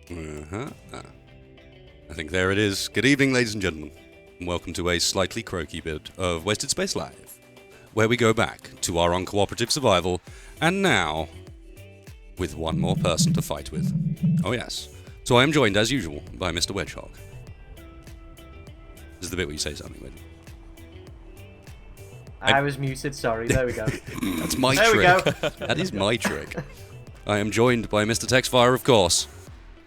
I think there it is. Good evening, ladies and gentlemen, and welcome to a slightly croaky bit of Wasted Space Live, where we go back to our uncooperative survival, and now with one more person to fight with. Oh yes. So I am joined, as usual, by Mr. Wedgehog. This is the bit where you say something, Wedge. I was muted, sorry, there we go. That's my there trick. We go. That is my trick. I am joined by Mr. Textfire, of course.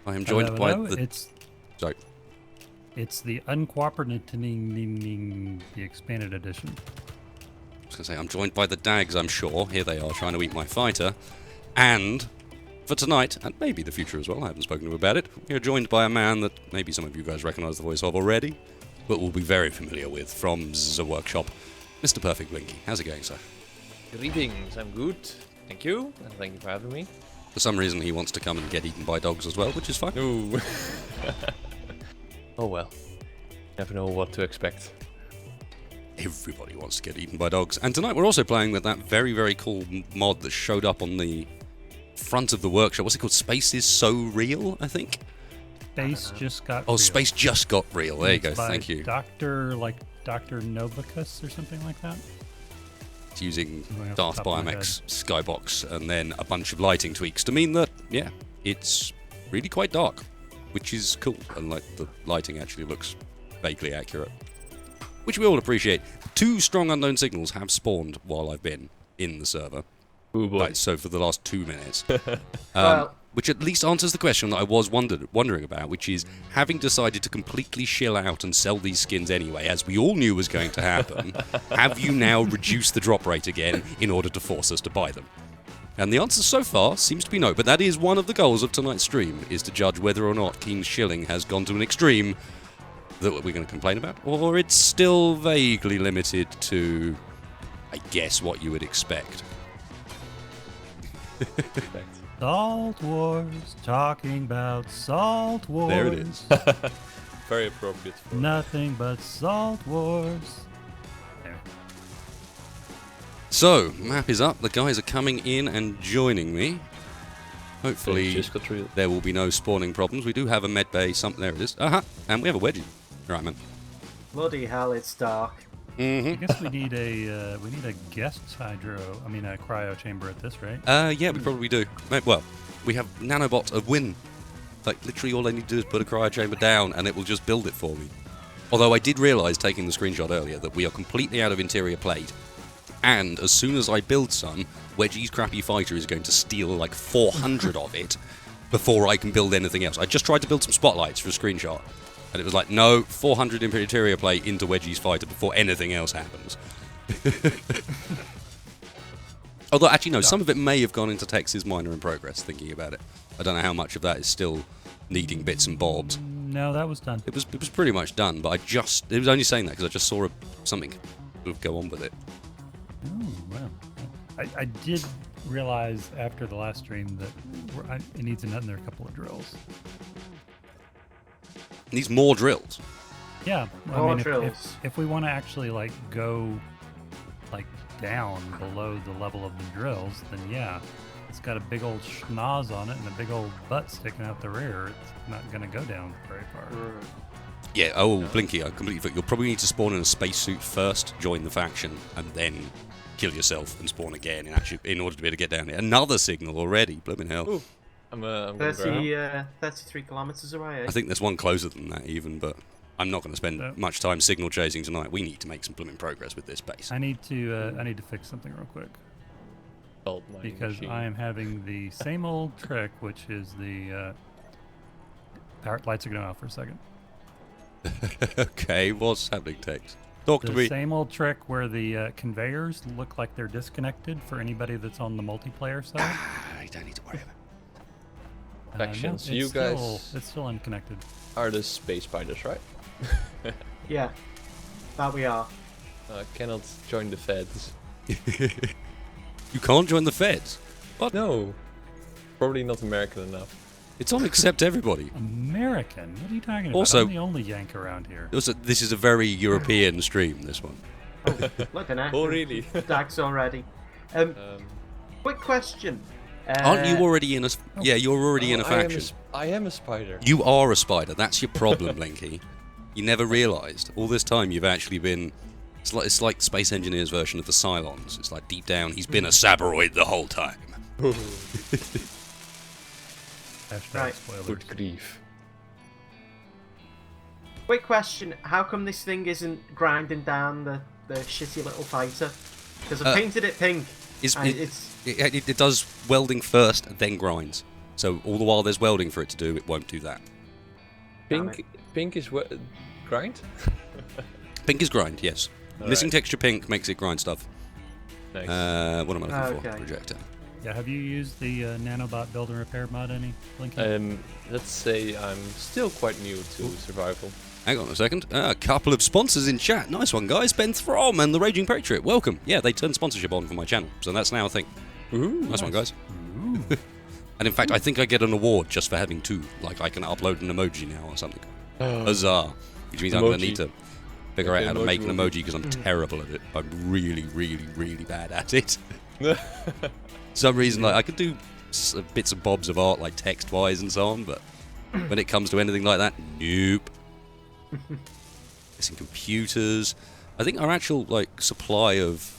I am joined by the... Sorry. It's the Uncooperative, the expanded edition. I was going to say, I'm joined by the Dags, I'm sure. Here they are, trying to eat my fighter. And for tonight, and maybe the future as well, I haven't spoken to him about it, we are joined by a man that maybe some of you guys recognise the voice of already, but will be very familiar with from the workshop, Mr. Perfect Blinky. How's it going, sir? Greetings, I'm good. Thank you, and thank you for having me. For some reason, he wants to come and get eaten by dogs as well, which is fine. Ooh. Oh well. Never know what to expect. Everybody wants to get eaten by dogs. And tonight we're also playing with that very, very cool mod that showed up on the front of the workshop. What's it called? Space is so real, I think? Space just got Oh, real. Space just got real. There you go. By Thank you. Dr. Novicus or something like that. It's using Going off Darth the top of my Biomex Skybox and then a bunch of lighting tweaks to mean that, yeah, it's really quite dark, which is cool. And like the lighting actually looks vaguely accurate, which we all appreciate. 2 strong unknown signals have spawned while I've been in the server. Ooh boy. Right, so for the last 2 minutes. Well, Which at least answers the question that I was wondering about, which is, having decided to completely shill out and sell these skins anyway, as we all knew was going to happen, have you now reduced the drop rate again in order to force us to buy them? And the answer so far seems to be no, but that is one of the goals of tonight's stream, is to judge whether or not Keen's shilling has gone to an extreme that we're going to complain about, or it's still vaguely limited to, I guess, what you would expect. Salt Wars, talking about Salt Wars. There it is. Very appropriate. For Nothing but Salt Wars. There. So, map is up, the guys are coming in and joining me. Hopefully just got through. there will be no spawning problems. We do have a med bay, there it is. And we have a wedgie. Right, man. bloody hell, it's dark. I guess we need a guest cryo chamber at this rate. Yeah, we probably do. Well, we have nanobots of Win. Like, literally all I need to do is put a cryo chamber down and it will just build it for me. Although I did realise, taking the screenshot earlier, that we are completely out of interior plate. And as soon as I build some, Wedgie's crappy fighter is going to steal like 400 of it before I can build anything else. I just tried to build some spotlights for a screenshot. And it was like, no, 400 interior plate into Wedgie's fighter before anything else happens. Although, actually, no, some of it may have gone into Tex's minor in progress, thinking about it. I don't know how much of that is still needing bits and bobs. No, that was done. It was pretty much done, but it was only saying that because I just saw something sort of go on with it. Oh, wow. I did realize after the last stream that it needs another couple of drills. It needs more drills. Yeah, More if drills. if we want to actually go down below the level of the drills, then yeah, it's got a big old schnoz on it and a big old butt sticking out the rear. It's not going to go down very far. Yeah, oh, Blinky, I completely forgot. You'll probably need to spawn in a spacesuit first, join the faction, and then kill yourself and spawn again in order to be able to get down there. Another signal already, blooming hell. Ooh, I'm going 33 kilometers away, eh? I think there's one closer than that even, but I'm not going to spend much time signal chasing tonight. We need to make some blooming progress with this base. I need to fix something real quick because I am having the same old trick, which is the power lights are going off for a second. Okay, what's happening, Tex? Talk to The me. same old trick where the conveyors look like they're disconnected for anybody that's on the multiplayer side. I don't need to worry about it. Factions. No, You it's guys still unconnected. are the space spiders, right? Yeah, that we are. Cannot join the feds. You can't join the feds. What? No, probably not American enough. It's on accept everybody. American? What are you talking about? Also- I'm the only Yank around here. Also, this is a very European stream, this one. Look at that. Oh really? Dags already. Quick question. Aren't you already in a... Yeah, you're already in a faction. I am a spider. You are a spider. That's your problem, Blinky. You never realised. All this time you've actually been... It's like Space Engineer's version of the Cylons. It's like deep down he's been a Sabroid the whole time. Hashtag spoilers. Good grief. Quick question: how come this thing isn't grinding down the shitty little fighter? Because I painted it pink. It does welding first, then grinds. So all the while there's welding for it to do, it won't do that. Pink is what? Grind? Pink is grind, yes. Missing Alright. texture pink makes it grind stuff. Nice. What am I looking for? Okay. Projector. Yeah, have you used the nanobot build and repair mod any, Blinky? Let's say I'm still quite new to survival. Hang on a second. A couple of sponsors in chat. Nice one, guys. Ben Throm and the Raging Patriot. Welcome. Yeah, they turned sponsorship on for my channel, so that's now a thing. Ooh. Nice one, guys. And in fact, I think I get an award just for having two. Like, I can upload an emoji now or something. Huzzah. Which means I'm going to need to figure out how to make an emoji because I'm terrible at it. I'm really, really, really bad at it. For some reason, like, I could do bits and bobs of art, like text-wise and so on, but when it comes to anything like that, nope. Missing computers. I think our actual, like, supply of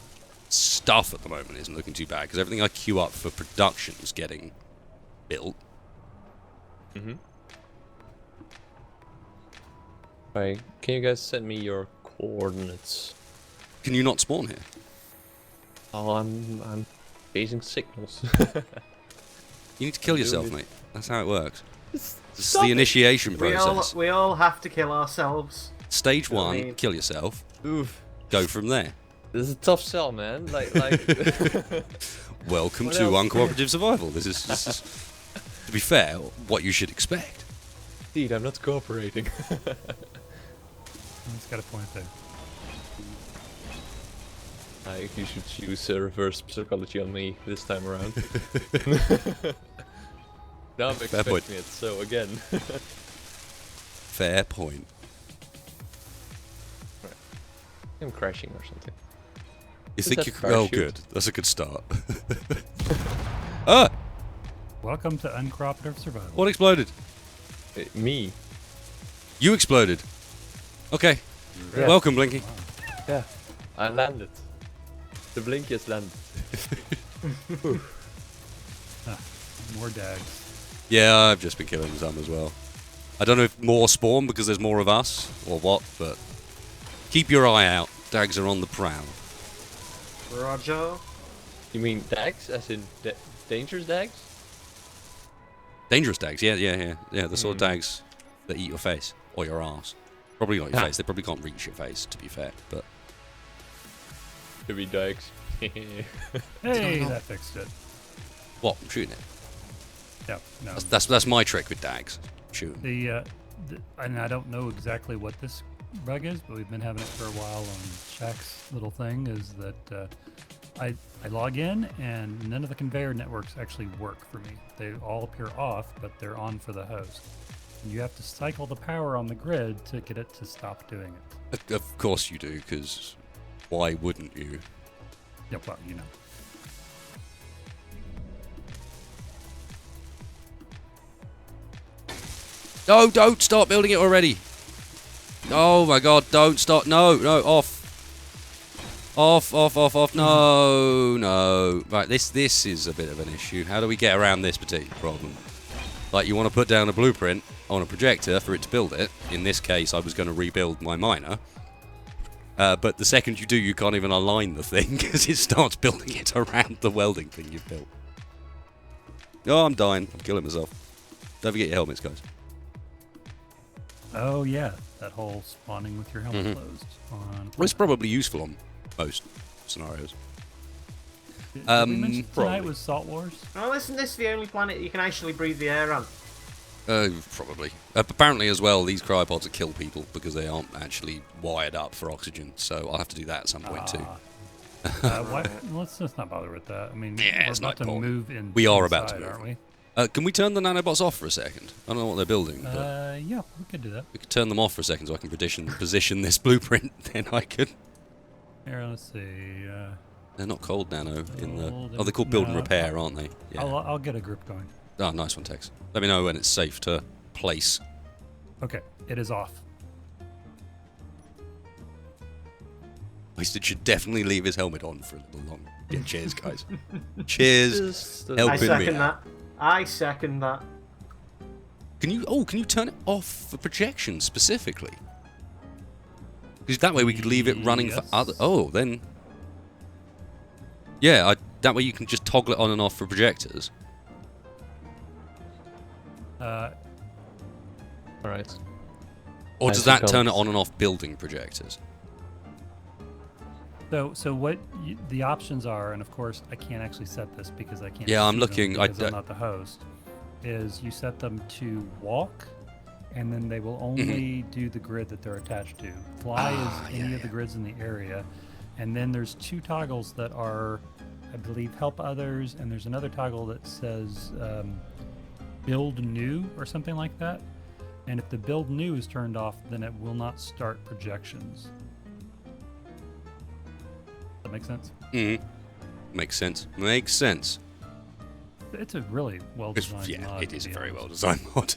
stuff at the moment isn't looking too bad, because everything I queue up for production is getting built. Mm-hmm. Right, can you guys send me your coordinates? Can you not spawn here? Oh, I'm chasing signals. You need to kill yourself, it. mate. That's how it works. This is Stop the it. initiation process. We all have to kill ourselves. Stage I one, mean- kill yourself. Oof. Go from there. This is a tough sell, man. Like. Welcome What to else? Un-Cooperative Survival. This is, to be fair, what you should expect. Indeed, I'm not cooperating. He's got a point there. I think you should choose reverse psychology on me this time around. Now I'm Fair point. expecting it, so again. Fair point. I'm crashing or something. You Is think that you... parachute? Oh, good. That's a good start. Ah! Welcome to Un-Cooperative Survival. What exploded? Me? You exploded. Okay. Yeah. Welcome, Blinky. Yeah. I landed. The Blinky has landed. More dags. Yeah, I've just been killing some as well. I don't know if more spawn because there's more of us or what, but keep your eye out. Dags are on the prowl. Roger. You mean dags? As in dangerous dags? Dangerous dags, yeah. The sort of dags that eat your face or your ass. Probably not your face. They probably can't reach your face, to be fair. But Could be dags. Hey, that fixed it. what? I'm shooting it. Yeah, no. That's my trick with dags. Shooting. And I don't know exactly what this bug is, but we've been having it for a while on Shaq's little thing, is that I log in and none of the conveyor networks actually work for me. They all appear off, but they're on for the host. And you have to cycle the power on the grid to get it to stop doing it. Of course you do, because why wouldn't you? Yeah, well, you know. No, don't start building it already. Oh my god, don't stop. No, off. Off. No. Right, this is a bit of an issue. How do we get around this particular problem? Like, you want to put down a blueprint on a projector for it to build it. In this case, I was going to rebuild my miner. But the second you do, you can't even align the thing because it starts building it around the welding thing you've built. Oh, I'm dying. I'm killing myself. Don't forget your helmets, guys. Oh, yeah. That whole spawning with your helmet closed. On Well, it's probably useful on most scenarios. Did we mention tonight probably. was Salt Wars? Oh, listen, this is the only planet you can actually breathe the air on. Probably. Apparently, as well, these cryopods will kill people because they aren't actually wired up for oxygen. So I'll have to do that at some point too. Why, let's just not bother with that. I mean, Yeah, we're it's about not to important. move in. We are about to inside, move. aren't we? Can we turn the nanobots off for a second? I don't know what they're building, but Yeah, we could do that. we could turn them off for a second so I can position this blueprint. Then I could. Here, let's see. They're not called nano in the... Oh, Oh, they're called build and no, repair, aren't they? Yeah. I'll get a group going. Oh, nice one, Tex. Let me know when it's safe to place. Okay, it is off. Wasted should definitely leave his helmet on for a little longer. Yeah, cheers, guys. Cheers. Just, I Helping me second out. that. I second that. Can you turn it off for projection specifically? Because that way we could leave it running for Yes. other... Oh, then... Yeah, that way you can just toggle it on and off for projectors. Alright. Or I does that suppose. turn it on and off building projectors? So what the options are, and of course I can't actually set this because I can't. Yeah, I'm see them looking, because I'm not the host. Is you set them to walk, and then they will only do the grid that they're attached to. Fly is any of the grids in the area, and then there's 2 toggles that are, I believe, help others, and there's another toggle that says build new or something like that. And if the build new is turned off, then it will not start projections. That make sense? Makes sense. Makes sense. It's a really well designed Yeah, mod. it is to a be very well honest. designed mod.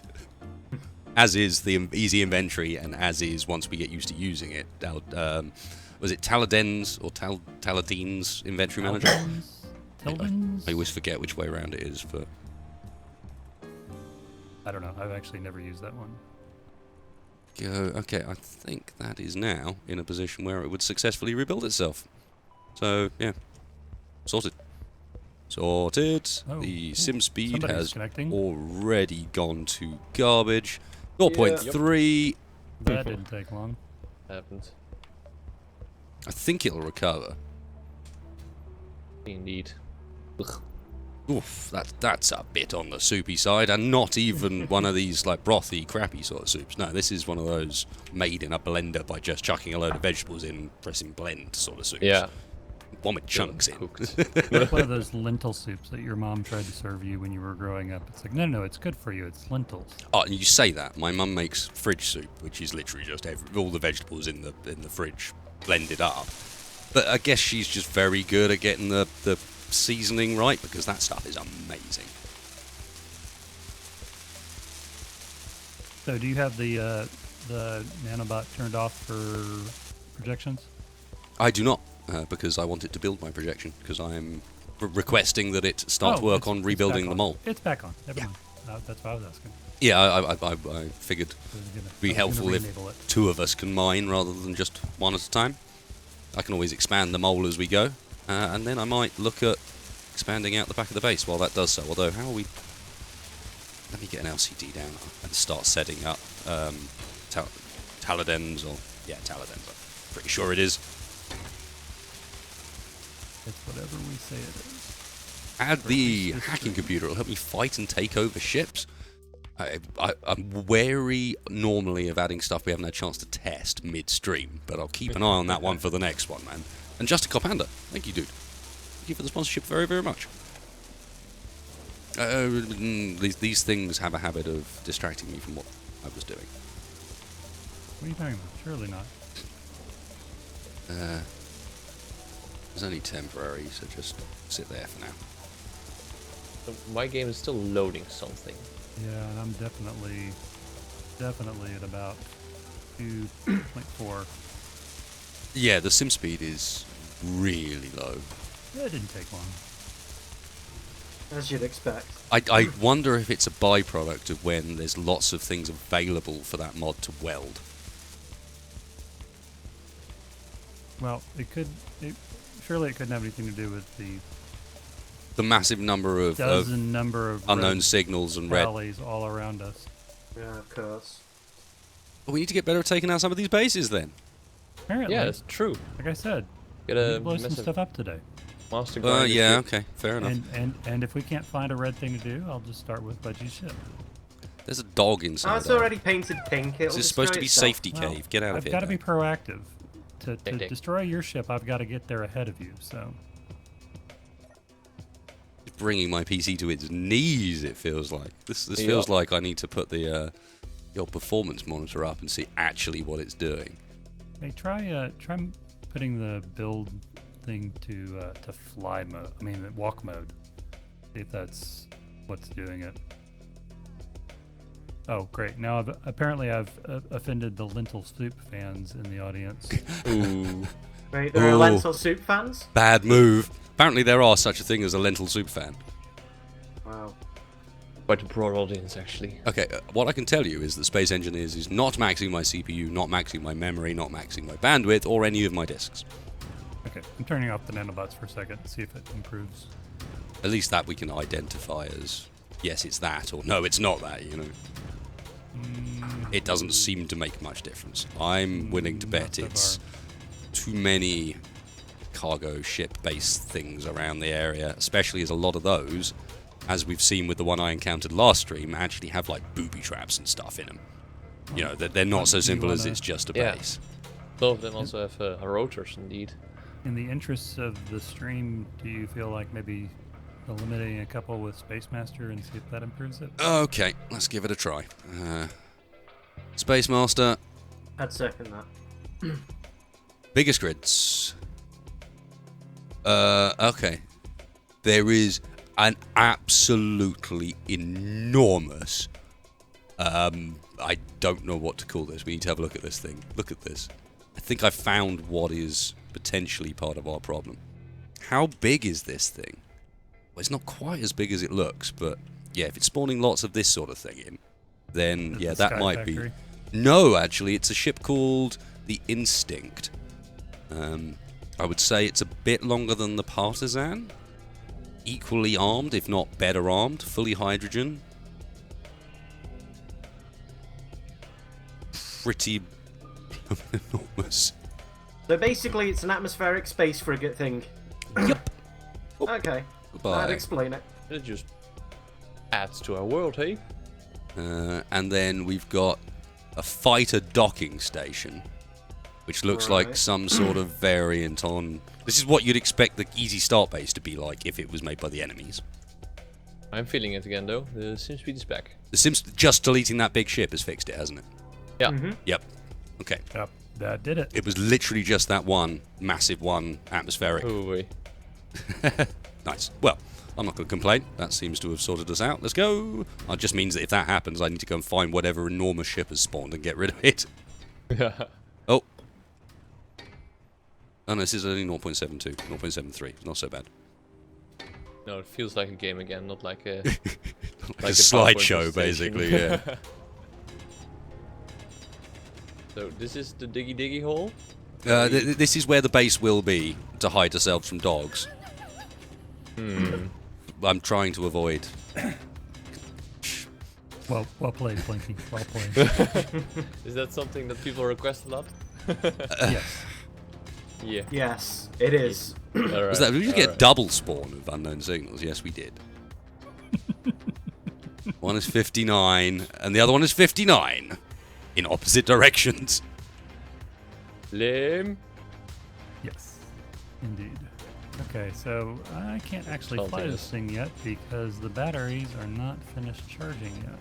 As is the easy inventory, and as is once we get used to using it. Was it Taladen's or Taladine's inventory manager? Tildens? I always forget which way around it is, but I don't know. I've actually never used that one. okay, I think that is now in a position where it would successfully rebuild itself. So yeah, sorted. Sorted. Oh, The sim speed somebody's has connecting. already gone to garbage. 0.3. That didn't take long. Happens. I think it'll recover. Indeed. Ugh. Oof, that's a bit on the soupy side, and not even one of these like brothy, crappy sort of soups. No, this is one of those made in a blender by just chucking a load of vegetables in, pressing blend sort of soups. Yeah. One with chunks in. Cooked. Like one of those lentil soups that your mom tried to serve you when you were growing up. It's like, no, it's good for you. It's lentils. Oh, and you say that. My mum makes fridge soup, which is literally just all the vegetables in the fridge blended up. But I guess she's just very good at getting the seasoning right, because that stuff is amazing. So do you have the nanobot turned off for projections? I do not, because I want it to build my projection, because I'm requesting that it start Oh, work it's- on it's rebuilding back the on. mole. It's back on. Never Yeah. mind. That's what I was asking. Yeah, I figured I was gonna- be I was helpful gonna if re-enable it. 2 of us can mine rather than just one at a time. I can always expand the mole as we go, and then I might look at expanding out the back of the base while that does so. Although, how are we... Let me get an LCD down and start setting up Taladens, or... Yeah, Taladens, I'm pretty sure it is. It's whatever we say it is. Add the hacking computer. It'll help me fight and take over ships. I'm wary normally of adding stuff we haven't had a chance to test midstream, but I'll keep an eye on that one for the next one, man. And Just a Copanda, thank you, dude. Thank you for the sponsorship very, very much. These things have a habit of distracting me from what I was doing. What are you talking about? Surely not. It's only temporary, so just sit there for now. So my game is still loading something. Yeah, and I'm definitely at about 2.4. Yeah, the sim speed is really low. That didn't take long. As you'd expect. I wonder if it's a byproduct of when there's lots of things available for that mod to weld. Well, surely it couldn't have anything to do with the The massive number of number of unknown red signals and red. valleys all around us. Yeah, of course. We need to get better at taking out some of these bases then. Apparently, Yeah, that's true. like I said, Get we a blow some massive stuff up today. master grinder. Yeah, ship. okay, fair enough. And if we can't find a red thing to do, I'll just start with Budgie's ship. There's a dog inside. Oh, it's there. already painted pink. It'll This is supposed to be destroy itself. safety Well, cave. Get out of I've here. got to be Dad. proactive. To Tick, tick. destroy your ship, I've got to get there ahead of you. So Bringing my PC to its knees. It feels like this Yeah. feels like I need to put the old performance monitor up and see actually what it's doing. hey, try putting the build something to fly mode. I mean, walk mode. See if that's what's doing it. Oh, great! Now apparently I've offended the lentil soup fans in the audience. Ooh. Right, there are lentil soup fans? Bad move. Apparently there are such a thing as a lentil soup fan. Wow. Quite a broad audience, actually. Okay, what I can tell you is that Space Engineers is not maxing my CPU, not maxing my memory, not maxing my bandwidth, or any of my disks. Okay, I'm turning off the nanobots for a second to see if it improves. At least that we can identify as, yes, it's that, or no, it's not that, you know. It doesn't seem to make much difference. I'm willing to bet Not so it's too many cargo ship-based things around the area, especially as a lot of those, as we've seen with the one I encountered last stream, actually have like booby traps and stuff in them. You know, they're not so simple as it's just a Yeah. base. Some of them also have rotors, indeed. In the interests of the stream, do you feel like maybe eliminating a couple with Space Master and see if that improves it? Okay, let's give it a try. Space Master, I'd second that. biggest grids. Okay. There is an absolutely enormous... I don't know what to call this. We need to have a look at this thing. Look at this. I think I found what is potentially part of our problem. How big is this thing? Well, it's not quite as big as it looks, but yeah, if it's spawning lots of this sort of thing in, then Is yeah, it that Sky might Factory? be... No, actually, it's a ship called the Instinct. I would say it's a bit longer than the Partisan. Equally armed, if not better armed. Fully hydrogen. Pretty enormous. So basically, it's an atmospheric space frigate thing. Yep. Okay. Goodbye. That'd explain it. It just adds to our world, hey? And then we've got a fighter docking station, which looks like Right. some sort of variant on... This is what you'd expect the Easy Start base to be like if it was made by the enemies. I'm feeling it again, though. The sim speed is back. The Sims just deleting that big ship has fixed it, hasn't it? Yeah. Yep. Okay. Yep, that did it. It was literally just that one massive one atmospheric. Oh, wait. Nice. Well, I'm not going to complain. That seems to have sorted us out. Let's go. It just means that if that happens, I need to go and find whatever enormous ship has spawned and get rid of it. Oh. Oh no, this is only 0.72, 0.73. Not so bad. No, it feels like a game again, not like a... Like a a slideshow, PowerPoint basically, presentation. yeah. So, this is the diggy diggy hole? This is where the base will be to hide ourselves from dogs. I'm trying to avoid. Well played, Blinky. Well played. Is that something that people request a lot? Yes. Yeah. Yes, it is. Alright. Was that, did we just get alright. double spawn of unknown signals? Yes, we did. One is 59, and the other one is 59. In opposite directions. Lame. Yes. Indeed. Okay, so I can't actually Tell fly me this this. thing yet because the batteries are not finished charging yet.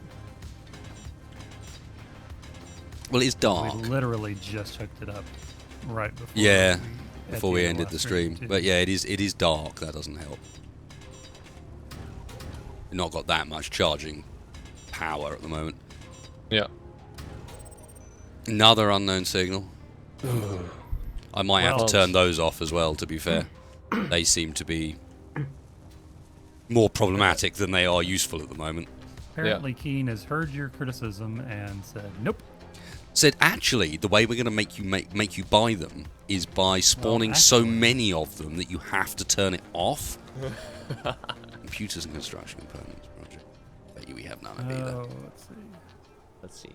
Well, it's dark. We literally just hooked it up right before. Yeah, at before the we end of ended the last stream. too. But yeah, it is dark. That doesn't help. We've not got that much charging power at the moment. Yeah. Another unknown signal. I might have to Well- turn those off as well, to be fair. They seem to be more problematic than they are useful at the moment. Apparently, Keen has heard your criticism and said, "Nope." Said, actually, the way we're going to make you buy them is by spawning so actually- many of them that you have to turn it off. Computers and construction components project. Bet you we have none of either. Oh, let's see. Let's see.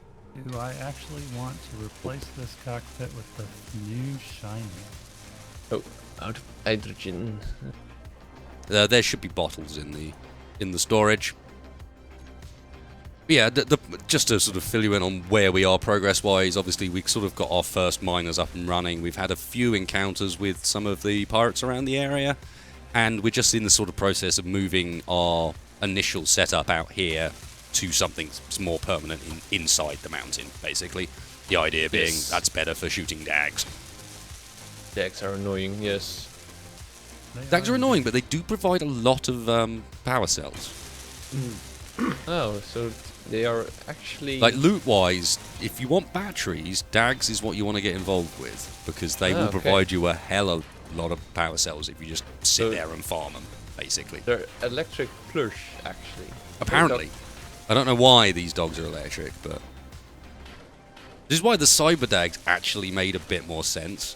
Do I actually want to replace this cockpit with the new shiny? Oh, out of hydrogen. There should be bottles in the storage. Yeah, just to sort of fill you in on where we are progress-wise, obviously we sort of got our first miners up and running. We've had a few encounters with some of the pirates around the area, and we're just in the sort of process of moving our initial setup out here to something more permanent inside the mountain, basically. The idea being Yes. that's better for shooting dags. Decks are annoying, yes. Dags are annoying, but they do provide a lot of power cells. Oh, so they are actually... Like loot-wise, if you want batteries, Dags is what you want to get involved with, because they will provide you a hell of a lot of power cells if you just sit there and farm them, basically. They're electric plush, actually. Apparently. I don't know why these dogs are electric, but... This is why the Cyber Dags actually made a bit more sense.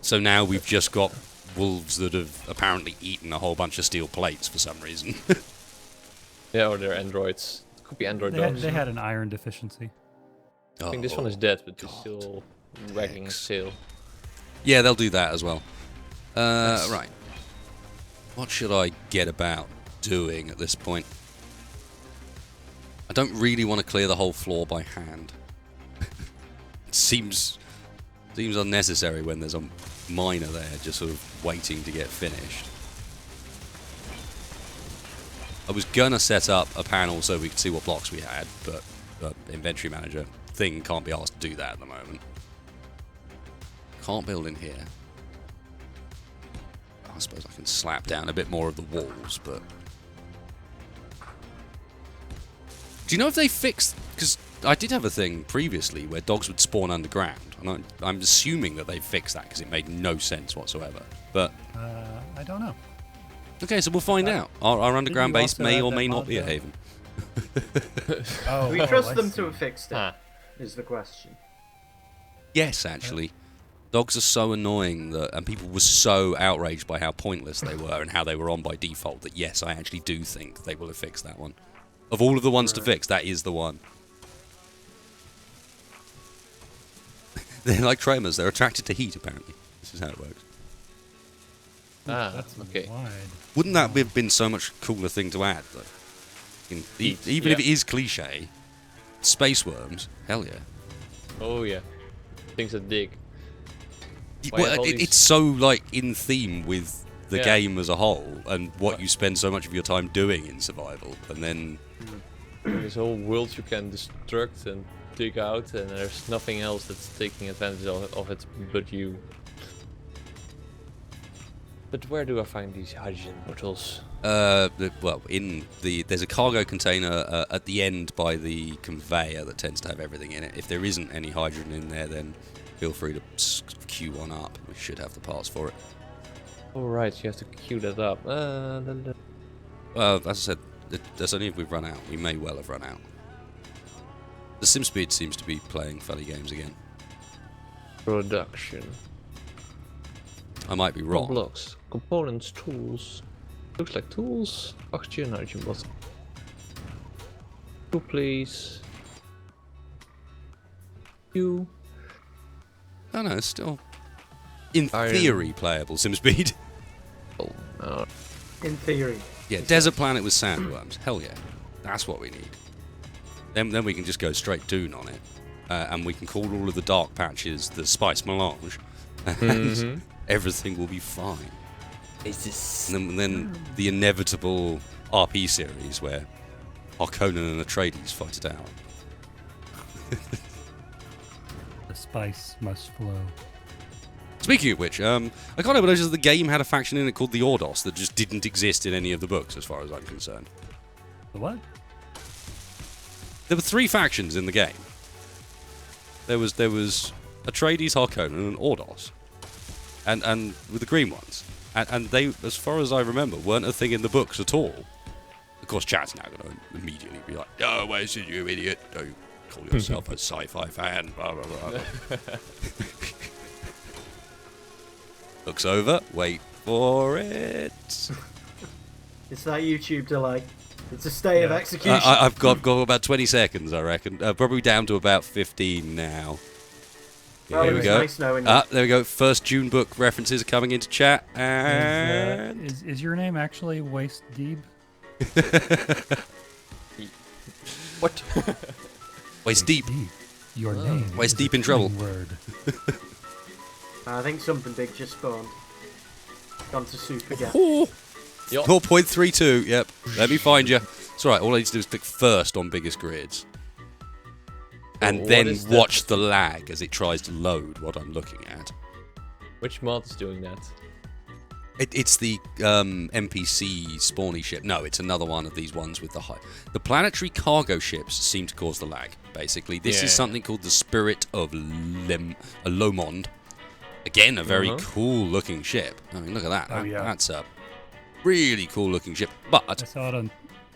So now we've just got wolves that have apparently eaten a whole bunch of steel plates for some reason. Yeah, or they're androids. Could be android dogs. They had an iron deficiency. I think this one is dead, but he's still wagging his tail. Yeah, they'll do that as well. Right. What should I get about doing at this point? I don't really want to clear the whole floor by hand. It seems unnecessary when there's a miner there just sort of waiting to get finished. I was gonna set up a panel so we could see what blocks we had, but the inventory manager thing can't be asked to do that at the moment. Can't build in here. I suppose I can slap down a bit more of the walls, but... Do you know if they fixed... Because I did have a thing previously where dogs would spawn underground, and I'm assuming that they fixed that because it made no sense whatsoever. But... I don't know. Okay, so we'll find out. Our underground you base also may add or that may not mod be a though? haven. Oh, We trust I them see. to have fixed it. Ah. Is the question. Yes, actually. Dogs are so annoying that, and people were so outraged by how pointless they were and how they were on by default that yes, I actually do think they will have fixed that one. Of all of the ones to fix, that is the one. They're like tremors, they're attracted to heat apparently. This is how it works. Ah, That's okay. wide. Wouldn't that have been so much cooler thing to add though? Heat, Even if yeah. it is cliche, space worms, hell yeah. Oh yeah. Things that dig. Why Well, have all these- it's so like in theme with the Yeah. game as a whole and what you spend so much of your time doing in survival, and then There's whole world you can destruct and dig out, and there's nothing else that's taking advantage of it but you. But where do I find these hydrogen bottles? well, there's a cargo container at the end by the conveyor that tends to have everything in it. If there isn't any hydrogen in there, then feel free to queue one up. We should have the parts for it. Alright, you have to queue that up. Well, as I said, that's only if we've run out. We may well have run out. The SimSpeed seems to be playing funny games again. Production. I might be wrong. Blocks. Components. Tools. Looks like tools. Oxygen, hydrogen bottle. Two, please. You. Oh no, it's still, in Iron. theory, playable SimSpeed. Oh, no. In theory. Yeah, desert planet with sandworms. Hell yeah, that's what we need. Then we can just go straight Dune on it, and we can call all of the dark patches the Spice Melange, and everything will be fine. And then the inevitable RP series where Harkonnen and Atreides fight it out. The spice must flow. Speaking of which, I can't help but notice that the game had a faction in it called the Ordos that just didn't exist in any of the books, as far as I'm concerned. The what? There were 3 factions in the game. There was Atreides, Harkonnen, and Ordos, and with the green ones, and they, as far as I remember, weren't a thing in the books at all. Of course, chat's now going to immediately be like, "Oh, where's you idiot? Don't call yourself a sci-fi fan." Blah blah blah. Looks over. Wait for it. It's that YouTube delay. It's a stay of execution. I've got about 20 seconds, I reckon. Probably down to about 15 now. Well, Here it we was go. nice knowing you. There we go. First June book references are coming into chat. And Is your name actually Waist Deeb? What? waist deep. Deeb. Your name. Waist is deep a in trouble. killing Word. I think something big just spawned. Gone to soup again. Oh, Yup. 0.32. Yep. Let me find you. It's alright. All I need to do is click first on biggest grids. And What then is that? watch the lag as it tries to load what I'm looking at. Which mod is doing that? It's the NPC spawny ship. No, it's another one of these ones with the high. The planetary cargo ships seem to cause the lag, basically. This is something called the Spirit of Lomond. Again, a very cool-looking ship. I mean, look at that. Oh, yeah. That's a really cool-looking ship. But I saw it on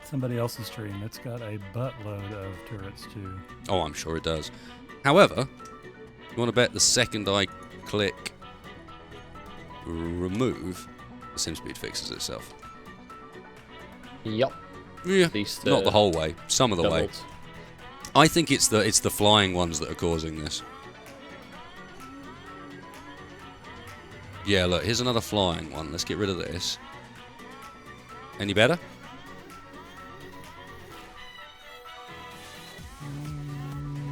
somebody else's stream. It's got a buttload of turrets, too. oh, I'm sure it does. However, you want to bet the second I click remove, the sim speed fixes itself. Yep. Yeah, At least, not the whole way. Some of the way. doubled. I think it's the flying ones that are causing this. Yeah, look, here's another flying one. Let's get rid of this. Any better?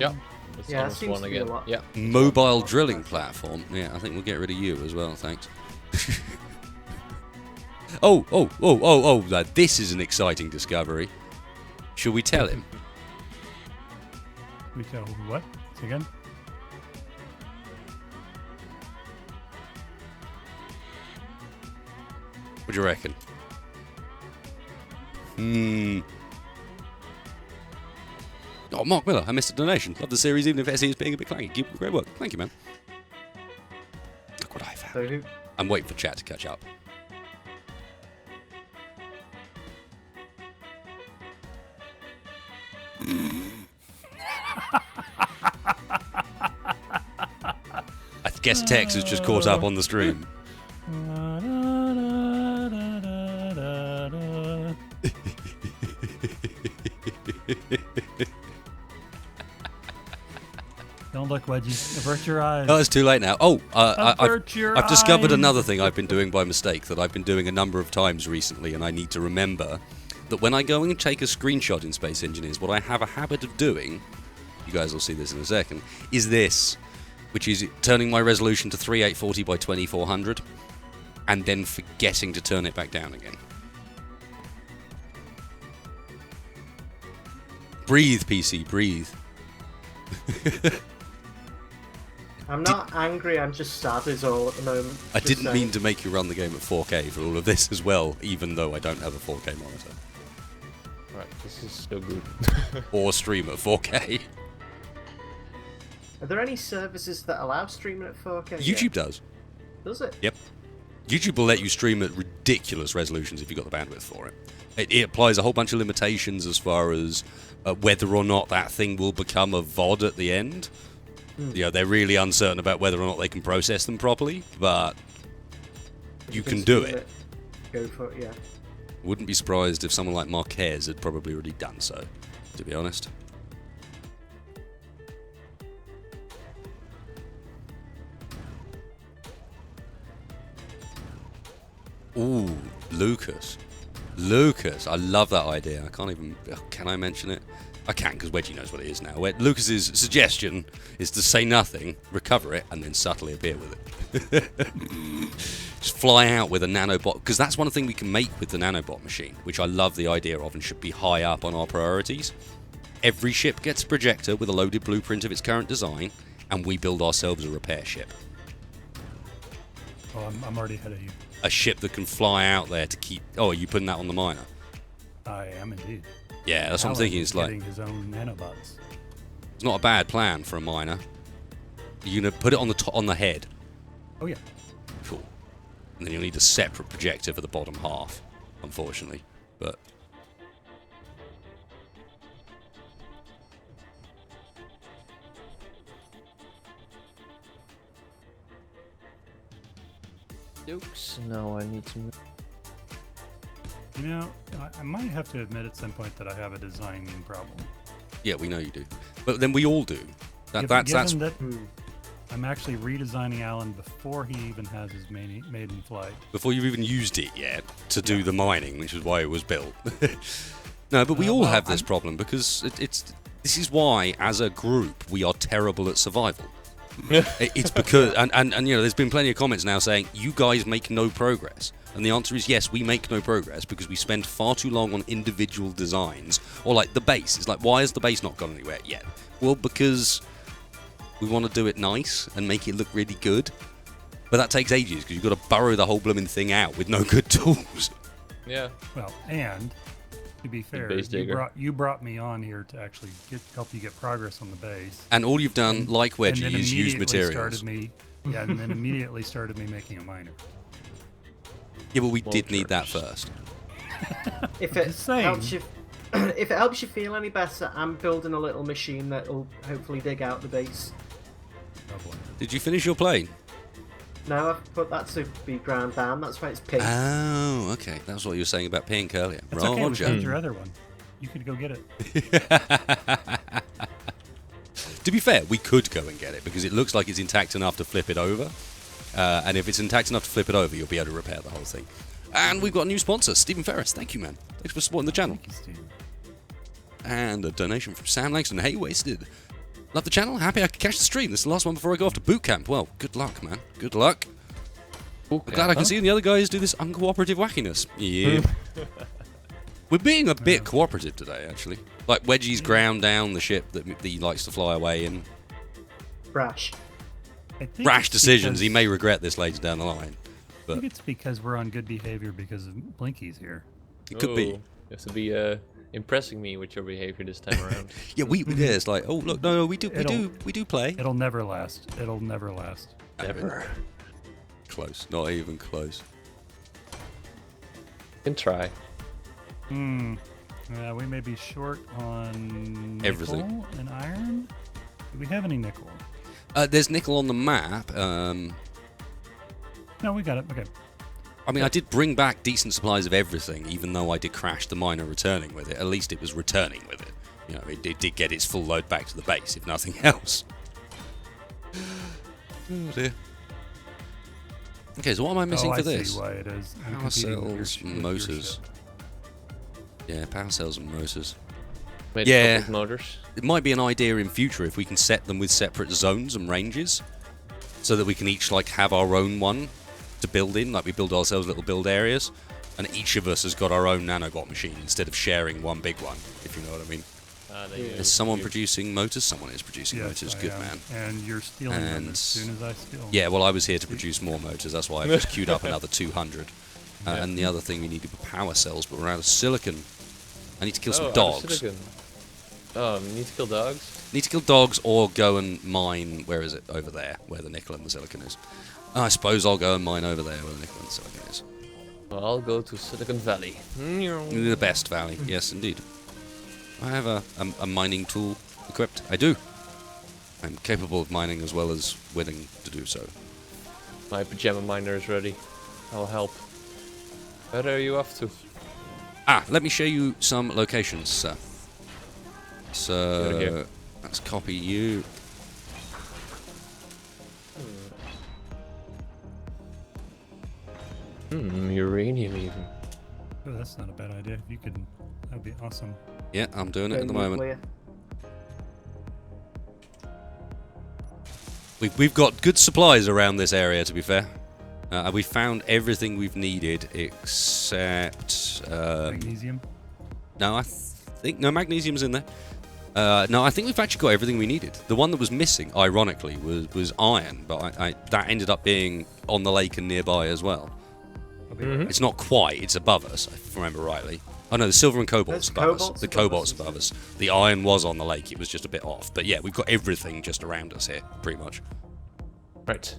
Yep. It's Yeah, it almost seems one to be a again. lot. Yeah. Mobile drilling platform. Yeah, I think we'll get rid of you as well, thanks. Oh, this is an exciting discovery. Shall we tell him? We tell what? Say again? What do you reckon? Oh, Mark Miller, I missed a donation. Love the series, even if SE is being a bit clanky. Keep up the great work. Thank you, man. Look what I found. So who? I'm waiting for chat to catch up. I guess Tex has just caught up on the stream. Don't look, Wedgie. Avert your eyes. Oh, it's too late now. Oh, Avert your I've discovered eyes. another thing I've been doing by mistake that I've been doing a number of times recently, and I need to remember that when I go and take a screenshot in Space Engineers, what I have a habit of doing, you guys will see this in a second, is this, which is turning my resolution to 3840 by 2400, and then forgetting to turn it back down again. Breathe, PC, breathe. I'm not angry. I'm just sad is all at the moment. I Just didn't saying. mean to make you run the game at 4K for all of this as well, even though I don't have a 4K monitor. Right. This is so good. Or stream at 4K. Are there any services that allow streaming at 4K? YouTube does. Does it? Yep. YouTube will let you stream at ridiculous resolutions if you've got the bandwidth for it. It applies a whole bunch of limitations as far as whether or not that thing will become a VOD at the end. You know, they're really uncertain about whether or not they can process them properly, but you can do stream it. Go for it, yeah. Wouldn't be surprised if someone like Marquez had probably already done so, to be honest. Ooh, Lucas. Lucas, I love that idea. I can't even... Can I mention it? I can, because Wedgie knows what it is now. Lucas's suggestion is to say nothing, recover it, and then subtly appear with it. Just fly out with a nanobot, because that's one thing we can make with the nanobot machine, which I love the idea of and should be high up on our priorities. Every ship gets a projector with a loaded blueprint of its current design, and we build ourselves a repair ship. Oh, I'm already ahead of you. A ship that can fly out there to keep... Oh, are you putting that on the miner? I am indeed. Yeah, that's what I'm Alan thinking. is It's like... getting his own nanobots. It's not a bad plan for a miner. You're going to put it on the on the head. Oh yeah. Cool. And then you'll need a separate projector for the bottom half, unfortunately. But... Dukes. No, I need to. You know, I might have to admit at some point that I have a designing problem. Yeah, we know you do. But then we all do. Given That's... that I'm actually redesigning Alan before he even has his maiden flight. Before you've even used it yet to do the mining, which is why it was built. No, but we all well, have this problem because this is why, as a group, we are terrible at survival. It's because, and you know, there's been plenty of comments now saying, you guys make no progress. And the answer is yes, we make no progress because we spend far too long on individual designs. Or like the base. It's like, why has the base not gone anywhere yet? Well, because we want to do it nice and make it look really good. But that takes ages because you've got to burrow the whole blooming thing out with no good tools. Yeah. Well, and to be fair, base digger. you brought me on here to actually help you get progress on the base. And all you've done, like And Wedgie, then is use immediately materials. and then immediately started me making a miner. Yeah, but we did need that Walters. first. If it Just saying. helps you, if it helps you feel any better, I'm building a little machine that'll hopefully dig out the base. Oh boy. Did you finish your plane? No, I've put that to be ground down. That's why it's pink. Oh, okay. That's what you were saying about pink earlier. It's okay, we Roger. found your other one. You could go get it. To be fair, we could go and get it because it looks like it's intact enough to flip it over. And if it's intact enough to flip it over, you'll be able to repair the whole thing. And we've got a new sponsor, Stephen Ferris. Thank you, man. Thanks for supporting the channel. Thank you, Steve. And a donation from Sam Langston. Hey, wasted. Love the channel. Happy I could catch the stream. This is the last one before I go off to boot camp. Well, good luck, man. Good luck. I'm glad I can see the other guys do this uncooperative wackiness. Yeah. We're being a bit cooperative today, actually. Like Wedgie's ground down the ship that he likes to fly away in. Brash. I think Rash it's decisions. He because- may regret this later down the line. I think it's because we're on good behavior because of Blinky's here. It could be. You have to be impressing me with your behavior this time around. Yeah, we it's like, oh look, no, we do play. It'll never last. It'll never last. Never. Close, not even close. Can try. We may be short on Everything. nickel and iron. Do we have any nickel? There's nickel on the map. No, we got it. Okay. I mean, I did bring back decent supplies of everything, even though I did crash the miner returning with it. At least it was returning with it. You know, it did get its full load back to the base, if nothing else. Oh dear. Okay, so what am I missing for I this? see why it is. I'm Power competing with your cells, sh- with your motors. ship. Yeah, power cells and motors. Made Yeah. a couple of motors. It might be an idea in future if we can set them with separate zones and ranges, so that we can each like have our own one to build in. Like we build ourselves little build areas, and each of us has got our own nanobot machine instead of sharing one big one. If you know what I mean. Is someone producing motors? Someone is producing Yes, motors. I Good am. man. And you're stealing them And- as soon as I steal them. Yeah, well, I was here to produce more motors. That's why I've just queued up another 200. And the other thing we needed were power cells, but we're out of silicon. I need to kill some out of dogs. silicon. Oh, you need to kill dogs? Need to kill dogs or go and mine. Where is it? Over there, where the nickel and the silicon is. I suppose I'll go and mine over there where the nickel and the silicon is. Well, I'll go to Silicon Valley. The best valley, yes, indeed. I have a mining tool equipped. I do. I'm capable of mining as well as willing to do so. My pajama miner is ready. I'll help. Where are you off to? Let me show you some locations, sir. Go So, here. let's copy you. Uranium even. Oh, that's not a bad idea. If you could, that'd be awesome. Yeah, I'm doing it Go at the moment. nuclear. We've got good supplies around this area, to be fair. We found everything we've needed except... Magnesium. no, I think... No, magnesium's in there. No, I think we've actually got everything we needed. The one that was missing, ironically, was iron, but that ended up being on the lake and nearby as well. It's not quite, it's above us, if I remember rightly. Oh no, the silver and cobalt's There's above us. cobalt's The above cobalt's us, above us. The iron was on the lake, it was just a bit off. But yeah, we've got everything just around us here, pretty much. Right.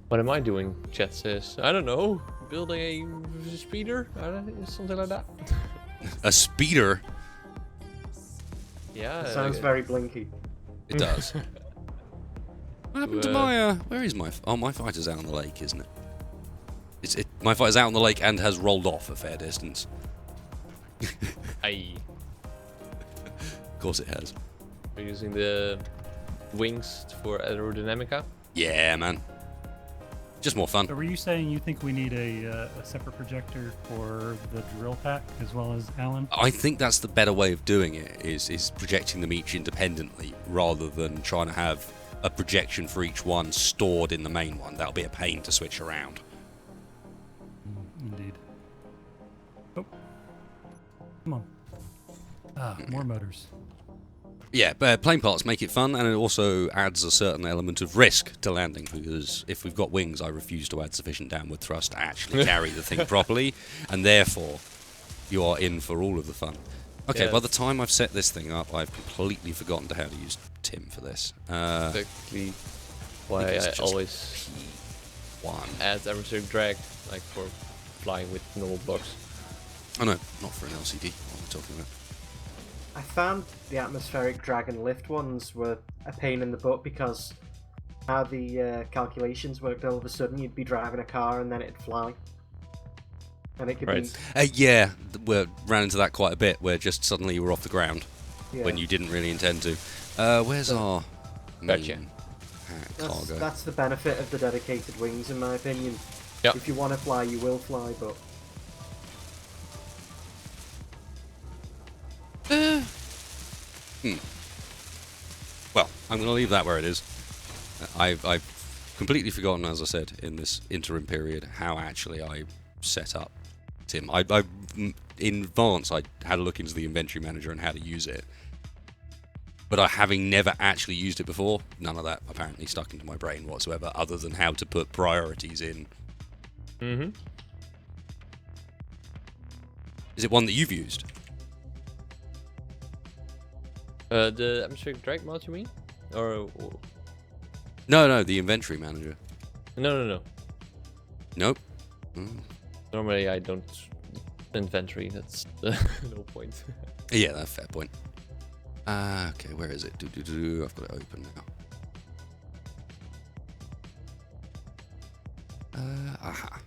What am I doing? Chat says. I don't know. Building a speeder? I don't know, something like that. A speeder? Yeah. Sounds very blinky. It does. What happened to my, where is my, my fighter's out on the lake, isn't it? My fighter's out on the lake and has rolled off a fair distance. Aye. Of course it has. We're using the wings for aerodynamica. Yeah, man. Just more fun. So were you saying you think we need a separate projector for the drill pack as well as Alan? I think that's the better way of doing it, is projecting them each independently, rather than trying to have a projection for each one stored in the main one. That'll be a pain to switch around. Indeed. Oh. Come on. More motors. Yeah, but plane parts make it fun, and it also adds a certain element of risk to landing, because if we've got wings, I refuse to add sufficient downward thrust to actually carry the thing properly, and therefore you are in for all of the fun. Okay, Yeah. by the time I've set this thing up, I've completely forgotten how to use Tim for this. Exactly why it's I just always P1. add atmospheric drag, like for flying with normal blocks. Oh no, not for an LCD. What am I talking about? I found the atmospheric drag and lift ones were a pain in the butt because how the calculations worked, all of a sudden you'd be driving a car and then it'd fly. And it could Right. Yeah, we ran into that quite a bit, where just suddenly you were off the ground be... Yeah. when you didn't really intend to. Where's our Gotcha. main cargo? That's the benefit of the dedicated wings, in my opinion. Yep. If you want to fly, you will fly, but... Well, I'm going to leave that where it is. I've completely forgotten, as I said, in this interim period, how actually I set up Tim. In advance, I had a look into the inventory manager and how to use it. But having never actually used it before, none of that apparently stuck into my brain whatsoever, other than how to put priorities in. Mm-hmm. Is it one that you've used? The atmospheric drag mod, you mean? Or No, the inventory manager. no. Nope. Mm. Normally I don't inventory. That's no point. Yeah, that's a fair point. Okay, where is it? I've got it open now. Aha.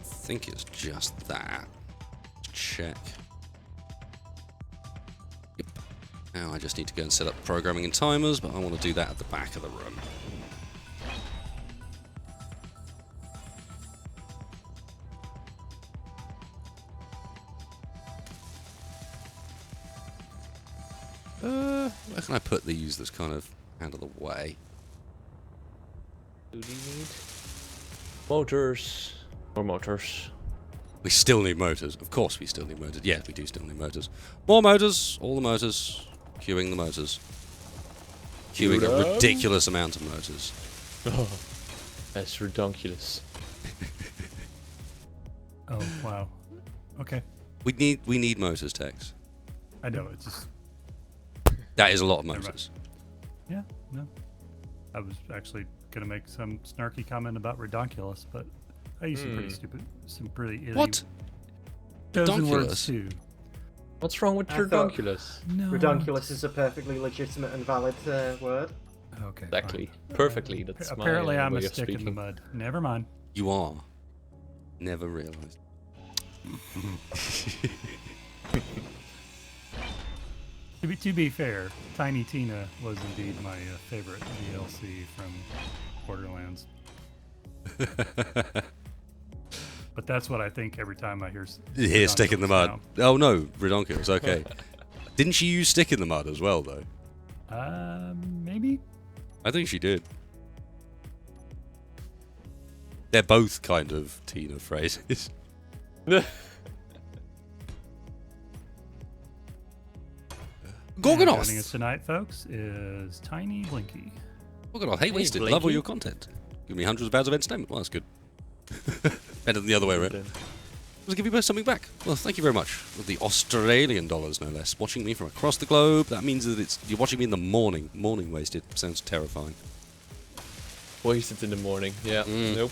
I think it's just that. Check. Yep. Now I just need to go and set up programming and timers, but I want to do that at the back of the room. Where can I put these that's kind of out of the way? Do we need motors? More motors. We still need motors. Of course we still need motors. Yeah, we do still need motors. More motors. All the motors. Queuing the motors. Queuing a ridiculous amount of motors. Oh, that's redonkulous. Oh wow. Okay. We need motors, Tex. I know. It's just That is a lot of Never mind. motors. yeah. No. I was actually gonna make some snarky comment about redonkulous, but I use some pretty stupid, some pretty What? chosen Redonkulous? words too. What's wrong with I thought- redonkulous? No. Redonkulous is a perfectly legitimate and valid word. Okay. Exactly. fine. Perfectly. That's Apparently, my I'm way a of stick in the speaking. mud. Never mind. You are. Never realised. To be fair, Tiny Tina was indeed my favorite DLC from Borderlands. But that's what I think every time I hear. Here, stick in the mud. now. Oh no, redonkulous. Okay. Didn't she use stick in the mud as well, though? Maybe. I think she did. They're both kind of Tina phrases. Joining us Gorgonoth! tonight, folks, is Tiny Blinky. Gorgonoth, hey, wasted. Love all Blinky. your content. Give me hundreds of pounds of entertainment. Well, that's good. Better than the other way around. Let's give you both something back. Well, thank you very much. With the Australian dollars, no less. Watching me from across the globe. That means that you're watching me in the morning. Morning wasted. Sounds terrifying. Wasted in the morning. Yeah. Mm. Nope.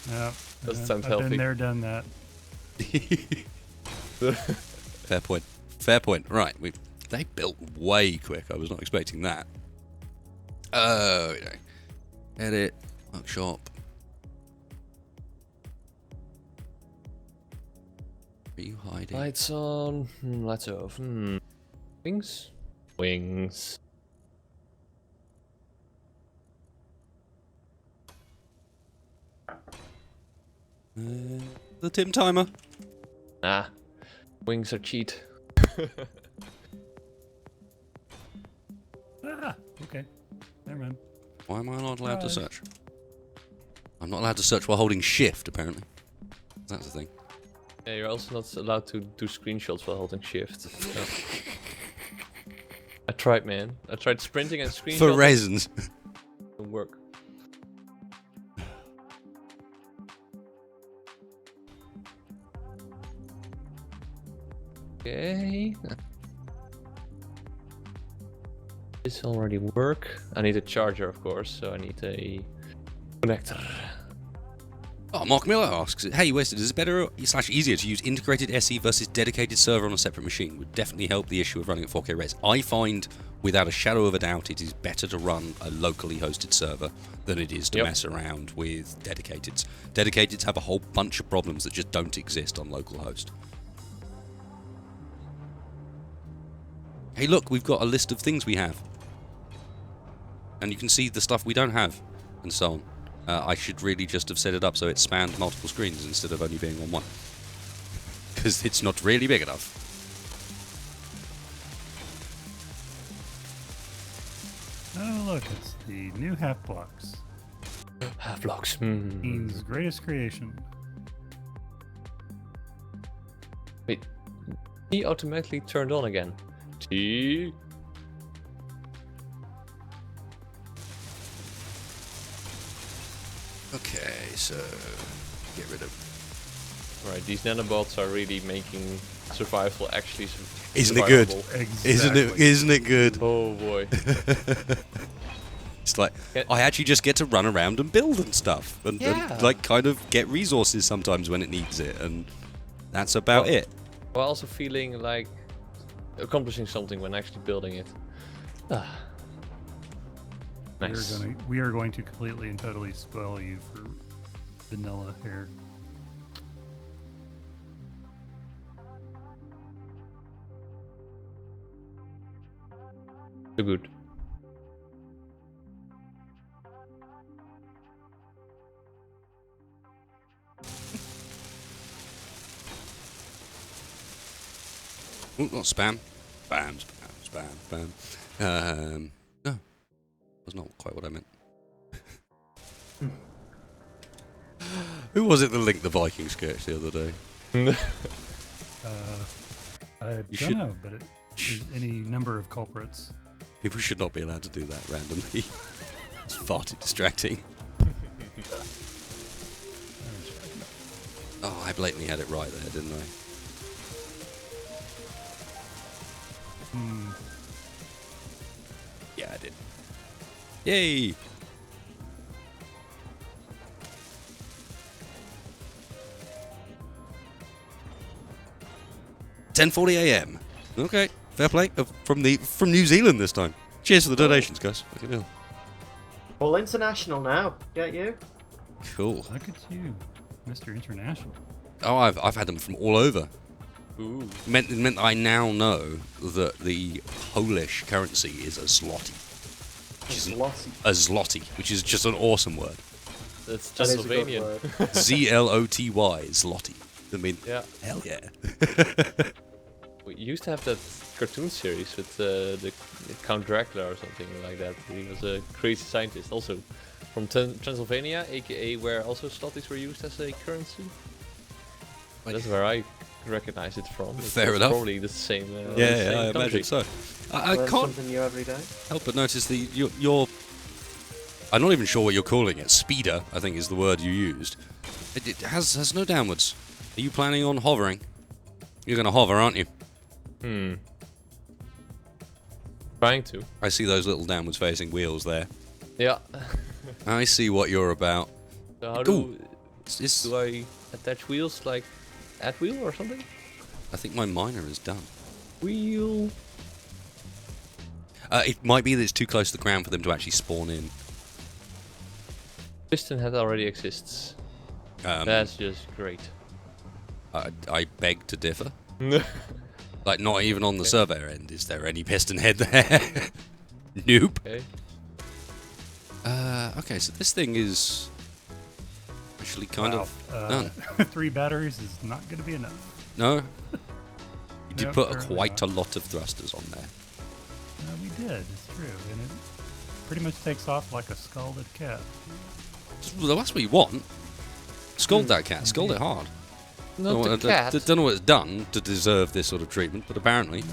Yeah, Doesn't sound I've healthy. been there, done that. Fair point. Fair point. Right. They built way quick. I was not expecting that. Oh, yeah. Edit. Workshop. Are you hiding? Lights on. Lights off. Wings? Wings. The Tim timer. Nah. Wings are cheat. Ah, okay. Never mind. Why am I not allowed to search? I'm not allowed to search while holding shift, apparently. That's the thing. Yeah, you're also not allowed to do screenshots while holding shift. So. I tried, man. I tried sprinting and screenshotting. For reasons. Didn't work. Okay. This already work. I need a charger, of course, so I need a connector. Oh, Mark Miller asks, hey Wasted, is it better / easier to use integrated SE versus dedicated server on a separate machine? Would definitely help the issue of running at 4K res. I find, without a shadow of a doubt, it is better to run a locally hosted server than it is to mess around with dedicateds. Dedicateds have a whole bunch of problems that just don't exist on localhost. Hey look, we've got a list of things we have. And you can see the stuff we don't have, and so on. I should really just have set it up so it spanned multiple screens instead of only being on one. Because it's not really big enough. Oh, look, it's the new half blocks. Half blocks. Means greatest creation. Wait, he automatically turned on again. T. Okay, so get rid of. Right, these nanobots are really making survival actually. Isn't it good? Exactly. Isn't it good? Oh boy. It's like I actually just get to run around and build and stuff, and like kind of get resources sometimes when it needs it, and that's about it. While also feeling like accomplishing something when actually building it. Nice. We are going to completely and totally spoil you for vanilla here. Too good. Oh, not spam. Spam, spam, spam, spam. No. That's not quite what I meant. Who was it that linked the Viking sketch the other day? I You don't should- know, but it is any number of culprits. People should not be allowed to do that randomly. It's far too distracting. Oh, I blatantly had it right there, didn't I? Yeah, I did. Yay! $10:40 a.m. Okay, fair play. From New Zealand this time. Cheers for the donations, guys. Fucking hell. All international now. Get you? Cool. Look at you, Mr. International. Oh, I've had them from all over. Ooh. Meant I now know that the Polish currency is a zloty. A zloty, which is just an awesome word. That's That is a good Transylvanian. word. ZLOTY, zloty. I mean, Yeah. hell yeah. We used to have that cartoon series with the Count Dracula or something like that. He was a crazy scientist, also from Transylvania, aka where also zlotys were used as a currency. That's where I recognize it from. Fair it's enough. Probably the same. Yeah, same I country. imagine so. I Learn can't something new every day. help but notice your. I'm not even sure what you're calling it. Speeder, I think, is the word you used. It has no downwards. Are you planning on hovering? You're going to hover, aren't you? Trying to. I see those little downwards facing wheels there. Yeah. I see what you're about. So how Ooh. do I attach wheels like at wheel or something? I think my miner is done. Wheel. It might be that it's too close to the ground for them to actually spawn in. Piston head already exists. That's just great. I beg to differ. Like, not even on the surveyor end is there any piston head there. Nope. Okay. Okay, so this thing is actually kind of done. 3 batteries is not going to be enough. No? You did No, put apparently quite not. a lot of thrusters on there. We did, it's true. And it pretty much takes off like a scalded cat. Well, that's what you want. Scald that cat. Scald it hard. Not the cat. Don't know what it's done to deserve this sort of treatment, but apparently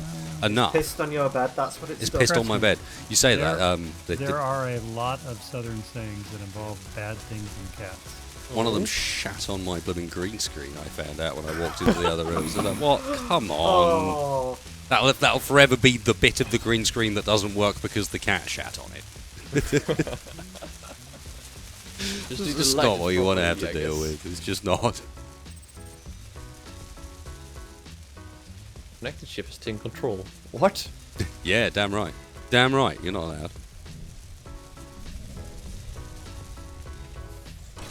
enough. Pissed on your bed, that's what It's done. pissed on my bed. You say that. There are a lot of southern sayings that involve bad things in cats. One of them shat on my blooming green screen, I found out when I walked into the other rooms. I was like, what? Come on. Oh, That'll forever be the bit of the green screen that doesn't work because the cat shat on it. It's not what you want to have to deal with. It's just not. Connected ship is still in control. What? Yeah, damn right. Damn right, you're not allowed.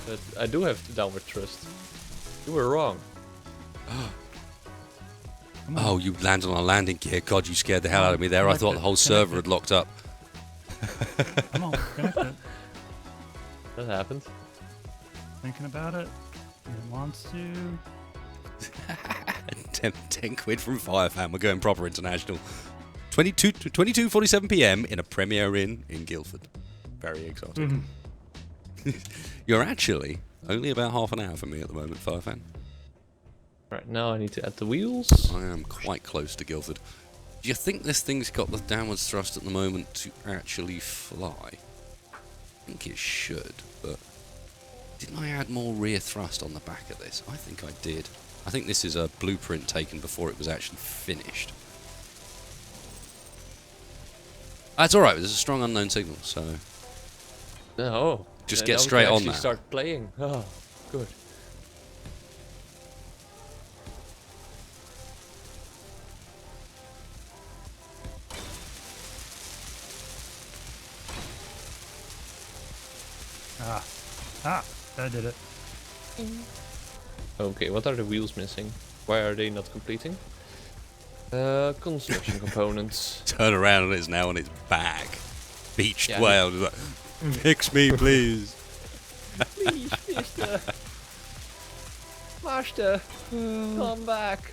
But I do have the downward thrust. You were wrong. Oh, you landed on a landing gear. God, you scared the hell out of me there. I thought the whole server had locked up. Come on, connect it. That happened. Thinking about it. It wants to. 10 quid from Firefan. We're going proper international. 22:47 p.m. in a Premier Inn in Guildford. Very exotic. You're actually only about half an hour from me at the moment, Firefan. Right, now I need to add the wheels. I am quite close to Guildford. Do you think this thing's got the downwards thrust at the moment to actually fly? I think it should, but didn't I add more rear thrust on the back of this? I think I did. I think this is a blueprint taken before it was actually finished. That's alright, there's a strong unknown signal, so No. just Now get we straight can on actually that. Start playing. Oh, good. That did it. Okay, what are the wheels missing? Why are they not completing? Construction components. Turn around and it's now on its back. Beached Yeah. whale. Just like, fix me, please. Please, mister. Master, come back.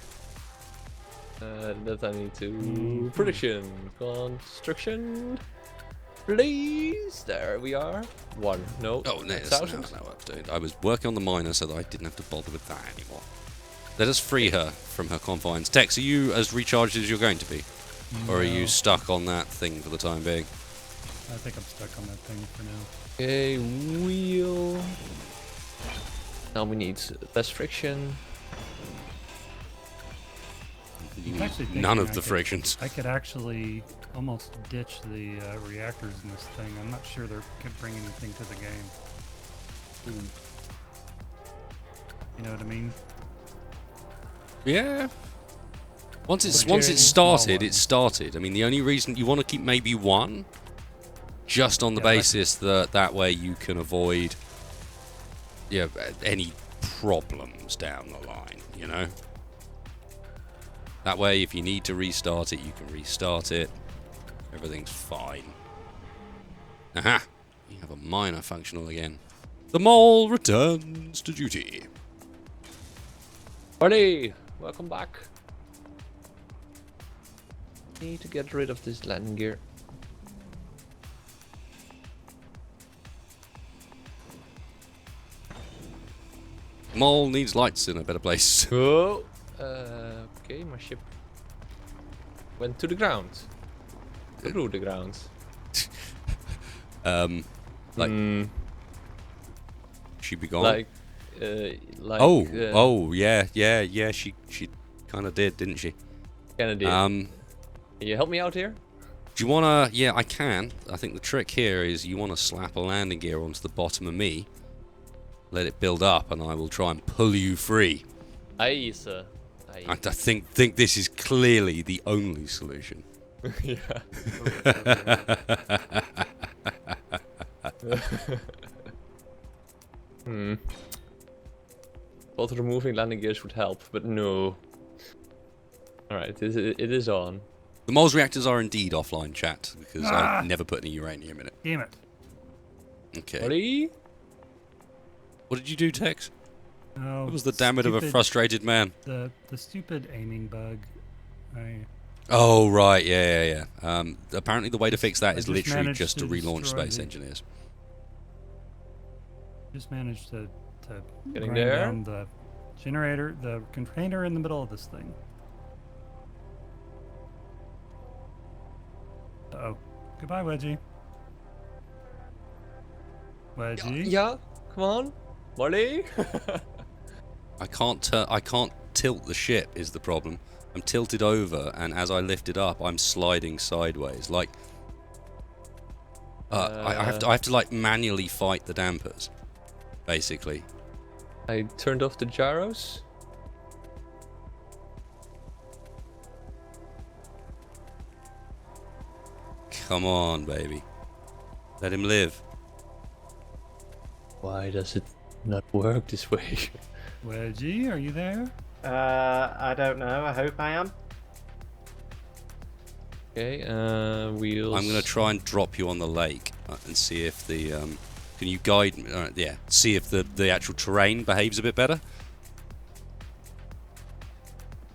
That I need to... Production. Construction. Please. There we are. One. No. Oh, no, that's 1,000. no, dude. I was working on the miner so that I didn't have to bother with that anymore. Let us free her from her confines. Tex, are you as recharged as you're going to be? Or are you No. stuck on that thing for the time being? I think I'm stuck on that thing for now. Okay, wheel. Now we need less friction. You I'm need actually thinking none I of the could- frictions. I could actually almost ditch the reactors in this thing. I'm not sure they could bring anything to the game. You know what I mean? Yeah. Once it's Small started, one. it's started. I mean, the only reason you want to keep maybe one, just on the Yeah, basis that that way you can avoid, any problems down the line. You know. That way, if you need to restart it, you can restart it. Everything's fine. Aha! We have a miner functional again. The mole returns to duty. Buddy, welcome back. Need to get rid of this landing gear. Mole needs lights in a better place. Oh. Okay, my ship went to the ground. Through the ground. Like, Hmm, she'd be gone. like, Yeah. She kind of did, didn't she? kinda did. Can you help me out here? Do you wanna? Yeah, I can. I think the trick here is you wanna slap a landing gear onto the bottom of me, let it build up, and I will try and pull you free. Aye, sir. Aye. I think this is clearly the only solution. Yeah. Thought removing landing gears would help, but no. Alright, it is on. The mole's reactors are indeed offline, chat, because I never put any uranium in it. Damn it. Okay. Ready? What did you do, Tex? Oh, What was the damage of a frustrated man? The stupid aiming bug. Oh, right, yeah. Apparently the way to fix that I is just literally managed just to to relaunch destroy Space the- Engineers. Just managed to Getting grind there. down the generator, the container in the middle of this thing. Uh-oh. Goodbye, Wedgie. Wedgie? Yeah, come on, Marley. I can't tilt the ship is the problem. I'm tilted over, and as I lift it up, I'm sliding sideways. Like, I have to like manually fight the dampers, basically. I turned off the gyros. Come on, baby. Let him live. Why does it not work this way? Wedgie, are you there? I don't know. I hope I am. Okay, wheels. I'm gonna try and drop you on the lake and see if the can you guide me? Yeah, see if the actual terrain behaves a bit better.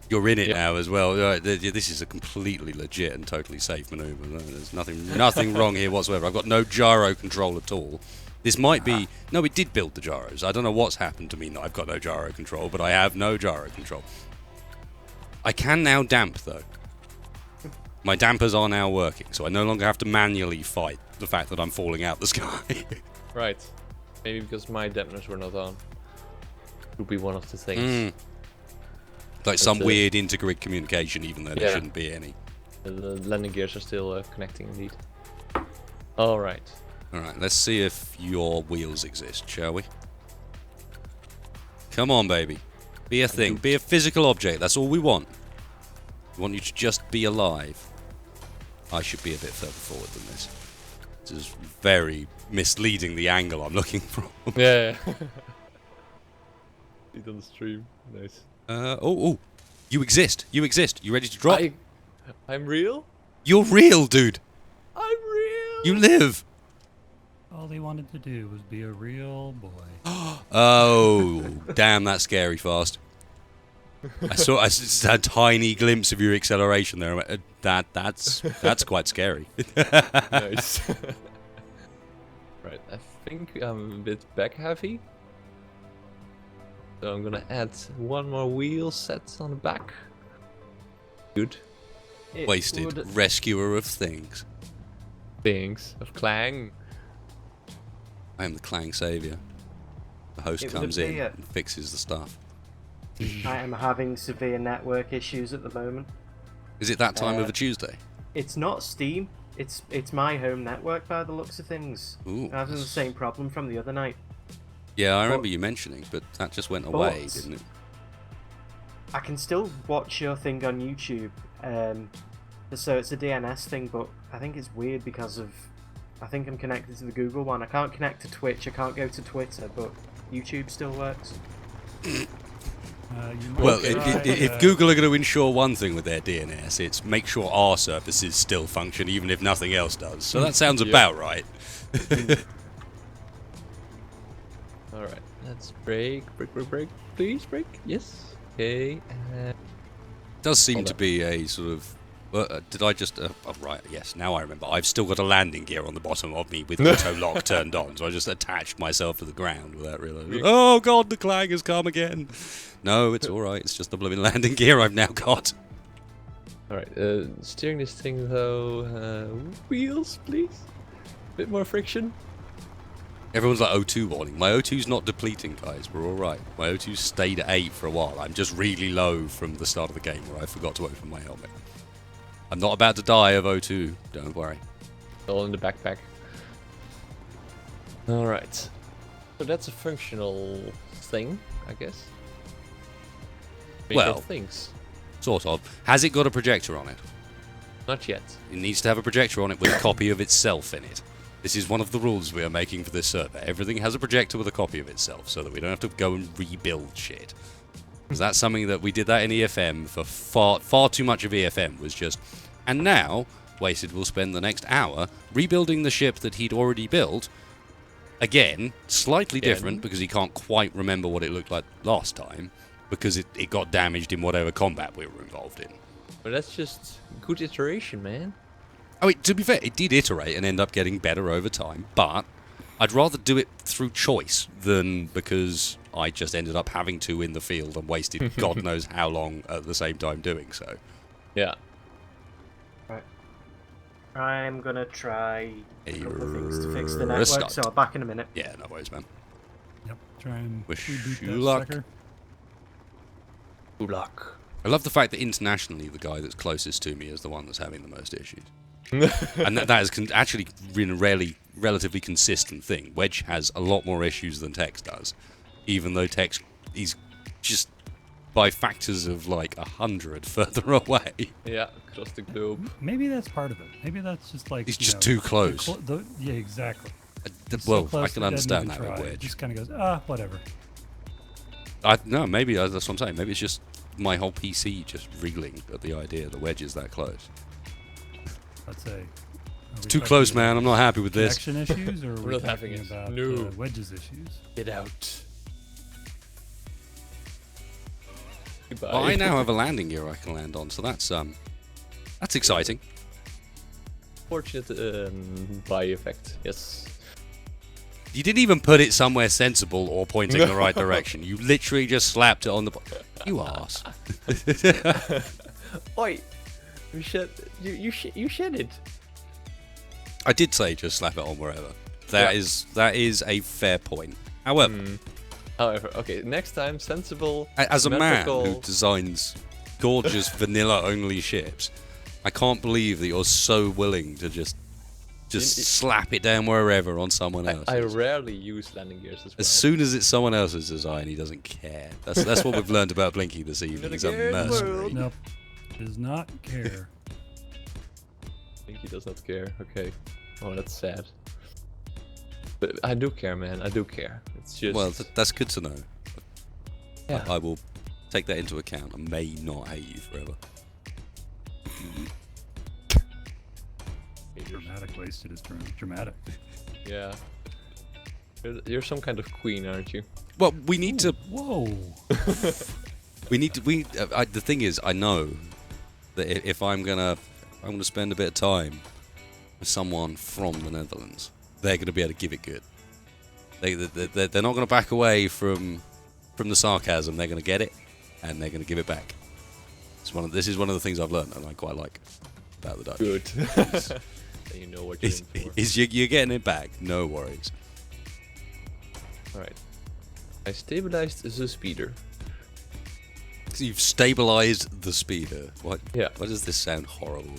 You're in it Yep. now as well. This is a completely legit and totally safe maneuver. There's nothing wrong here whatsoever. I've got no gyro control at all. This might be... No, it did build the gyros. I don't know what's happened to me. I've got no gyro control, but I have no gyro control. I can now damp, though. My dampers are now working, so I no longer have to manually fight the fact that I'm falling out the sky. Right. Maybe because my dampeners were not on. Could be one of the things. Like some That's it. weird intergrid communication, even though there Yeah. shouldn't be any. The landing gears are still connecting indeed. Alright. Alright, let's see if your wheels exist, shall we? Come on, baby. Be a thing. Be a physical object. That's all we want. We want you to just be alive. I should be a bit further forward than this. This is very misleading, the angle I'm looking from. Yeah. Eat on the stream. Nice. Oh. You exist. You exist. You ready to drop? I'm real? You're real, dude. I'm real! You live. All he wanted to do was be a real boy. Oh, damn, that's scary fast. I just had a tiny glimpse of your acceleration there. I went, that's quite scary. Nice. Right, I think I'm a bit back heavy. So I'm gonna add one more wheel set on the back. Good. It Wasted. would- Rescuer of things. Things of Clang. I am the Clang Saviour. The host It would comes be in a- and fixes the stuff. I am having severe network issues at the moment. Is it that time of Uh, a Tuesday? It's not Steam. It's my home network by the looks of things. Ooh, I'm having the same problem from the other night. Yeah, I remember you mentioning, but that just went away, But- didn't it? I can still watch your thing on YouTube. So it's a DNS thing, but I think it's weird because of... I think I'm connected to the Google one. I can't connect to Twitch, I can't go to Twitter, but YouTube still works. You might Well, try, if Google are going to ensure one thing with their DNS, it's make sure our services still function, even if nothing else does. So that sounds Yeah. about right. Alright, let's break. Please break. Yes. Okay. Does seem Hold to on. be a sort of... did I just... oh, right, yes, now I remember. I've still got a landing gear on the bottom of me with auto-lock turned on, so I just attached myself to the ground without realising. Oh, God, the Clang has come again. No, it's all right. It's just the blooming landing gear I've now got. Alright, steering this thing though. Wheels, please. Bit more friction. Everyone's like O2 warning. My O2's not depleting, guys. We're all right. My O2 stayed at 8 for a while. I'm just really low from the start of the game where I forgot to open my helmet. I'm not about to die of O2. Don't worry. All in the backpack. Alright. So that's a functional thing, I guess. Well- Things. Sort of. Has it got a projector on it? Not yet. It needs to have a projector on it with a copy of itself in it. This is one of the rules we are making for this server. Everything has a projector with a copy of itself, so that we don't have to go and rebuild shit. Because that's something that we did that in EFM for far too much of EFM was just... And now, Wasted will spend the next hour rebuilding the ship that he'd already built. Again, slightly different, because he can't quite remember what it looked like last time, because it got damaged in whatever combat we were involved in. But that's just good iteration, man. I mean, to be fair, it did iterate and end up getting better over time, but I'd rather do it through choice than because I just ended up having to in the field and wasted God knows how long at the same time doing so. Yeah. Right. I'm gonna try A a couple of things to fix the network, restart. so I'll back in a minute. Yeah, no worries, man. Yep. Try and Wish reboot you that luck. sucker. Good luck. I love the fact that internationally the guy that's closest to me is the one that's having the most issues. And that is actually been a relatively consistent thing. Wedge has a lot more issues than Tex does, even though Tex is just by factors of like 100 further away. Yeah, across the globe. Maybe that's part of it. Maybe that's just like He's you just know, too close. Yeah, exactly. He's Well, so close I that can he doesn't understand even that with try. He Wedge. just kind of goes, whatever. No, maybe that's what I'm saying. Maybe it's just my whole PC just reeling at the idea that Wedge is that close. Let's say. It's too close, man. I'm not happy with this. Connection issues, or are We're we not having talking it. about No. Wedge's issues? Get out. Goodbye. Well, I now have a landing gear I can land on, so that's exciting. Fortunate by effect. Yes. You didn't even put it somewhere sensible or pointing in the right direction. You literally just slapped it on the. You arse. Oi! You shed it. I did say just slap it on wherever. That is a fair point. However, However, okay, next time, sensible. as a man symmetrical- who designs gorgeous vanilla-only ships, I can't believe that you're so willing to just slap it down wherever on someone else. I rarely use landing gears as well. As soon as it's someone else's design, he doesn't care. That's what we've learned about Blinky this evening. He's a Again, mercenary. world. Nope. Does not care. I think he does not care. Okay. Oh, that's sad. But I do care, man. I do care. It's just. Well, that's good to know. yeah. I will take that into account. I may not hate you forever. Dramatic wasted his turn. Dramatic. Yeah. You're some kind of queen, aren't you? Well, we need to. Whoa. The thing is, I know that if I'm gonna spend a bit of time with someone from the Netherlands, they're gonna be able to give it good. They're not gonna back away from the sarcasm. They're gonna get it, and they're gonna give it back. This is one of the things I've learned, and I quite like about the Dutch. Good. Then you know what you're in for. You're getting it back. No worries. Alright. I stabilized the speeder. So you've stabilized the speeder. What? Yeah. Why does this sound horrible?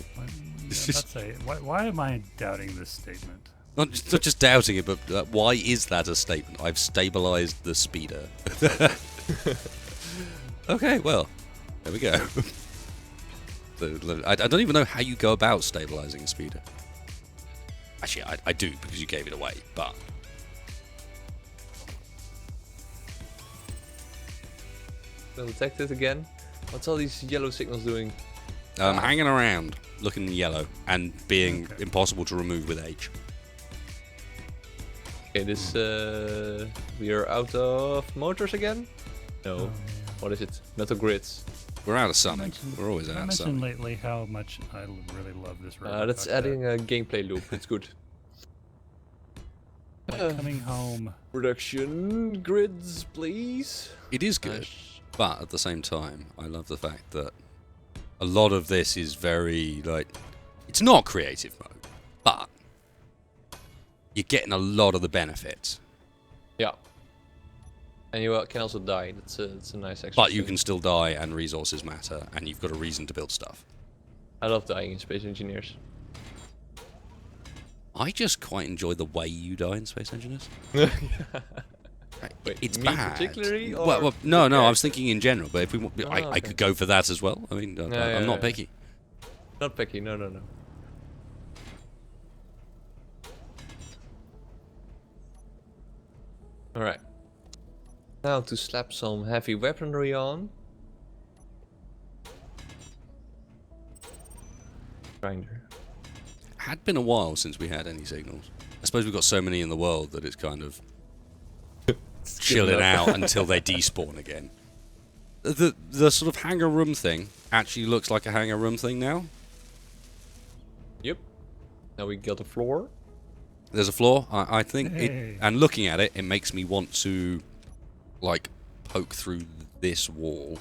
Why am I doubting this statement? Not just doubting it, but why is that a statement? I've stabilized the speeder. Okay, well, there we go. I don't even know how you go about stabilizing a speeder. Actually, I do, because you gave it away, but... Well detected again. What's all these yellow signals doing? hanging around, looking yellow, and being Okay. impossible to remove with H. Okay, this we are out of motors again? No. What is it? Metal grids. We're out of something. We're always I out of mentioned something. lately how much I really love this robot. That's adding a gameplay loop. It's good. Coming home. Production grids, please. It is good, but at the same time, I love the fact that a lot of this is very, like, it's not creative mode, but you're getting a lot of the benefits. Yeah. And you can also die. That's a nice extra. But you thing. can still die, and resources matter, and you've got a reason to build stuff. I love dying in Space Engineers. I just quite enjoy the way you die in Space Engineers. Wait, It's me bad. particularly, or Well, no, the I was thinking in general, but if we, I okay. could go for that as well. I mean, I'm not picky. Not picky. No. All right. Now to slap some heavy weaponry on. Grinder. Had been a while since we had any signals. I suppose we've got so many in the world that it's kind of chilling up. out until they despawn again. the sort of hangar room thing actually looks like a hangar room thing now. Yep. Now we got a floor. There's a floor. I think Hey. and looking at it, it makes me want to like poke through this wall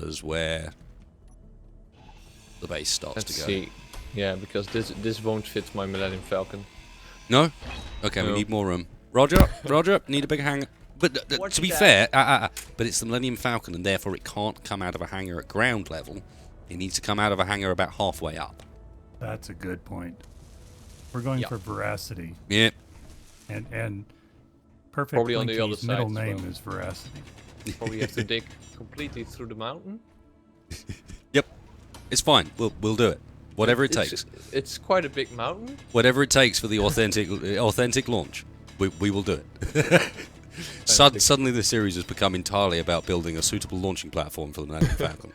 as where the base starts Let's to go. see. Yeah, because this won't fit my Millennium Falcon. No? Okay, we No. need more room. Roger, Roger, need a bigger hangar. But to be fair, but it's the Millennium Falcon, and therefore it can't come out of a hangar at ground level. It needs to come out of a hangar about halfway up. That's a good point. We're going Yeah. for veracity, Yeah. and Perfect Probably on the Blinky's other side middle as name well. is veracity. Probably have to dig completely through the mountain. Yep. It's fine. We'll do it. Whatever it takes. It's quite a big mountain. Whatever it takes for the authentic launch. We will do it. Suddenly the series has become entirely about building a suitable launching platform for the Millennium Falcon.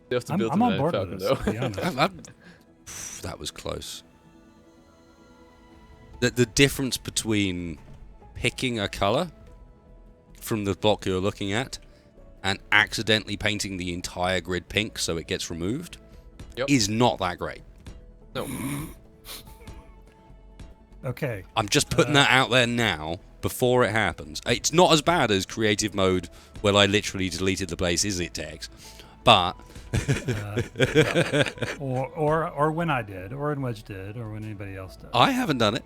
You have to build I'm a on Millennium board Falcon, with this, though. to be honest. That was close. The difference between picking a color from the block you're looking at and accidentally painting the entire grid pink so it gets removed is not that great. No. Okay. I'm just putting that out there now before it happens. It's not as bad as creative mode where I literally deleted the places it tags, but Or when I did, or when Wedge did, or when anybody else does. I haven't done it.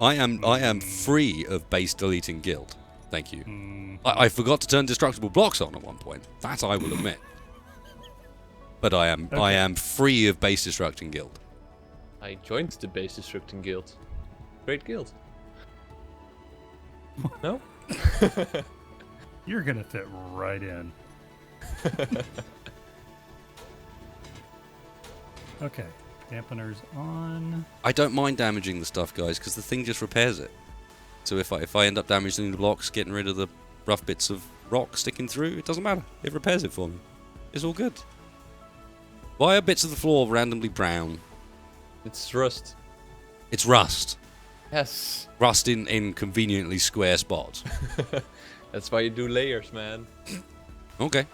I am free of base deleting guild. Thank you. I forgot to turn destructible blocks on at one point. That I will admit. But I am free of base destructing guild. I joined the base destructing guild. Great guild. No? You're gonna fit right in. Okay, dampeners on. I don't mind damaging the stuff, guys, because the thing just repairs it. So if I end up damaging the blocks, getting rid of the rough bits of rock sticking through, it doesn't matter. It repairs it for me. It's all good. Why are bits of the floor randomly brown? It's rust. It's rust. Yes. Rust in conveniently square spots. That's why you do layers, man. Okay.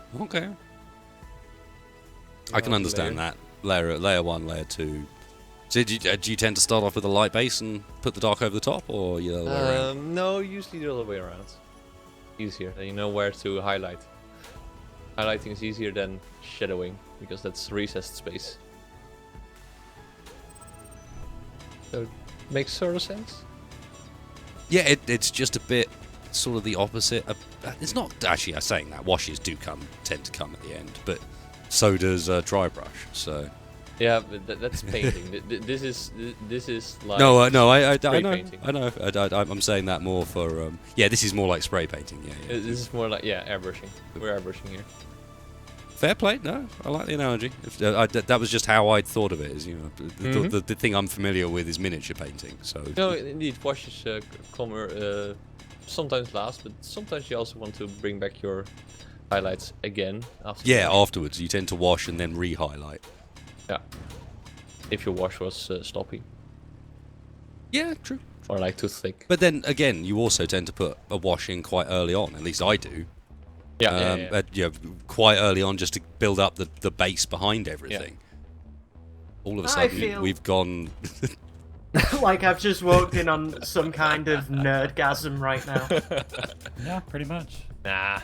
I can understand that. Layer 1, layer 2. So do you tend to start off with a light base and put the dark over the top, or you know? No, usually the other way around. Easier. Then you know where to highlight. Highlighting is easier than shadowing, because that's recessed space. So it makes sort of sense. Yeah, it's just a bit sort of the opposite. It's not actually. I'm saying that washes tend to come at the end, but so does dry brush. So Yeah, but that's painting. This is like no, I know, painting. I know. I'm saying that more for this is more like spray painting. Yeah. This is more like airbrushing. We're airbrushing here. Fair play. No, I like the analogy. That was just how I'd thought of it. Is the thing I'm familiar with is miniature painting. So No, indeed, washes come sometimes last, but sometimes you also want to bring back your highlights again after. yeah, afterwards you tend to wash and then re-highlight. Yeah. If your wash was sloppy Yeah, true. or like too thick. But then again, you also tend to put a wash in quite early on. At least I do. Yeah. Quite early on, just to build up the base behind everything. All of a I sudden, feel- we've gone. Like I've just walked in on some kind of nerdgasm right now. Yeah, pretty much. Nah.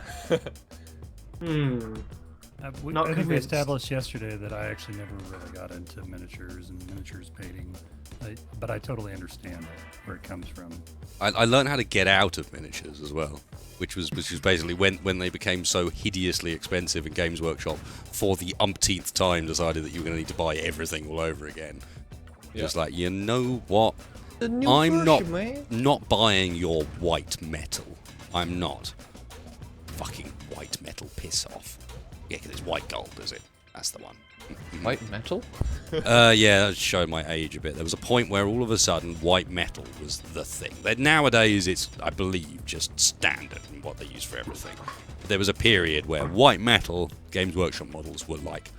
I Not think we convinced. established yesterday that I actually never really got into miniatures and miniatures painting, but I totally understand where it comes from. I learned how to get out of miniatures as well, which was basically when they became so hideously expensive and Games Workshop for the umpteenth time decided that you were going to need to buy everything all over again. Just like, you know what? The new I'm version, not buying your white metal. I'm not. Fucking white metal, piss off. Yeah, 'cause it's white gold, is it? That's the one. White metal? Yeah, that showed my age a bit. There was a point where all of a sudden white metal was the thing. Nowadays it's, I believe, just standard in what they use for everything. But there was a period where white metal Games Workshop models were like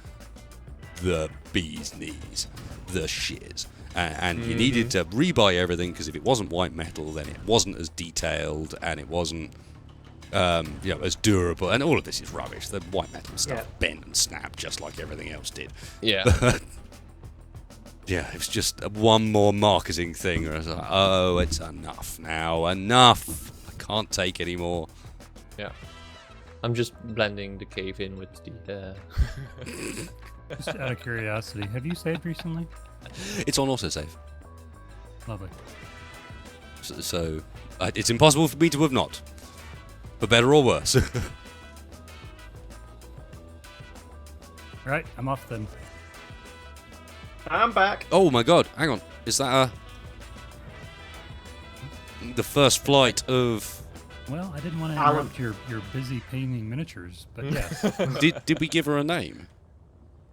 the bee's knees, the shiz. And you needed to rebuy everything because if it wasn't white metal, then it wasn't as detailed and it wasn't as durable, and all of this is rubbish. The white metal stuff Yeah. bent and snapped just like everything else did. Yeah. Yeah, it was just one more marketing thing. I was like, oh, it's enough now, enough. I can't take any more. Yeah. I'm just blending the cave in with the. Just out of curiosity, have you saved recently? It's on autosave, Lovely. so it's impossible for me to have not, for better or worse. Right, I'm off then. I'm back. Oh my god, hang on. Is that the first flight of... Well, I didn't want to Alan. interrupt your busy painting miniatures, but yes. did we give her a name?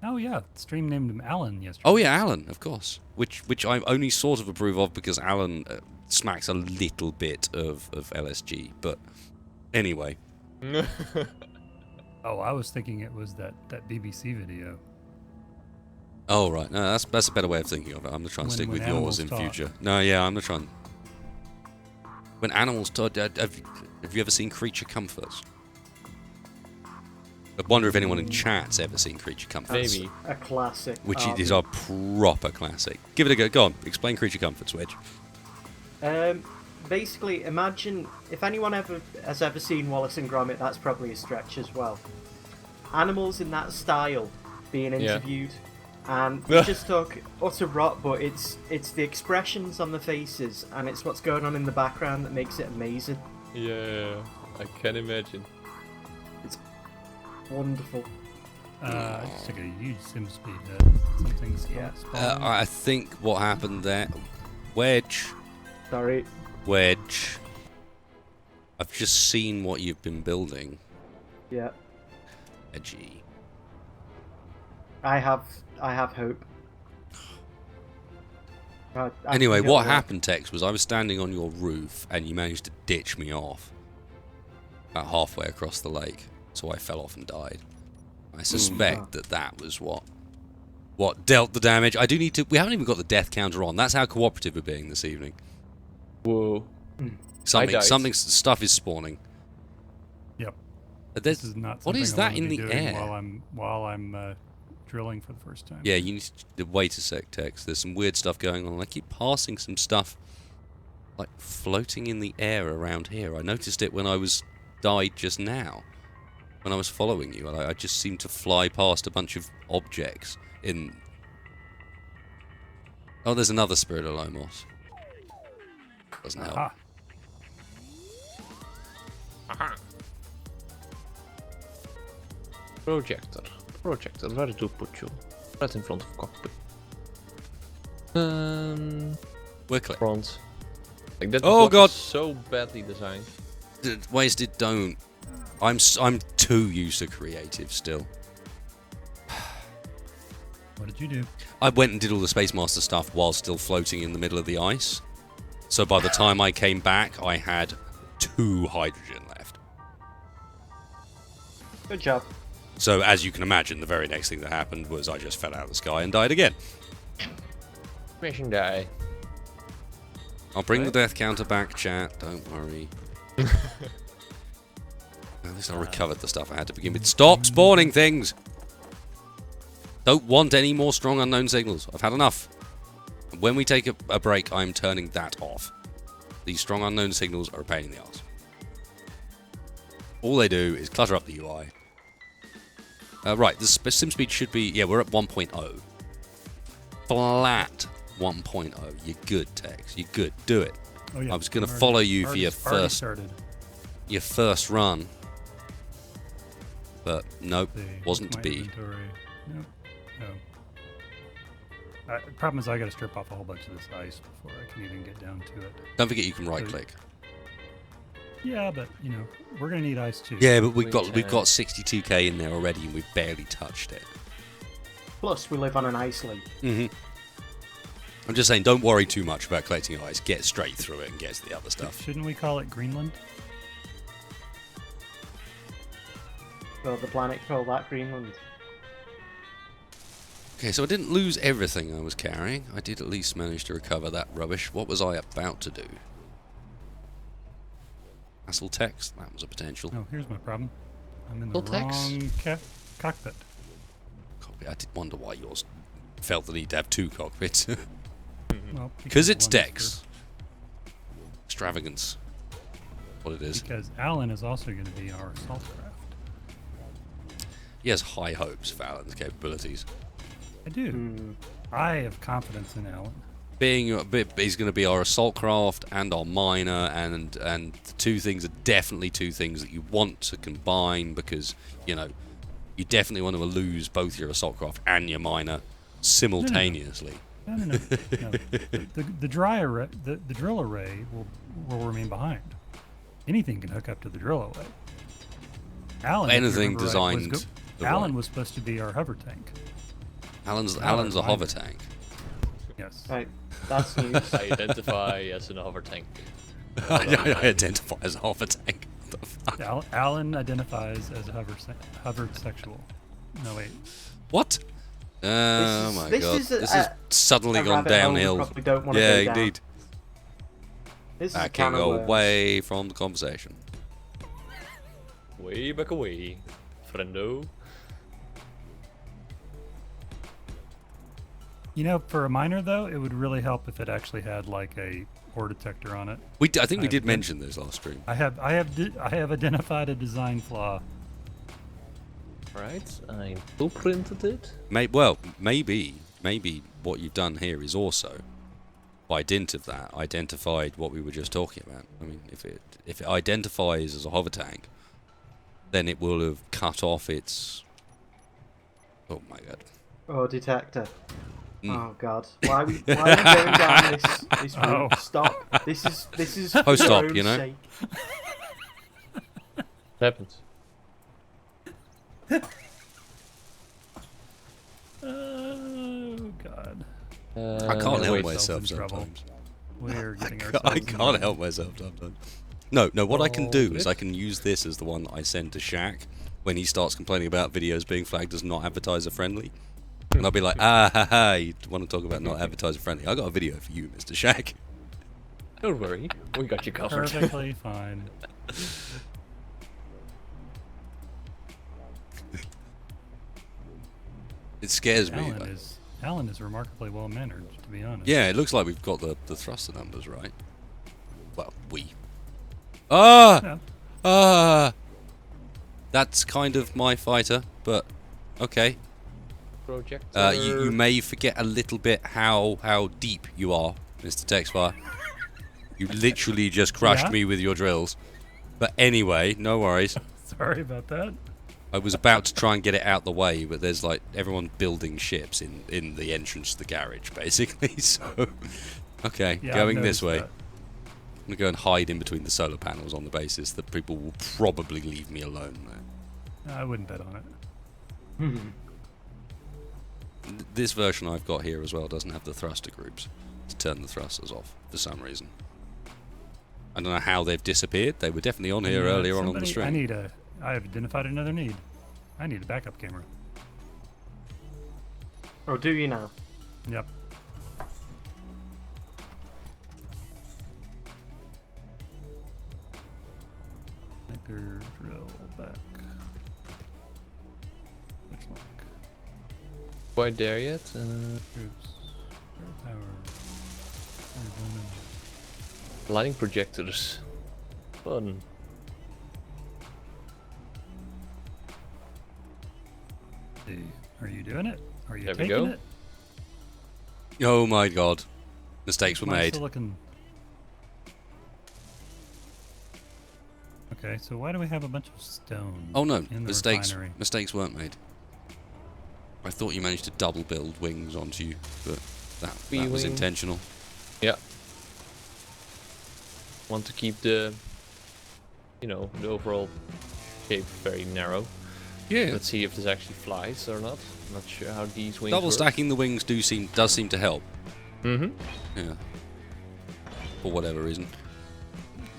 Oh yeah, stream named him Alan yesterday. Oh yeah, Alan, of course. Which I only sort of approve of because Alan smacks a little bit of LSG. But anyway. Oh, I was thinking it was that BBC video. Oh right, no, that's a better way of thinking of it. I'm gonna try and stick When with yours animals in talk. future. No, yeah, I'm gonna try and... When animals talk, have you ever seen Creature Comforts? I wonder if anyone in chat's ever seen Creature Comforts. Maybe. A classic. Which is a proper classic. Give it a go. Go on, explain Creature Comforts, Wedge. Basically, imagine if anyone has ever seen Wallace and Gromit, that's probably a stretch as well. Animals in that style being Yeah. interviewed, and we just talk utter rot, but it's the expressions on the faces and it's what's going on in the background that makes it amazing. Yeah, I can imagine. Wonderful. I just took a huge sim speed hit. Something's Yeah. spawning. I think what happened there... Wedge. Sorry. Wedge. I've just seen what you've been building. Yeah. Edgy. I have hope. Anyway, I feel what that. happened, Tex, was I was standing on your roof and you managed to ditch me off about halfway across the lake, so I fell off and died. I suspect that was what dealt the damage. I do need to... We haven't even got the death counter on. That's how cooperative we're being this evening. Whoa. Something stuff is spawning. Yep. There's, This is not what something is I that wanna in be the doing air? while I'm drilling for the first time. Yeah, you need to wait a sec, Tex. There's some weird stuff going on. I keep passing some stuff like floating in the air around here. I noticed it when I died just now. When I was following you, I just seemed to fly past a bunch of objects in... Oh, there's another Spirit of Lomos. Doesn't help. Aha. Projector, where to put you? Right in front of cockpit. We're clear. Front. Like that. Oh, block God. is so badly designed. Wasted, don't. I'm too used to creative still. What did you do? I went and did all the Space Master stuff while still floating in the middle of the ice. So by the time I came back, I had 2 hydrogen left. Good job. So as you can imagine, the very next thing that happened was I just fell out of the sky and died again. Smashing die. I'll bring the death counter back, chat. Don't worry. At least I recovered the stuff I had to begin with. Stop spawning things! Don't want any more strong unknown signals. I've had enough. When we take a break, I'm turning that off. These strong unknown signals are a pain in the arse. All they do is clutter up the UI. Right, the sim speed should be... Yeah, we're at 1.0. Flat 1.0. You're good, Tex. You're good. Do it. Oh yeah. I was going to Already- follow you for already- your already first started. run. But nope, The- wasn't to my be. inventory. Nope. No. The problem is I got to strip off a whole bunch of this ice before I can even get down to it. Don't forget you can right click. Yeah, but you know we're gonna need ice too. Yeah, but we've got 62k in there already and we've barely touched it. Plus, we live on an ice lake. I'm just saying, don't worry too much about collecting ice. Get straight through it and get to the other stuff. Shouldn't we call it Greenland? Well, the planet called that Greenland. Okay, so I didn't lose everything I was carrying. I did at least manage to recover that rubbish. What was I about to do? Castle text. That was a potential. Oh, here's my problem. I'm in the Full text. wrong cockpit. Cockpit. I did wonder why yours felt the need to have 2 cockpits. Well, Because it's one is Dex. Extravagance. What it is. Because Alan is also going to be our assault craft. He has high hopes for Alan's capabilities. I do. I have confidence in Alan. He's going to be our assault craft and our miner, and the 2 things are definitely 2 things that you want to combine, because you you definitely want to lose both your assault craft and your miner simultaneously. No. The drill array will remain behind. Anything can hook up to the drill array. Alan, if you Anything remember right, designed. Alan was supposed to be our hover tank. Alan's a miner. hover tank. Yes. Right, that's news. I identify as an hover tank. I identify as a hover tank. What the fuck? Alan identifies as a hover sexual. No wait. What? Oh my this god! is This has suddenly a gone rabbit hole we downhill. probably don't want to Yeah, go down. indeed. This is a Backing can of worms. away from the conversation. Way back away, friendo. For a miner though, it would really help if it actually had like a ore detector on it. I think we did I've- mention this last stream. I have identified a design flaw. Right, I blueprinted it. Maybe what you've done here is also, by dint of that, identified what we were just talking about. I mean, if it identifies as a hover tank, then it will have cut off its. Oh my god! Oh, detector. Mm. Oh god. Why are we going down this route? Oh. Stop. This is Oh, for stop, your own you know? sake. What happens? Oh god. I can't help wait, myself in trouble. sometimes. We're getting I ourselves in can't trouble. help myself sometimes. No. What I can Oh, do is good. I can use this as the one that I send to Shaq when he starts complaining about videos being flagged as not advertiser friendly. And I'll be like, you want to talk about not advertiser friendly? I got a video for you, Mr. Shaq. Don't worry, we got you covered. Perfectly fine. It scares me. Alan is remarkably well mannered, to be honest. Yeah, it looks like we've got the thruster numbers right. Well, we. Ah! Yeah. That's kind of my fighter, but okay. Projector. You may forget a little bit how deep you are, Mr. Texfire. You literally just crushed Yeah? me with your drills. But anyway, no worries. Sorry about that. I was about to try and get it out the way, but there's like everyone building ships in the entrance to the garage, basically. So, okay, Yeah, going I've this way. noticed I'm gonna go and hide in between the solar panels on the basis that people will probably leave me alone there. that. I wouldn't bet on it. This version I've got here as well doesn't have the thruster groups to turn the thrusters off for some reason. I don't know how they've disappeared. They were definitely on here earlier on the stream. I have identified another need. I need a backup camera. Oh, do you now? Yep. Sniper drill back. Which lock? Quite there yet? Troops. Power. Lighting projectors. Fun. Are you doing it? Are you There we taking go. it? Oh my god. Mistakes were My made. silicon. Okay, so why do we have a bunch of stone? Oh no, in the mistakes refinery? weren't made. I thought you managed to double build wings onto you, but that was B-wing. intentional. Yeah. Want to keep the, the overall shape very narrow. Yeah. Let's see if this actually flies or not. I'm not sure how these wings Double work. stacking the wings does seem to help. Mm-hmm. Yeah. For whatever reason.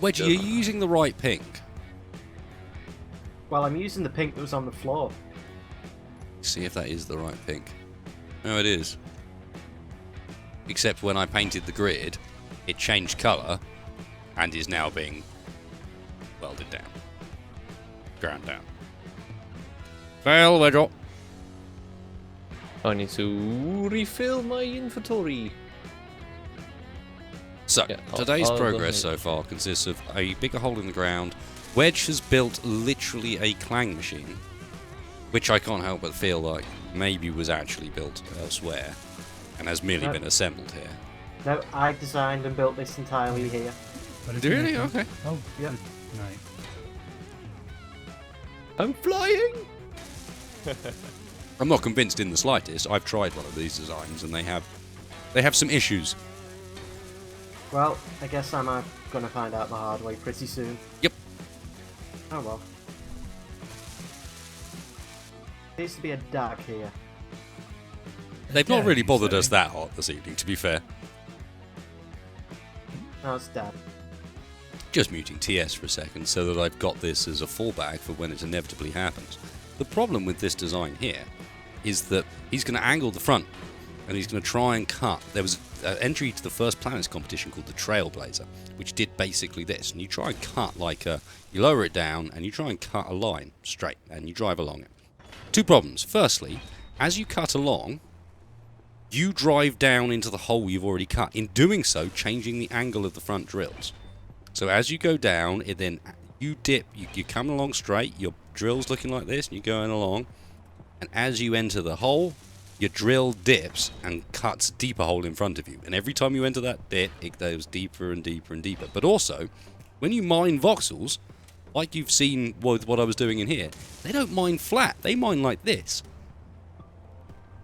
Wedgie, are you using the right pink? Well, I'm using the pink that was on the floor. See if that is the right pink. No, it is. Except when I painted the grid, it changed colour and is now being welded down. Ground down. Fail, Wedge. I need to refill my inventory. So, Yeah, today's I'll progress go so far consists of a bigger hole in the ground. Wedge has built literally a clang machine, which I can't help but feel like maybe was actually built elsewhere and has merely No. been assembled here. No, I designed and built this entirely here. But it's Really? making- Okay. Oh, Yep. good night. I'm flying. I'm not convinced in the slightest. I've tried one of these designs and they have some issues. Well, I guess I'm gonna find out the hard way pretty soon. Yep. Oh well. Needs to be a dag here. They've Yeah, not really you bothered say. us that hot this evening, to be fair. No, it's dag. Just muting TS for a second so that I've got this as a fallback for when it inevitably happens. The problem with this design here is that he's going to angle the front and he's going to try and cut. There was an entry to the First Planets competition called the Trailblazer, which did basically this. And you try and cut like you lower it down and you try and cut a line straight and you drive along it. Two problems. Firstly, as you cut along, you drive down into the hole you've already cut. In doing so, changing the angle of the front drills. So as you go down, you dip, you come along straight, your drill's looking like this, and you're going along, and as you enter the hole, your drill dips and cuts a deeper hole in front of you. And every time you enter that dip, it goes deeper and deeper and deeper. But also, when you mine voxels, like you've seen with what I was doing in here, they don't mine flat, they mine like this.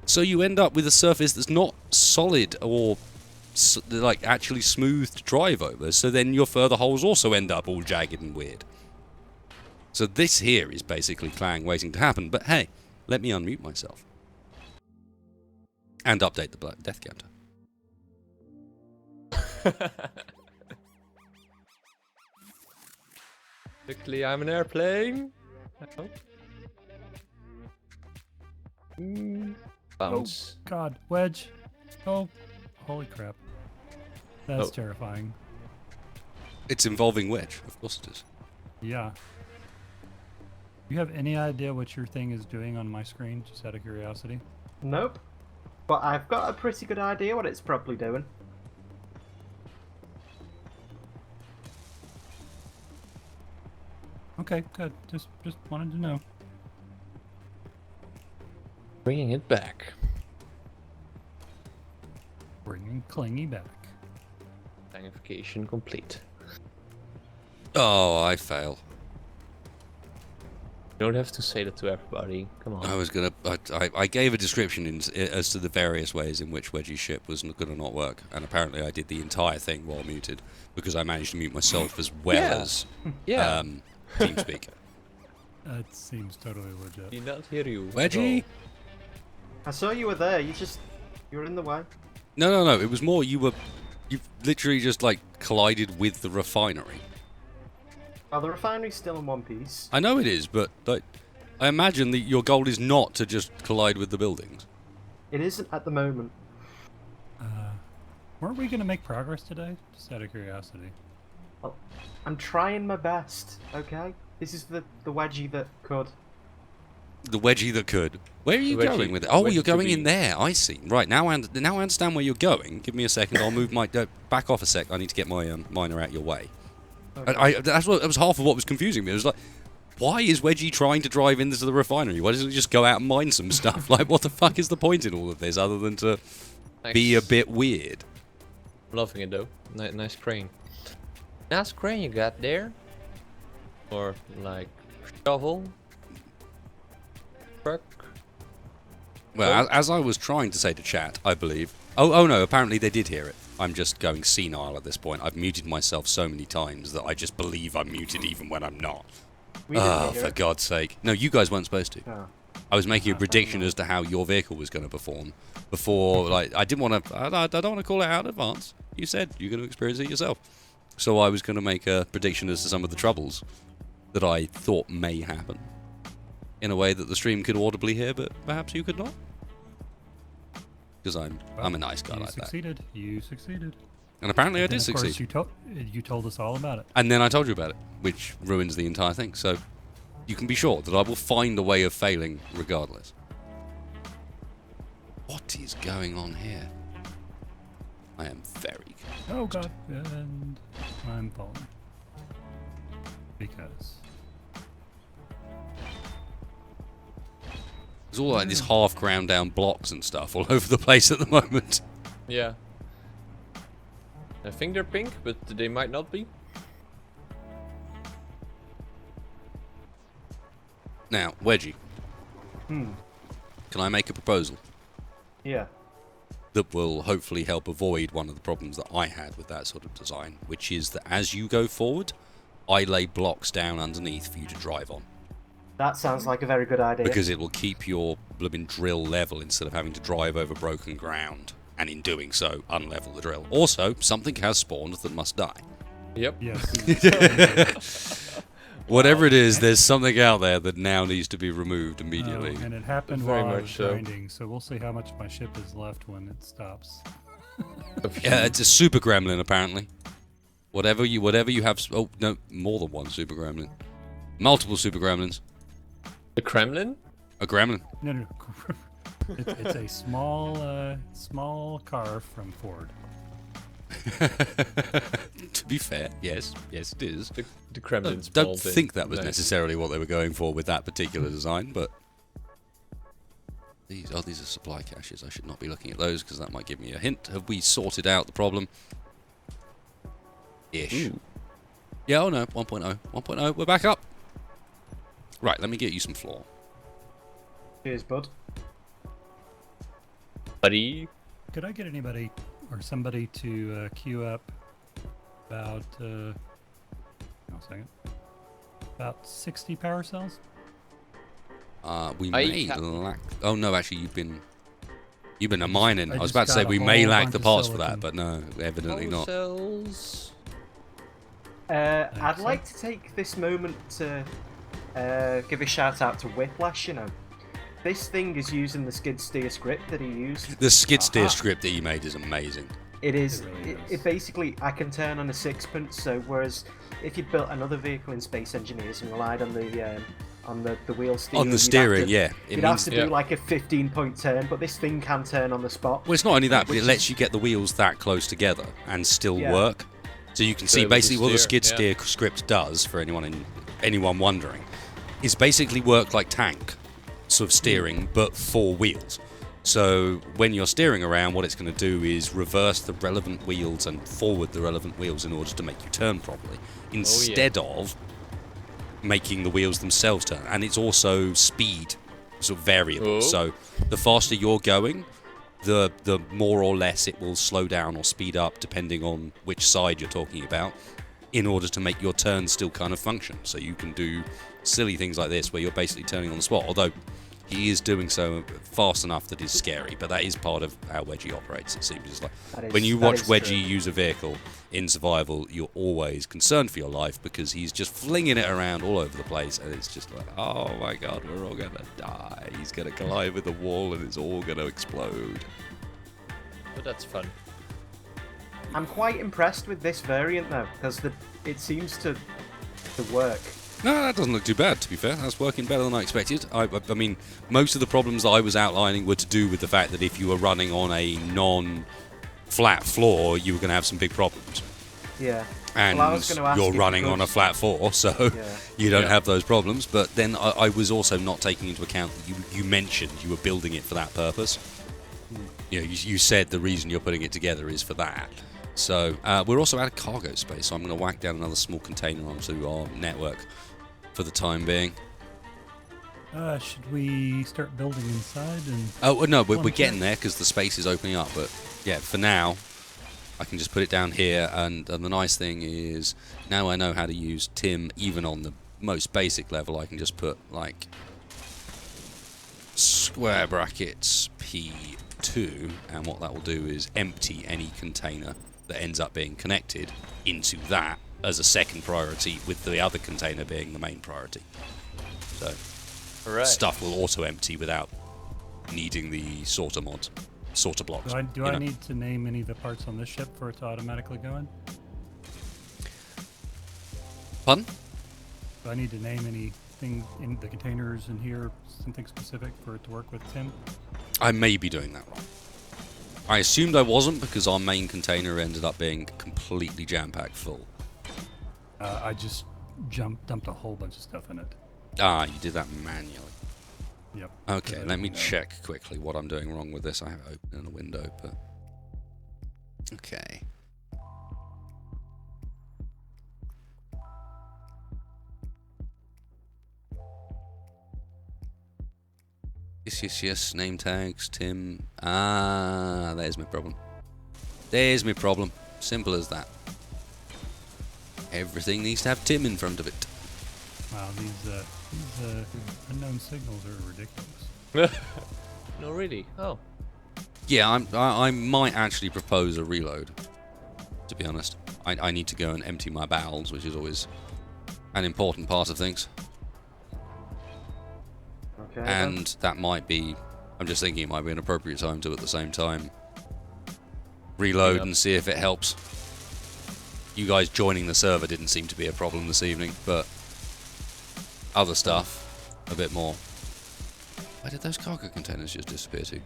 So you end up with a surface that's not solid or like actually smooth to drive over, so then your further holes also end up all jagged and weird. So this here is basically clang waiting to happen, but hey, let me unmute myself. And update the death counter. Luckily, I'm an airplane. Bounce. God, Wedge. Oh, holy crap. That's Oh. terrifying. It's involving Wedge, of course it is. Yeah. You have any idea what your thing is doing on my screen, just out of curiosity? Nope. But I've got a pretty good idea what it's probably doing. Okay, good. Just wanted to know. Bringing it back. Bringing Clingy back. Magnification complete. Oh, I fail. You don't have to say that to everybody. Come on. I was gonna. I gave a description as to the various ways in which Wedgie's ship was gonna not work, and apparently I did the entire thing while muted because I managed to mute myself as well Yeah. as Yeah. TeamSpeak. That seems totally legit. Did not hear you. Wedgie? I saw you were there. You were in the way. No. It was more you literally just like collided with the refinery. Well, the refinery's still in one piece. I know it is, but like, I imagine that your goal is not to just collide with the buildings. It isn't at the moment. Weren't we going to make progress today? Just out of curiosity. Well, I'm trying my best, okay? This is the wedgie that could. The Wedgie that could. Where are you The wedgie- going with it? Oh, wedgie you're to going in be. there. I see. Right, now I understand where you're going. Give me a second. I'll move my... back off a sec. I need to get my miner out your way. Okay. That was half of what was confusing me. It was like, why is Wedgie trying to drive into the refinery? Why doesn't he just go out and mine some stuff? Like, what the fuck is the point in all of this other than to be a bit weird? Loving it though. Nice crane. Nice crane you got there. Or like shovel. Truck. Well, as I was trying to say to chat, I believe... Oh no, apparently they did hear it. I'm just going senile at this point. I've muted myself so many times that I just believe I'm muted even when I'm not. We didn't Oh, hear for it. God's sake. No, you guys weren't supposed to. Oh. I was making a prediction as to how your vehicle was going to perform before, like, I didn't want to... I don't want to call it out in advance. You said you're going to experience it yourself. So I was going to make a prediction as to some of the troubles that I thought may happen in a way that the stream could audibly hear, but perhaps you could not. Because I'm a nice guy You like that. succeeded. You succeeded. And apparently I And did of course, succeed. you told us all about it. And then I told you about it, which ruins the entire thing. So you can be sure that I will find a way of failing regardless. What is going on here? I am very Oh god, and I'm falling. Because... There's all like this half ground down blocks and stuff all over the place at the moment. Yeah. I think they're pink, but they might not be. Now, Wedgie, Hmm. can I make a proposal Yeah. that will hopefully help avoid one of the problems that I had with that sort of design, which is that as you go forward, I lay blocks down underneath for you to drive on. That sounds like a very good idea. Because it will keep your blooming drill level instead of having to drive over broken ground, and in doing so, unlevel the drill. Also, something has spawned that must die. Yep. Yes. Whatever it is, there's something out there that now needs to be removed immediately. And it happened Very while I much was so. grinding, so we'll see how much my ship is left when it stops. Yeah, it's a super gremlin apparently. Whatever you have. Oh no, more than one super gremlin. Multiple super gremlins. The Kremlin? A gremlin. No. It's a small car from Ford. To be fair, yes, it is. The Kremlin. Don't think that was necessarily what they were going for with that Hmm. particular design, but these are supply caches. I should not be looking at those because that might give me a hint. Have we sorted out the problem? Ish. Ooh. Yeah, oh no, 1.0. 1.0, we're back up. Right, let me get you some floor. Cheers, bud. Buddy. Could I get anybody or somebody to queue up about hold on a second, about 60 power cells? We I may ca- lack. Oh no, actually, you've been a mining. I I was just about to say got a we may whole lack bunch the of parts for silicon. that, but no, evidently Power not. cells. I'd so. like to take this moment to give a shout out to Whiplash. You know, this thing is using the skid steer script that he used. The skid steer Aha. script that you made is amazing. It is. It really is. It basically, I can turn on a sixpence. So whereas if you built another vehicle in Space Engineers and relied on the wheel steering, On the you'd have steering, to- yeah. It You'd have means, to Yeah. do like a 15-point turn, but this thing can turn on the spot. well, it's not only that, but Which it lets is- you get the wheels that close together and still Yeah. work. So you can see able to basically what the skid steer, steer script does for anyone wondering is basically work like tank sort of steering, but for wheels. So when you're steering around, what it's going to do is reverse the relevant wheels and forward the relevant wheels in order to make you turn properly, instead of making the wheels themselves turn. And it's also speed sort of variable. Oh. So the faster you're going, the more or less it will slow down or speed up depending on which side you're talking about, in order to make your turn still kind of function. So you can do silly things like this where you're basically turning on the spot, although he is doing so fast enough that it's scary, but that is part of how Wedgie operates, it seems. It's like when you watch Wedgie use a vehicle in survival, you're always concerned for your life because he's just flinging it around all over the place, and it's just like, oh my god, we're all gonna die. He's gonna collide with the wall and it's all gonna explode. But that's fun. I'm quite impressed with this variant though, because it seems to work. No, that doesn't look too bad, to be fair. That's working better than I expected. I mean, most of the problems I was outlining were to do with the fact that if you were running on a non-flat floor, you were going to have some big problems. Yeah. And Well, I was gonna ask you're if you running could- on a flat floor, so Yeah. you don't Yeah. have those problems. But then I was also not taking into account that you mentioned you were building it for that purpose. You know, you said the reason you're putting it together is for that. So we're also out of cargo space, so I'm going to whack down another small container onto our network for the time being. Should we start building inside? And Oh no, we're One getting check. there because the space is opening up. But yeah, for now, I can just put it down here. And the nice thing is, now I know how to use Tim even on the most basic level. I can just put like square brackets P2, and what that will do is empty any container that ends up being connected into that as a second priority, with the other container being the main priority. So Alright. stuff will auto empty without needing the sorter mod sort of blocks. Do I need to name any of the parts on this ship for it to automatically go in? Pardon? Do I need to name anything in the containers in here, something specific for it to work with Tim? I may be doing that wrong. I assumed I wasn't because our main container ended up being completely jam-packed full. I just dumped a whole bunch of stuff in it. Ah, you did that manually. Yep. Okay, let me check quickly what I'm doing wrong with this. I have it open in a window, but... Okay. Yes, name tags, Tim. Ah, there's my problem. There's my problem. Simple as that. Everything needs to have Tim in front of it. Wow, these unknown signals are ridiculous. No, really? Oh. Yeah, I might actually propose a reload, to be honest. I need to go and empty my bowels, which is always an important part of things. Okay. And that might be, I'm just thinking it might be an appropriate time to, at the same time, reload and see if it helps. You guys joining the server didn't seem to be a problem this evening, but other stuff, a bit more. Where did those cargo containers just disappear to? Am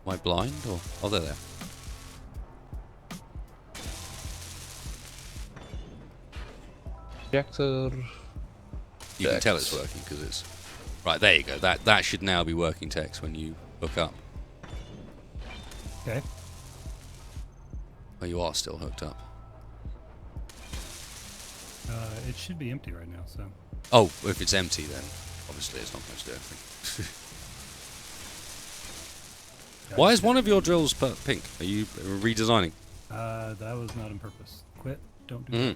I blind, or... Oh, they're there. Reactor. You can tell it's working, because it's... Right, there you go. That should now be working text when you hook up. Okay. Oh, you are still hooked up. It should be empty right now, so... Oh, if it's empty, then obviously it's not going to do anything. Why is one of your drills pink? Are you redesigning? That was not on purpose. Quit. Don't do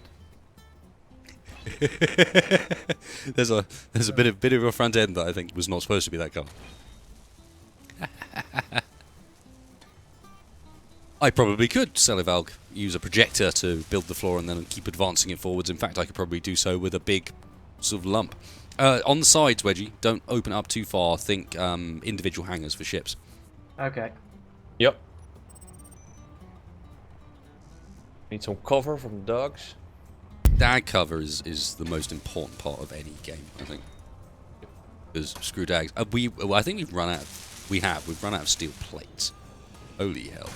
There's a bit of a front end that I think was not supposed to be that color. I probably could, Celivalg, use a projector to build the floor and then keep advancing it forwards. In fact, I could probably do so with a big sort of lump. On the sides, Wedgie, don't open up too far. Think individual hangars for ships. Okay. Yep. Need some cover from the dogs. Dag cover is the most important part of any game, I think. Because screw dags. I think we've run out. We've run out of steel plates. Holy hell.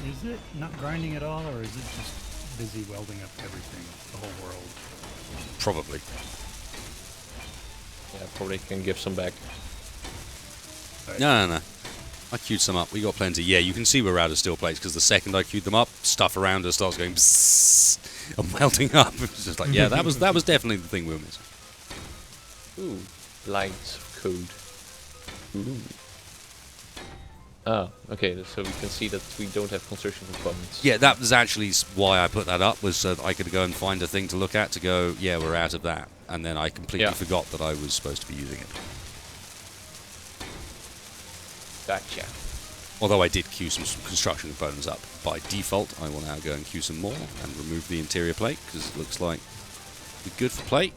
Is it not grinding at all, or is it just busy welding up everything, the whole world? Probably. Yeah, probably can give some back. Right. No. I queued some up. We got plenty. Yeah, you can see we're out of steel plates because the second I queued them up, stuff around us starts going bzzz and welding up. It was just like, yeah, that was definitely the thing we were missing. Ooh, lines of code. Ooh. Ah, okay, so we can see that we don't have construction components. Yeah, that was actually why I put that up, was so that I could go and find a thing to look at to go, yeah, we're out of that. And then I completely forgot that I was supposed to be using it. Gotcha. Although I did queue some construction components up by default, I will now go and queue some more and remove the interior plate, because it looks like we're good for plate.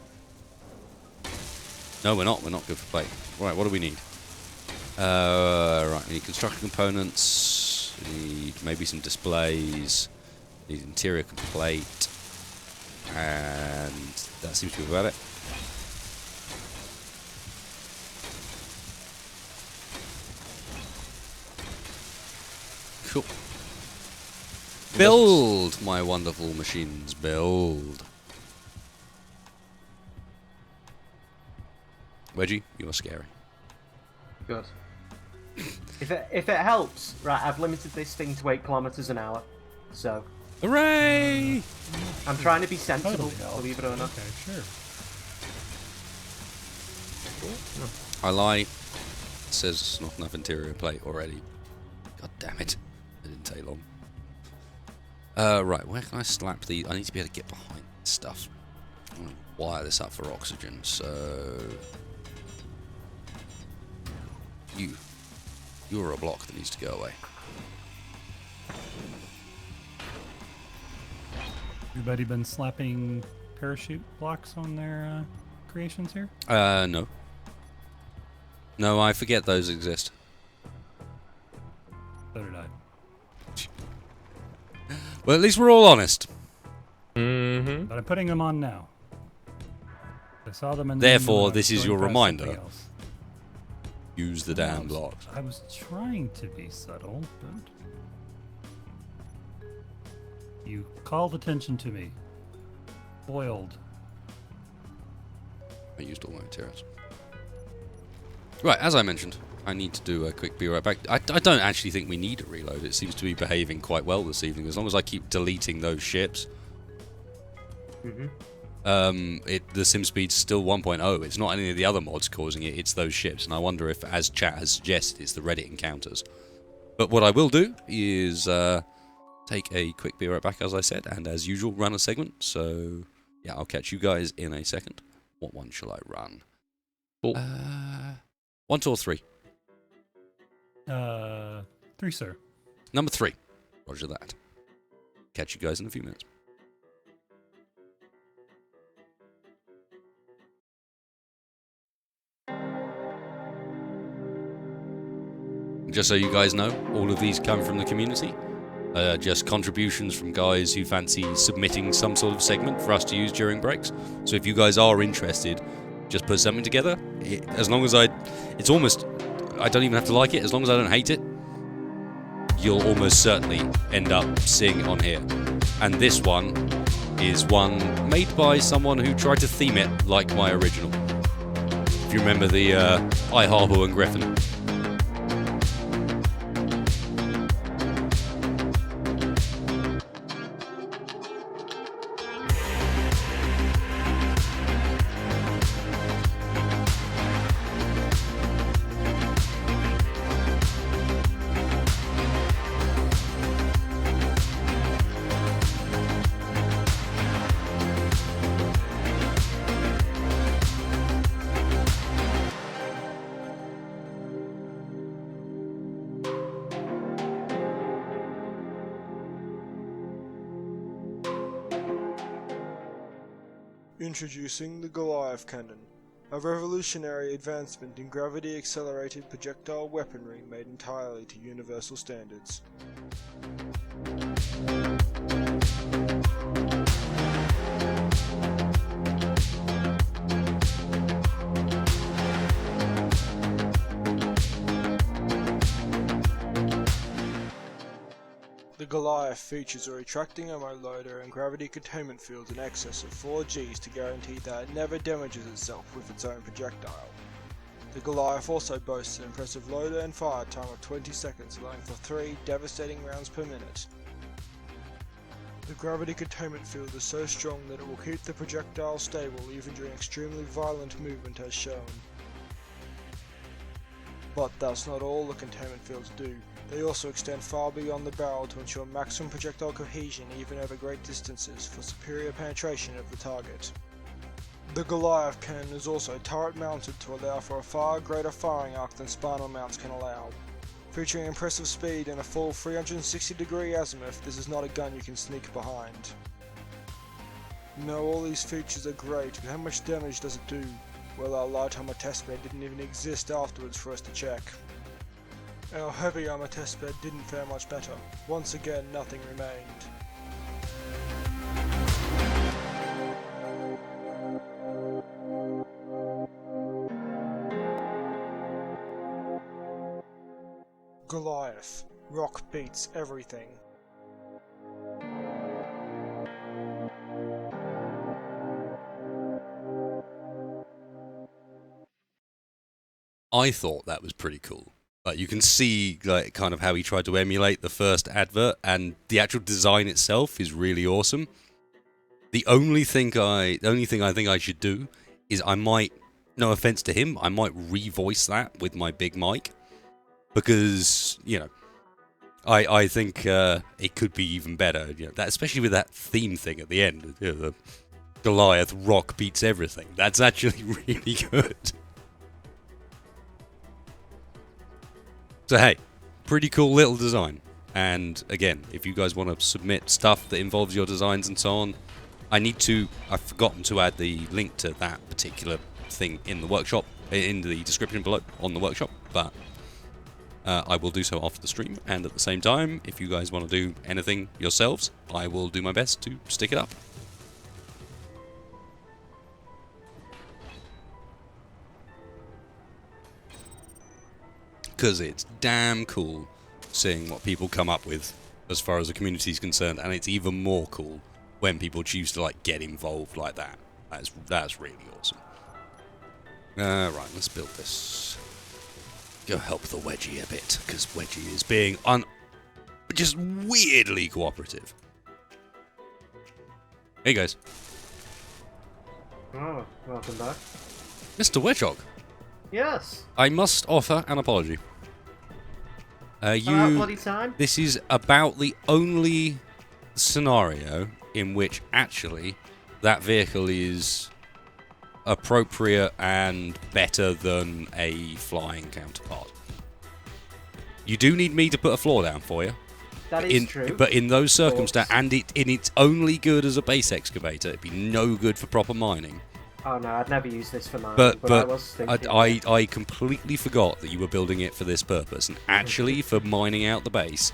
No, we're not. We're not good for plate. Right, what do we need? Right, we need construction components, we need maybe some displays, we need interior plate, and that seems to be about it. Cool. Build, my wonderful machines, build. Wedgie, you are scary. Good. If it helps, right, I've limited this thing to 8 kilometers an hour, so Hooray! I'm trying to be sensible, Totally helps. believe it or not. Okay, sure. I lie. It says it's not enough interior plate already. God damn it. It didn't take long. Right, where can I slap the... I need to be able to get behind this stuff. I'm going to wire this up for oxygen, so... You're a block that needs to go away. Everybody been slapping parachute blocks on their creations here? No. No, I forget those exist. So did I. Well, at least we're all honest. Mm-hmm. But I'm putting them on now. I saw them in the Therefore, menu and I this was is going your to press something reminder. else. Use the damn blocks. I was trying to be subtle, but you called attention to me. Foiled. I used all my materials. Right, as I mentioned, I need to do a quick be right back. I don't actually think we need a reload. It seems to be behaving quite well this evening. As long as I keep deleting those ships. The sim speed's still 1.0. It's not any of the other mods causing it, it's those ships. And I wonder if, as chat has suggested, it's the Reddit encounters. But what I will do is take a quick be right back, as I said, and as usual, run a segment. So, yeah, I'll catch you guys in a second. What one shall I run? Cool. 1, 2, or 3? 3, sir. Number 3. Roger that. Catch you guys in a few minutes. Just so you guys know, all of these come from the community. Just contributions from guys who fancy submitting some sort of segment for us to use during breaks. So if you guys are interested, just put something together. As long as it's almost, I don't even have to like it. As long as I don't hate it, you'll almost certainly end up seeing it on here. And this one is one made by someone who tried to theme it like my original. If you remember the I Harbour and Griffin. Introducing the Goliath Cannon, a revolutionary advancement in gravity-accelerated projectile weaponry made entirely to universal standards. The Goliath features a retracting ammo loader and gravity containment fields in excess of 4 Gs to guarantee that it never damages itself with its own projectile. The Goliath also boasts an impressive loader and fire time of 20 seconds, allowing for 3 devastating rounds per minute. The gravity containment field is so strong that it will keep the projectile stable even during extremely violent movement as shown. But that's not all the containment fields do. They also extend far beyond the barrel to ensure maximum projectile cohesion even over great distances for superior penetration of the target. The Goliath cannon is also turret mounted to allow for a far greater firing arc than spinal mounts can allow. Featuring impressive speed and a full 360-degree azimuth, this is not a gun you can sneak behind. Now all these features are great, but how much damage does it do? Well, our light armor testbed didn't even exist afterwards for us to check. Our heavy armor testbed didn't fare much better. Once again, nothing remained. Goliath. Rock beats everything. I thought that was pretty cool. Like, you can see like kind of how he tried to emulate the first advert, and the actual design itself is really awesome. The only thing I think I should do is I might, no offense to him, I might revoice that with my big mic, because you know, I think it could be even better. You know, that especially with that theme thing at the end, you know, the Goliath rock beats everything. That's actually really good. So hey, pretty cool little design. And again, if you guys want to submit stuff that involves your designs and so on, I've forgotten to add the link to that particular thing in the workshop. in the description below on the workshop, but I will do so after the stream, and at the same time, if you guys want to do anything yourselves, I will do my best to stick it up. Because it's damn cool seeing what people come up with as far as the community is concerned, and it's even more cool when people choose to like get involved like that. That's really awesome. Right, let's build this. Go help the Wedgie a bit, because Wedgie is being just weirdly cooperative. Hey guys. Oh, welcome back. Mr. Wedgehog. Yes. I must offer an apology. About bloody time. This is about the only scenario in which actually that vehicle is appropriate and better than a flying counterpart. You do need me to put a floor down for you. That is true. But in those circumstances, and it's only good as a base excavator. It'd be no good for proper mining. Oh no, I'd never use this for mining. But I was thinking. I completely forgot that you were building it for this purpose, and actually for mining out the base.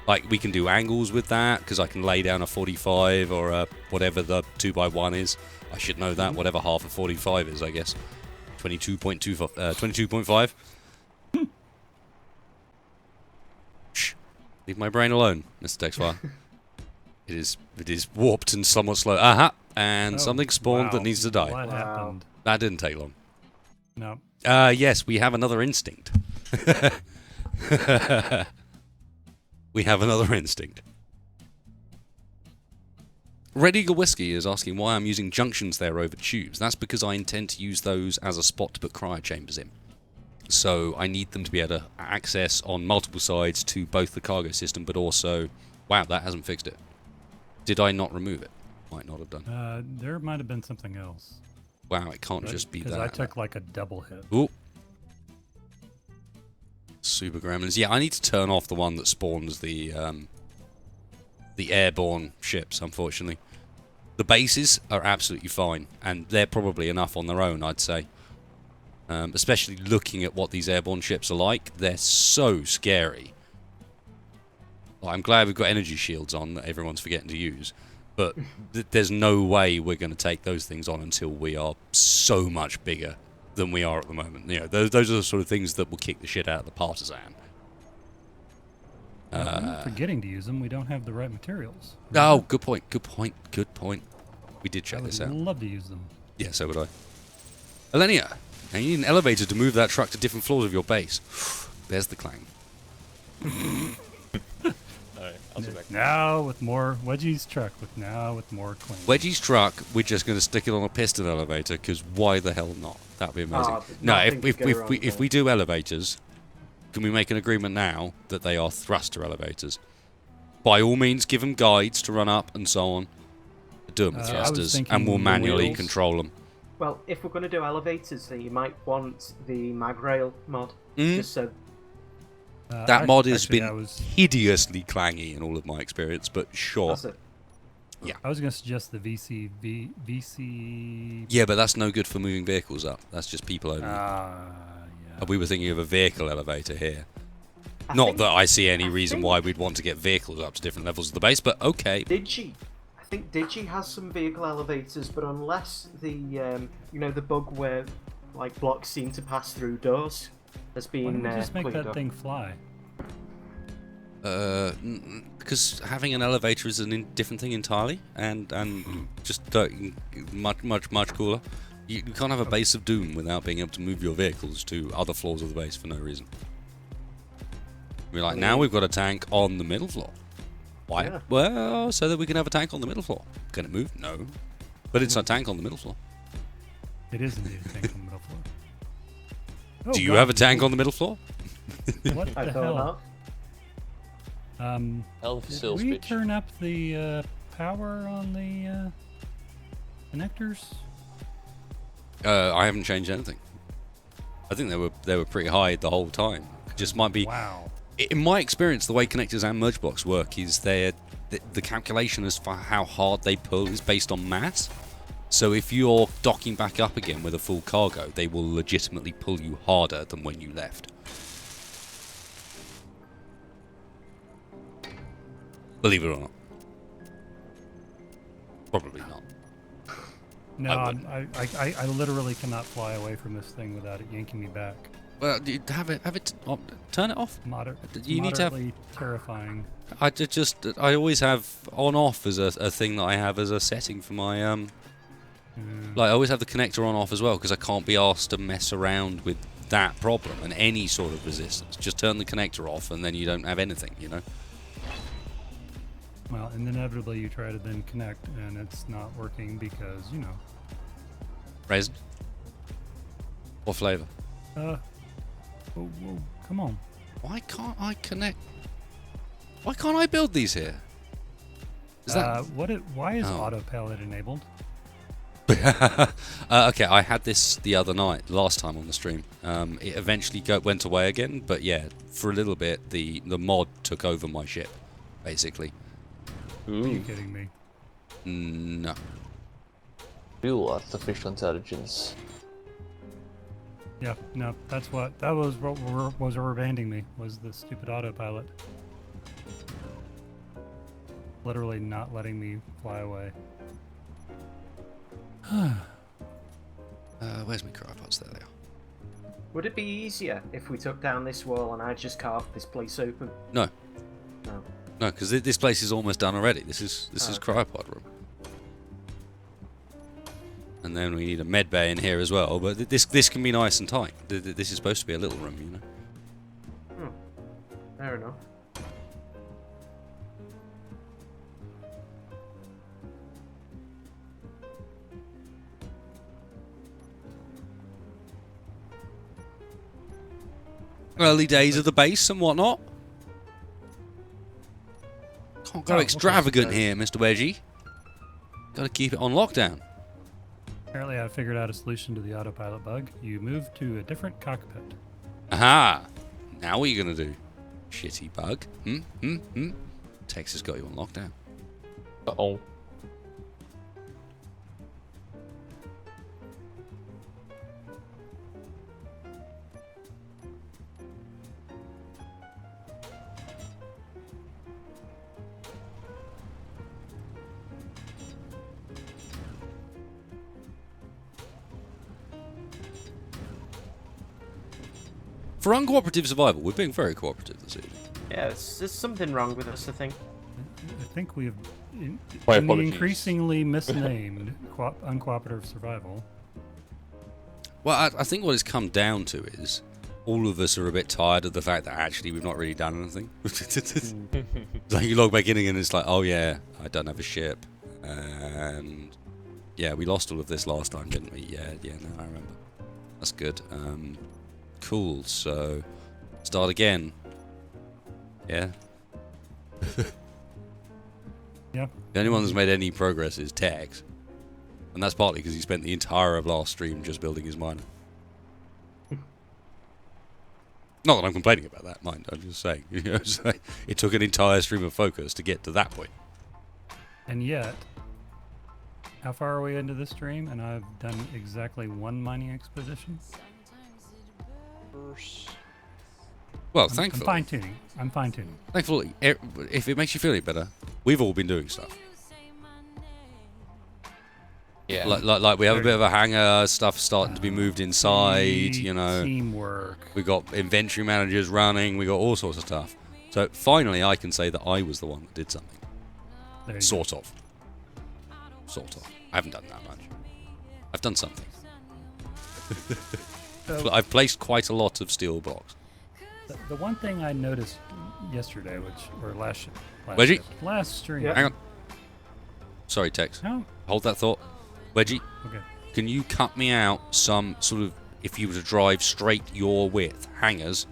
Like, we can do angles with that, because I can lay down a 45 or a whatever the 2x1 is. I should know that, whatever half of 45 is, I guess. 22.5. Shh. Leave my brain alone, Mr. Texfire. It is warped and somewhat slow. Aha! And something spawned that needs to die. What happened? That didn't take long. No. Yes, we have another instinct. We have another instinct. Red Eagle Whiskey is asking why I'm using junctions there over tubes. That's because I intend to use those as a spot to put cryo chambers in. So I need them to be able to access on multiple sides to both the cargo system, but also... Wow, that hasn't fixed it. Did I not remove it? Might not have done. There might have been something else. Wow, it can't just be that. Because I took like a double hit. Ooh. Super Gremlins. Yeah, I need to turn off the one that spawns the airborne ships, unfortunately. The bases are absolutely fine, and they're probably enough on their own, I'd say. Especially looking at what these airborne ships are like. They're so scary. Well, I'm glad we've got energy shields on that everyone's forgetting to use. But there's no way we're going to take those things on until we are so much bigger than we are at the moment. You know, those are the sort of things that will kick the shit out of the partisan. I'm not forgetting to use them. We don't have the right materials. Oh, good point. Good point. Good point. We did check this out. I would love to use them. Yeah, so would I. Elenia, now you need an elevator to move that truck to different floors of your base. There's the clang. Alright, I'll be back. Now with more Wedgie's truck. With more clean. Wedgie's truck, we're just going to stick it on a piston elevator, because why the hell not? That'd be amazing. No, if we do elevators, can we make an agreement now that they are thruster elevators? By all means, give them guides to run up and so on. Do them with thrusters, and we'll manually control them. Well, if we're going to do elevators, then you might want the mag rail mod. Just so. That mod has been hideously clangy in all of my experience, but sure. That's it. Yeah. I was going to suggest the VC. Yeah, but that's no good for moving vehicles up. That's just people only. Yeah. We were thinking of a vehicle elevator here. Not that I see any reason why we'd want to get vehicles up to different levels of the base, but okay. I think Digi has some vehicle elevators, but unless the the bug where like blocks seem to pass through doors has been Why don't we just make cleaned that up. thing fly? Because having an elevator is a different thing entirely, and just much cooler. You can't have a base of doom without being able to move your vehicles to other floors of the base for no reason. We're like, now we've got a tank on the middle floor. Why? Yeah. Well, so that we can have a tank on the middle floor. Can it move? No. But it's a tank on the middle floor. It is indeed a tank on the middle floor. Oh, Do you God. have a tank on the middle floor? What I the thought hell? that. Hell of a Did sales we pitch. turn up the power on the connectors? I haven't changed anything. I think they were pretty high the whole time. It just might be. Wow. In my experience, the way connectors and merge blocks work is the calculation as for how hard they pull is based on mass. So if you're docking back up again with a full cargo, they will legitimately pull you harder than when you left. Believe it or not. Probably not. No, I I literally cannot fly away from this thing without it yanking me back. Well, you have it turn it off. You need to have. Moderately terrifying. I always have on off as a thing that I have as a setting for my Like I always have the connector on off as well because I can't be asked to mess around with that problem and any sort of resistance. Just turn the connector off and then you don't have anything, you know. Well, and inevitably you try to then connect and it's not working because, you know. Raisin. What flavour? Whoa, come on. Why can't I connect? Why can't I build these here? Is that Why is Oh. autopilot enabled? okay, I had this the other night, last time on the stream. It eventually went away again, but yeah, for a little bit, the mod took over my ship, basically. Are you kidding me? No. Real artificial intelligence. Yeah, no, that was what was revanding me, was the stupid autopilot. Literally not letting me fly away. Where's my cryopods? There they are. Would it be easier if we took down this wall and I just carved this place open? No. No. No, because this place is almost done already. This is Okay. cryopod room. And then we need a med bay in here as well, but this can be nice and tight. This is supposed to be a little room, you know. Fair enough. Early days of the base and whatnot. Can't go Oh, extravagant okay. here, Mr. Wedgie. Got to keep it on lockdown. Apparently I figured out a solution to the autopilot bug. You move to a different cockpit. Aha! Now what are you going to do? Shitty bug. Texas got you on lockdown. Uh-oh. For uncooperative survival, we're being very cooperative this evening. Yeah, there's something wrong with us, I think. I think we have My in the apologies. increasingly misnamed uncooperative survival. Well, I think what it's come down to is all of us are a bit tired of the fact that actually we've not really done anything. It's like you log back in again and it's like, oh yeah, I don't have a ship. And yeah, we lost all of this last time, didn't we? Yeah, no, I remember. That's good. Cool, so start again. Yeah. Yeah. The only one that's made any progress is Tex. And that's partly because he spent the entire of last stream just building his miner. Not that I'm complaining about that, mind. I'm just saying. You know, it's like, it took an entire stream of focus to get to that point. And yet, how far are we into this stream? And I've done exactly one mining expedition. Well, I'm thankfully. fine-tuning. I'm fine-tuning. Thankfully, if it makes you feel any better, we've all been doing stuff. Yeah. Like we have a bit of a hangar, stuff starting to be moved inside, you know. Teamwork. We got inventory managers running, we got all sorts of stuff. So finally I can say that I was the one that did something. There you Sort of. Sort of. I haven't done that much. I've done something. So- I've placed quite a lot of steel blocks. The one thing I noticed yesterday, last Wedgie? shift, last stream. Yeah. Hang on. Sorry, Tex. No? Hold that thought. Wedgie, Okay. can you cut me out some sort of, if you were to drive straight your width, hangers,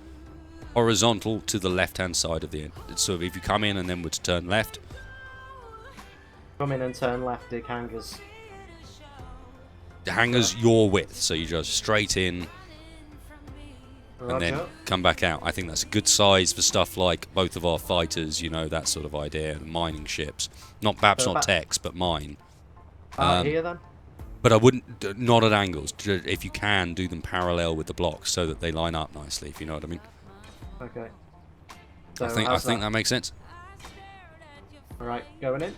horizontal to the left-hand side of the end? So if you come in and then were to turn left, Come in and turn left, dig hangers. the hangers your width, so you just straight in and then Roger. come back out. I think that's a good size for stuff like both of our fighters, you know, that sort of idea, mining ships. Not perhaps So not back- Tex, but mine. Here then. But I wouldn't, not at angles. If you can, do them parallel with the blocks so that they line up nicely, if you know what I mean. Okay. I think that makes sense. Alright, going in.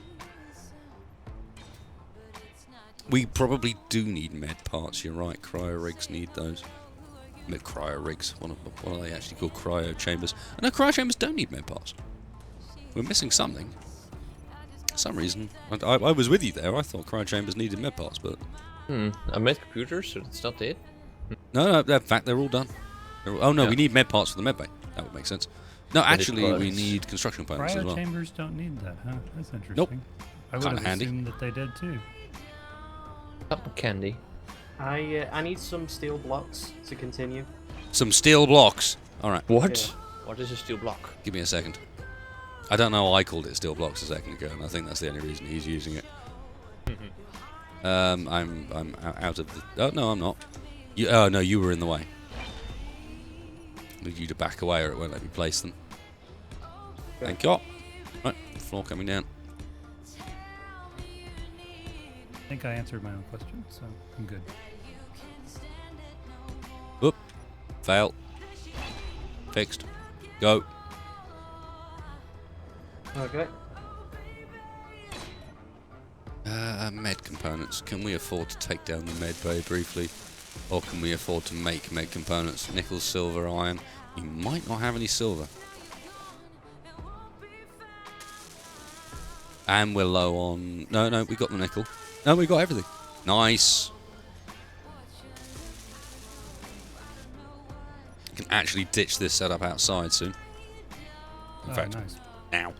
We probably do need med parts, you're right. Cryo rigs need those. Cryo rigs. What are they actually called? Cryo chambers. No, cryo chambers don't need med parts. We're missing something. For some reason. I was with you there. I thought cryo chambers needed med parts, but... I made computers, so it's not it. No, in fact, they're all done. Oh, no, Yeah. we need med parts for the med bay. That would make sense. No, actually, we need construction components as Cryo well. chambers don't need that, huh? That's interesting. Nope. I would Kinda have handy. assumed that they did too. Cotton candy. I need some steel blocks to continue. Some steel blocks. All right, What? Yeah. What is a steel block? give me a second. I don't know why I called it steel blocks a second ago, and I think that's the only reason he's using it. I'm out of the... Oh, no, I'm not. Oh, no, you were in the way. I need you to back away or it won't let me place them. Thank you. Right, floor coming down. I think I answered my own question, so I'm good. Whoop. Fail. Fixed. Go. Okay. Med components. Can we afford to take down the med bay briefly? Or can we afford to make med components? Nickel, silver, iron. You might not have any silver. And we're low on... No, we got the nickel. No, we got everything. Nice. Can actually ditch this setup outside soon. In fact, nice. now.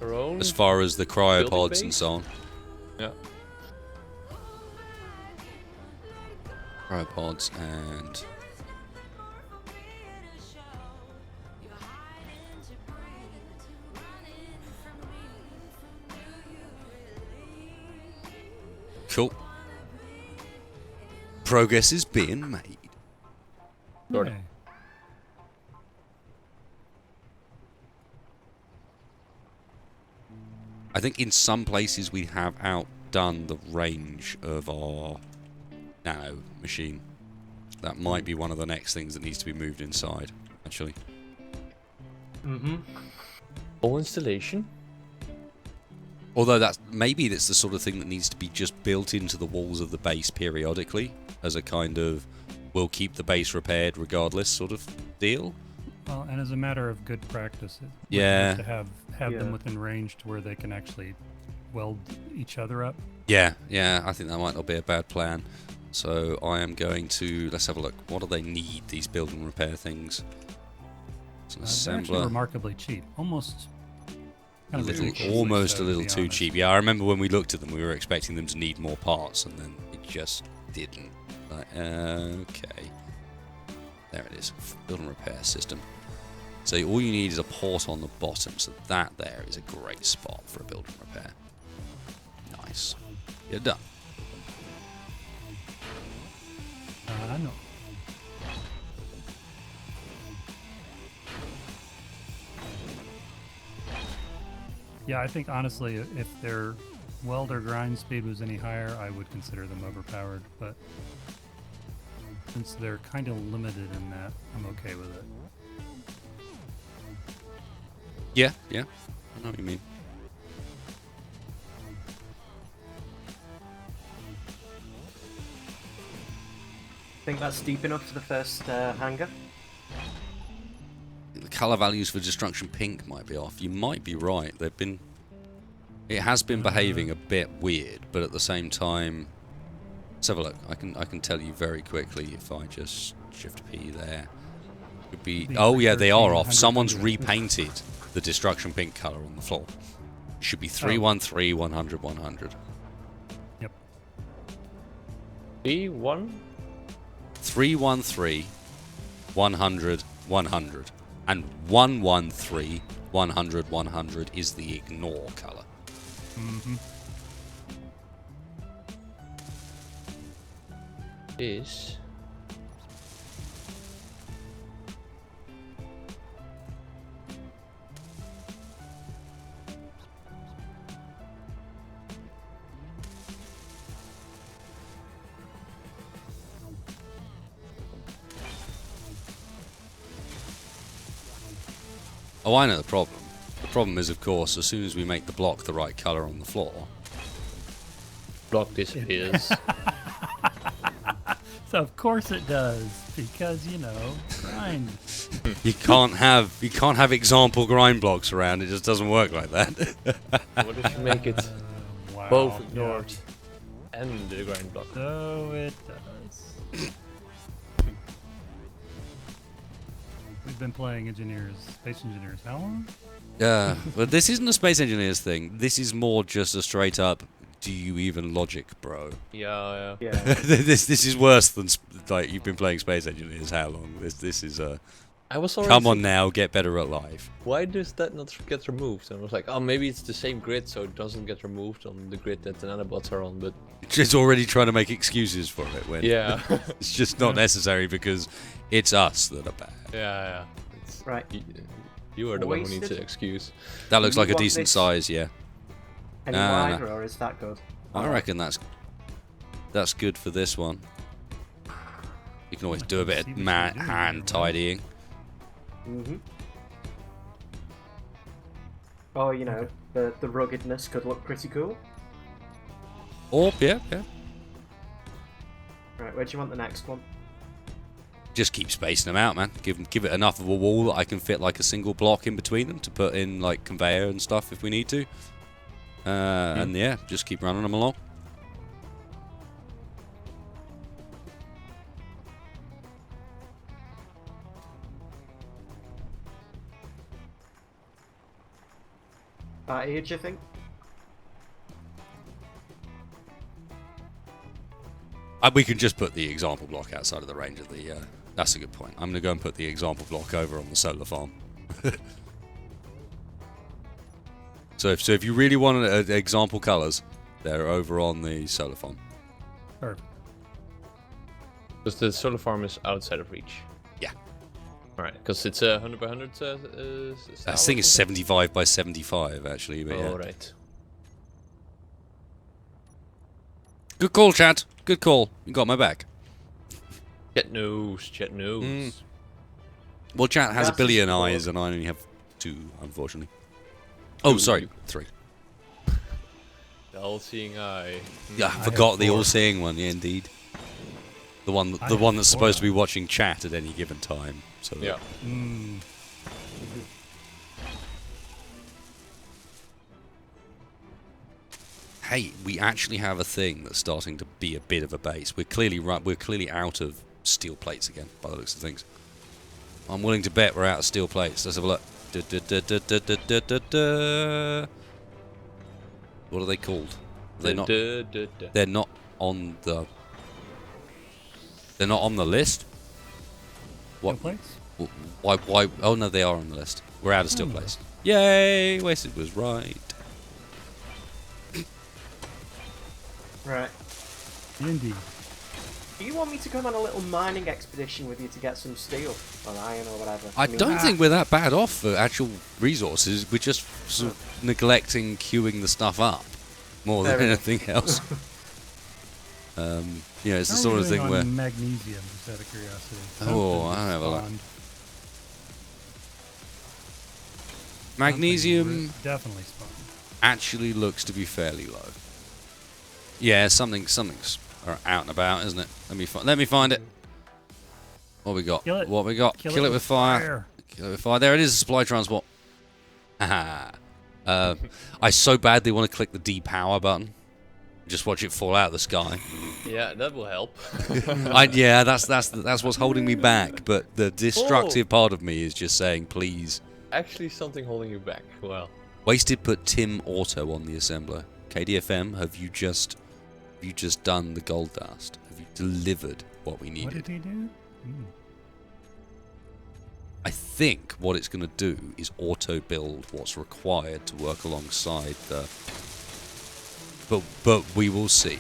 Our own. As far as the cryopods Building and base? so on. Yeah. Cryopods and... Cool. Progress is being made. Good. Yay. I think in some places we have outdone the range of our nano machine. That might be one of the next things that needs to be moved inside, actually. Mm-hmm. Full installation. Although that's the sort of thing that needs to be just built into the walls of the base periodically as a kind of we'll keep the base repaired regardless sort of deal. Well, and as a matter of good practice, Yeah. to have Yeah. them within range to where they can actually weld each other up. Yeah, I think that might not be a bad plan. So I am going to, let's have a look. What do they need, these build and repair things? It's an They're actually assembler. remarkably cheap, almost kind of ridiculously Almost so, a to little be too honest. cheap. Yeah, I remember when we looked at them, we were expecting them to need more parts, and then it just didn't. Like, okay. There it is. Build and repair system. So all you need is a port on the bottom, so that there is a great spot for a build and repair. Nice. You're done. I know. Yeah, I think honestly, if their weld or grind speed was any higher, I would consider them overpowered. But since they're kind of limited in that, I'm okay with it. Yeah. I know what you mean. Think that's deep enough for the first hangar? The colour values for destruction pink might be off. You might be right. It has been behaving a bit weird, but at the same time, let's have a look. I can tell you very quickly if I just shift P there. Could be. Oh yeah, they are off. Someone's repainted the destruction pink colour on the floor. It should be 313 100 100. Yep. B1. 313 100 100 and 113 100 100 is the ignore colour. Mm-hmm. Is Oh, I know the problem. The problem is, of course, as soon as we make the block the right color on the floor, Block disappears. So of course it does, because you know, grind. you can't have example grind blocks around. It just doesn't work like that. What if you make it Wow. both ignored and the grind block? So it does. We've been playing Space Engineers. How long? Yeah, but this isn't a Space Engineers thing. This is more just a straight up. Do you even logic, bro? Yeah. Yeah. this is worse than like you've been playing Space Engineers. How long? This is I was already come on thinking, now, get better at life. why does that not get removed? And I was like, oh, maybe it's the same grid, so it doesn't get removed on the grid that the nanobots are on. But Just already trying to make excuses for it when yeah, it's just not necessary because it's us that are bad. yeah. It's, Right. you are the one who needs Wasted. an excuse. That looks You like a want decent this- size, yeah. Any No, no, wider, or is that good? I reckon that's good for this one. You can always do a bit See of what you do, hand right? tidying. Oh, you know, the ruggedness could look pretty cool. Or yeah. Right, where do you want the next one? Just keep spacing them out, man. Give it enough of a wall that I can fit like a single block in between them to put in like conveyor and stuff if we need to. And yeah, just keep running them along. That age, you think? We can just put the example block outside of the range of the. That's a good point. I'm gonna go and put the example block over on the solar farm. So if you really want example colors, they're over on the solar farm. Perfect. Because the solar farm is outside of reach. Yeah. Right, because it's a 100 by 100. That thing is 75 by 75 actually. But yeah. Oh, right. Good call, Chad. Good call. You got my back. Chet knows. Well, Chat has That's a billion his fault. eyes, and I only have 2, unfortunately. Oh, sorry, 3. The all-seeing eye. Yeah, I have forgot the 4. all-seeing one. Yeah, indeed. The one, I the have one that's 4. supposed to be watching chat at any given time. So that- Yeah. Hey, we actually have a thing that's starting to be a bit of a base. We're clearly out of steel plates again, by the looks of things. I'm willing to bet we're out of steel plates. Let's have a look. What are they called? They're not. They're not on the. They're not on the list. Steel What? plates? Why? Why? Oh no, they are on the list. We're out of steel plates. Yay! Wasted was right. Right. Indeed. Do you want me to come on a little mining expedition with you to get some steel or iron or whatever? I mean, don't think we're that bad off for actual resources. We're just sort of neglecting queuing the stuff up more than Fair enough. anything else. You know, it's the How are sort we of thing doing where on magnesium, just out of curiosity. Oh, Something I'll have a look. spawned. magnesium Something definitely spawned. actually looks to be fairly low. Yeah, something's out and about, isn't it? Let me find it. What we got? Kill it. What we got? Kill it with fire. Kill it with fire. There it is. Supply transport. Haha. I so badly want to click the depower button. Just watch it fall out of the sky. Yeah, that will help. Yeah, that's what's holding me back. But the destructive part of me is just saying, please. Actually, something holding you back. Well, Wasted put Tim Auto on the assembler. KDFM, have you just done the gold dust? Have you delivered what we What needed? did he do? I think what it's going to do is auto build what's required to work alongside the. But we will see.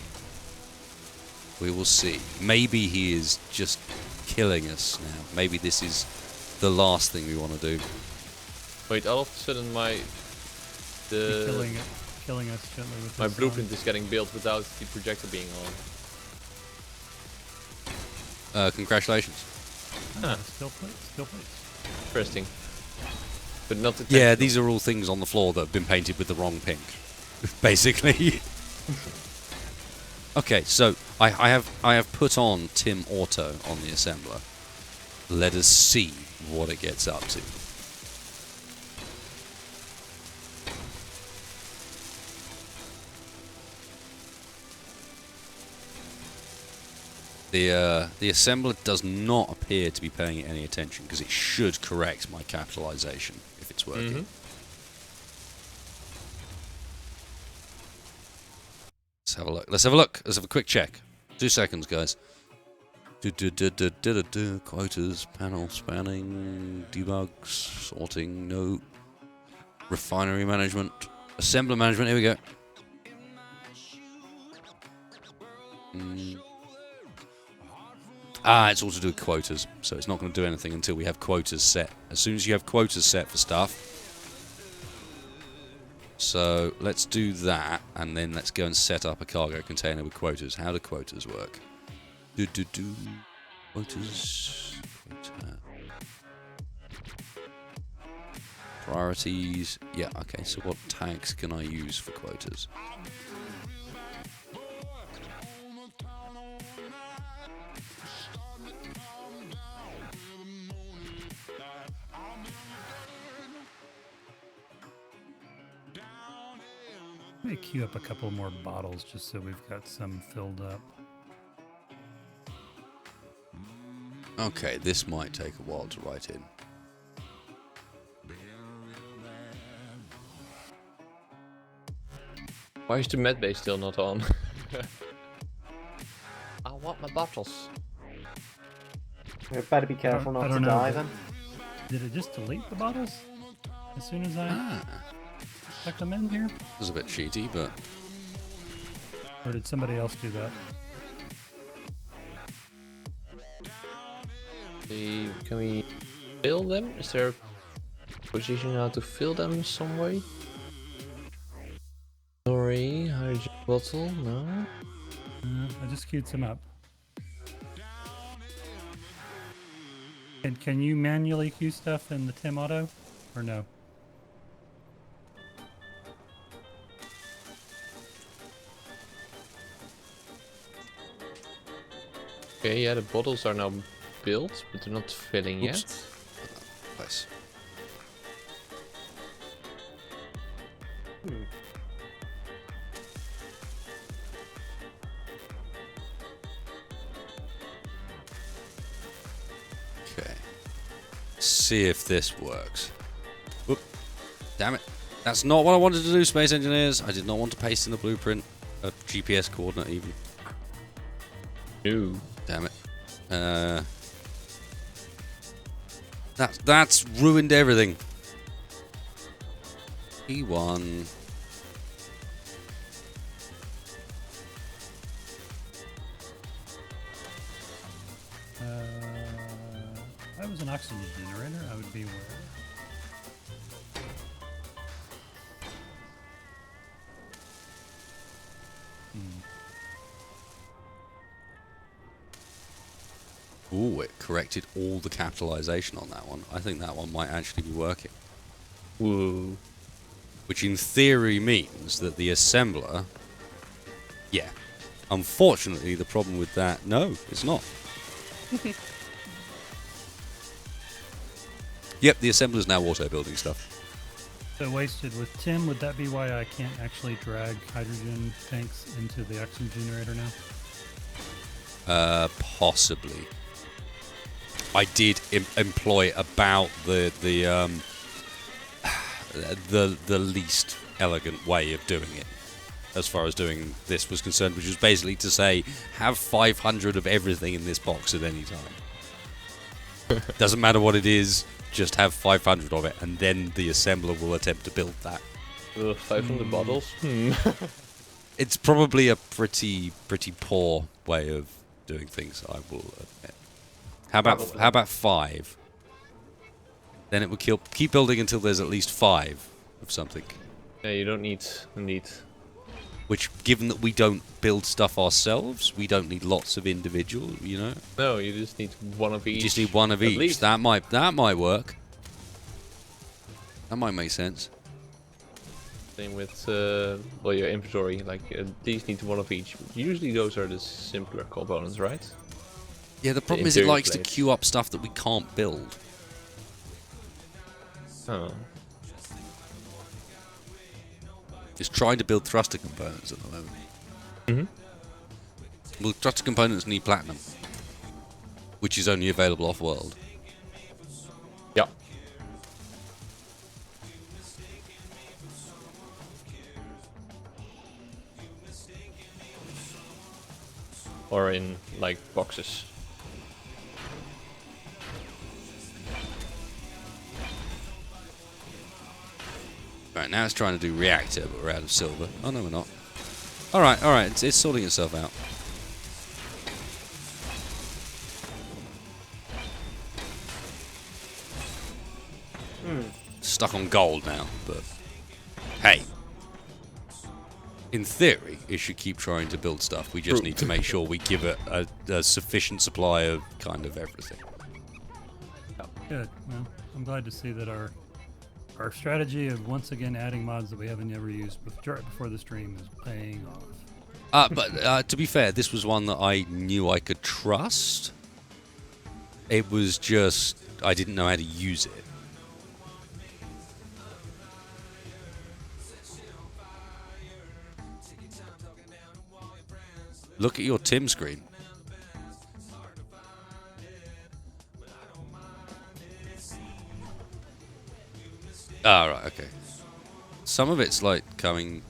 We will see. Maybe he is just killing us now. Maybe this is the last thing we want to do. wait, all of a sudden Killing us gently with my his blueprint is getting built without the projector being on. Congratulations. Oh, still plates. Interesting. but not the. Yeah, these are all things on the floor that have been painted with the wrong pink, basically. Okay, so I have put on Tim Auto on the assembler. Let us see what it gets up to. The assembler does not appear to be paying it any attention because it should correct my capitalization if it's working. Let's have a look. Let's have a look. Let's have a quick check. 2 seconds, guys. Quotas, panel spanning, debugs, sorting, no. Refinery management, assembler management. Here we go. It's all to do with quotas, so it's not going to do anything until we have quotas set. As soon as you have quotas set for stuff. So let's do that, and then let's go and set up a cargo container with quotas. How do quotas work? Quotas. Priorities. Yeah, okay, so what tags can I use for quotas? Let me queue up a couple more bottles just so we've got some filled up. Okay, this might take a while to write in. Why is the med bay still not on? I want my bottles. You better be careful not to die then. Did it just delete the bottles as soon as I stuck them in here? It was a bit cheaty, but... Or did somebody else do that? Can we fill them? Is there a position how to fill them some way? Sorry, hydrogen bottle, no? I just queued some up. And can you manually queue stuff in the Tim Auto? Or no? Okay, yeah, the bottles are now built, but they're not filling yet. Nice. Okay. See if this works. Oop. Damn it. That's not what I wanted to do, Space Engineers. I did not want to paste in the blueprint a GPS coordinate even. No. Damn it. That's ruined everything. E1. If I was an oxygen generator, I would be aware. Ooh, it corrected all the capitalization on that one. I think that one might actually be working. Whoa. Which in theory means that the assembler... Yeah. Unfortunately, the problem with that... No, it's not. Yep, the assembler's now auto-building stuff. So wasted with Tim, would that be why I can't actually drag hydrogen tanks into the oxygen generator now? Possibly. I did employ about the least elegant way of doing it, as far as doing this was concerned, which was basically to say, have 500 of everything in this box at any time. Doesn't matter what it is, just have 500 of it, and then the assembler will attempt to build that. 500 bottles? It's probably a pretty poor way of doing things, I will admit. How about 5? Then it will keep building until there's at least 5 of something. Yeah, you don't need. Which, given that we don't build stuff ourselves, we don't need lots of individual, you know? No, you just need one of each. You just need one of at each. least. That might work. That might make sense. Same with well, your inventory. Like these need one of each. Usually those are the simpler components, right? Yeah, the problem is it interior likes to plates. queue up stuff that we can't build. Oh. It's trying to build thruster components at the moment. Mm-hmm. Well, thruster components need platinum, which is only available off-world. Yeah. Or in like boxes. Right, now it's trying to do reactor, but we're out of silver. Oh, no, we're not. Alright, it's sorting itself out. Stuck on gold now, but hey. In theory, it should keep trying to build stuff. We just need to make sure we give it a sufficient supply of kind of everything. Good. Well, I'm glad to see that our strategy of once again adding mods that we haven't ever used right before the stream is paying off. But to be fair, this was one that I knew I could trust. It was just I didn't know how to use it. Look at your Tim screen. Ah, right, okay. Some of it's like coming.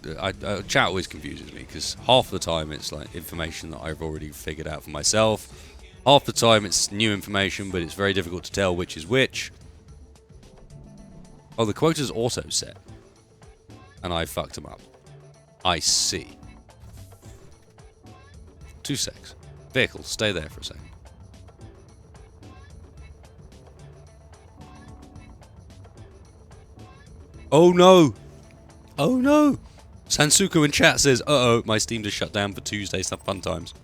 Chat always confuses me because half the time it's like information that I've already figured out for myself. Half the time it's new information, but it's very difficult to tell which is which. Oh, the quota's auto set, and I fucked them up. I see. 2 secs. Vehicle, stay there for a second. Oh no! Oh no! Sansuku in chat says, uh-oh, my Steam just shut down for Tuesday fun times.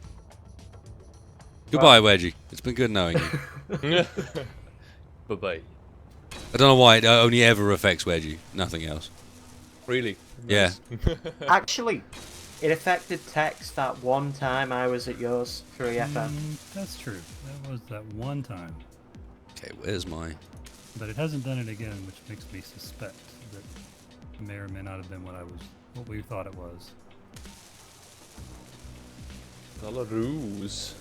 Goodbye, Wedgie. It's been good knowing you. Bye-bye. I don't know why it only ever affects Wedgie, nothing else. Really? Yeah. Actually, it affected text that one time I was at yours through EFM. That's true. That was that one time. Okay, where's my... But it hasn't done it again, which makes me suspect that it may or may not have been what we thought it was. Belarus.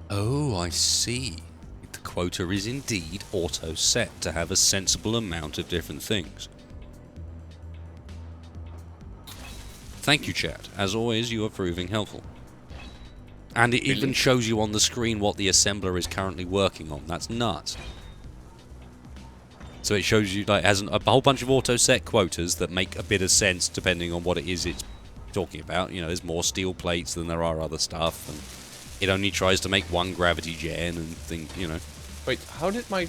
Oh, I see. The quota is indeed auto-set to have a sensible amount of different things. Thank you, chat. As always, you are proving helpful. And it even shows you on the screen what the assembler is currently working on. That's nuts. So it shows you, like, has a whole bunch of auto-set quotas that make a bit of sense depending on what it is it's talking about. You know, there's more steel plates than there are other stuff, and it only tries to make one gravity gen and things, you know. Wait, how did my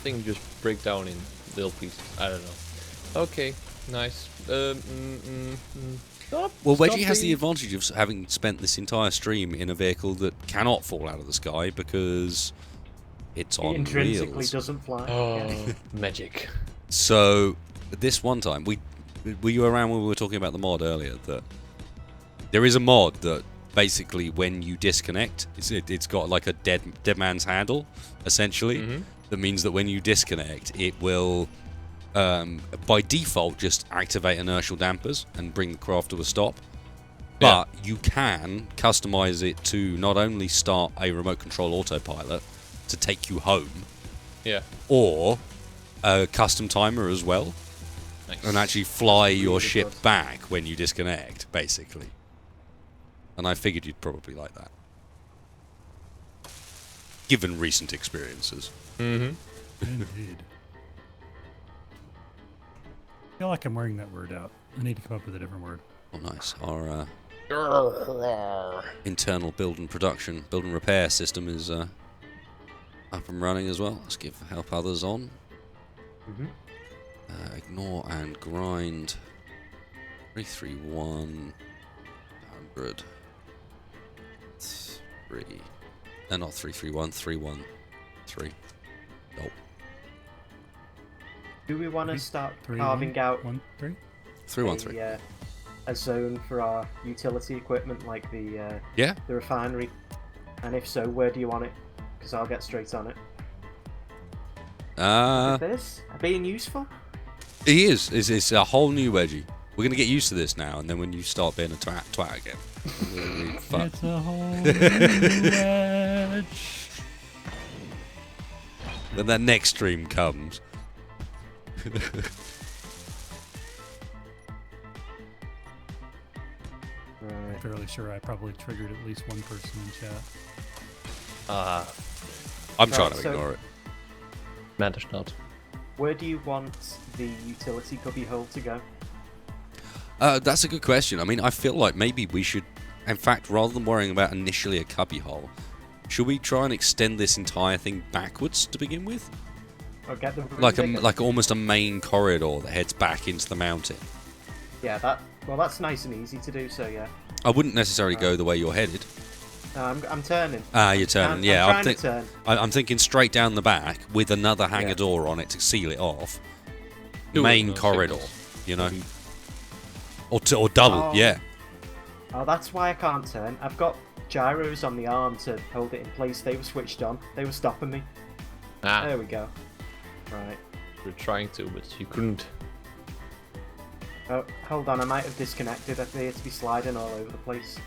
thing just break down in little pieces? I don't know. Okay, nice. Stop. Well, Stop Wedgie has the being- advantage of having spent this entire stream in a vehicle that cannot fall out of the sky because it's It on intrinsically wheels. doesn't fly. Oh, magic. So, this one time, were you around when we were talking about the mod earlier? That there is a mod that basically, when you disconnect, it's got like a dead man's handle, essentially. That means that when you disconnect, it will, by default, just activate inertial dampers and bring the craft to a stop. But you can customize it to not only start a remote control autopilot to take you home, Yeah. or a custom timer as well, Nice. and actually fly your really ship good. back when you disconnect, basically. And I figured you'd probably like that, given recent experiences. Indeed. I feel like I'm wearing that word out. I need to come up with a different word. Oh, nice. Our internal build and repair system is up and running as well. Let's help others on. Ignore and grind. 331 100 3. No, not 331. 313. Nope. Do we want to start 3, carving 1, out 1, 3. 313. a zone for our utility equipment, like the Yeah. the refinery? And if so, where do you want it? Because I'll get straight on it. Look at this, being useful. He is. It's a whole new wedgie. We're gonna get used to this now, and then when you start being a twat again, we're gonna be fucked. It's a whole new edge. Then that next stream comes. I'm Right. fairly sure I probably triggered at least one person in chat. I'm trying to so- ignore it. Matters not. Where do you want the utility cubby hole to go? That's a good question. I mean, I feel like maybe we should, in fact, rather than worrying about initially a cubby hole, should we try and extend this entire thing backwards to begin with? Or get the room Like bigger? like almost a main corridor that heads back into the mountain. Yeah, that's nice and easy to do. So yeah, I wouldn't necessarily go the way you're headed. no, I'm turning. You're turning. Yeah, I'm trying to turn. I'm thinking straight down the back with another hangar Yeah. door on it to seal it off. Do it, Main no corridor, signals. you know, or double. Oh. Yeah. Oh, that's why I can't turn. I've got gyros on the arm to hold it in place. They were switched on. They were stopping me. There we go. Right. We're trying to, but you couldn't. Oh, hold on. I might have disconnected. I appear to be sliding all over the place.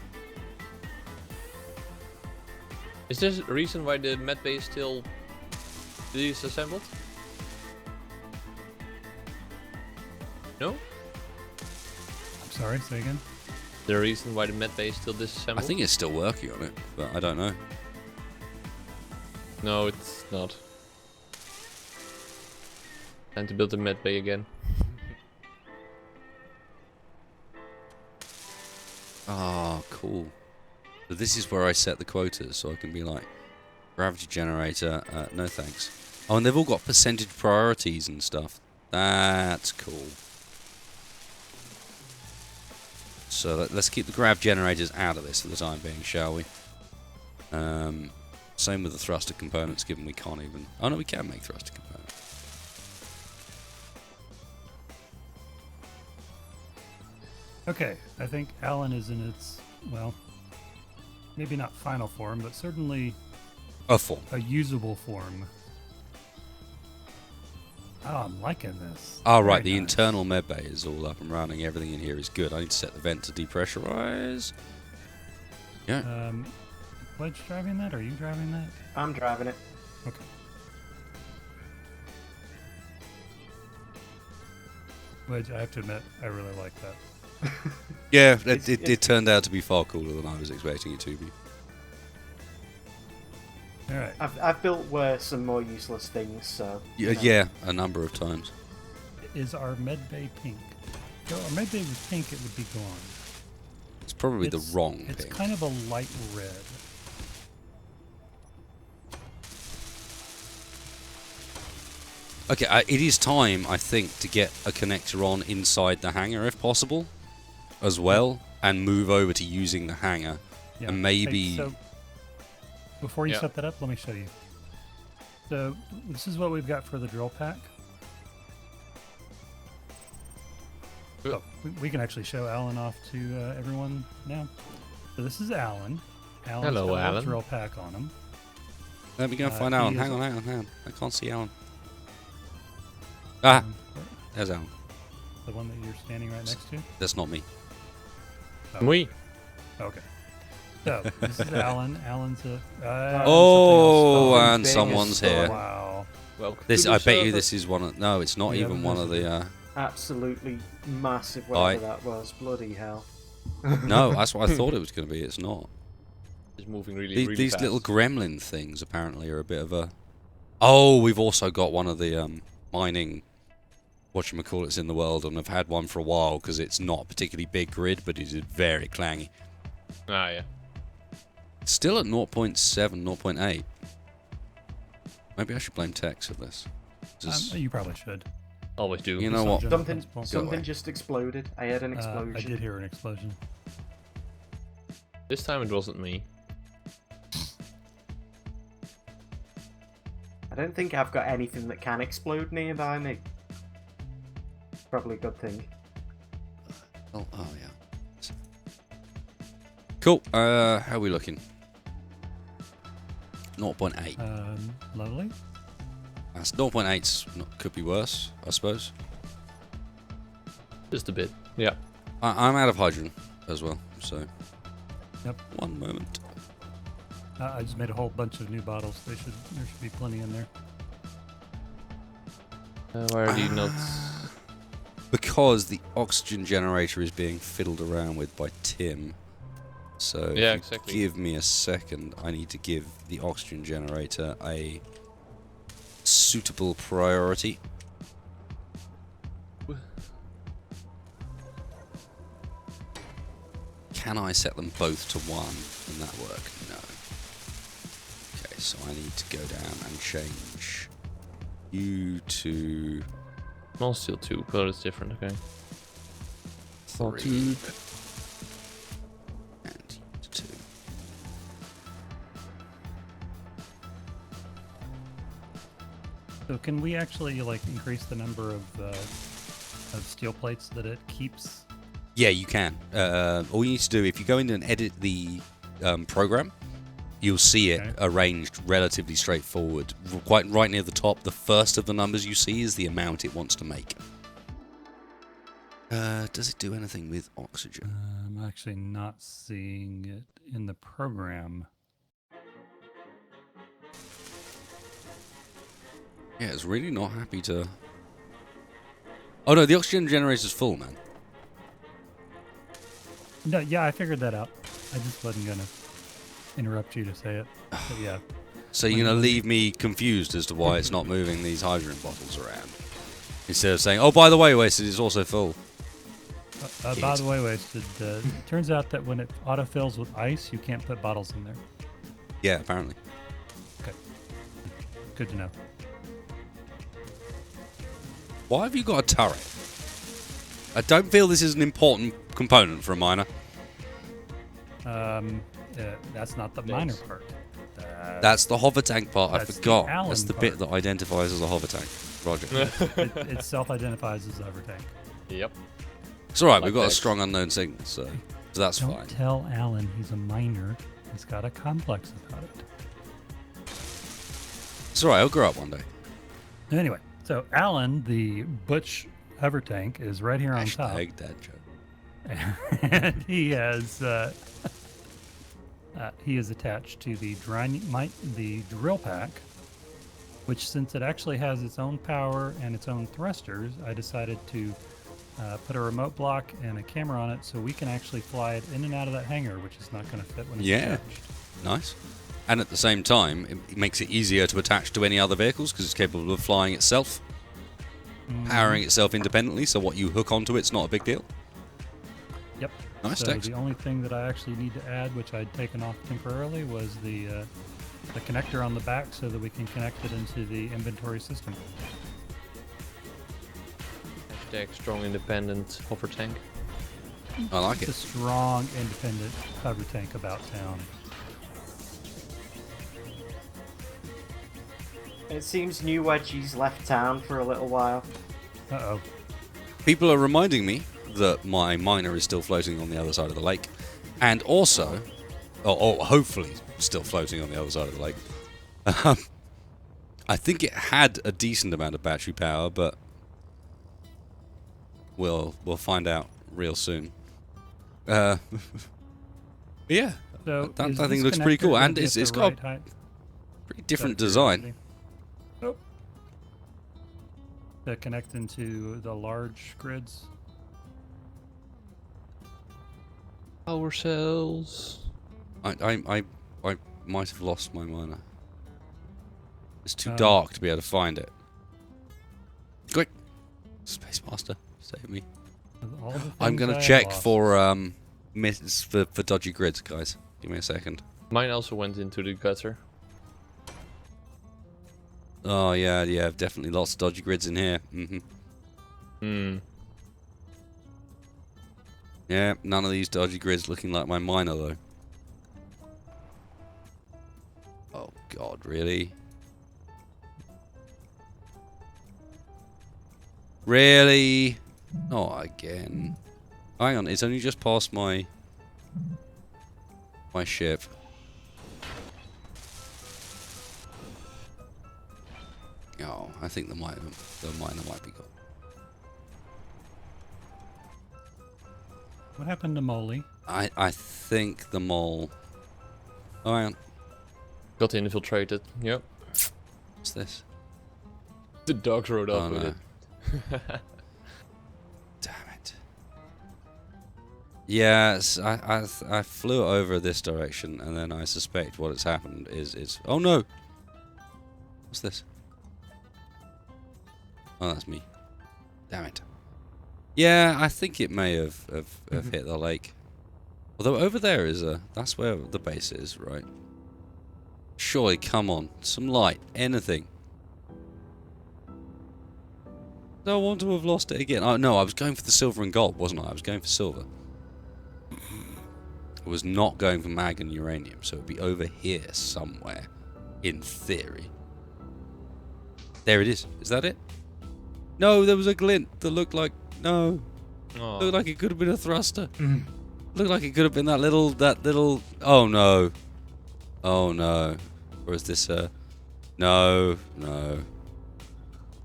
Is there a reason why the med bay is still disassembled? No? I'm sorry, say again. Is there a reason why the med bay is still disassembled? I think it's still working on it, but I don't know. No, it's not. Time to build a med bay again. Ah, cool. So this is where I set the quotas, so I can be like, gravity generator, no thanks. Oh, and they've all got percentage priorities and stuff. That's cool. So let's keep the grav generators out of this for the time being, shall we? Same with the thruster components, given we can't even... Oh no, we can make thruster components. Okay, I think Alan is in its, well, maybe not final form, but certainly A form. a usable form. Oh, I'm liking this. Oh, right, Very the nice. internal medbay is all up and running. Everything in here is good. I need to set the vent to depressurize. Yeah. Wedge driving that? Are you driving that? I'm driving it. Okay. Wedge, I have to admit, I really like that. Yeah, It's- it turned out to be far cooler than I was expecting it to be. All right. I've built worse and more useless things, so... Yeah, you know. yeah, a number of times. Is our med bay pink? If our med bay was pink, it would be gone. It's probably the wrong It's pink. kind of a light red. Okay, it is time, I think, to get a connector on inside the hangar, if possible, as well, and move over to using the hangar. Yeah. And maybe... So, before you Yeah. set that up, let me show you. So, this is what we've got for the drill pack. Oh, we can actually show Alan off to everyone now. So this is Alan. Alan's Hello, got a little Alan. drill pack on him. Let me go and find he Alan. is- Hang on. I can't see Alan. Ah, Where- there's Alan. the one that you're standing right next to. That's not me. Oh, We. okay. So this is Alan. Alan's a. Oh, something and big someone is here. Wow. Welcome This, to the I bet you server. this is one of... No, it's not Yeah, even but one of there's the... Absolutely massive, Aye. whatever that was. Bloody hell. No, that's what I thought it was going to be. It's not. It's moving really, These, really these fast. little gremlin things apparently are a bit of a... Oh, we've also got one of the mining whatchamacallits in the world, and I've had one for a while because it's not a particularly big grid, but it is very clangy. Ah, yeah. Still at 0.7, 0.8. Maybe I should blame Tex for this. Just- You probably should. Always do. You know Some what? general Something, principle. something away. just exploded. I heard an explosion. I did hear an explosion. This time it wasn't me. I don't think I've got anything that can explode nearby me. Probably a good thing. Oh yeah. Cool. How are we looking? 0.8. Lovely. That's 0.8's could be worse, I suppose. Just a bit. Yeah. I'm out of hydrogen as well, so. Yep. One moment. I just made a whole bunch of new bottles. There should be plenty in there. Why are these not? Because the oxygen generator is being fiddled around with by Tim. So Yeah, if you exactly. give me a second. I need to give the oxygen generator a suitable priority. Can I set them both to 1? Can that work? No. Okay, so I need to go down and change you to Small steel tube, but it's different. Okay. Small 3 tube. and you to 2. So can we actually like increase the number of steel plates that it keeps? Yeah, you can. All you need to do, if you go in and edit the program, you'll see it Okay. arranged relatively straightforward. Quite right near the top, the first of the numbers you see is the amount it wants to make. Does it do anything with oxygen? I'm actually not seeing it in the program. Yeah, it's really not happy to... Oh no, the oxygen generator's full, man. No, yeah, I figured that out. I just wasn't gonna interrupt you to say it. But yeah. So you're going to leave me confused as to why it's not moving these hydrogen bottles around. Instead of saying, oh, by the way, Wasted is also full. By the way, Wasted, it turns out that when it autofills with ice, you can't put bottles in there. Yeah, apparently. Okay. Good to know. Why have you got a turret? I don't feel this is an important component for a miner. That's not the minor part. That's the hover tank part. I That's the forgot. Allen That's the bit part. that identifies as a hover tank. Roger. It self-identifies as hover tank. Yep. It's alright, Like we've got a that. strong unknown signal, so that's Don't fine. tell Alan he's a miner. He's got a complex about it. It's alright, he'll grow up one day. Anyway, so Alan, the Butch hover tank, is right here on top. Hashtag dad joke. And he has he is attached to the drill pack, which, since it actually has its own power and its own thrusters, I decided to put a remote block and a camera on it so we can actually fly it in and out of that hangar, which is not going to fit when it's Yeah. attached. Nice. And at the same time, it makes it easier to attach to any other vehicles because it's capable of flying itself, powering itself independently, so what you hook onto it's not a big deal. Yep. Nice So text. the only thing that I actually need to add, which I'd taken off temporarily, was the connector on the back so that we can connect it into the inventory system. Hashtag strong independent hover tank. I like It's a it. strong, independent hover tank about town. It seems New Wedgie's left town for a little while. Uh-oh. People are reminding me that my miner is still floating on the other side of the lake. And also, or hopefully still floating on the other side of the lake. I think it had a decent amount of battery power, but we'll find out real soon. Yeah, So that is thing this looks pretty connector cool, gonna and be at it's the got right height? pretty different Out of design. curiosity. Oh. To connect into the large grids. Power cells. I might have lost my miner. It's too Oh. dark to be able to find it. Quick, Space Master, save me. Of all the I'm things gonna I check lost. for for dodgy grids, guys. Give me a second. Mine also went into the gutter. Oh yeah, definitely lots of dodgy grids in here. Hmm. Yeah, none of these dodgy grids looking like my miner though. Oh god, really? Really? Not again. Hang on, it's only just past my ship. Oh, I think the miner might be gone. What happened to Molly? I think the mole. Oh, hang on. Got infiltrated. Yep. What's this? The dogs rode off Oh, with no. it. Damn it. Yes, I flew over this direction, and then I suspect what has happened is oh no. What's this? Oh, that's me. Damn it. Yeah, I think it may have hit the lake. Although over there is that's where the base is, right? Surely, come on, some light, anything. Don't want to have lost it again. Oh no, I was going for the silver and gold, wasn't I? I was going for silver. I was not going for mag and uranium, so it'd be over here somewhere, in theory. There it is. Is that it? No, there was a glint that looked like looked like it could have been a thruster. Looked like it could have been that little. Oh no. Oh no. Or is this a? No.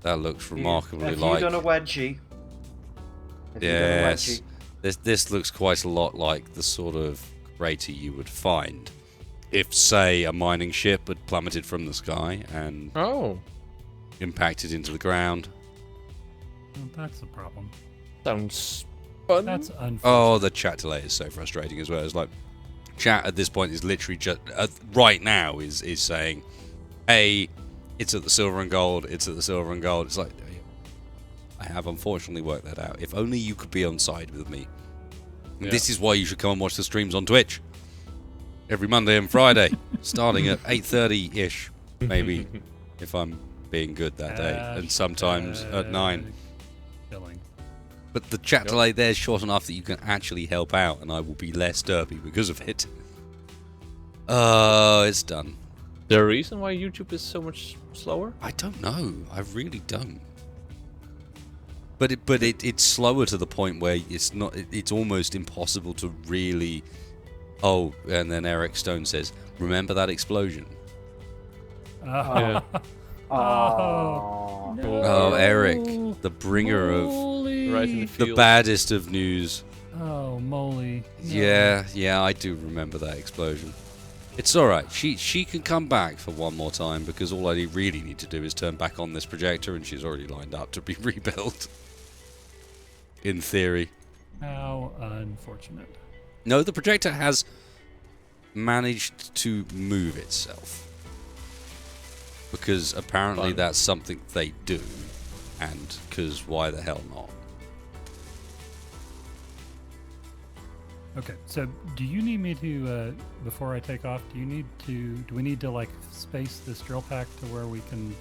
That looks remarkably Have like. you done a wedgie? Yes. This looks quite a lot like the sort of crater you would find if, say, a mining ship had plummeted from the sky and impacted into the ground. Well, that's the problem. Sounds fun. That's unfortunate. Oh, the chat delay is so frustrating as well. It's like chat at this point is literally just right now is saying, "Hey, it's at the silver and gold. It's at the silver and gold." It's like I have unfortunately worked that out. If only you could be on side with me. Yeah. This is why you should come and watch the streams on Twitch every Monday and Friday, starting at 8:30-ish, maybe, if I'm being good that day, and sometimes at 9. Killing. But the chat delay there is short enough that you can actually help out, and I will be less derpy because of it. Oh, it's done. Is there a reason why YouTube is so much slower? I don't know. I really don't. But it's slower to the point where it's not. It's almost impossible to really. Oh, and then Eric Stone says, "Remember that explosion?" Yeah. Oh. Oh, Eric, the bringer of Right in the the field. baddest of news. Oh, moly. No. Yeah, I do remember that explosion. It's alright, she can come back for one more time because all I really need to do is turn back on this projector and she's already lined up to be rebuilt. In theory. How unfortunate. No, the projector has managed to move itself. Because apparently Fun. that's something they do. And because why the hell not? Okay, so do you need me to, before I take off, do we need to like space this drill pack to where we can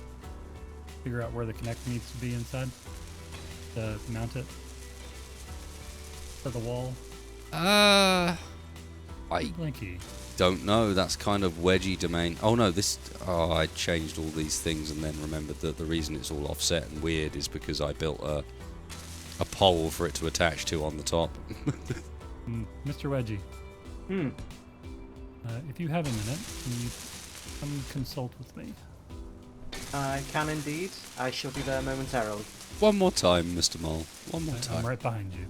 figure out where the connector needs to be inside to mount it to the wall? I Blinky. don't know. That's kind of wedgie domain. Oh no, I changed all these things and then remembered that the reason it's all offset and weird is because I built a pole for it to attach to on the top. Mr. Wedgie, Hmm. if you have a minute, can you come consult with me? I can indeed. I shall be there momentarily. One more time, Mr. Mole. One more I'm time. right behind you.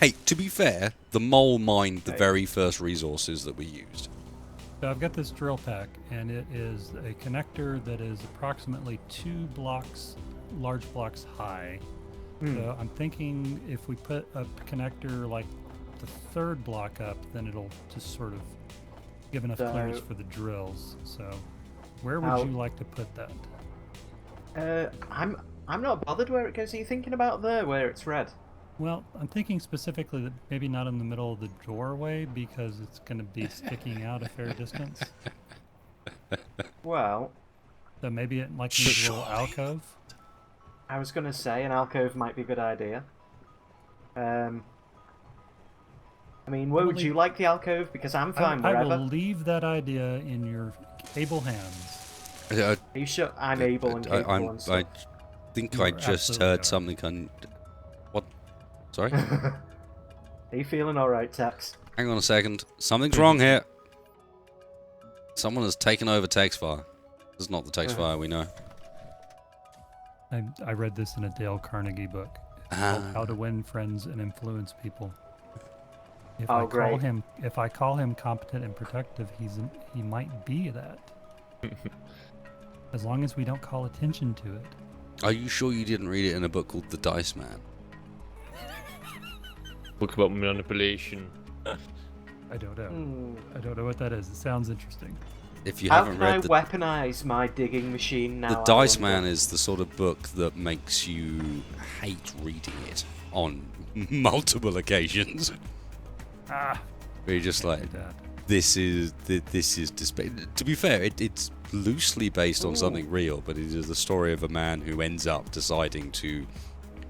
Hey, to be fair, the mole mined the very first resources that we used. So I've got this drill pack, and it is a connector that is approximately 2 blocks, large blocks high. So I'm thinking if we put a connector like the 3rd block up, then it'll just sort of give enough clearance for the drills. So where would you like to put that? I'm not bothered where it goes. Are you thinking about there, where it's red? Well, I'm thinking specifically that maybe not in the middle of the doorway because it's going to be sticking out a fair distance. Well, So maybe it like needs a little alcove. I was going to say an alcove might be a good idea. I mean, where would you like the alcove? Because I'm fine I wherever. will leave that idea in your able hands. Are you sure? I'm able and capable and I stuff. think You I are just absolutely heard are. something. What? Sorry? Are you feeling alright, Tex? Hang on a second. Something's wrong here. Someone has taken over Textfire. This is not the Textfire we know. I read this in a Dale Carnegie book. It's called How to Win Friends and Influence People. If Oh, I call great. him competent and productive, he might be that. As long as we don't call attention to it. Are you sure you didn't read it in a book called The Dice Man? Book about manipulation. I don't know. I don't know what that is. It sounds interesting. If you How haven't can I read the weaponize my digging machine now? The I Dice wonder? Man is the sort of book that makes you hate reading it on multiple occasions. Ah, Where you're just like, do that. this is to be fair, it's loosely based on something real, but it is the story of a man who ends up deciding to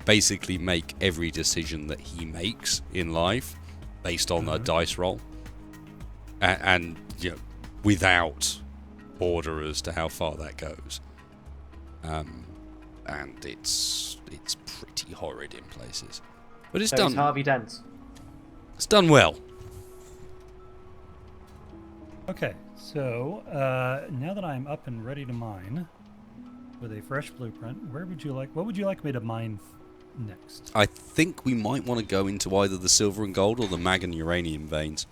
basically make every decision that he makes in life based on a dice roll, and you know, without order as to how far that goes. And it's pretty horrid in places, but it's So it's done. Harvey Dent. It's done well. Okay, so now that I'm up and ready to mine with a fresh blueprint, what would you like me to mine next? I think we might want to go into either the silver and gold or the mag and uranium veins.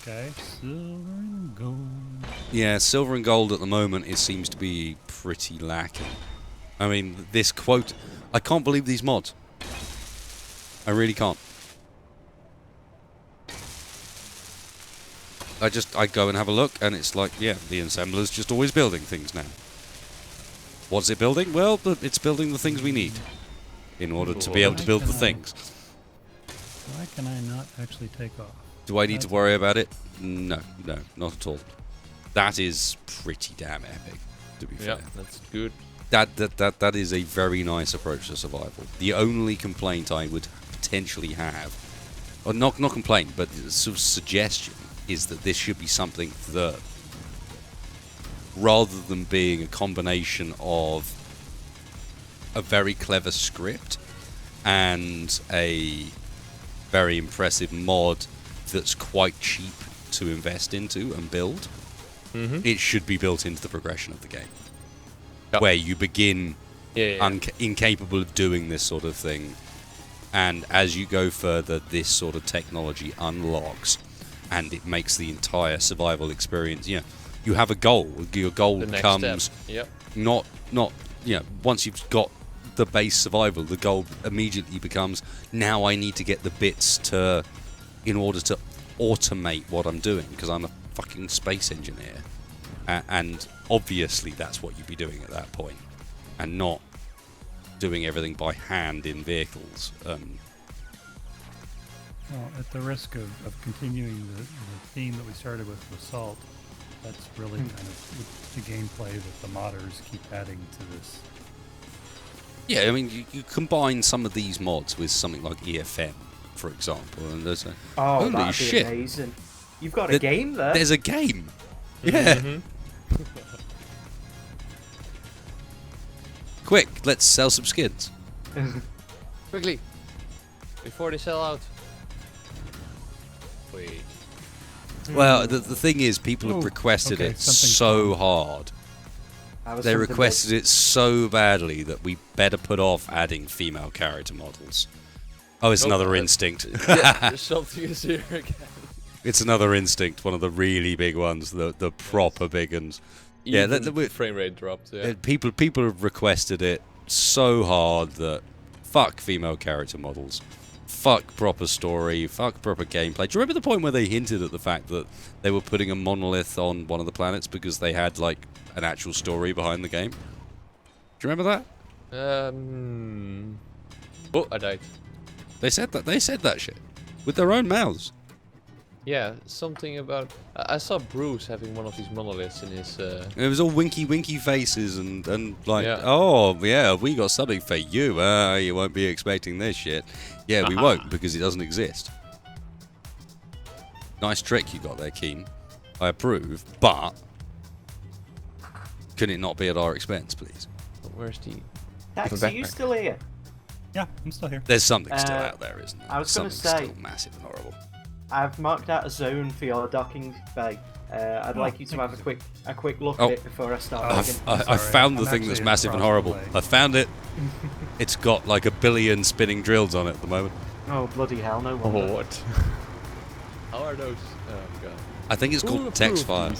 Okay, silver and gold. Yeah, silver and gold at the moment, it seems to be pretty lacking. I mean, this quote, I can't believe these mods. I really can't. I go and have a look, and it's like, yeah, the assembler's just always building things now. What's it building? Well, it's building the things we need in order to be able to build the things. Why can I not actually take off? Do I need to worry about it? No, not at all. That is pretty damn epic, to be Yeah, fair. that's good. That is a very nice approach to survival. The only complaint I would potentially have, or not complaint, but sort of suggestion, is that this should be something that, rather than being a combination of a very clever script and a very impressive mod that's quite cheap to invest into and build, it should be built into the progression of the game. Yep. Where you begin Yeah. incapable of doing this sort of thing, and as you go further, this sort of technology unlocks, and it makes the entire survival experience. You know, you have a goal. Your goal The next becomes step. Yep. not you know, once you've got the base survival, the goal immediately becomes, now I need to get the bits in order to automate what I'm doing, because I'm a fucking space engineer, and obviously that's what you'd be doing at that point, and not doing everything by hand in vehicles. Well, at the risk of continuing the theme that we started with Salt, that's really kind of the gameplay that the modders keep adding to this. Yeah, I mean, you combine some of these mods with something like EFM, for example, and there's a Oh, holy that'd be shit. amazing. You've got a game there. There's a game. Yeah. Quick, let's sell some skins. Quickly. Before they sell out. Wait. Well, the thing is, people have Oh, requested okay, it something's so wrong. hard. That was They something requested it so badly that we better put off adding female character models. Oh, it's Nope, another that- instinct. Yeah, something is here again. It's another instinct, one of the really big ones, the proper big ones. Yeah, Even frame rate dropped. Yeah. People have requested it so hard that fuck female character models. Fuck proper story, fuck proper gameplay. Do you remember the point where they hinted at the fact that they were putting a monolith on one of the planets because they had like an actual story behind the game? Do you remember that? Oh, I died. They said that shit with their own mouths. Yeah, something about. I saw Bruce having one of these monoliths in his. It was all winky faces and like, Yeah. oh yeah, we got something for you. You won't be expecting this shit. Yeah, we won't, because it doesn't exist. Nice trick you got there, Keen. I approve, but Can it not be at our expense, please? Where's the... Dax, are you backpack. still here? Yeah, I'm still here. There's something still out there, isn't there? I was gonna Something say- still massive and horrible. I've marked out a zone for your docking bay. I'd like you to have a quick look Oh. at it before I start digging. I sorry, found the I'm thing that's actually massive and across the horrible. way. I found it. It's got like 1 billion spinning drills on it at the moment. Oh bloody hell! No Oh, wonder. what? How are those? Oh, God. I think it's called text fire.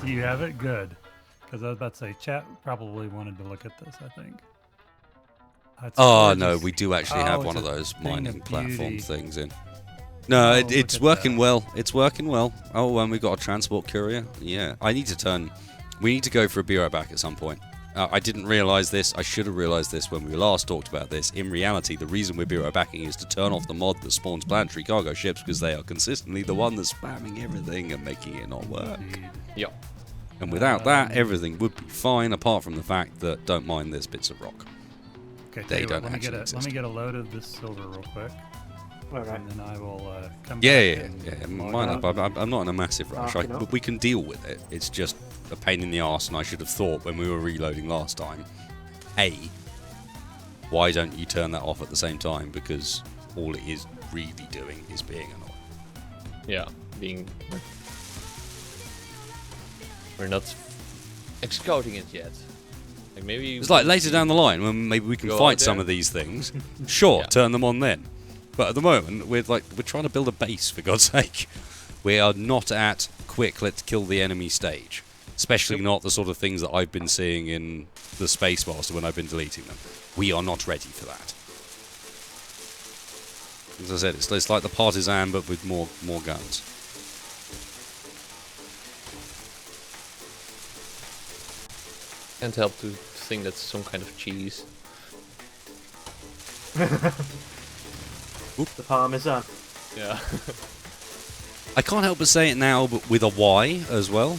Do you have it? Good. Because I was about to say, chat probably wanted to look at this, I think. It's Oh no, gorgeous. we do actually Oh, have it's one of a those thing of mining platform beauty. things in. No, Oh, it's look at working that. well. It's working well. Oh, and we got a transport courier. Yeah, I need to turn. We need to go for a be right back at some point. I didn't realise this. I should have realised this when we last talked about this. In reality, the reason we're be right backing is to turn off the mod that spawns planetary cargo ships because they are consistently the one that's spamming everything and making it not work. Indeed. Yep. And without that, everything would be fine, apart from the fact that don't mind this bits of rock. Okay, They tell you what, don't let me get actually a exist. let me get a load of this silver real quick, All right. and then I will come Yeah, back. yeah, and yeah. log Mine out. up. I'm not in a massive rush. Fucking hell. But we can deal with it. It's just a pain in the arse, and I should have thought when we were reloading last time. Why don't you turn that off at the same time? Because all it is really doing is being annoying. Yeah, being... We're not scouting it yet. Like maybe... It's like later down the line when maybe we can Go fight out some there. of these things. Sure, Yeah. turn them on then. But at the moment, we're trying to build a base, for God's sake. We are not at quick, let's kill the enemy stage. Especially not the sort of things that I've been seeing in the Space Master when I've been deleting them. We are not ready for that. As I said, it's like the Partisan, but with more guns. Can't help to think that's some kind of cheese. The Parmesan. Yeah. I can't help but say it now, but with a Y as well.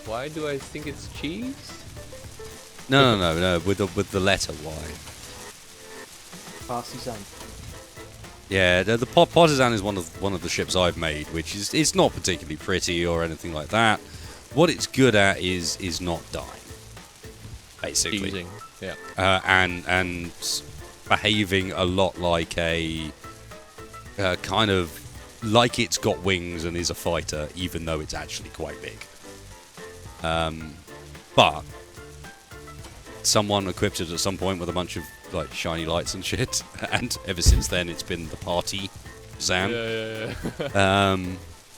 Why do I think it's cheese? No, with the letter Y. Partisan. Yeah, the Partisan is one of the ships I've made, which is it's not particularly pretty or anything like that. What it's good at is not dying, basically, Cheesing. Yeah. and behaving a lot like a kind of like it's got wings and is a fighter, even though it's actually quite big. But someone equipped it at some point with a bunch of like shiny lights and shit, and ever since then it's been the party Zan. Yeah.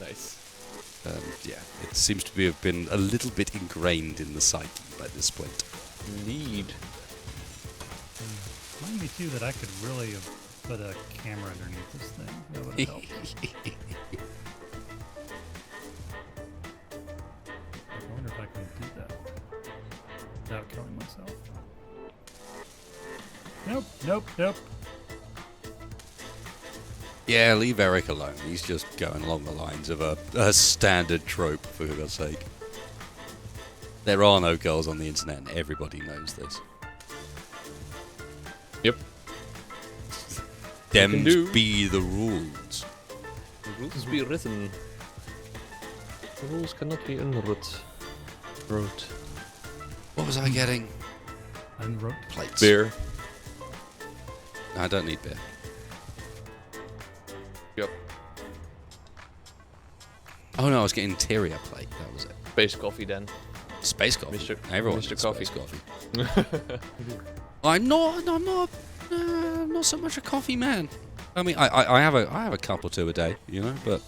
Nice. Yeah, it seems to have been a little bit ingrained in the psyche by this point. Indeed. Remind me too that I could really have put a camera underneath this thing. That would have helped. I wonder if I can do that without killing myself. Nope. Yeah, leave Eric alone. He's just going along the lines of a standard trope, for God's sake. There are no girls on the internet, and everybody knows this. Yep. Dems do. be the rules. The rules be written. The rules cannot be unwrote. Wrote. What was I getting? Unwrote. Plates. Beer. No, I don't need beer. Yep. Oh no, I was getting interior plate. That was it. Space coffee then. Space coffee. Mr. Everyone Mr. needs Coffee. space coffee. I'm not so much a coffee man. I mean, I have a cup or two a day, you know, but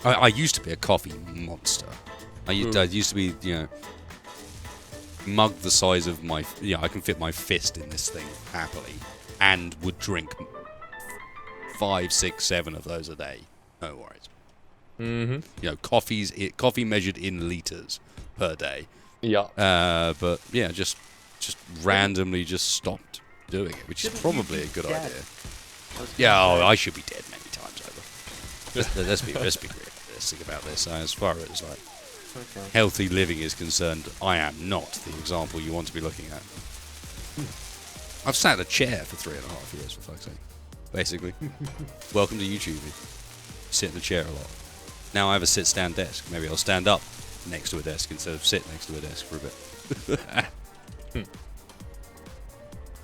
I used to be a coffee monster. I used to be, you know, mug the size of my, I can fit my fist in this thing happily, and would drink 5, 6, 7 of those a day. No worries. Mm-hmm. You know, coffee measured in liters per day. Yeah. But yeah, just randomly just stopped doing it, which is Shouldn't probably you a be good dead? idea. I was Yeah, gonna say. I should be dead many times over. Let's be realistic about this. As far as like Okay. healthy living is concerned, I am not the example you want to be looking at. I've sat in a chair for 3.5 years, for fuck's sake. Basically. Welcome to YouTube. Sit in a chair a lot. Now I have a sit-stand desk. Maybe I'll stand up next to a desk instead of sit next to a desk for a bit.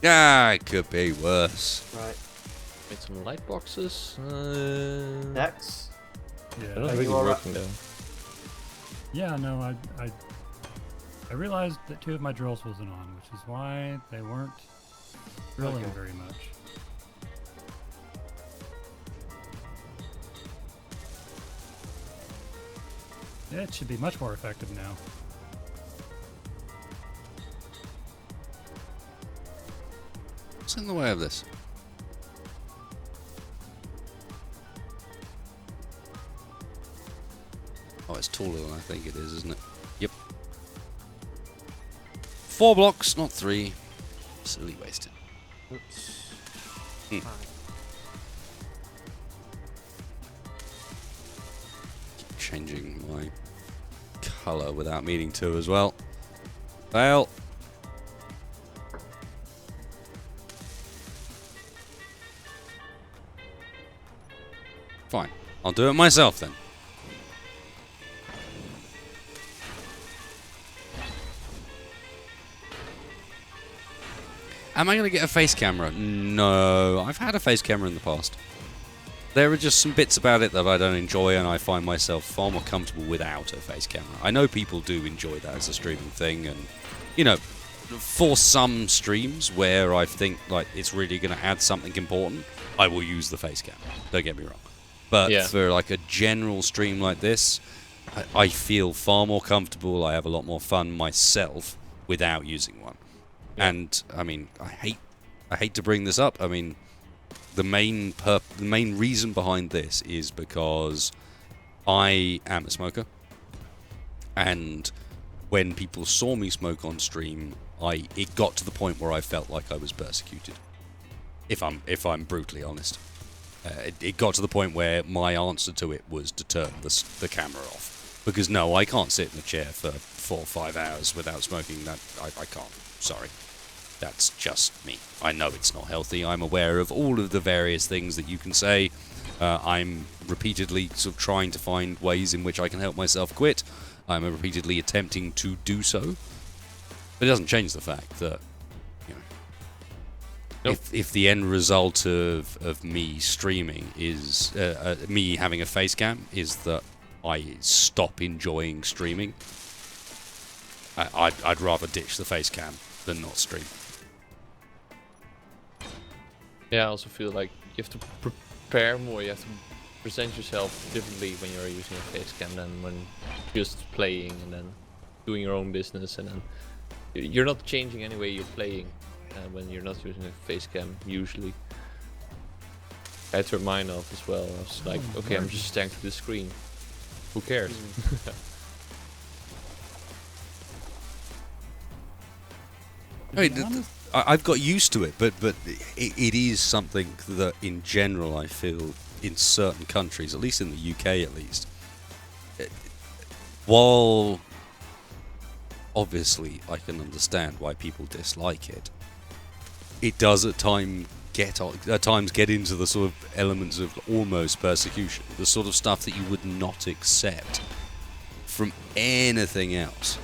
It could be worse. Right. Made some light boxes. Next. They're Yeah. not Are really you alright? working though. Yeah, no, I realized that 2 of my drills wasn't on, which is why they weren't drilling Okay. very much. It should be much more effective now. What's in the way of this? Oh, it's taller than I think it is, isn't it? Yep. 4 blocks, not 3. Silly wasted. Oops. Hmm. Keep changing my colour without meaning to as well. Fail. Fine. I'll do it myself then. Am I going to get a face camera? No. I've had a face camera in the past. There are just some bits about it that I don't enjoy, and I find myself far more comfortable without a face camera. I know people do enjoy that as a streaming thing, and, you know, for some streams where I think like it's really going to add something important, I will use the face cam. Don't get me wrong. But Yeah. for like a general stream like this, I feel far more comfortable. I have a lot more fun myself without using one. Yeah. And I mean, I hate to bring this up. I mean, the main reason behind this is because I am a smoker, and when people saw me smoke on stream, it got to the point where I felt like I was persecuted. If I'm brutally honest, it got to the point where my answer to it was to turn the camera off, because no, I can't sit in a chair for 4 or 5 hours without smoking. That I can't. Sorry. That's just me. I know it's not healthy. I'm aware of all of the various things that you can say. I'm repeatedly sort of trying to find ways in which I can help myself quit. I'm repeatedly attempting to do so. But it doesn't change the fact that, you know, Nope. if the end result of me streaming is me having a face cam is that I stop enjoying streaming, I'd rather ditch the face cam than not stream. Yeah, I also feel like you have to prepare more. You have to present yourself differently when you're using a face cam than when just playing and then doing your own business. And then you're not changing any way you're playing when you're not using a face cam usually. I had to turn mine off as well. I was like, okay, I'm just staring to the screen. Who cares? I mean, I've got used to it, but it is something that, in general, I feel in certain countries, at least in the UK, at least, while obviously I can understand why people dislike it, it does at times get into the sort of elements of almost persecution, the sort of stuff that you would not accept from anything else.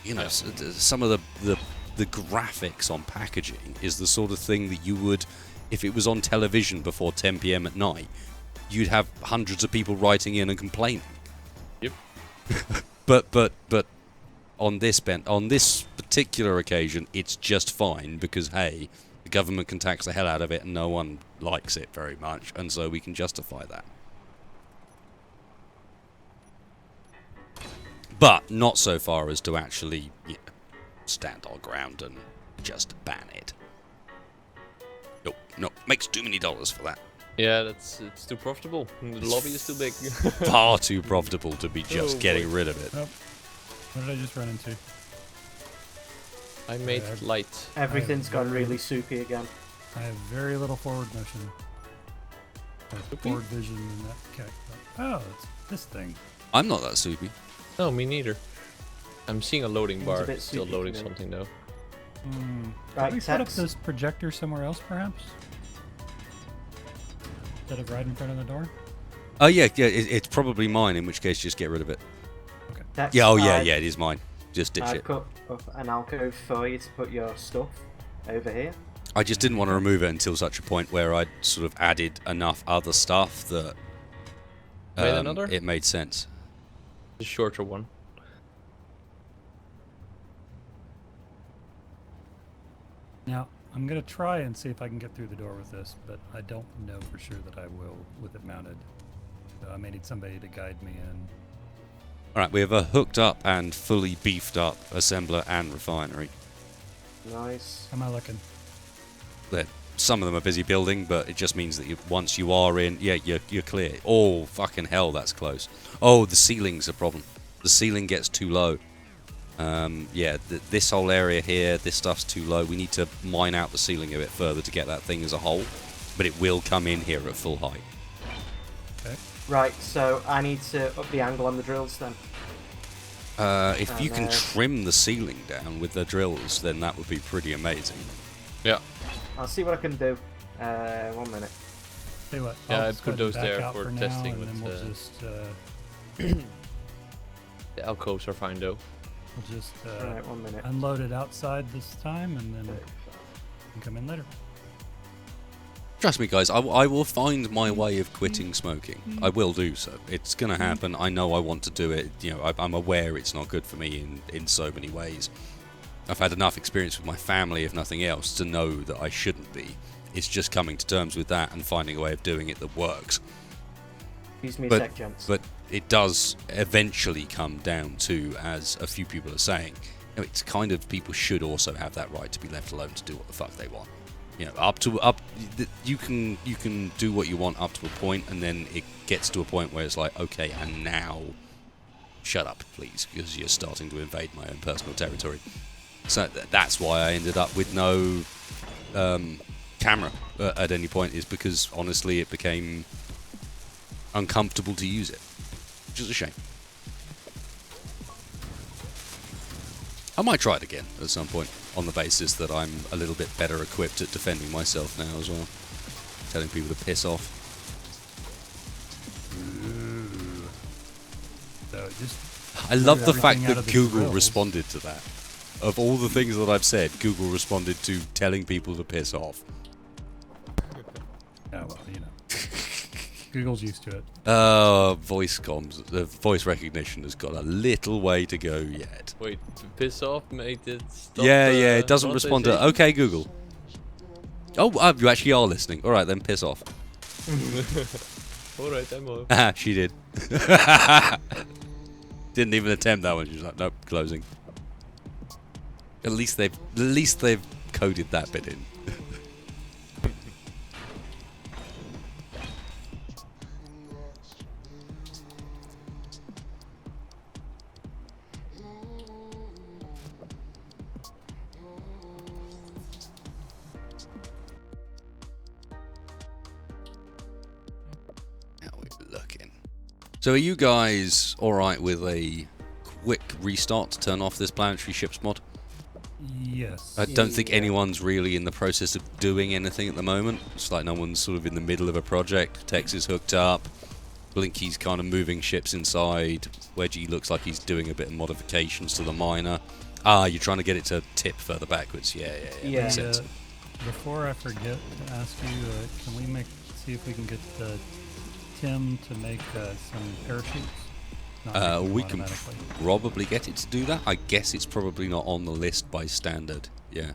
You know, some of the graphics on packaging is the sort of thing that you would, if it was on television before 10 p.m. at night, you'd have hundreds of people writing in and complaining. Yep. but on this particular occasion, it's just fine because, hey, the government can tax the hell out of it and no one likes it very much, and so we can justify that. But not so far as to actually stand our ground and just ban it. Nope, makes too many dollars for that. Yeah, it's too profitable. The lobby is too big. Far too profitable to be just getting rid of it. Oh, what did I just run into? I made light. Everything's gone really soupy again. I have very little forward motion. Or Soupy? forward vision in that cat. Oh, it's this thing. I'm not that soupy. No, me neither. I'm seeing a loading Seems a bar. bit Still soupy loading to me. something though. Right, Can we put up Tex. this projector somewhere else, perhaps? Instead of right in front of the door? Oh yeah, it's probably mine, in which case just get rid of it. Okay. Dex, Yeah, oh yeah, it is mine. Just ditch I've it. cut up an alcove for you to put your stuff over here. I just didn't want to remove it until such a point where I'd sort of added enough other stuff that Made another? it made sense. The shorter one. Now, I'm going to try and see if I can get through the door with this, but I don't know for sure that I will with it mounted. So I may need somebody to guide me in. Alright, we have a hooked up and fully beefed up assembler and refinery. Nice. How am I looking? Some of them are busy building, but it just means that once you are in, yeah, you're clear. Oh, fucking hell, that's close. Oh, the ceiling's a problem. The ceiling gets too low. Yeah, this whole area here, this stuff's too low. We need to mine out the ceiling a bit further to get that thing as a whole, but it will come in here at full height. Okay. Right, so I need to up the angle on the drills then. If you can trim the ceiling down with the drills, then that would be pretty amazing. Yeah. I'll see what I can do. 1 minute. Tell you what, Yeah, I'll I just put go those back there out for now, testing and with, then we'll just The alcoves are fine though. Right, 1 minute. unload it outside this time, and then we can come in later. Trust me, guys, I will find my way of quitting smoking. I will do so. It's going to happen. I know I want to do it. You know, I'm aware it's not good for me in so many ways. I've had enough experience with my family, if nothing else, to know that I shouldn't be. It's just coming to terms with that and finding a way of doing it that works. Excuse me a But, sec, gents. but it does eventually come down to, as a few people are saying, you know, it's kind of people should also have that right to be left alone to do what the fuck they want. You know, you can do what you want up to a point, and then it gets to a point where it's like, okay, and now shut up, please, because you're starting to invade my own personal territory. So that's why I ended up with no camera at any point, is because honestly it became uncomfortable to use it, which is a shame. I might try it again at some point, on the basis that I'm a little bit better equipped at defending myself now as well. Telling people to piss off. So just I love the everything fact out that of the Google drills. responded to that. Of all the things that I've said, Google responded to telling people to piss off. yeah, well, you know, Google's used to it. Voice comms, voice recognition has got a little way to go yet. Wait, to piss off made it stop, Yeah, it doesn't respond to, monetization? okay, Google. Oh, you actually are listening. Alright then, piss off. Alright, I'm off. Ah, she did. Didn't even attempt that one. She was like, nope, closing. At least they've coded that bit in. How are we looking? So are you guys alright with a quick restart to turn off this Planetary ships mod? Yes. I don't think Yeah. anyone's really in the process of doing anything at the moment. It's like no one's sort of in the middle of a project. Tex is hooked up. Blinky's kind of moving ships inside. Wedgie looks like he's doing a bit of modifications to the miner. Ah, you're trying to get it to tip further backwards. Yeah. Yeah. Makes sense. Before I forget to ask you, can we see if we can get Tim to make some parachutes? Not make them We can automatically. probably get it to do that. I guess it's probably not on the list by standard. Yeah.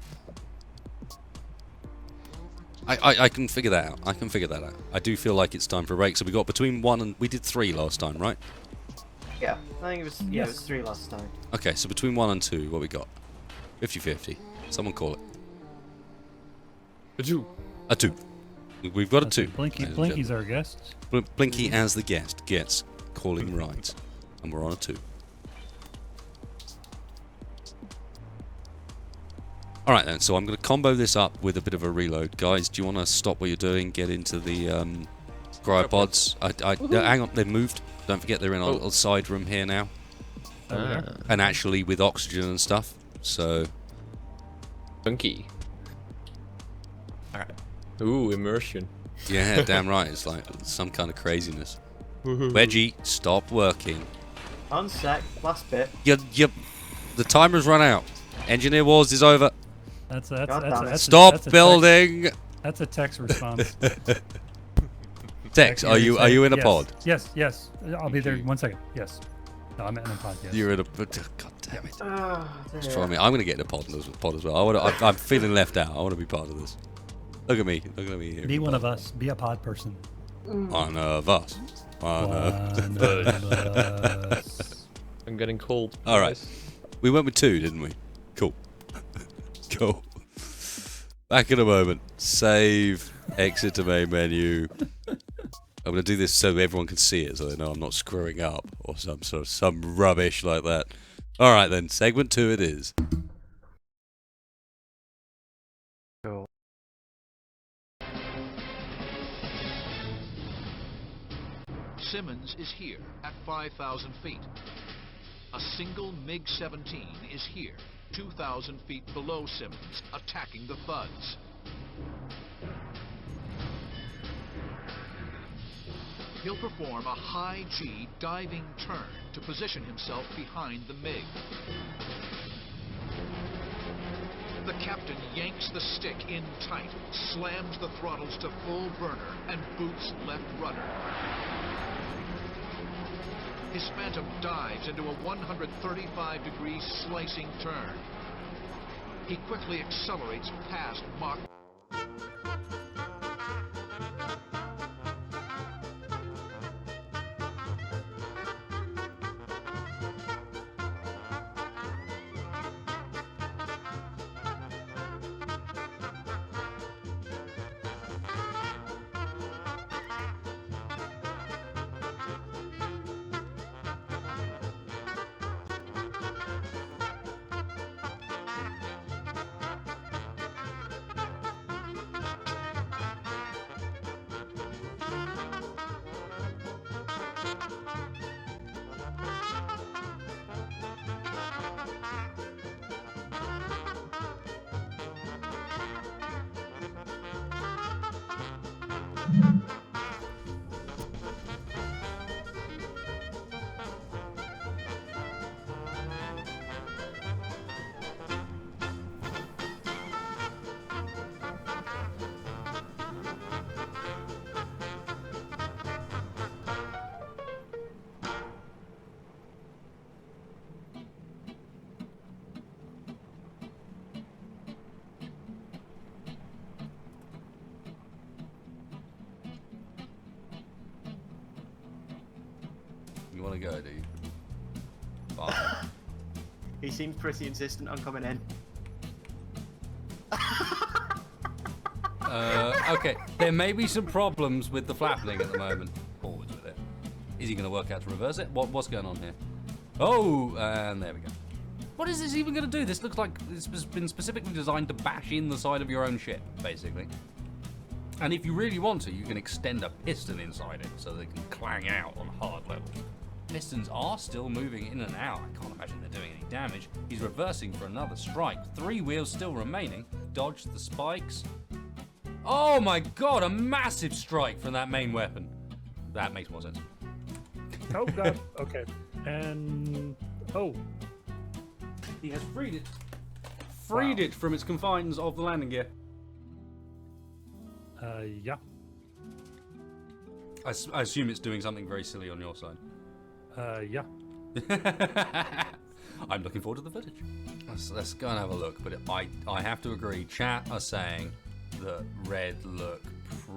I can figure that out. I do feel like it's time for a break. So we got between 1 and... We did 3 last time, right? Yeah, I think it was. Yeah, it was Yes. 3 last time. Okay, so between 1 and 2, what we got? 50-50. Someone call it. A Jew. A 2. We've got a Let's 2. see, Blinky's our guest. Blinky as the guest gets calling right. And we're on a 2. Alright then, so I'm going to combo this up with a bit of a reload. Guys, do you want to stop what you're doing, get into the cryopods? Hang on, they've moved. Don't forget they're in a little side room here now. Over there. And actually with oxygen and stuff. So, Funky. Alright. Ooh, immersion. yeah, damn right. It's like some kind of craziness. Wedgie, stop working. On sec, last bit. The timer's run out. Engineer Wars is over. Stop building. That's a text response. Tex, are you in a Yes. pod? Yes. I'll be there in 1 second. Yes. No, I'm in a pod. Yes. You're in a. God damn it! Oh, Just try me. I'm gonna get in a pod as well. I'm feeling left out. I want to be part of this. Look at me. Look at me here. Be one of us. Be a pod person. One of us. One of us. I'm getting cold. All right. guys. We went with 2, didn't we? Cool. Cool. Back in a moment. Save. Exit to main menu. I'm gonna do this so everyone can see it, so they know I'm not screwing up or some rubbish like that. All right then. Segment 2 it is. Cool. Simmons is here at 5,000 feet. A single MiG-17 is here, 2,000 feet below Simmons, attacking the thuds. He'll perform a high-G diving turn to position himself behind the MiG. The captain yanks the stick in tight, slams the throttles to full burner, and boots left rudder. His Phantom dives into a 135-degree slicing turn. He quickly accelerates past Mach. You want to go, do you? Fine. He seems pretty insistent on coming in. Okay, there may be some problems with the flapping at the moment. Forwards with it. Is he going to work out to reverse it? What's going on here? Oh, and there we go. What is this even going to do? This looks like it's been specifically designed to bash in the side of your own ship, basically. And if you really want to, you can extend a piston inside it so they can clang out on hard levels. Pistons are still moving in and out. I can't imagine they're doing any damage. He's reversing for another strike. 3 wheels still remaining. Dodge the spikes. Oh my god, a massive strike from that main weapon. That makes more sense. Oh god. Okay. And oh, He has freed it. Freed it from its confines of the landing gear. yeah. I assume it's doing something very silly on your side. Yeah. I'm looking forward to the footage. Let's go and have a look. But I have to agree. Chat are saying that Red look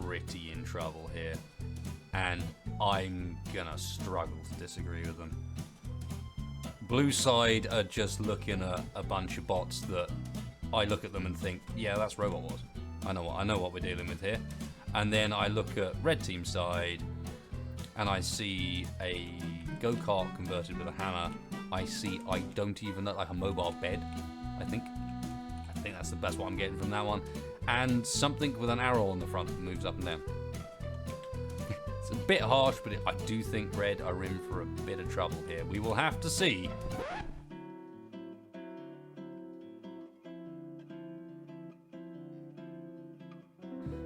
pretty in trouble here, and I'm gonna struggle to disagree with them. Blue side are just looking at a bunch of bots that I look at them and think, yeah, that's Robot Wars. I know what we're dealing with here. And then I look at Red Team side, and I see a go-kart converted with a hammer. I don't even look like a mobile bed, I think that's the best what I'm getting from that one. And something with an arrow on the front that moves up and down. It's a bit harsh, but I do think Red are in for a bit of trouble here. We will have to see.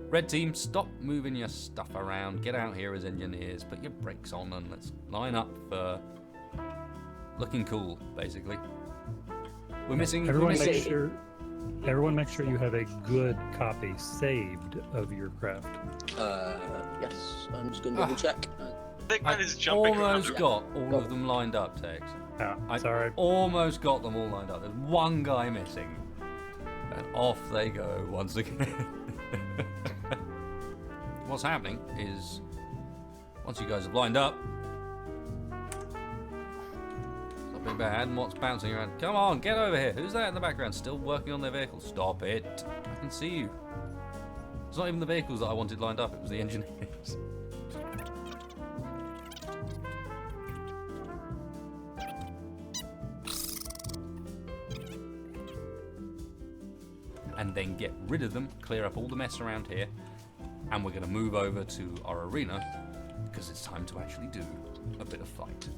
Red Team, stop moving your stuff around. Get out here as engineers. Put your brakes on and let's line up for looking cool, basically. We're missing. Everyone we're make missing- sure. Everyone make sure you have a good copy saved of your craft. Yes, I'm just going to double check. Big I man is jumping almost around. got all of them lined up, Tex. Oh, sorry. Almost got them all lined up. There's one guy missing. And off they go once again. What's happening is, once you guys have lined up, it's not been bad. And what's bouncing around? Come on, get over here. Who's that in the background? Still working on their vehicle. Stop it. I can see you. It's not even the vehicles that I wanted lined up. It was the engineers. And then get rid of them, clear up all the mess around here, and we're going to move over to our arena because it's time to actually do a bit of fight.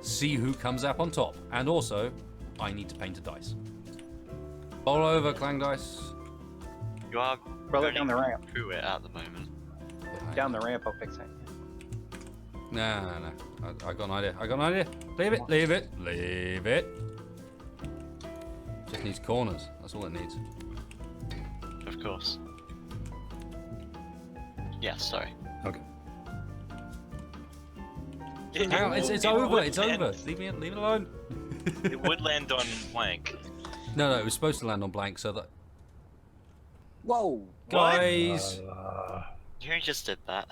See who comes up on top, and also I need to paint a dice. Bowl over, Clang Dice. You are Brother, going down the ramp. through it at the moment. Down the ramp, I'll fix it. No. I got an idea. Leave it. Just needs corners. That's all it needs. Of course. Yes, sorry. Okay. It Now would- it's it over. would It's land- over. Leave it alone. It would land on blank. No, it was supposed to land on blank, so that Whoa! guys. You just did that.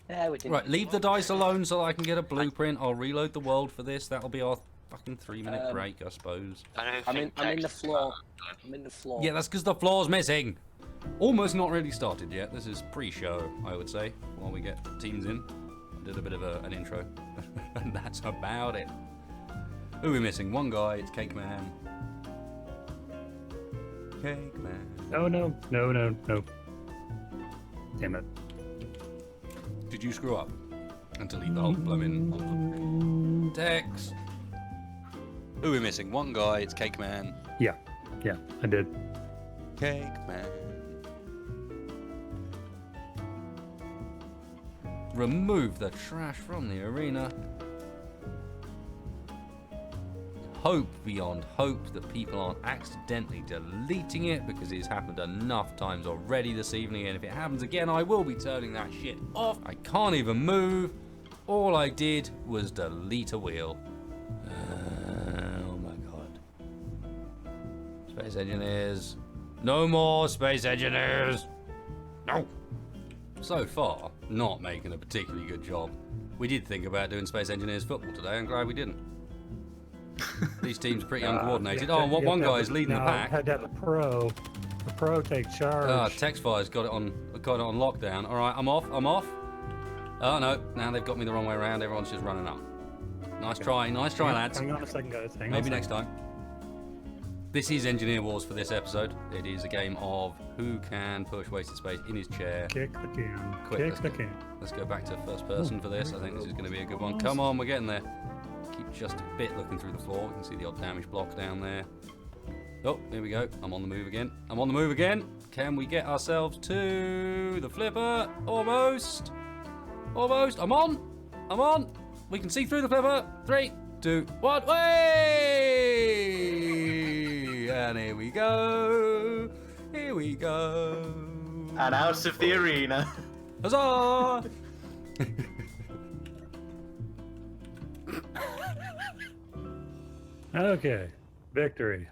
Yeah, we didn't. Right, leave the dice alone so that I can get a blueprint. I'll reload the world for this. That'll be our fucking 3-minute break, I suppose. I don't I'm in think the Tex- floor. I'm in the floor. Yeah, that's because the floor's missing. Almost not really started yet. This is pre-show, I would say, while we get teams in. I did a bit of an intro, and that's about it. Who are we missing? One guy. It's Cake Man. Cake Man. No. Damn it. Did you screw up? And delete the whole blooming text. Who are we missing? One guy. It's Cake Man. Yeah, I did. Cake Man. Remove the trash from the arena. Hope beyond hope that people aren't accidentally deleting it, because it's happened enough times already this evening, and if it happens again I will be turning that shit off. I can't even move. All I did was delete a wheel. Oh my god. Space engineers. No more space engineers. No. So far, not making a particularly good job. We did think about doing space engineers football today. I'm glad we didn't. These teams are pretty uncoordinated. Oh, and one guy's leading the pack. Had to have a pro. The pro take charge. Texfire's got it on lockdown. All right, I'm off. Oh no, now they've got me the wrong way around. Everyone's just running up. Nice try, lads. Hang on a second, guys. Maybe next time. This is Engineer Wars for this episode. It is a game of who can push wasted space in his chair. Kick the can. Quick, Kick let's the go. can. Let's go back to first person for this. I think this is going to be a good one. Come on, we're getting there. Keep just a bit looking through the floor. We can see the odd damage block down there. Oh, here we go. I'm on the move again. Can we get ourselves to the flipper? Almost. I'm on. We can see through the flipper. 3, 2, 1. Way! And here we go. And out of the arena. Huzzah! Okay, victory.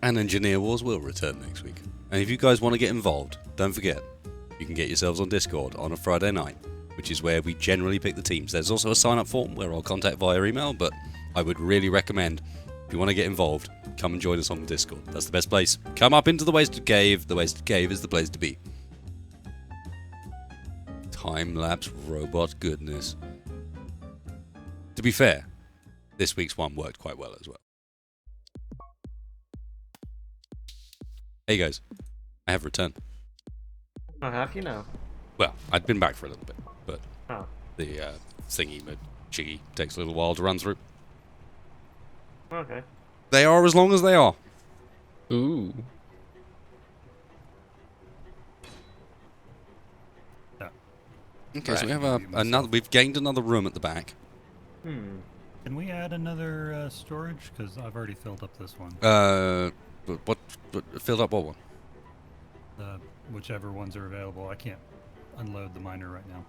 And Engineer Wars will return next week. And if you guys want to get involved, don't forget, you can get yourselves on Discord on a Friday night, which is where we generally pick the teams. There's also a sign-up form where I'll contact via email, but I would really recommend, if you want to get involved, come and join us on the Discord. That's the best place. Come up into the Wasted Cave. The Wasted Cave is the place to be. Time-lapse robot goodness. To be fair, this week's one worked quite well as well. Hey guys, I have returned. Oh, have you now? Well, I'd been back for a little bit, but Oh. the thingy jiggy takes a little while to run through. Okay. They are as long as they are. Ooh. Okay, so we have another. We've gained another room at the back. Hmm. Can we add another storage? Because I've already filled up this one. What filled up what one? Whichever ones are available. I can't unload the miner right now.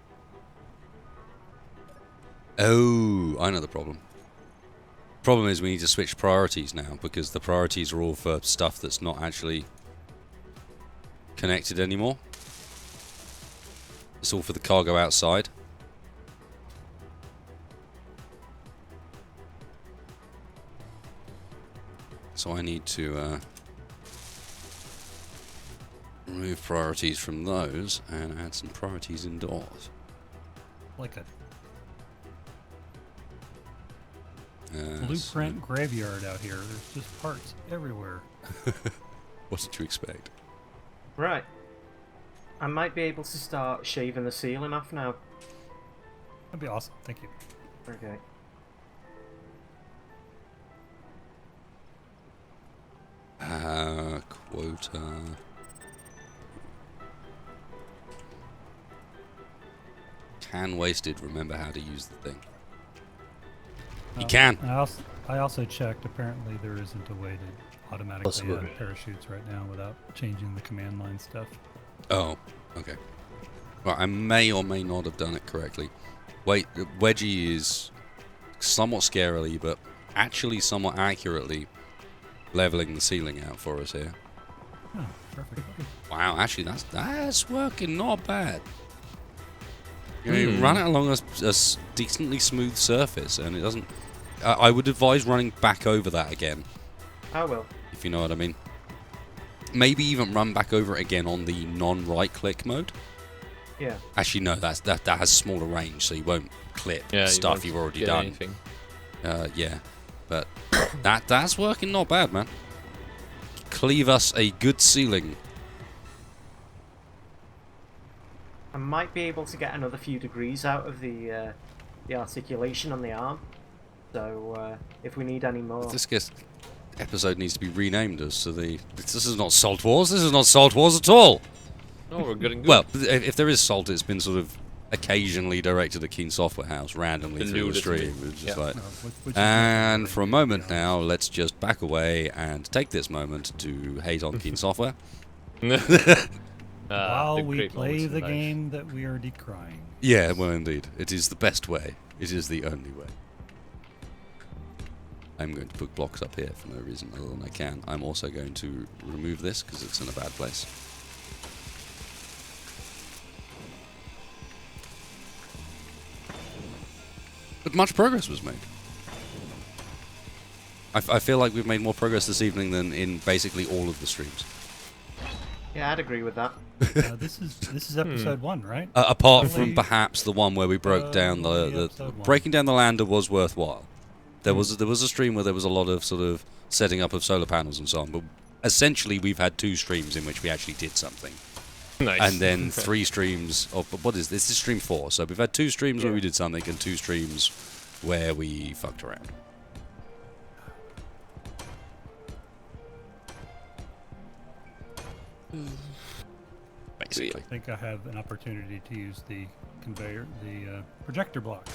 Oh, I know the problem. Problem is we need to switch priorities now because the priorities are all for stuff that's not actually connected anymore. It's all for the cargo outside. So I need to remove priorities from those and add some priorities indoors. Like a blueprint graveyard out here. There's just parts everywhere. What did you expect? Right. I might be able to start shaving the ceiling off now. That'd be awesome. Thank you. Okay. Quota. Can wasted. Remember how to use the thing. You can. I also checked. Apparently, there isn't a way to automatically add parachutes right now without changing the command line stuff. Oh, okay. Well, I may or may not have done it correctly. Wait, Wedgie is somewhat scarily, but actually somewhat accurately leveling the ceiling out for us here. Oh, perfect. Wow, actually that's working not bad. You run it along a decently smooth surface, and it doesn't. I would advise running back over that again. I will. If you know what I mean. Maybe even run back over it again on the non-right-click mode. Yeah. Actually, no, that has smaller range, so you won't clip stuff you've already done. Anything. Yeah, but that's working not bad, man. Cleave us a good ceiling. I might be able to get another few degrees out of the articulation on the arm. So if we need any more, This episode needs to be renamed as to the. This is not Salt Wars. This is not Salt Wars at all. No, we're getting good. Well, if there is salt, it's been sort of occasionally directed at Keen Software House randomly through the stream. It's just like, and for a moment now, let's just back away and take this moment to hate on Keen Software. While we play the game that we are decrying. Yeah, well, indeed. It is the best way. It is the only way. I'm going to put blocks up here for no reason other than I can. I'm also going to remove this because it's in a bad place. But much progress was made. I feel like we've made more progress this evening than in basically all of the streams. yeah, I'd agree with that. This is episode 1, right? Apart from perhaps the one where we broke down the breaking down the lander was worthwhile. There was a stream where there was a lot of sort of setting up of solar panels and so on, but essentially we've had 2 streams in which we actually did something. Nice. And then 3 streams of what is this? This is stream 4. So we've had 2 streams where we did something and 2 streams where we fucked around. Basically. I think I have an opportunity to use the conveyor, the projector block.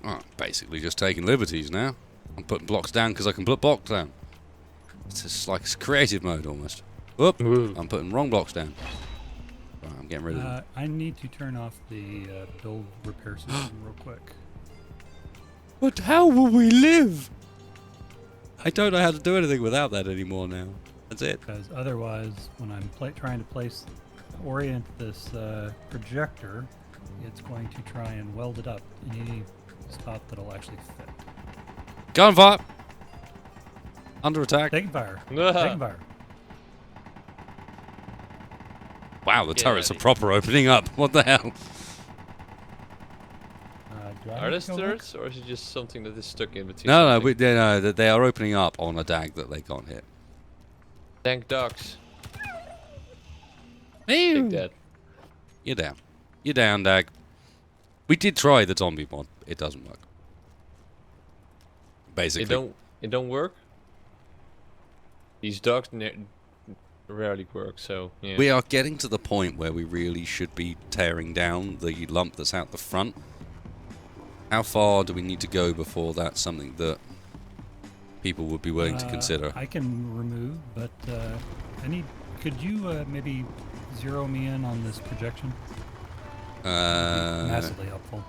Oh, basically just taking liberties now. I'm putting blocks down because I can put blocks down. It's just like creative mode almost. Whoop! I'm putting wrong blocks down. Right, I'm getting rid of them. I need to turn off the build repair system real quick. But how will we live? I don't know how to do anything without that anymore now. That's it. Because otherwise, when I'm trying to orient this projector, it's going to try and weld it up in any spot that'll actually fit. Gunfire! Under attack. Taking fire. Taking fire. Wow, the turrets are proper opening up. What the hell? Are there turrets, or is it just something that is stuck in between? No, they are opening up on a dag that they can't hit. Tank dogs. Ew. Take that. You're down. You're down, Dag. We did try the zombie mod. It doesn't work. Basically. It don't work. These dogs rarely work, so yeah. We are getting to the point where we really should be tearing down the lump that's out the front. How far do we need to go before that's something that people would be willing to consider? I can remove, but could you maybe zero me in on this projection? Massively helpful.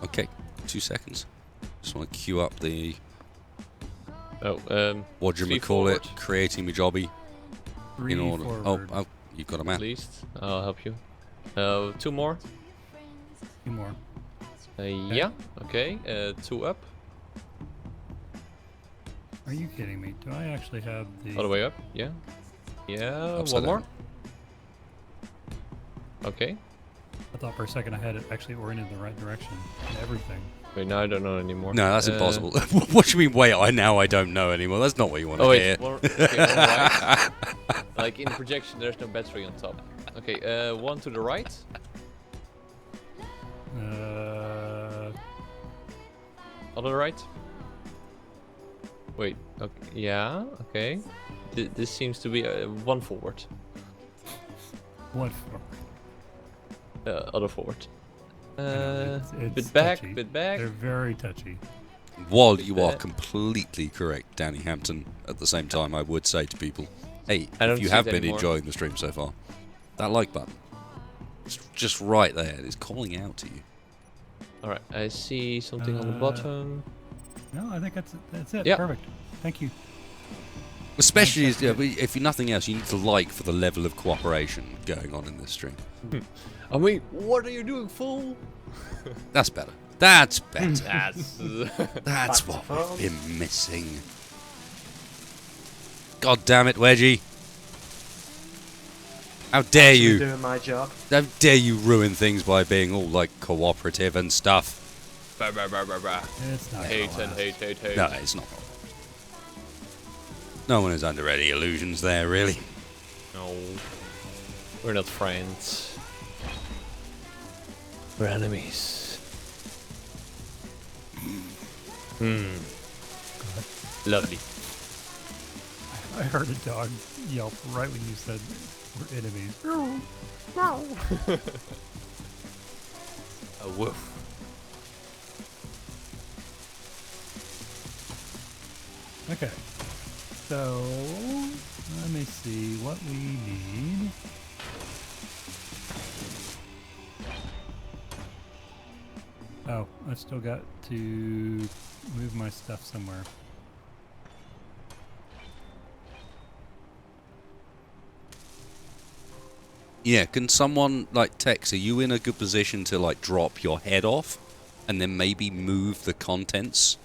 Okay, 2 seconds. Just want to queue up the... what do you call it? Creating my jobby. In order. Forward. Oh, you've got a map. At least. I'll help you. 2 more. 2 more. Yeah, okay. 2 up. Are you kidding me? Do I actually have the... All the way up, yeah. Yeah, Upside 1 more. down. Okay. I thought for a second I had it actually oriented in the right direction. And everything. Wait, now I don't know anymore. No, that's impossible. What do you mean, wait, I don't know anymore? That's not what you want to hear. Okay, one right. Like in the projection, there's no battery on top. Okay, 1 to the right. On the right. Wait, okay, yeah, okay. This seems to be 1 forward. 1 forward. Other forward. It's Bit back, touchy. bit back. They're very touchy. While you are completely correct, Danny Hampton, at the same time, I would say to people, hey, I don't if you see have it been anymore. enjoying the stream so far, that like button, it's just right there. It's calling out to you. Alright, I see something on the bottom. No, I think that's it. Yep. Perfect. Thank you. Especially, if you're nothing else, you need to like for the level of cooperation going on in this stream. I mean, what are you doing, fool? That's better. That's better. That's... That's what we've been missing. God damn it, Wedgie. How dare you? Doing my job. How dare you ruin things by being all like cooperative and stuff? Bah, bah, bah, bah, bah. It's not Hate gonna and last. hate. No, it's not. No one is under any illusions there, really. No. We're not friends. We're enemies. Lovely. I heard a dog yelp right when you said we're enemies. A woof. Okay. So, let me see what we need. Oh, I still got to move my stuff somewhere. Yeah, can someone like text? Are you in a good position to like drop your head off, and then maybe move the contents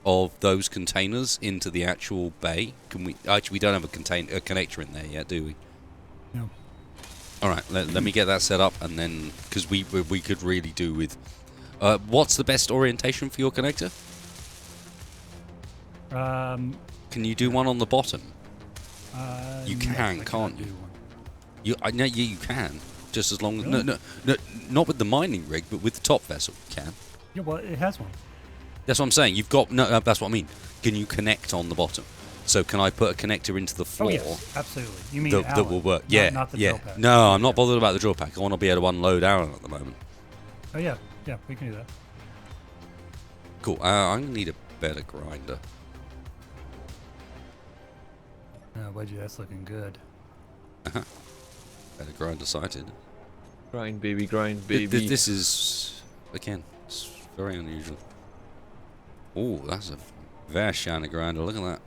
of those containers into the actual bay? Can we? Actually, we don't have a connector in there yet, do we? No. All right, let me get that set up, and then because we could really do with. What's the best orientation for your connector? Can you do one on the bottom? You no, can, I can't cannot you? do one. I know you can, just as long as Really? no, not with the mining rig, but with the top vessel, you can. Yeah, well, it has one. That's what I'm saying. You've got no. That's what I mean. Can you connect on the bottom? So can I put a connector into the floor? Oh, yes, absolutely. You mean that will Allen, work? not- Yeah, not the yeah. drill pack. No, I'm not bothered about the drill pack. I want to be able to unload Aaron at the moment. Oh, yeah, we can do that. Cool. I'm gonna need a better grinder. Wedgie, that's looking good. Better grinder sighted. Grind, baby. This is again. It's very unusual. Oh, that's a very shiny grinder. Look at that.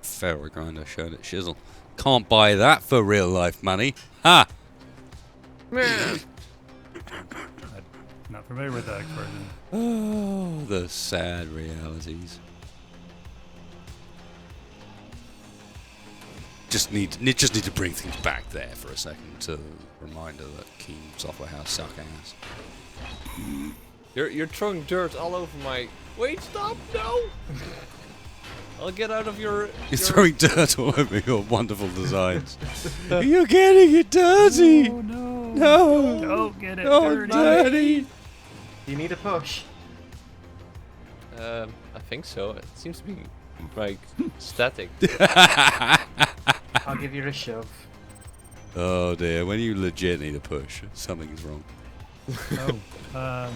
Ferro grinder, showed it shizzle. Can't buy that for real life money. Ha! I'm not familiar with that expression. Oh, the sad realities. Just need to bring things back there for a second to reminder that Keen Software House suck ass. You're throwing dirt all over my... Wait, stop! No! I'll get out of your... You're throwing dirt all over your wonderful designs. You're getting it dirty! Oh, no. No! Don't get it Oh, dirty. dirty! Do you need a push? I think so. It seems to be like static. I'll give you a shove. Oh dear, when you legit need a push, something's wrong. Yeah.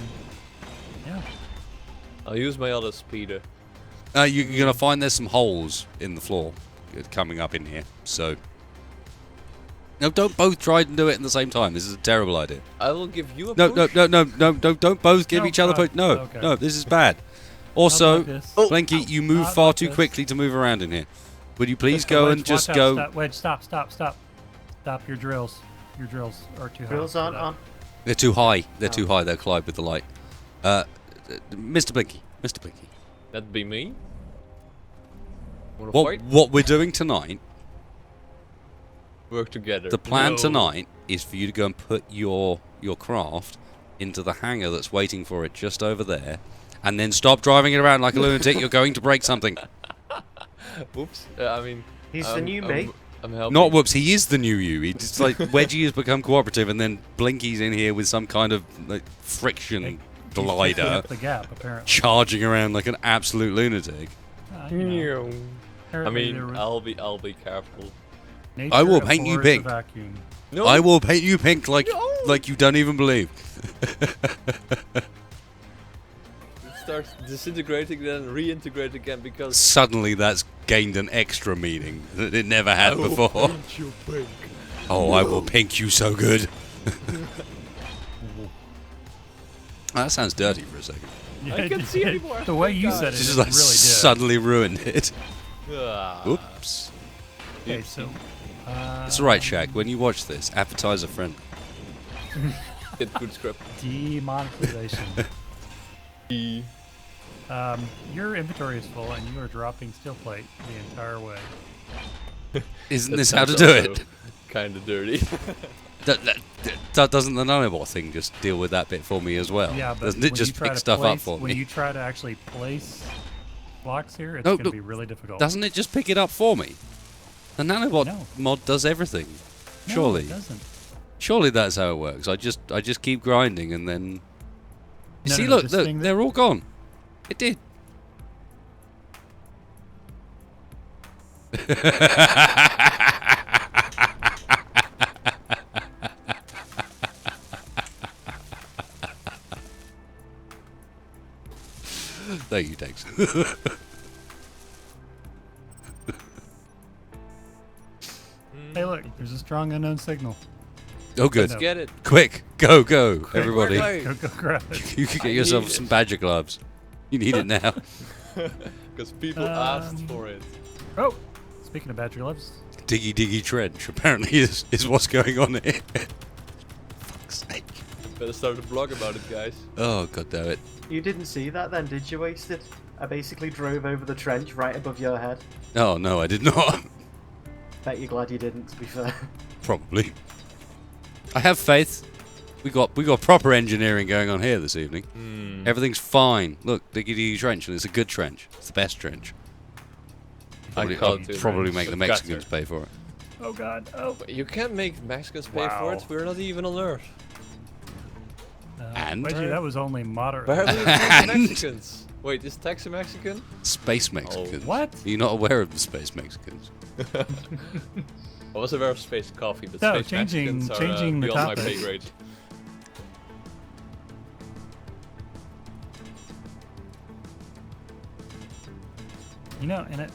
I'll use my other speeder. You're going to find there's some holes in the floor coming up in here, so... No, don't both try and do it at the same time. This is a terrible idea. I will give you a No, push. no, don't both give No, each other push. No, okay. no, this is bad. Also, Not like this. Blinky, you move Not far like too this. quickly to move around in here. Would you please Wedge, go and watch just out, go... Stop. Wedge, stop. Stop your drills. Your drills are too high. Drills aren't on. They're too high. They're too high. They'll collide with the light. Mr. Blinky. Mr. Blinky. That'd be me. Wanna What, fight? what we're doing tonight, Work together. the plan No. tonight is for you to go and put your craft into the hangar that's waiting for it just over there, and then stop driving it around like a lunatic. You're going to break something. Whoops. I mean. He's the new me. I'm helping. Not whoops, he is the new you. It's like Wedgie has become cooperative, and then Blinky's in here with some kind of like friction He's glider, up the gap, apparently. charging around like an absolute lunatic. You know, I apparently there mean, was I'll be careful. I will nature paint you abhors a pink. vacuum. No. I will paint you pink like you don't even believe. It starts disintegrating, then reintegrate again because. Suddenly that's gained an extra meaning that it never had before. Paint you pink. Oh, I will pink you so good. That sounds dirty for a second. Yeah, I can it see did. anymore. The way you said it, Just it like really did. suddenly ruined it. Ah. Oops. Okay, so. It's alright, Shaq. When you watch this, appetizer friend. Get good script. Demonetization. Your inventory is full, and you are dropping steel plate the entire way. Isn't this how to do it? Kind of dirty. Doesn't the nanobot thing just deal with that bit for me as well? Yeah, but Doesn't it when just you try pick to stuff up place- for when me? you try to actually place blocks here, it's No, going to no, be really difficult. Doesn't it just pick it up for me? The nanobot No. mod does everything. No, Surely. it doesn't. Surely that's how it works. I just keep grinding and then... You No, see, no, no, look, this look, thing- they're all gone. It did. Thank you, Tex. Hey, look, there's a strong unknown signal. Oh, good. No. Get it. Quick, go, everybody. Go grab it. You can get I yourself need some it. badger gloves. You need it now. Because people asked Um, for it. Oh, speaking of battery gloves, Diggy trench, apparently, is what's going on here. Fuck's sake. Better start a blog about it, guys. Oh, god damn it. You didn't see that then, did you, Wasted? I basically drove over the trench right above your head. Oh, no, I did not. Bet you're glad you didn't, to be fair. Probably. I have faith. We got proper engineering going on here this evening. Everything's fine. Look, Diggy trench, and it's a good trench. It's the best trench. Probably, call I'll it too, probably man. make the Gutter. Mexicans pay for it. oh god, oh. But you can't make Mexicans pay for Wow. it. We're not even on Earth. And? Wedgie, that was only moderate. Where are we And- Mexicans? Wait, is Tex a Mexican? Space Mexicans. What? Are you not aware of the Space Mexicans? I was aware of space coffee, but No, space changing- Mexicans are changing the beyond my topic. pay grade. You know, and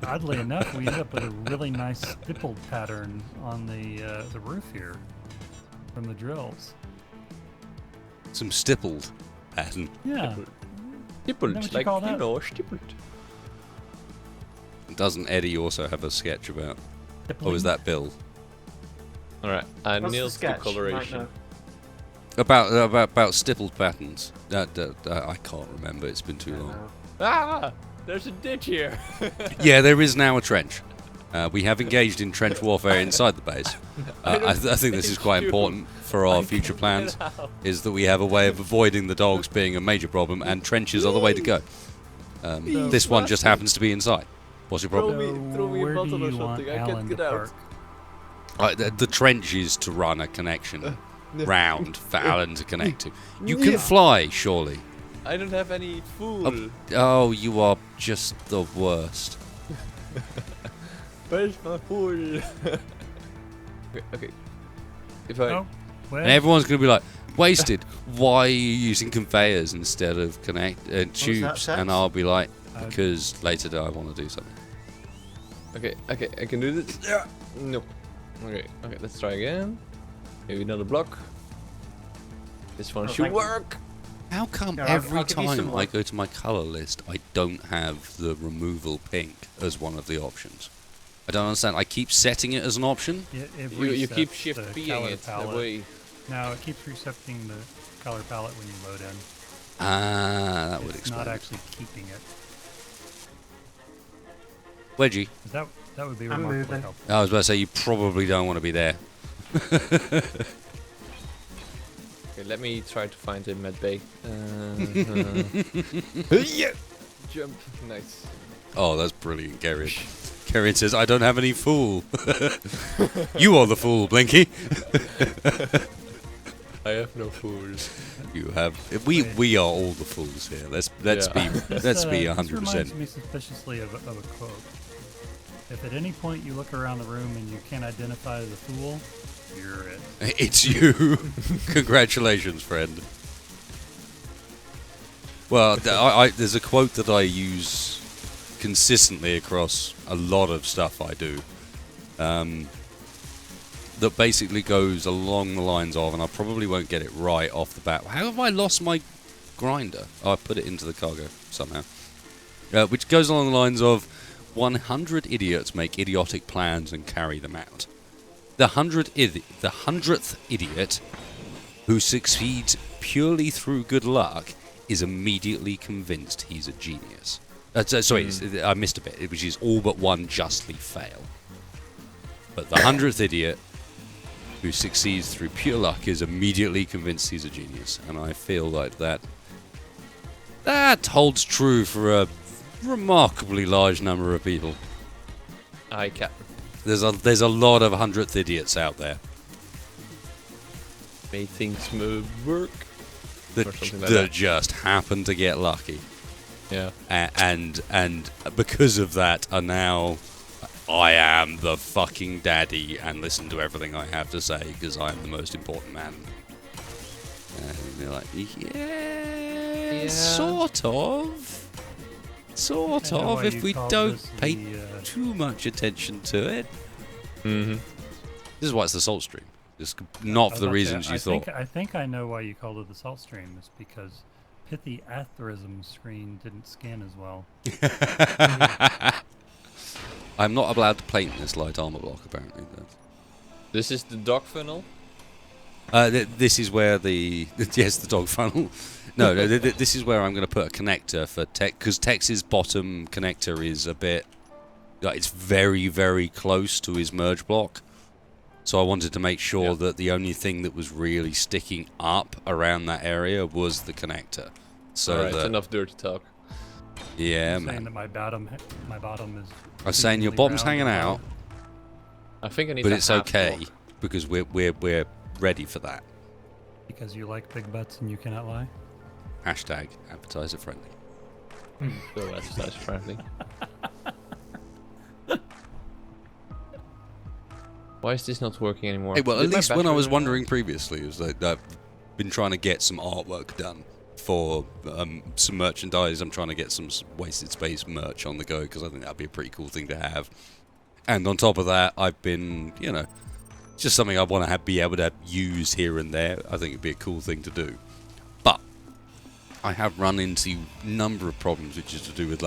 oddly enough, we ended up with a really nice stippled pattern on the roof here from the drills. Some stippled pattern. Yeah. Stippled, what you like, call that? stippled. Doesn't Eddie also have a sketch about? Or is Stippling? that Bill? Alright, I What's the nailed the sketch? You might coloration. know. About stippled patterns. I can't remember. It's been too I long. know. Ah! There's a ditch here! Yeah, there is now a trench. We have engaged in trench warfare inside the base. I think this is quite important for our future plans, is that we have a way of avoiding the dogs being a major problem, and trenches are the way to go. This one just happens to be inside. What's your problem? Throw me a Where bottle do or you want something, I can't Alan get to out. park? The trench is to run a connection round for Alan to connect to. You can fly, surely. I don't have any food. Oh, you are just the worst. Where's my food? Okay. If I... Oh, well, And everyone's going to be like, wasted. Why are you using conveyors instead of tubes? Sex? And I'll be like, because later I want to do something. Okay, I can do this. Yeah. No. Okay, let's try again. Maybe another block. This one should thank you. work. How come Yeah, every I'll give you some time I more. go to my colour list, I don't have the removal pink as one of the options? I don't understand. I keep setting it as an option. it You keep resets shift the Bing color it palette. away. No, it keeps resetting the color palette when you load in. Ah, that would It's explain not it. actually keeping it. Wedgie, That would be I'm remarkably moving. helpful. I was about to say you probably don't want to be there. Okay, let me try to find a med bay. Yeah. Jump. Nice. Oh, that's brilliant, Gerrit. Gerrit says, I don't have any fool. You are the fool, Blinky. I have no fools. You have. We are all the fools here. Let's Yeah. be let's be This 100%. reminds me suspiciously of a quote. If at any point you look around the room and you can't identify the fool, you're it. It's you. Congratulations, friend. Well, there's a quote that I use consistently across a lot of stuff I do. That basically goes along the lines of, and I probably won't get it right off the bat. How have I lost my grinder? Oh, I put it into the cargo somehow. Which goes along the lines of, 100 idiots make idiotic plans and carry them out. The 100th idiot who succeeds purely through good luck is immediately convinced he's a genius. Sorry, I missed a bit, which is all but one justly fail. But the 100th idiot who succeeds through pure luck is immediately convinced he's a genius. And I feel like that holds true for a remarkably large number of people. I can. There's a lot of 100th idiots out there Made things work. that, Or something like that that. just happen to get lucky. Yeah. And because of that are now, I am the fucking daddy and listen to everything I have to say because I am the most important man. And they're like, yeah, sort of. Sort I know of, why if you we call don't this pay the, too much attention to it. Mm-hmm. This is why it's the Salt Stream. It's not for the reasons you thought. I think I know why you called it the salt stream. It's because pithy aphorism screen didn't scan as well. I'm not allowed to paint this light armor block, apparently. This is the dog funnel. This is where the dog funnel. No, this is where I'm going to put a connector for Tech, because Tech's bottom connector is a bit, it's very, very close to his merge block. So I wanted to make sure that the only thing that was really sticking up around that area was the connector. So Alright, that, enough dirty talk. yeah, Saying man. that my bottom is. I was saying your reasonably bottom's round hanging and out, I think I need but a it's half okay block. because we're ready for that. Because you like big butts and you cannot lie. Hashtag appetizer friendly. So that's friendly. Why is this not working anymore? Hey, well, Did at my least when I battery was run out? wondering previously, it was like I've been trying to get some artwork done for some merchandise. I'm trying to get some wasted space merch on the go because I think that'd be a pretty cool thing to have. And on top of that, I've been, it's just something I want to be able to use here and there. I think it'd be a cool thing to do. But I have run into a number of problems, which is to do with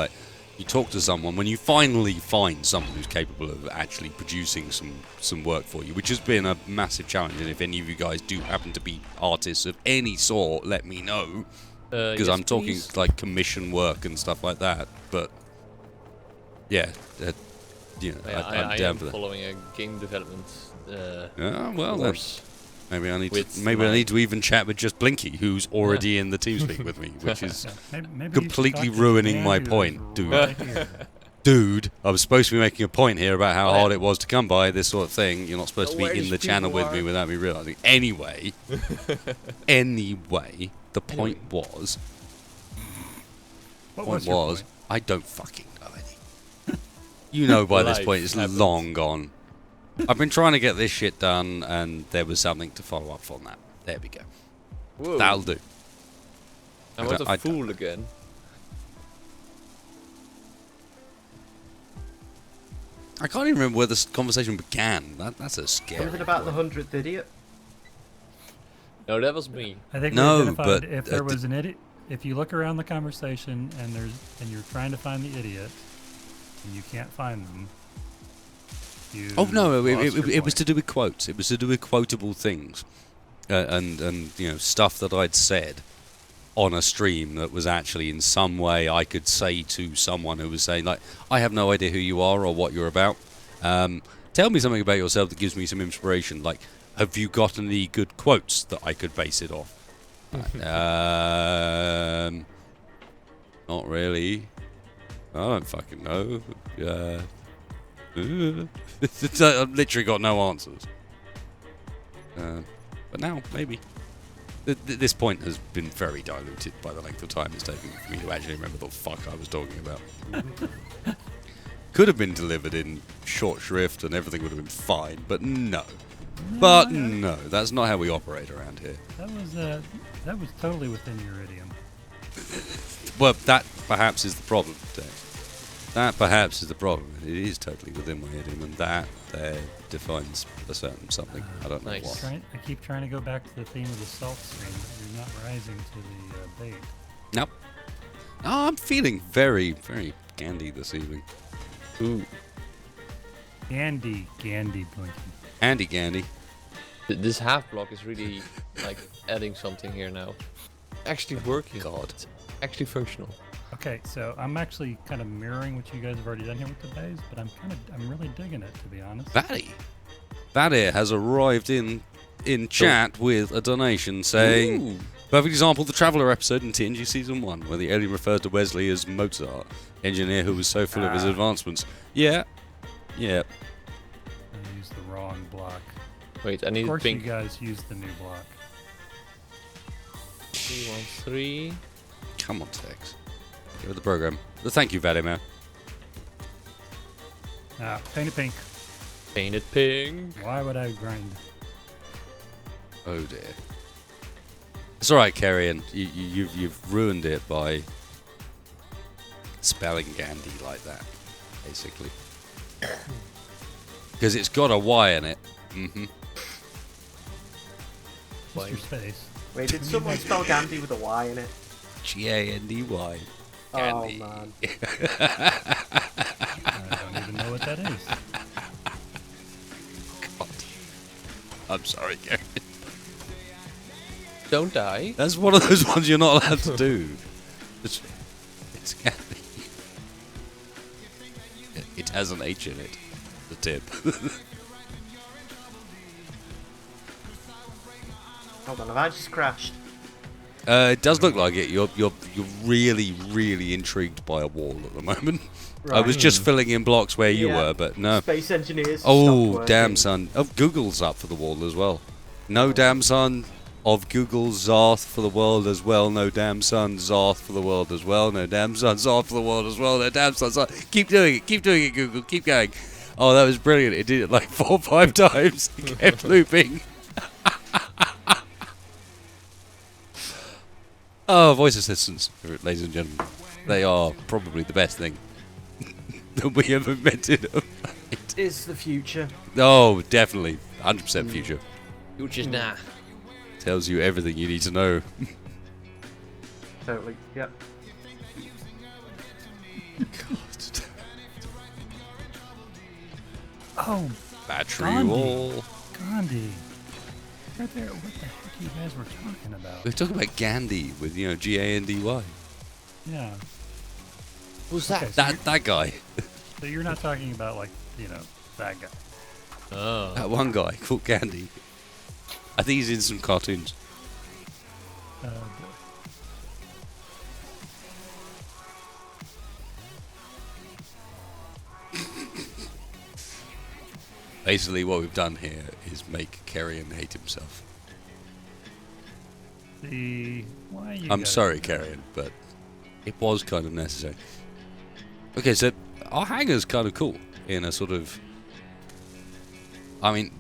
you talk to someone, when you finally find someone who's capable of actually producing some work for you, which has been a massive challenge, and if any of you guys do happen to be artists of any sort, let me know, because yes, I'm talking please. like commission work and stuff like that, but yeah, I'm I down am for that. following a game development Yeah, well then, course. maybe I need with I my- need to even chat with just Blinky, who's already in the TeamSpeak with me, which is Maybe you should completely talk to ruining Dan, my who is point, dude. right here. dude, I was supposed to be making a point here about how hard it was to come by this sort of thing. You're not supposed to be in the channel with me without me realizing. Anyway, the point was. What was your point? I don't fucking know any. You know by this point it's long gone. I've been trying to get this shit done, and there was something to follow up on that. There we go. Whoa. That'll do. I want a fool again. I can't even remember where this conversation began. That's a scary. Was it about the 100th idiot? No, that was me. I think No, we identified but, if there was an idiot, if you look around the conversation and you're trying to find the idiot, and you can't find them. Oh no, it was to do with quotes. It was to do with quotable things, and you know, stuff that I'd said on a stream that was actually in some way I could say to someone who was saying, like, I have no idea who you are or what you're about. Tell me something about yourself that gives me some inspiration. Like, have you got any good quotes that I could base it off? Not really. I don't fucking know. I've literally got no answers. But now, maybe. This point has been very diluted by the length of time it's taken for me to actually remember the fuck I was talking about. Could have been delivered in short shrift and everything would have been fine, but no. But no, that's not how we operate around here. That was totally within your idiom. Well, that perhaps is the problem, Dave. That perhaps is the problem. It is totally within my idiom, and that defines a certain something. I don't know what. I keep trying to go back to the theme of the self stream, but you're not rising to the bait. Nope. Oh, I'm feeling very, very Gandhi this evening. Ooh. Gandhi, Blinky. Andy Gandhi. This half block is really like adding something here now. Actually working. God. It's actually functional. Okay, so I'm actually kind of mirroring what you guys have already done here with the bays, but I'm really digging it, to be honest. Vatty has arrived in chat with a donation saying, ooh, perfect example, the Traveller episode in TNG Season 1, where the alien referred to Wesley as Mozart, engineer who was so full of his advancements. Yeah. I used the wrong block. wait, I need Of course pink. you guys used the new block. 313. Come on, Tex. Give it the program. Thank you, Vatty, man. Paint it pink. Painted pink. Why would I grind? Oh dear. It's alright, Carrion. You've ruined it by spelling Gandhi like that, basically. Because it's got a Y in it. Mm-hmm. Mr. Space. Wait, did someone spell Gandhi with a Y in it? G-A-N-D-Y. Oh Gandhi. man. I don't even know what that is. God. I'm sorry, Carrion. Don't die. That's one of those ones you're not allowed to do. It's Gandhi. It has an H in it. The tip. Hold on, have I just crashed? It does look like it. You're really, really intrigued by a wall at the moment. Right. I was just filling in blocks where you were, but no. Space engineers. Oh, stopped damn, working. son. Oh, Google's up for the wall as well. No, damn, son. Of Google's Zarth for the world as well. No, damn, son. Zarth for the world as well. No, damn, son. Zarth for the world as well. No, damn, son. Zarth. Keep doing it. Keep doing it, Google. Keep going. Oh, that was brilliant. It did it like 4 or 5 times. It kept looping. Oh, voice assistants, ladies and gentlemen. They are probably the best thing that we have invented. It is the future. Oh, definitely. 100% future. You just nah. Tells you everything you need to know. Totally. Yep. Oh, Battery Gandhi. wall. Gandhi. Right there. What the heck you guys were talking about? We're talking about Gandhi with, G-A-N-D-Y. Yeah. Who's that? Okay, so That guy. So you're not talking about that guy. Oh. That one guy called Gandhi. I think he's in some cartoons. Boy. Basically, what we've done here is make Carrion hate himself. Why you I'm gotta sorry, do that? Carrion, but it was kind of necessary. Okay, so our hangar's kind of cool in a sort of. I mean,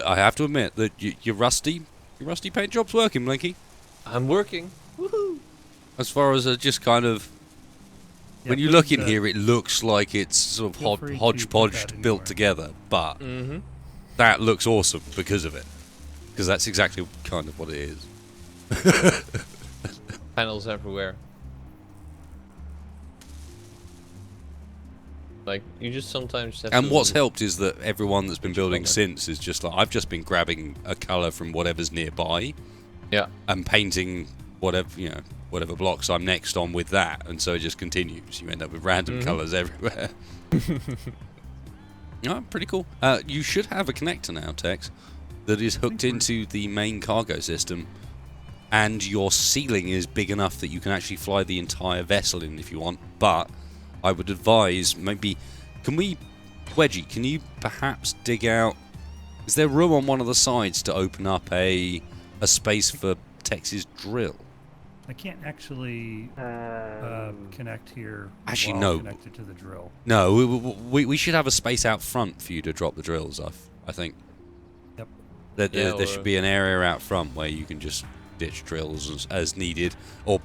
I have to admit that your rusty paint job's working, Blinky. I'm working. Woohoo! As far as just kind of. Yeah, When you please, look in here, it looks like it's sort feel of free to put hodgepodge that built anywhere. together, but Mm-hmm. that looks awesome because of it. Because that's exactly kind of what it is. Panels everywhere. Like, you just sometimes have And to... what's helped is that everyone that's been building Comment. since is just like, I've just been grabbing a colour from whatever's nearby Yeah. and painting whatever blocks I'm next on with that, and so it just continues. You end up with random colours everywhere. Oh, pretty cool. You should have a connector now, Tex, that is hooked into the main cargo system, and your ceiling is big enough that you can actually fly the entire vessel in if you want, but I would advise maybe... Wedgie, can you perhaps dig out... Is there room on one of the sides to open up a space for Tex's drill? I can't actually connect here. Actually, while no. Connected to the drill. No, we should have a space out front for you to drop the drills off, I think. Yep. There should be an area out front where you can just ditch drills as needed, or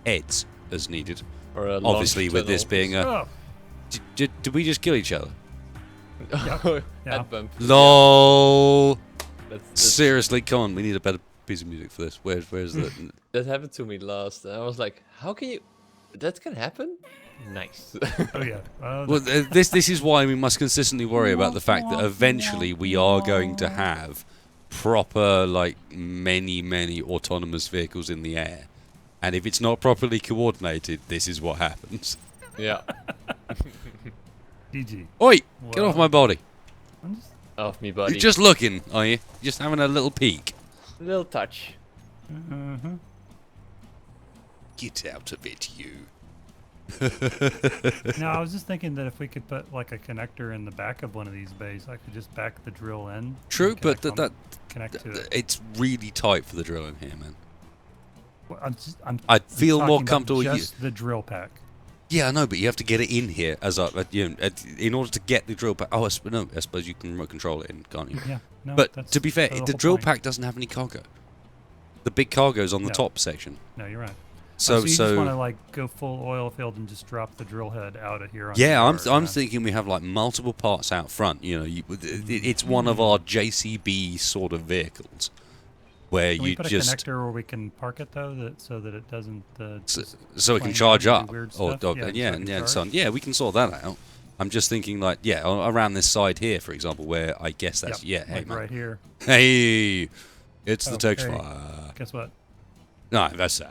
heads as needed. Or a Obviously, launch with this tunnel. being a... Oh, Did we just kill each other? yeah. Head bump. LOL! That's, Seriously, come on, we need a better piece of music for this. Where's the... that happened to me last. And I was like, how can you... That can happen? Nice. Oh yeah. Well, this is why we must consistently worry about the fact that eventually we are going to have proper, like, many autonomous vehicles in the air. And if it's not properly coordinated, this is what happens. Yeah. GG. Oi! Get Well, off my body. I'm just, Off me, buddy. You're just looking, are you? Just having a little peek. little touch. Get out of it, you. no, I was just thinking that if we could put like a connector in the back of one of these bays, I could just back the drill in. True, and but connect connect to it. it's really tight for the drill in here, man. Well, I'd feel I'm more talking about comfortable with you. just the drill pack. Yeah, I know, but you have to get it in here as in order to get the drill pack. Oh, no, I suppose you can remote control it in, can't you? Yeah. No, But that's to be fair, the the whole drill point. pack doesn't have any cargo. The big cargo's on the No. top section. No, you're right. So you just want to like go full oil field and just drop the drill head out of here. On yeah, the yard, I'm thinking we have like multiple parts out front. You know, it's one of our JCB sort of vehicles where Can we you put just a connector where we can park it though, so that it doesn't. so it can clang charge out and up do weird or stuff? yeah, so it yeah, can and so charge? on. Yeah, we can sort that out. I'm just thinking like around this side here, for example, where I guess that's Yep, hey like man, right here. hey, it's the Oh, text hey. fire. Guess what? No, I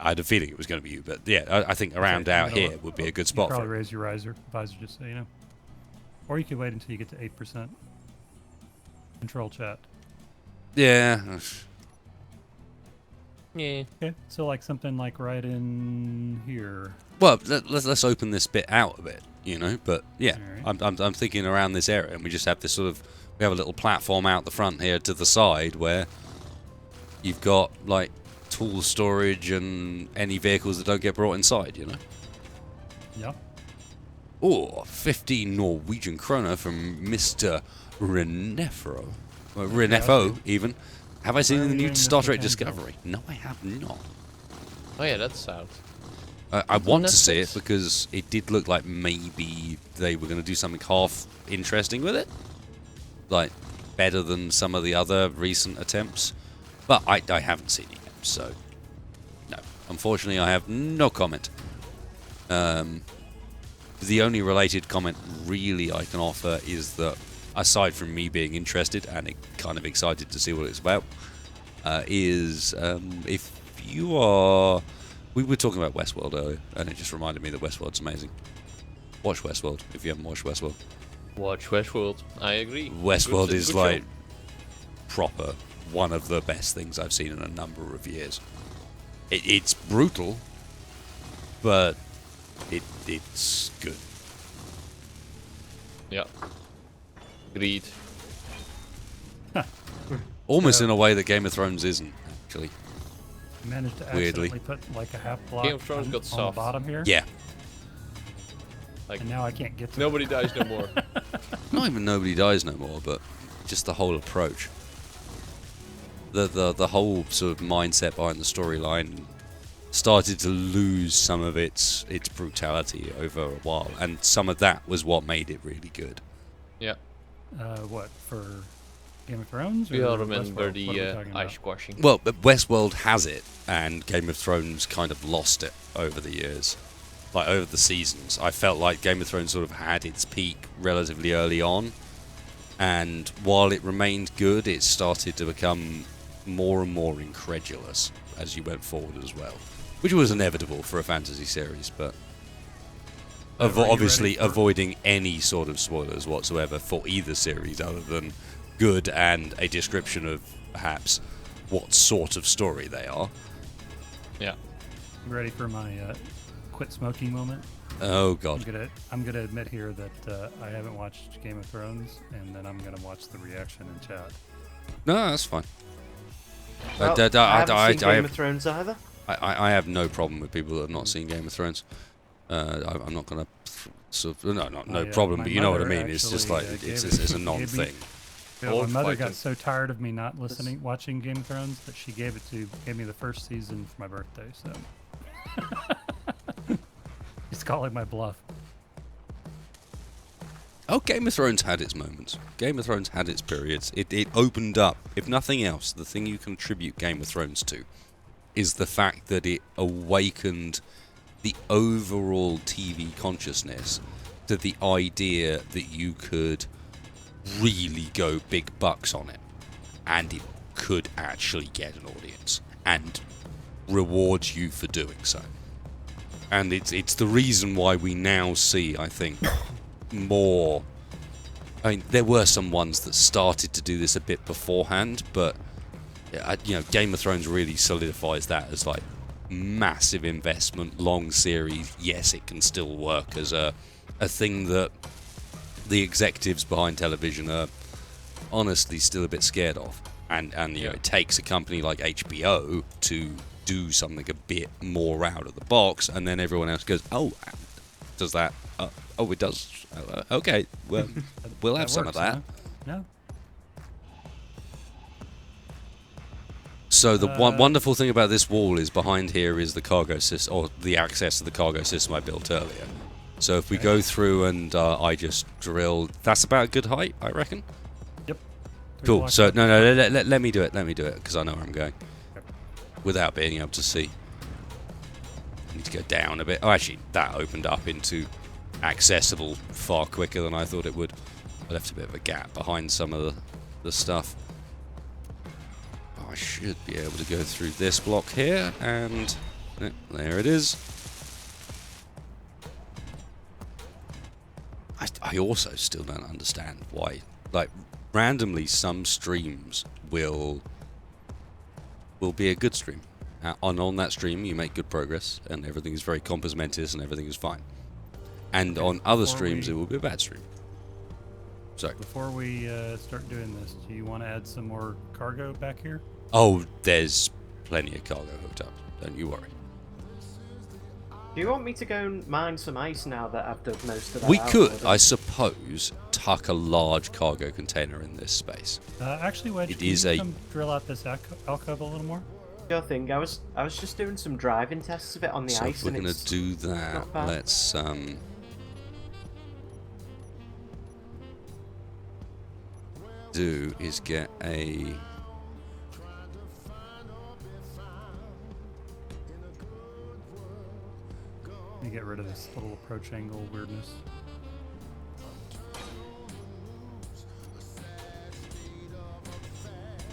had a feeling it was going to be you, but yeah, I think around Okay, out you know here what? would be a good You spot probably for it. raise your visor, just so you know. Or you could wait until you get to 8%. Control chat. Yeah. Yeah. Okay, so like something like right in here. Well, let's open this bit out a bit, you know. But yeah, Alright. I'm thinking around this area, and we just have this we have a little platform out the front here to the side where you've got like tool storage and any vehicles that don't get brought inside, you know. Yeah. Oh, 15 Norwegian kroner from Mr. Renefo, even. Have I seen Why are the we new doing this Star with Trek handheld? Discovery? No, I have not. Oh yeah, that's out. I want to see it Netflix? because it did look like maybe they were going to do something half interesting with it. Like, better than some of the other recent attempts. But I haven't seen it yet, so... No. Unfortunately, I have no comment. The only related comment really I can offer is that, aside from me being interested and kind of excited to see what it's about, if you are... We were talking about Westworld earlier, and it just reminded me that Westworld's amazing. Watch Westworld if you haven't watched Westworld. Watch Westworld. I agree. Westworld Good- is good like show. proper one of the best things I've seen in a number of years. It's brutal, but it's good. Yeah. Agreed. Almost So- in a way that Game of Thrones isn't, actually. Managed to Weirdly. accidentally put like a half block Game of Thrones on, got on the soft. bottom here. Yeah. Like, And now I can't get to nobody dies no more. Not even nobody dies no more, but just the whole approach. The whole sort of mindset behind the storyline started to lose some of its brutality over a while, and some of that was what made it really good. Yeah. What, for Game of Thrones? We or all remember Westworld? What are we the talking ice about? squashing. Well, but Westworld has it, and Game of Thrones kind of lost it over the years. Like, over the seasons. I felt like Game of Thrones sort of had its peak relatively early on, and while it remained good, it started to become more and more incredulous as you went forward as well. Which was inevitable for a fantasy series, but Are you obviously ready for- avoiding any sort of spoilers whatsoever for either series other than good and a description of perhaps what sort of story they are. Yeah. You ready for my quit smoking moment? Oh I'm god. gonna admit here that I haven't watched Game of Thrones, and then I'm gonna watch the reaction in chat. No, that's fine. Well, I I haven't seen Game have of Thrones either. I have no problem with people that have not seen Game of Thrones. I'm not gonna sort of, no problem, My but you know what I mother mean. It's just actually, like gave it's a me- non-thing. My Old mother fighting. got so tired of me not watching Game of Thrones that she gave me the first season for my birthday. So she's calling my bluff. Oh, Game of Thrones had its moments. Game of Thrones had its periods. It opened up. If nothing else, the thing you can attribute Game of Thrones to is the fact that it awakened the overall TV consciousness to the idea that you could really go big bucks on it, and it could actually get an audience and rewards you for doing so. And it's the reason why we now see, I think, more. I mean, there were some ones that started to do this a bit beforehand, but Game of Thrones really solidifies that as like massive investment, long series. Yes, it can still work as a thing that the executives behind television are honestly still a bit scared of, and it takes a company like HBO to do something a bit more out of the box, and then everyone else goes, oh, does that? Oh, it does. Okay, well, we'll have some of that. Huh? No. So the wonderful thing about this wall is behind here is the cargo system, or the access to the cargo system I built earlier. So if we go through and I just drill, that's about a good height, I reckon. Yep. Cool. So no, let me do it. Let me do it because I know where I'm going, without being able to see. I need to go down a bit. Oh, actually, that opened up into accessible far quicker than I thought it would. I left a bit of a gap behind some of the stuff. I should be able to go through this block here, and there it is. I also still don't understand why, like, randomly some streams will be a good stream. On that stream you make good progress, and everything is very compass mentis, and everything is fine. And on other streams it will be a bad stream. So Before we start doing this, do you want to add some more cargo back here? oh, there's plenty of cargo hooked up. Don't you worry. Do you want me to go and mine some ice now that I've dug most of that We out could, already? I suppose, tuck a large cargo container in this space. Actually, Wedge, It can is you a- come drill out this alcove a little more? Sure thing. I was just doing some driving tests of it on the So ice, if we're and gonna it's do that, not bad. let's do is get a Let me get rid of this little approach angle weirdness.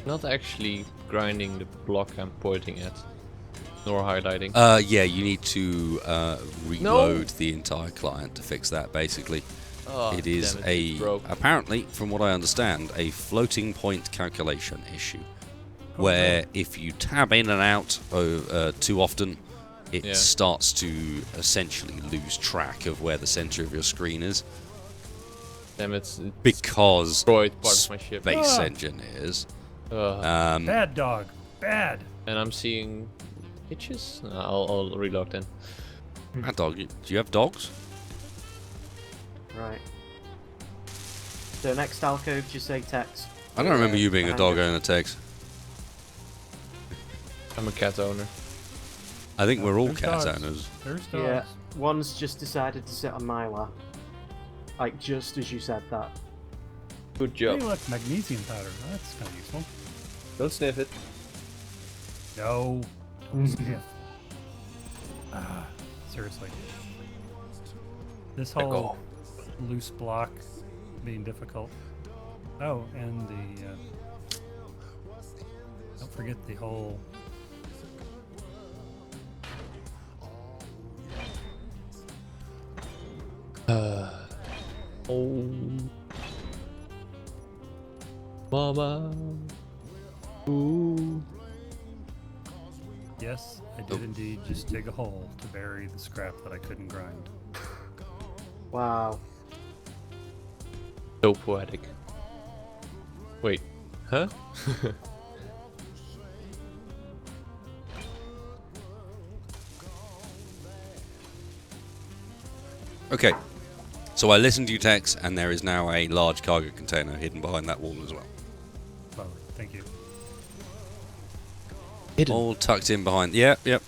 Not actually grinding the block I'm pointing at, nor highlighting. yeah, you need to reload the entire client to fix that. Basically, Oh, it is damn it, it's broke. apparently, from what I understand, a floating point calculation issue, where if you tab in and out too often, it Yeah. starts to essentially lose track of where the center of your screen is, Damn it, it's because destroyed part of my ship. space engineers Bad dog. Bad. And I'm seeing hitches. I'll relog then. That dog. Do you have dogs? Right. So next alcove, just say Tex. I don't remember you being a behind dog it. owner, Tex. I'm a cat owner. I think we're all There's cat dogs. owners. There's dogs. Yeah, one's just decided to sit on my lap. Like, just as you said that. Good Hey, job. look, magnesium powder. That's kind of useful. Don't sniff it. No. Don't sniff. Seriously. This Let whole go. loose block being difficult. Oh, and the... don't forget the whole... Oh. Mama. Ooh. Yes, I did indeed just dig a hole to bury the scrap that I couldn't grind. Wow. So poetic. Wait. Huh? Okay. So I listened to you, Tex, and there is now a large cargo container hidden behind that wall as well. Well, thank you. All tucked in behind. Yep, yep.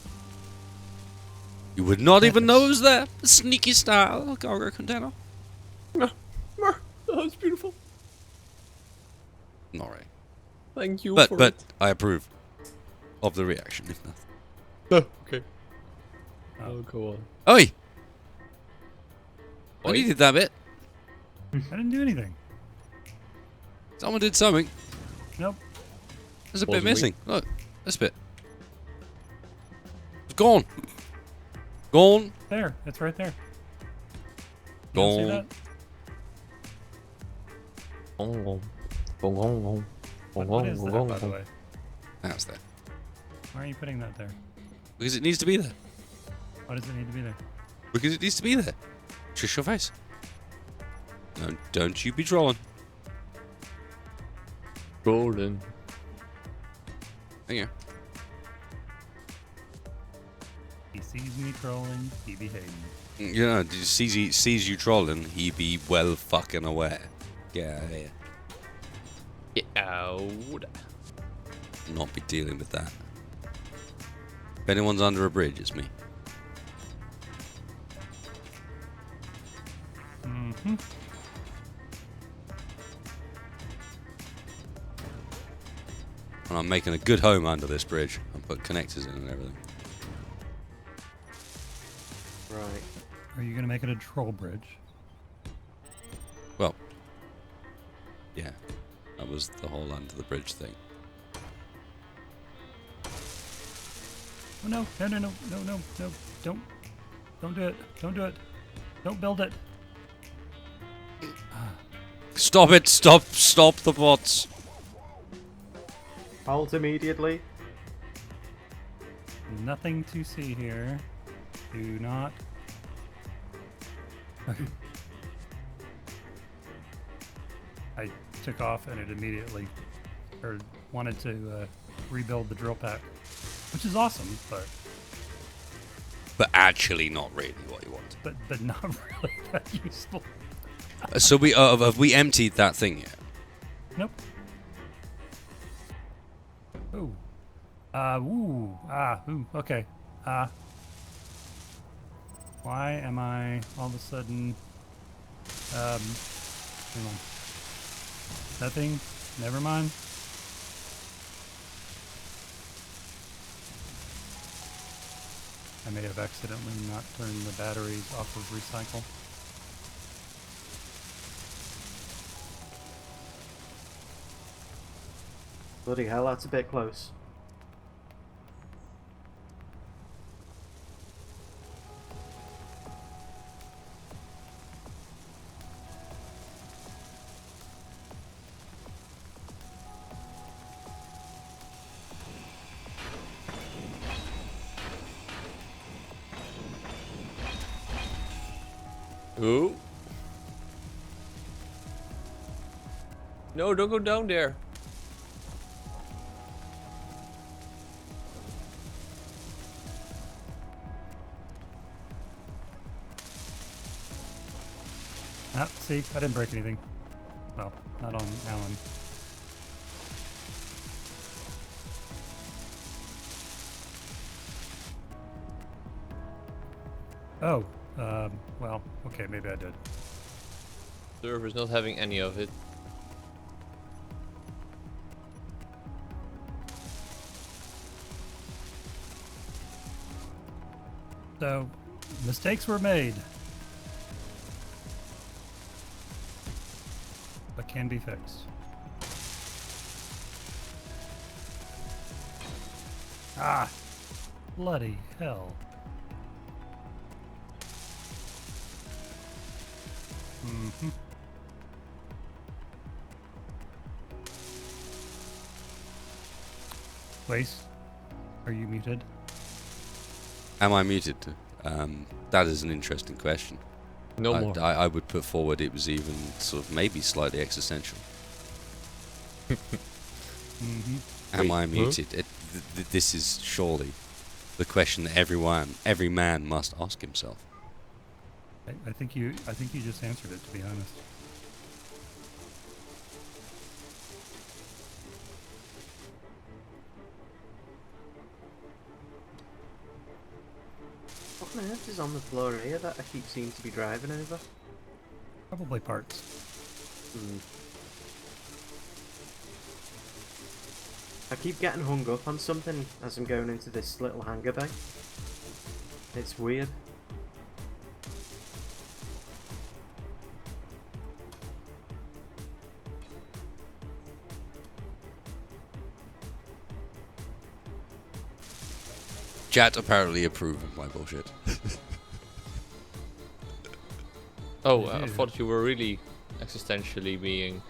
You would not even know it was there. Sneaky style cargo container. Oh, it's beautiful. Not really. Thank you But for but it. I approve of the reaction. If nothing. Oh, okay. Oh, go on. Oi! I Oi? needed that bit. I didn't do anything. Someone did something. Nope. There's a bit Wasn't me. missing. Look, this bit. It's gone. Gone. There. It's right there. You don't see Gone. that? What is that, by the way? That's there. Why are you putting that there? Because it needs to be there. Why does it need to be there? Because it needs to be there. Shush your face. No, don't you be trolling. Golden. There you go. He sees me trolling, he be hating. You know, sees you trolling, he be well fucking aware. Get out of here. Get out. Not be dealing with that. If anyone's under a bridge, it's me. Mm-hmm. And I'm making a good home under this bridge. I put connectors in and everything. Right. Are you gonna make it a troll bridge? Well, yeah. That was the whole under the bridge thing. Oh no, no, no, no, no, no, no, don't do it, don't do it, don't build it. Stop it! Stop the bots! Halt immediately. Nothing to see here. Do not. I took off and it immediately, or wanted to rebuild the drill pack, which is awesome, but Actually not really what you want. but not really that useful. So have we emptied that thing yet? Nope. Ooh. Ooh. Ooh. Okay. Why am I all of a sudden, hang on. Nothing? Never mind. I may have accidentally not turned the batteries off of recycle. Bloody hell, that's a bit close. Ooh. No, don't go down there. Ah, see, I didn't break anything. Well, not on Alan. Oh, well, okay, maybe I did. Server's not having any of it. So, mistakes were made. But can be fixed. Ah! Bloody hell. Mm-hmm. Wace, are you muted? Am I muted? That is an interesting question. No more. I would put forward it was even sort of maybe slightly existential. Mm-hmm. Am Wait, I huh? muted? This is surely the question that every man must ask himself. I think you just answered it, to be honest. What on earth is on the floor here that I keep seeming to be driving over? Probably parts. I keep getting hung up on something as I'm going into this little hangar bay. It's weird. Chat apparently approve of my bullshit. Oh, They I do. thought you were really existentially being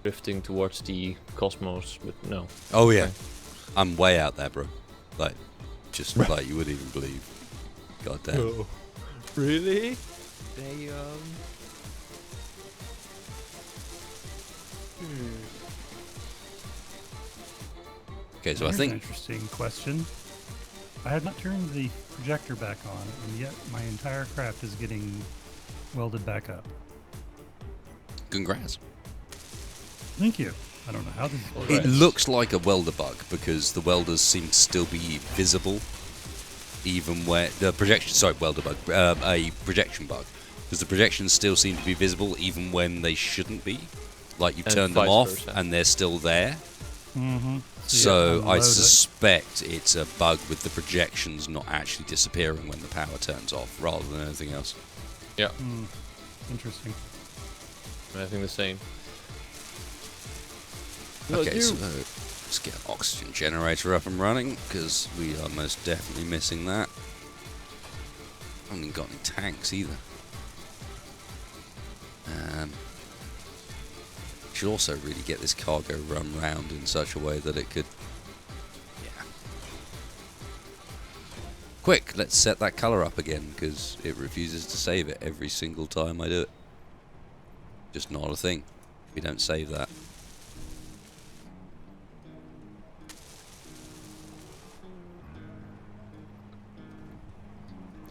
drifting towards the cosmos, but no. Oh yeah, Okay. I'm way out there, bro. Like, just like you wouldn't even believe. God damn. Oh, really? Damn. Okay, so I Here's think an interesting question. I have not turned the projector back on, and yet my entire craft is getting welded back up. congrats. Thank you. I don't know how this is It working. Congrats. looks like a welder bug because the welders seem to still be visible, even where the projection. Sorry, welder bug. A projection bug because the projections still seem to be visible even when they shouldn't be. Like you And turn them vice off versa. and they're still there. Mm-hmm. So I unload it. suspect it's a bug with the projections not actually disappearing when the power turns off, rather than anything else. Yeah, Interesting. I think the same. Okay, so let's get an oxygen generator up and running because we are most definitely missing that. Haven't even got any tanks either. Should also really get this cargo run round in such a way that it could. Yeah. Quick, let's set that colour up again because it refuses to save it every single time I do it. Just not a thing. We don't save that.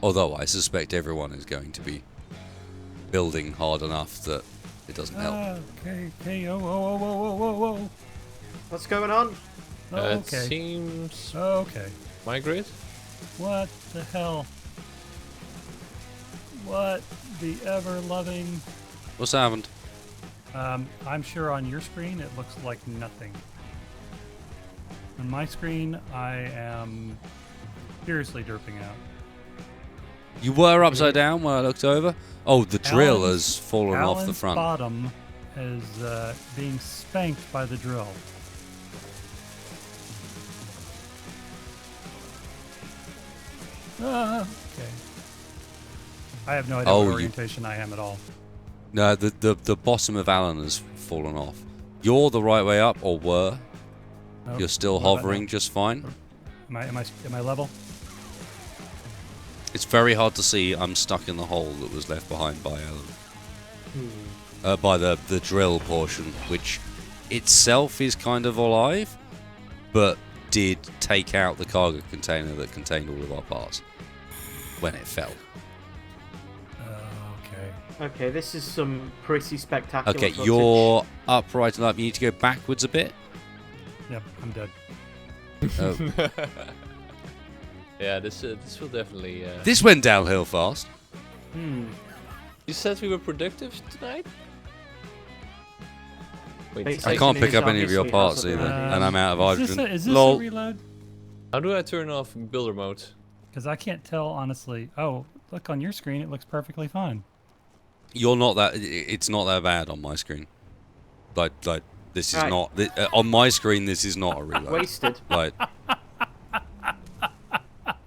Although I suspect everyone is going to be building hard enough that it doesn't help. Okay. Whoa. What's going on? Oh, It okay. seems Okay. my grid. What the hell? What the ever-loving... What's happened? I'm sure on your screen it looks like nothing. On my screen, I am seriously derping out. You were upside down when I looked over? Oh, the drill Alan's- has fallen off the Alan's front. bottom is being spanked by the drill. Okay. I have no idea Oh, what you- orientation I am at all. No, the bottom of Alan has fallen off. You're the right way up, or were. Nope. You're still What about hovering now? just fine. Am I level? It's very hard to see. I'm stuck in the hole that was left behind by Alan. By the drill portion, which itself is kind of alive, but did take out the cargo container that contained all of our parts when it fell. Okay. Okay, this is some pretty spectacular Okay, footage. you're upright and up. You need to go backwards a bit. Yep, I'm dead. Oh. Yeah, this will definitely. This went downhill fast. You said we were productive tonight. Wait, Wait, I Satan can't pick is up any of your obviously parts has a either, brain. and I'm out of Is hydrogen. this Lol. a reload? how do I turn off builder mode? Because I can't tell, honestly. Oh, look on your screen. It looks perfectly fine. You're not that. It's not that bad on my screen. Like this is Right. not on my screen. This is not a reload. Wasted. Like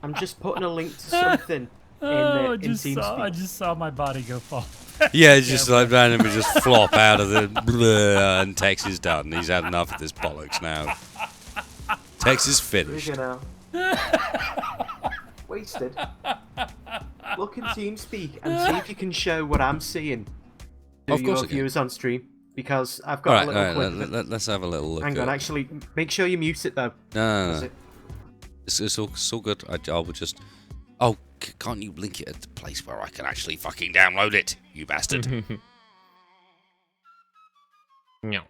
I'm just putting a link to something Oh, in TeamSpeak. I just saw my body go fall. yeah, it's just like randomly just flop out of the bleh, and Tex is done. He's had enough of this bollocks now. Tex is finished. Now. Wasted. Look in TeamSpeak and see if you can show what I'm seeing to Of course your I can. viewers on stream, because I've All got right, a little clip. of it. let's have a little look. Hang on, at- actually, make sure you mute it though. No. Is it- It's all good. I will just. Oh, can't you link it at the place where I can actually fucking download it, you bastard? No.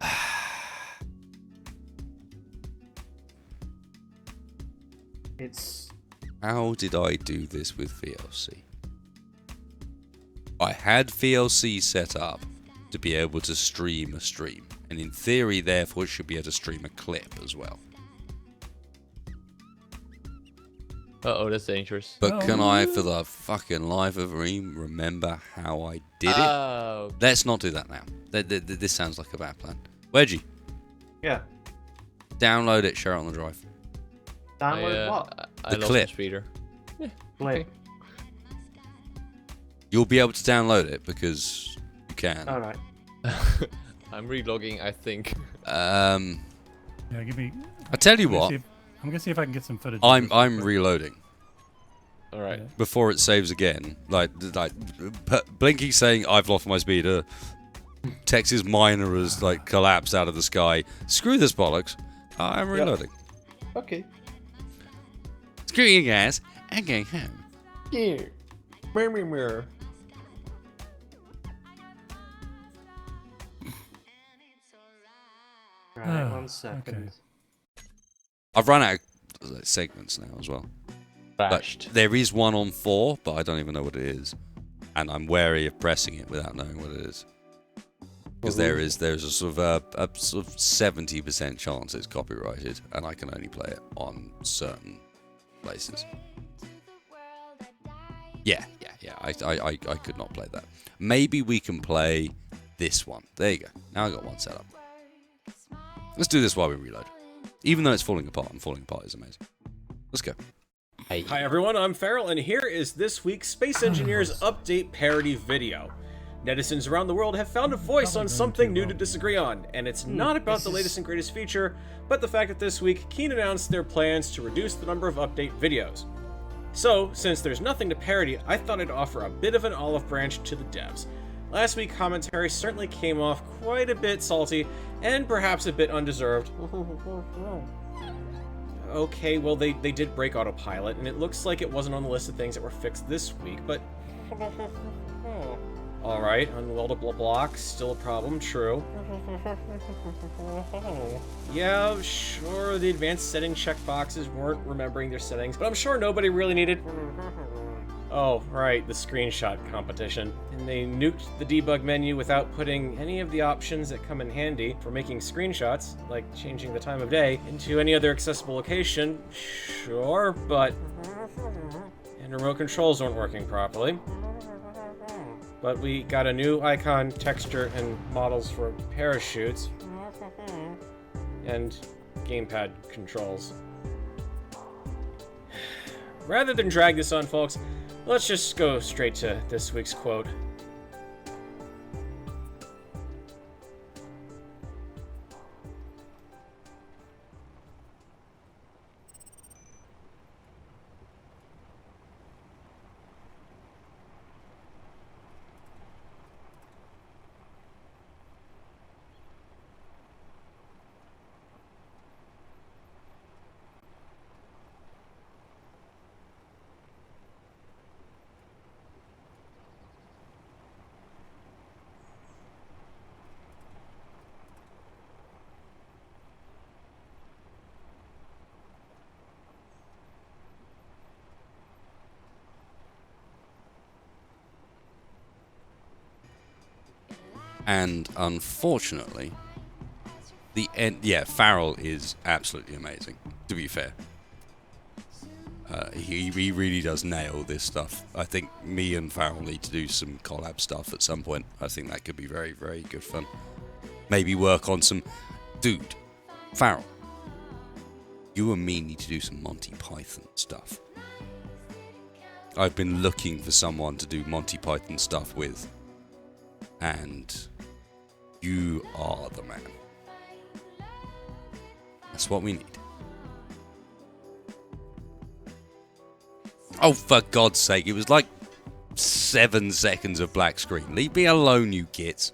It's How did I do this with VLC? I had VLC set up to be able to stream a stream, and in theory, therefore, it should be able to stream a clip as well. Uh-oh, that's dangerous. But can I, for the fucking life of me, remember how I did it? Oh, Let's not do that now. This sounds like a bad plan. Wedgie, yeah. download it, share it on the drive. Download what? I The lost clip. my speeder. Clip. You'll be able to download it because you can. All right. I'm relogging, I think. Yeah, give me. I tell you I'm gonna what, see if- I'm gonna see if I can get some footage. of I'm this real quick. reloading All right. before it saves again. Like Blinky saying I've lost my speeder. Tex's miner has like collapsed out of the sky. Screw this bollocks. I'm reloading. Okay. Screw you guys. I'm going home. Yeah. Mirror. Right, Ah, 1 second. okay. I've run out of segments now as well. Bashed. There is one on 4, but I don't even know what it is, and I'm wary of pressing it without knowing what it is. Because there's a sort of 70% chance it's copyrighted, and I can only play it on certain places. Yeah. I could not play that. Maybe we can play this one. There you go. Now I got one set up. Let's do this while we reload. Even though it's falling apart, and falling apart is amazing. Let's go. Hi everyone, I'm Farrell, and here is this week's Space Engineers Update parody video. Netizens around the world have found a voice on something new to disagree on, and it's not about the latest and greatest feature, but the fact that this week Keen announced their plans to reduce the number of update videos. So, since there's nothing to parody, I thought I'd offer a bit of an olive branch to the devs. Last week's commentary certainly came off quite a bit salty, and perhaps a bit undeserved. Okay, well they did break autopilot, and it looks like it wasn't on the list of things that were fixed this week, but... Alright, unweldable blocks, still a problem, true. Yeah, sure, the advanced setting checkboxes weren't remembering their settings, but I'm sure nobody really needed... Oh, right, the screenshot competition. And they nuked the debug menu without putting any of the options that come in handy for making screenshots, like changing the time of day, into any other accessible location. Sure, but... And remote controls weren't working properly. But we got a new icon, texture, and models for parachutes. And gamepad controls. Rather than drag this on, folks, let's just go straight to this week's quote. And unfortunately, the end. Yeah, Farrell is absolutely amazing. To be fair, he really does nail this stuff. I think me and Farrell need to do some collab stuff at some point. I think that could be very, very good fun. Maybe work on some, dude. Farrell, you and me need to do some Monty Python stuff. I've been looking for someone to do Monty Python stuff with, and you are the man. That's what we need. Oh, for God's sake, it was like 7 seconds of black screen. Leave me alone, you gits.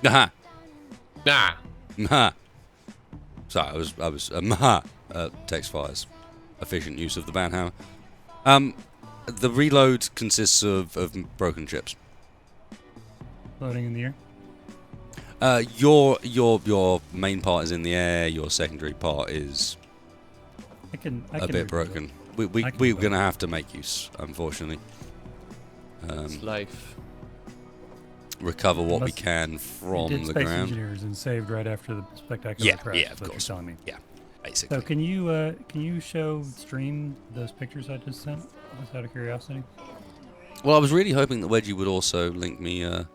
Nah. Nah. Nah. Sorry, I was text fires. Efficient use of the banhammer. The reload consists of broken chips. Floating in the air. Your main part is in the air. Your secondary part is I can a bit broken. We're gonna have to make use, unfortunately. It's life. Recover what we can from did the Space ground. Engineers and saved right after the spectacular crash. Yeah, is of what course. You're telling me. Yeah, basically. So can you stream those pictures I just sent? Just out of curiosity. Well, I was really hoping that Wedgie would also link me a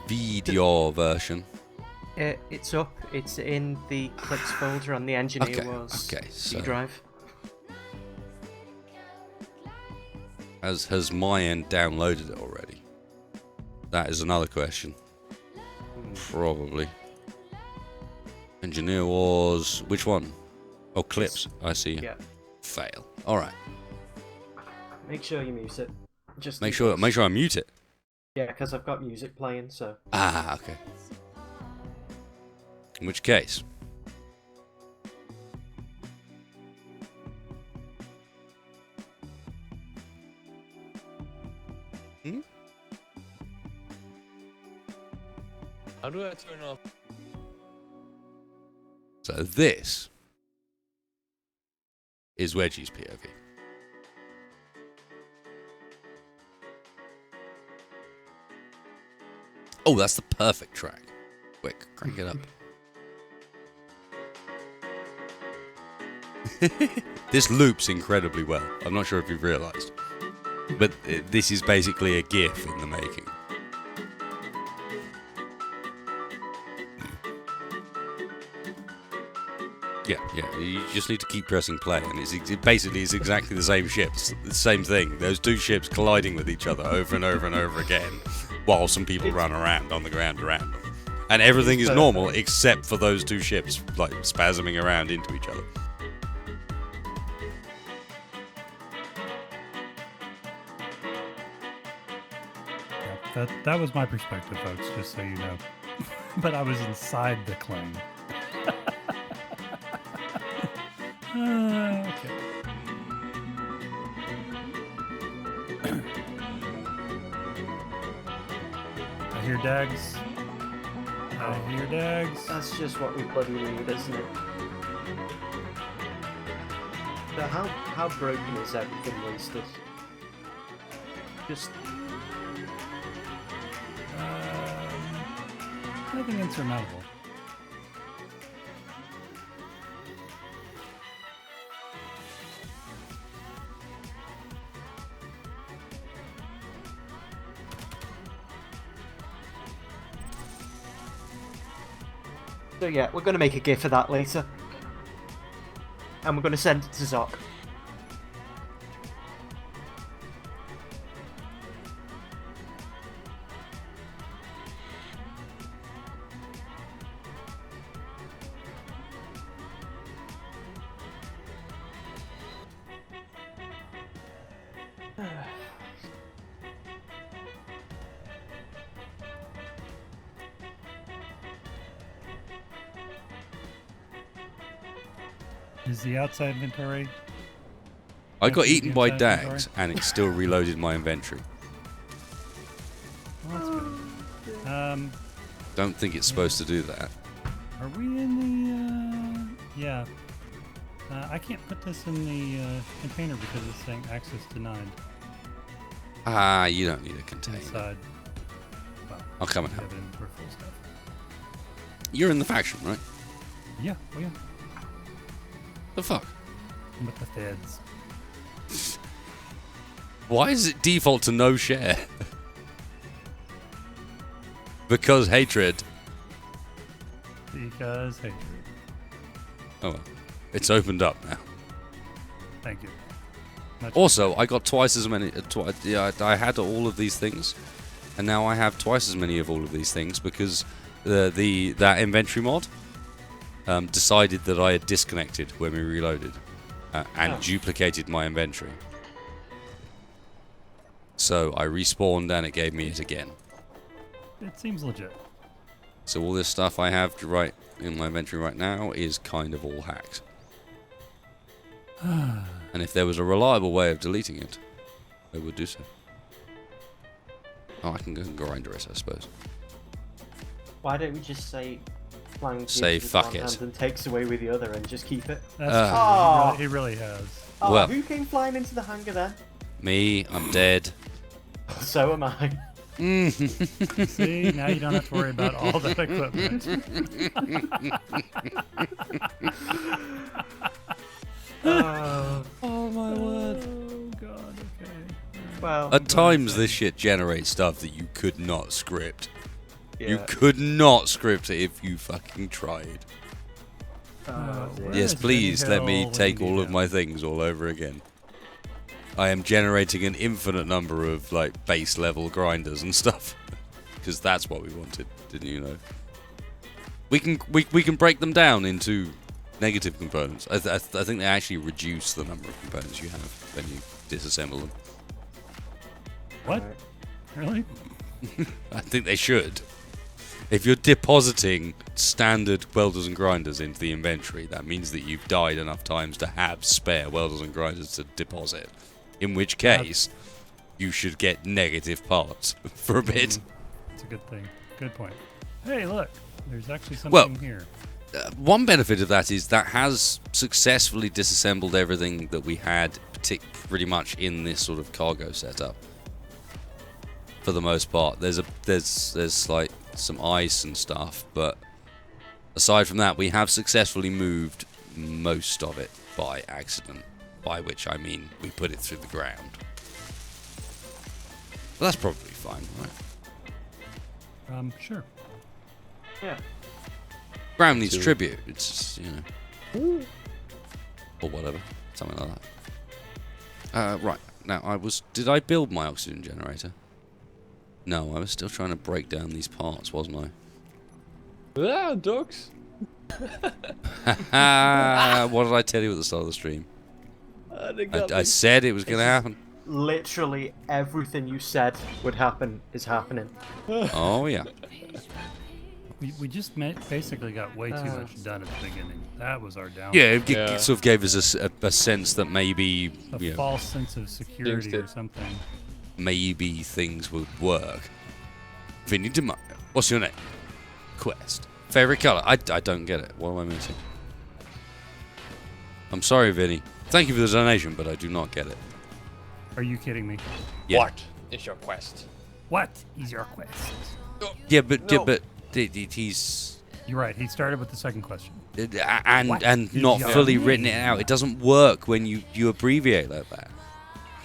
video version. It's up. It's in the clips folder on the Engineer Wars C drive. Has my end downloaded it already? That is another question. Probably. Engineer Wars. Which one? Oh, clips. I see. Yeah. Fail. All right. Make sure you mute it. Just Make sure I mute it. Yeah, because I've got music playing, so. Ah, okay. In which case. How do I turn off? So this is Wedgie's POV. Oh, that's the perfect track. Quick, crank it up. This loops incredibly well. I'm not sure if you've realised. But this is basically a GIF in the making. Yeah, you just need to keep pressing play, and it basically is exactly the same ships, the same thing. Those two ships colliding with each other over and over and over again, while some people run around on the ground around them. And everything is normal except for those two ships, like, spasming around into each other. Yeah, that was my perspective, folks, just so you know. But I was inside the claim. Okay. I hear Dags. I hear Dags. That's just what we bloody need, isn't it? So how broken is everything wasted? Just... Nothing insurmountable. So yeah, we're going to make a GIF of that later. And we're going to send it to Zoc. Is the outside inventory? I got eaten by Outside inventory? Dags, and it still reloaded my inventory. Well, that's good. Don't think it's supposed to do that. Are we in the? Yeah. I can't put this in the container because it's saying access denied. Ah, you don't need a container. inside. Well, I'll come and we help. have inventory full of stuff. You're in the faction, right? Yeah, oh yeah. The fuck? I'm with the feds. Why is it default to no share? Because hatred. Because hatred. Oh well. It's opened up now. Thank you. Much Also, I got twice as many. I had all of these things, and now I have twice as many of all of these things because that inventory mod decided that I had disconnected when we reloaded and duplicated my inventory. So I respawned and it gave me it again. It seems legit. So all this stuff I have right in my inventory right now is kind of all hacked. And if there was a reliable way of deleting it, I would do so. Oh, I can go and grinder it, I suppose. Why don't we just say Flank Say gives with fuck one it. hand and takes away with the other and just keep it? That's Oh. true. He really has. Oh, Well. who came flying into the hangar then? Me, I'm dead. So am I. See, now you don't have to worry about all that equipment. Oh my word. Oh god, okay. Well, At times this shit generates stuff that you could not script. You yeah. could not script it if you fucking tried. Where Yes, is please Benny let me Hill take when all you of need my things all over again. I am generating an infinite number of like base level grinders and stuff because that's what we wanted, didn't you know? We can break them down into negative components. I think they actually reduce the number of components you have when you disassemble them. What? Really? I think they should. If you're depositing standard welders and grinders into the inventory, that means that you've died enough times to have spare welders and grinders to deposit. In which case, you should get negative parts for a bit. It's a good thing. Good point. Hey, look. There's actually something here. One benefit of that is that has successfully disassembled everything that we had pretty much in this sort of cargo setup. For the most part, there's like some ice and stuff, but aside from that, we have successfully moved most of it by accident. By which I mean we put it through the ground. But that's probably fine, right? Sure. Yeah. Ground needs tribute. It's or whatever, something like that. Right now, did I build my oxygen generator? No, I was still trying to break down these parts, wasn't I? Ah, dogs. What did I tell you at the start of the stream? I said it was going to happen. Literally everything you said would happen is happening. Oh yeah. We just basically got way too much done at the beginning. That was our downfall. Yeah, it sort of gave us a sense that maybe A false sense of security or something. maybe things would work. Vinny DeMaio. What's your name? Quest. Favorite color? I don't get it. What am I missing? I'm sorry, Vinny. Thank you for the donation, but I do not get it. Are you kidding me? Yeah. What is your quest? What is your quest? Yeah, but he's You're right. He started with the second question. and not fully written it out. It doesn't work when you abbreviate like that.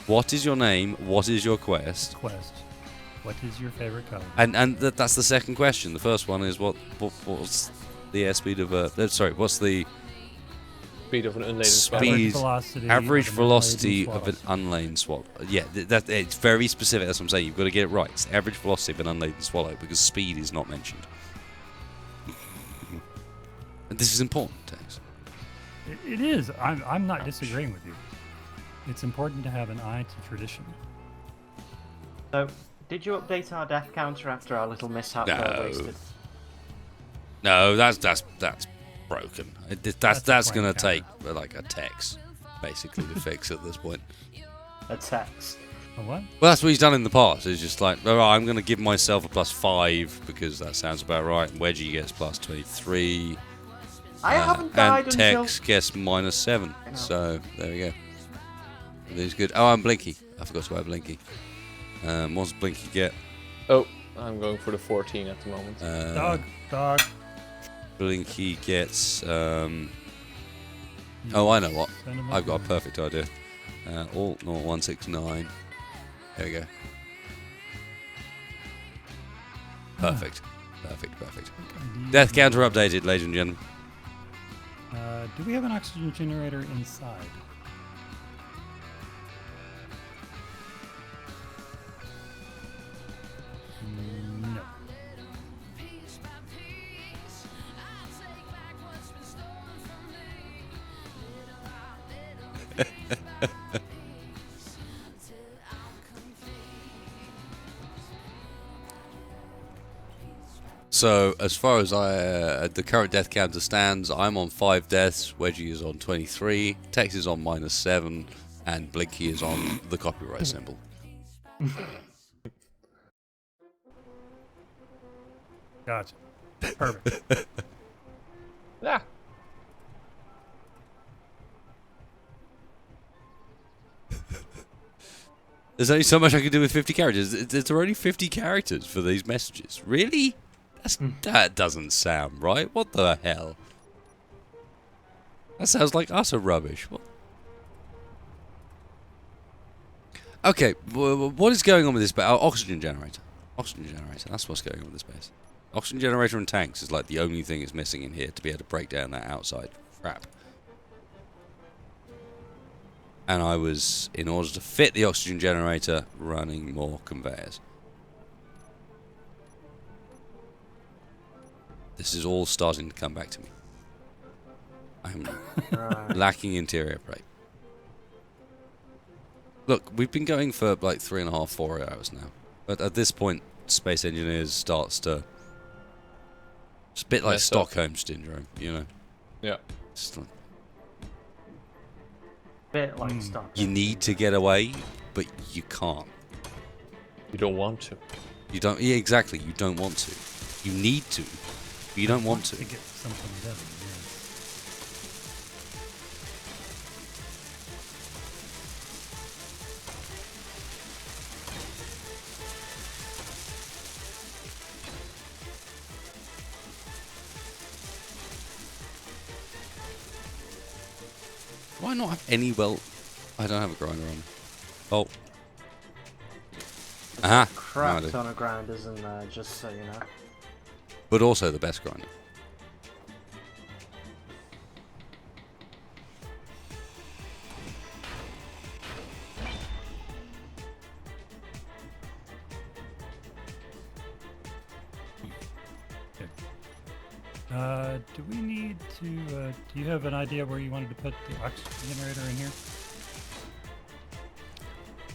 What is your name? What is your quest? Quest. What is your favorite color? And that's the second question. The first one is what's the airspeed of what's the Speed of an unladen speed velocity average of an velocity unladen of an unladen swallow? Yeah, that it's very specific. That's what I'm saying. You've got to get it right. It's the average velocity of an unladen swallow because speed is not mentioned. And this is important, Tex. It is. I'm not disagreeing with you. It's important to have an eye to tradition. So, did you update our death counter after our little mishap wasted? No, that's broken. That's gonna counter. take like a Tex, basically, to fix at this point. A text. A what? Well, that's what he's done in the past. He's just like, all right, I'm going to give myself a +5 because that sounds about right. And Wedgie gets +23. I haven't died and until... Tex gets -7. So there we go. He's good. Oh, I'm Blinky. I forgot to buy Blinky. What's Blinky get? Oh, I'm going for the 14 at the moment. Dog. Blinky gets. Oh, I know what. Son of a I've got a gun. perfect idea. Alt 0169. There we go. Perfect. Perfect. Death counter updated, ladies and gentlemen. Do we have an oxygen generator inside? No. So, as far as the current death counter stands, I'm on 5 deaths, Wedgie is on 23, Tex is on -7, and Blinky is on the copyright symbol. Gotcha. Perfect. Ah, There's only so much I can do with 50 characters. There are only 50 characters for these messages. Really? That doesn't sound right. What the hell? That sounds like utter rubbish. What? Okay, what is going on with this base? Oxygen generator. Oxygen generator. That's what's going on with this base. Oxygen generator and tanks is like the only thing that's missing in here to be able to break down that outside crap. And I was, in order to fit the oxygen generator, running more conveyors. This is all starting to come back to me. I'm lacking interior brake. Look, we've been going for like 3.5, 4 hours now. But at this point, Space Engineers starts to... It's a bit like Mess up. Stockholm Syndrome, you know? yeah. It's like, Bit like stuff. you need to get away, but you can't. You don't want to. You don't... Yeah, exactly. You don't want to. You need to, but you don't want to. get something done. Why not have any well... I don't have a grinder on. Oh. Aha. Crap Now I do. ton of grinders in there, just so you know. But also the best grinder. Do we need to, do you have an idea where you wanted to put the oxygen generator in here?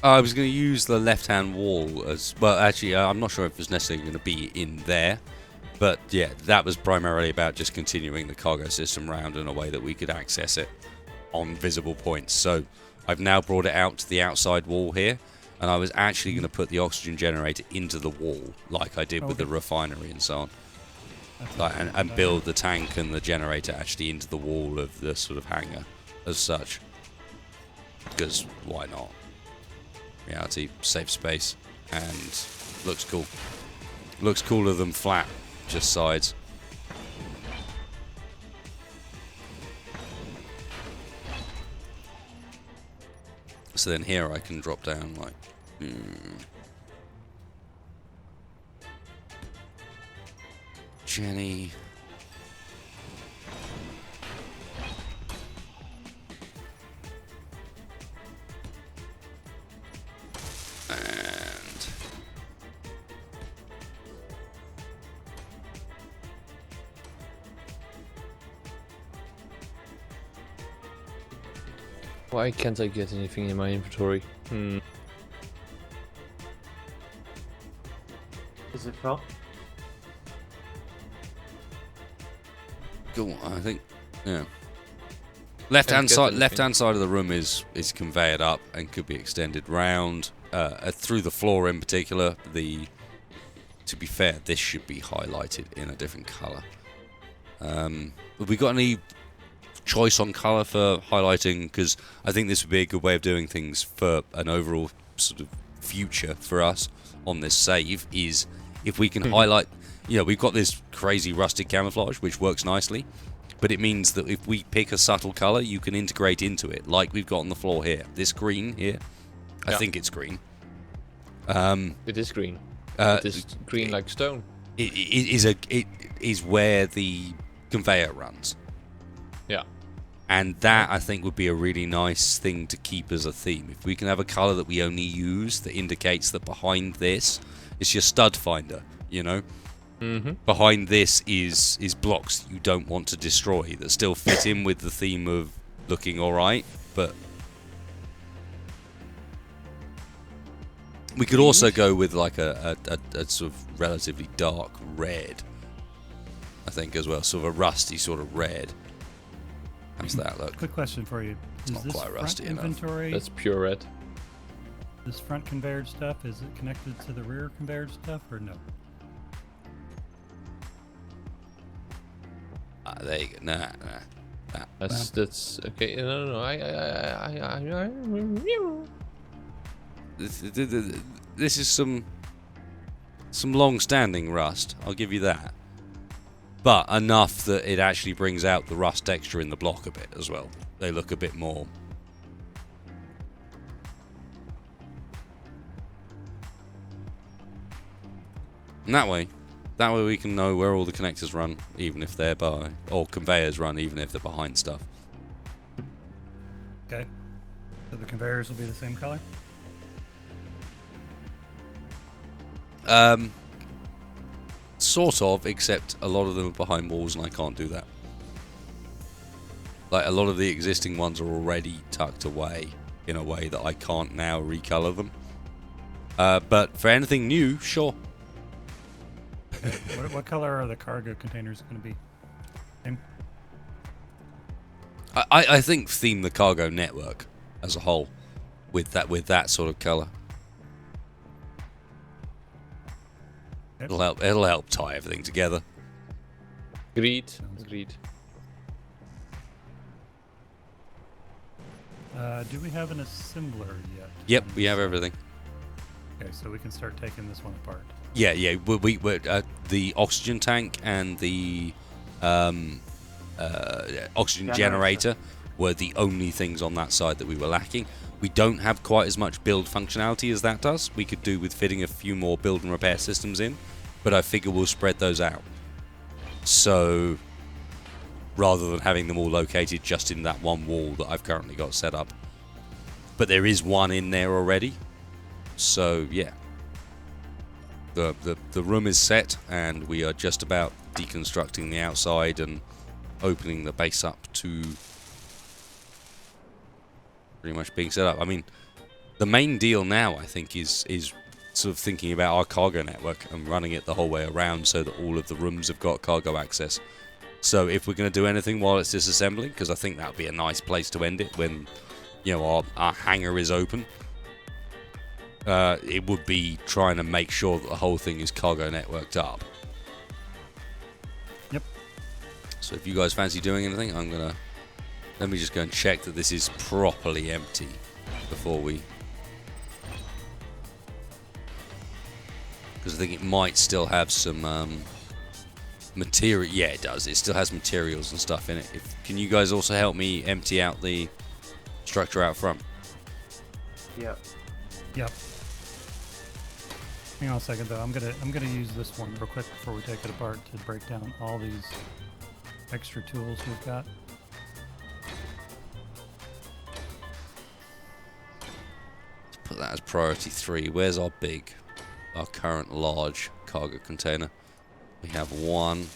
I was going to use the left-hand wall as... Well, actually, I'm not sure if it's necessarily going to be in there. But, yeah, that was primarily about just continuing the cargo system round in a way that we could access it on visible points. So, I've now brought it out to the outside wall here. And I was actually going to put the oxygen generator into the wall, like I did with the refinery and so on. Like, and build the tank and the generator actually into the wall of the sort of hangar as such. Because why not? Reality, safe space, and looks cool. Looks cooler than flat, just sides. So then here I can drop down like... Jenny. And Why can't I get anything in my inventory? Is it Phil? cool, I think. Yeah. Left-hand side of the room is conveyed up and could be extended round through the floor in particular. To be fair, this should be highlighted in a different colour. Have we got any choice on colour for highlighting? Because I think this would be a good way of doing things for an overall sort of future for us on this save is if we can highlight, we've got this crazy rustic camouflage which works nicely, but it means that if we pick a subtle color, you can integrate into it, like we've got on the floor here. This green here, I think it's green. It is green. It is green like stone. It is where the conveyor runs. Yeah. And that, I think, would be a really nice thing to keep as a theme. If we can have a color that we only use that indicates that behind this is your stud finder, Behind this is blocks you don't want to destroy that still fit in with the theme of looking alright, but we could also go with like a sort of relatively dark red, I think, as well, sort of a rusty sort of red. How's that look? Quick question for you. Is not this quite rusty front enough. inventory, That's pure red. this front conveyor stuff, is it connected to the rear conveyor stuff or no? There you go. Nah. That's okay. No. This is some long-standing rust. I'll give you that, but enough that it actually brings out the rust texture in the block a bit as well. They look a bit more. And that way we can know where all the connectors run, even if they're or conveyors run, even if they're behind stuff. Okay. So the conveyors will be the same color? Sort of, except a lot of them are behind walls and I can't do that. Like, a lot of the existing ones are already tucked away in a way that I can't now recolor them. But for anything new, sure. What color are the cargo containers going to be? Same? I think theme the cargo network as a whole with that sort of color. Yep. It'll help tie everything together. Agreed. Do we have an assembler yet? Yep, we have everything. Okay, so we can start taking this one apart. Yeah. We the oxygen tank and the oxygen generator were the only things on that side that we were lacking. We don't have quite as much build functionality as that does. We could do with fitting a few more build and repair systems in, but I figure we'll spread those out. So rather than having them all located just in that one wall that I've currently got set up. But there is one in there already. So yeah. The room is set and we are just about deconstructing the outside and opening the base up to pretty much being set up. I mean, the main deal now, I think, is sort of thinking about our cargo network and running it the whole way around so that all of the rooms have got cargo access. So if we're going to do anything while it's disassembling, because I think that would be a nice place to end it when, our hangar is open, it would be trying to make sure that the whole thing is cargo networked up. Yep. So if you guys fancy doing anything, let me just go and check that this is properly empty before we... Because I think it might still have some material. Yeah, it does. It still has materials and stuff in it. Can you guys also help me empty out the structure out front? Yep. Hang on a second though. I'm gonna use this one real quick before we take it apart to break down all these extra tools we've got. Let's put that as priority 3. Where's our current large cargo container? We have one.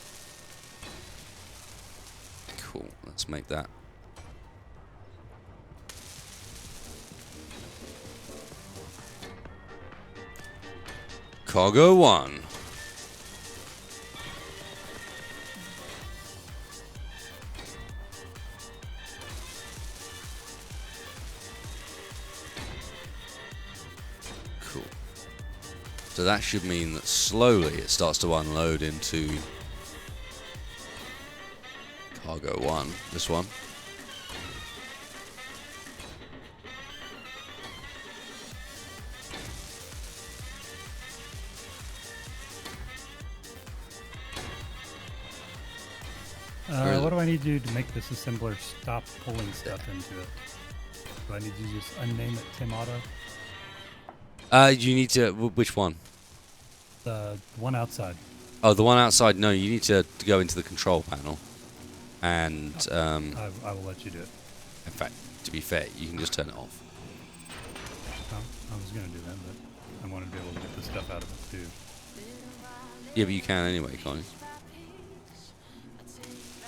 Cool. Let's make that. Cargo 1. Cool. So that should mean that slowly it starts to unload into cargo 1, this one. What do I need to do to make this assembler stop pulling stuff into it? Do I need to just unname it Tim Auto? You need to. Which one? The one outside. Oh, the one outside. No, you need to go into the control panel, and I will let you do it. in fact, to be fair, you can just turn it off. Oh, I was gonna do that, but I wanted to be able to get the stuff out of it too. Yeah, but you can anyway, can't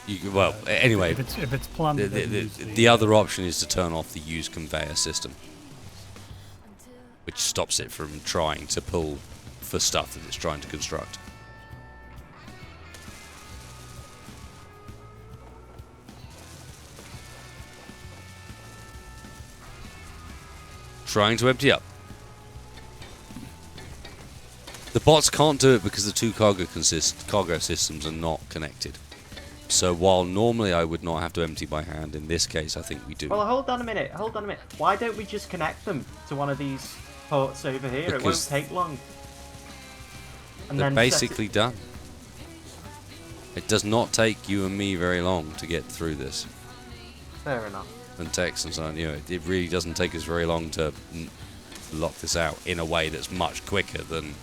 you? Well, anyway, If it's plumbed, it doesn't use the other option is to turn off the use conveyor system, which stops it from trying to pull for stuff that it's trying to construct. Trying to empty up. The bots can't do it because the two cargo systems are not connected. So while normally I would not have to empty by hand, in this case I think we do. Well, hold on a minute. Why don't we just connect them to one of these ports over here? It won't Because take long. And they're then basically done. It does not take you and me very long to get through this. Fair enough. And Tex and so on, it really doesn't take us very long to lock this out in a way that's much quicker than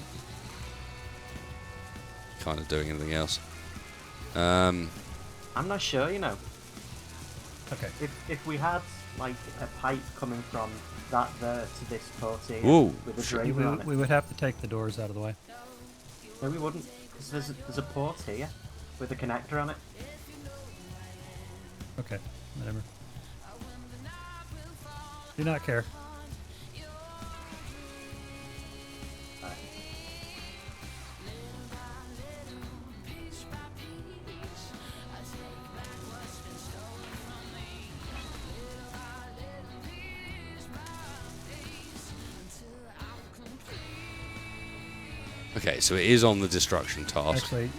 kind of doing anything else. I'm not sure, Okay. If we had like a pipe coming from that there to this port here Ooh. with a draper on it. We would have to take the doors out of the way. No, we wouldn't, because there's a port here with a connector on it. Okay, whatever. Do not care. Okay, so it is on the destruction task. Actually,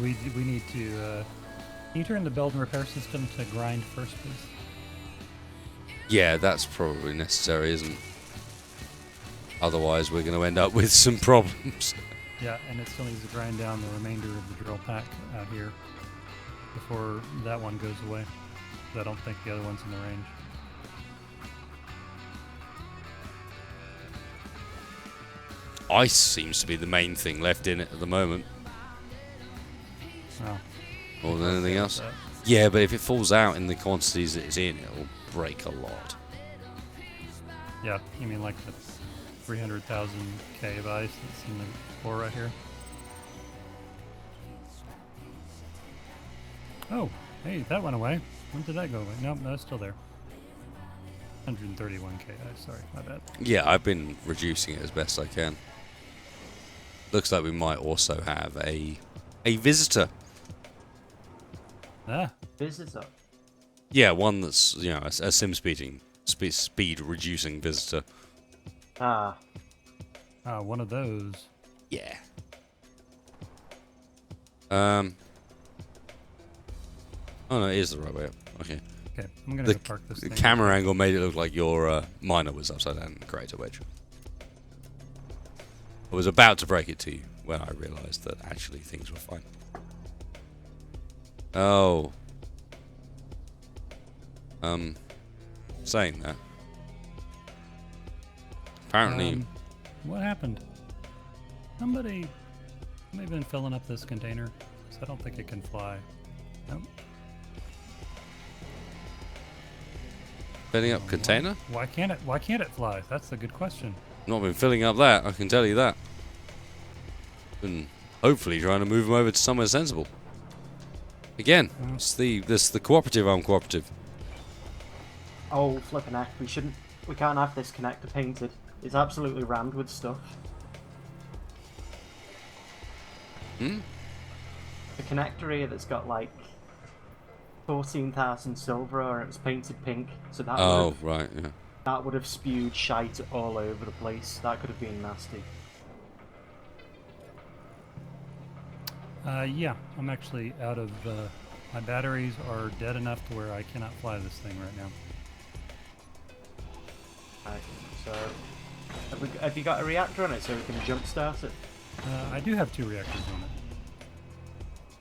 we need to. Can you turn the build and repair system to grind first, please? Yeah, that's probably necessary, isn't it? Otherwise, we're going to end up with some problems. Yeah, and it still needs to grind down the remainder of the drill pack out here before that one goes away. I don't think the other one's in the range. Ice seems to be the main thing left in it at the moment. Oh. More than anything else. Yeah, but if it falls out in the quantities that it's in, it'll break a lot. Yeah, you mean like the 300,000 K of ice that's in the floor right here? Oh, hey, that went away. When did that go away? Nope, that's still there. 131 K ice, sorry, my bad. Yeah, I've been reducing it as best I can. Looks like we might also have a visitor. Ah. Visitor? Yeah, one that's, a sim speed reducing visitor. Ah. Ah, one of those. Yeah. Oh no, it is the right way up. Okay. Okay, I'm gonna go park this The thing. camera angle made it look like your miner was upside down in the crater wedge. I was about to break it to you when I realised that actually things were fine. Oh. Saying that. Apparently. What happened? Somebody may have been filling up this container, so I don't think it can fly. Nope. Filling up container? Why can't it fly? That's a good question. Not been filling up that, I can tell you that. Been hopefully trying to move them over to somewhere sensible. Again, it's the cooperative Un-Cooperative. Oh, flippin' heck, we can't have this connector painted. It's absolutely rammed with stuff. Hmm? The connector here that's got like 14,000 silver or it was painted pink, so that Right, yeah. that would have spewed shite all over the place. That could have been nasty. Yeah, I'm actually out of. My batteries are dead enough to where I cannot fly this thing right now. Right, so have you got a reactor on it so we can jumpstart it? I do have 2 reactors on it.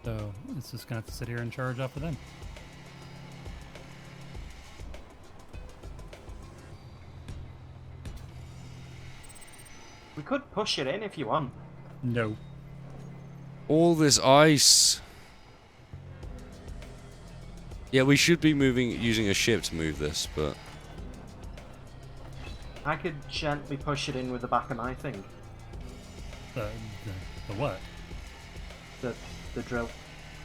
So it's just gonna have to sit here and charge off of them. We could push it in if you want. No. All this ice. Yeah, we should be using a ship to move this, but I could gently push it in with the back of my thing. The what? The drill.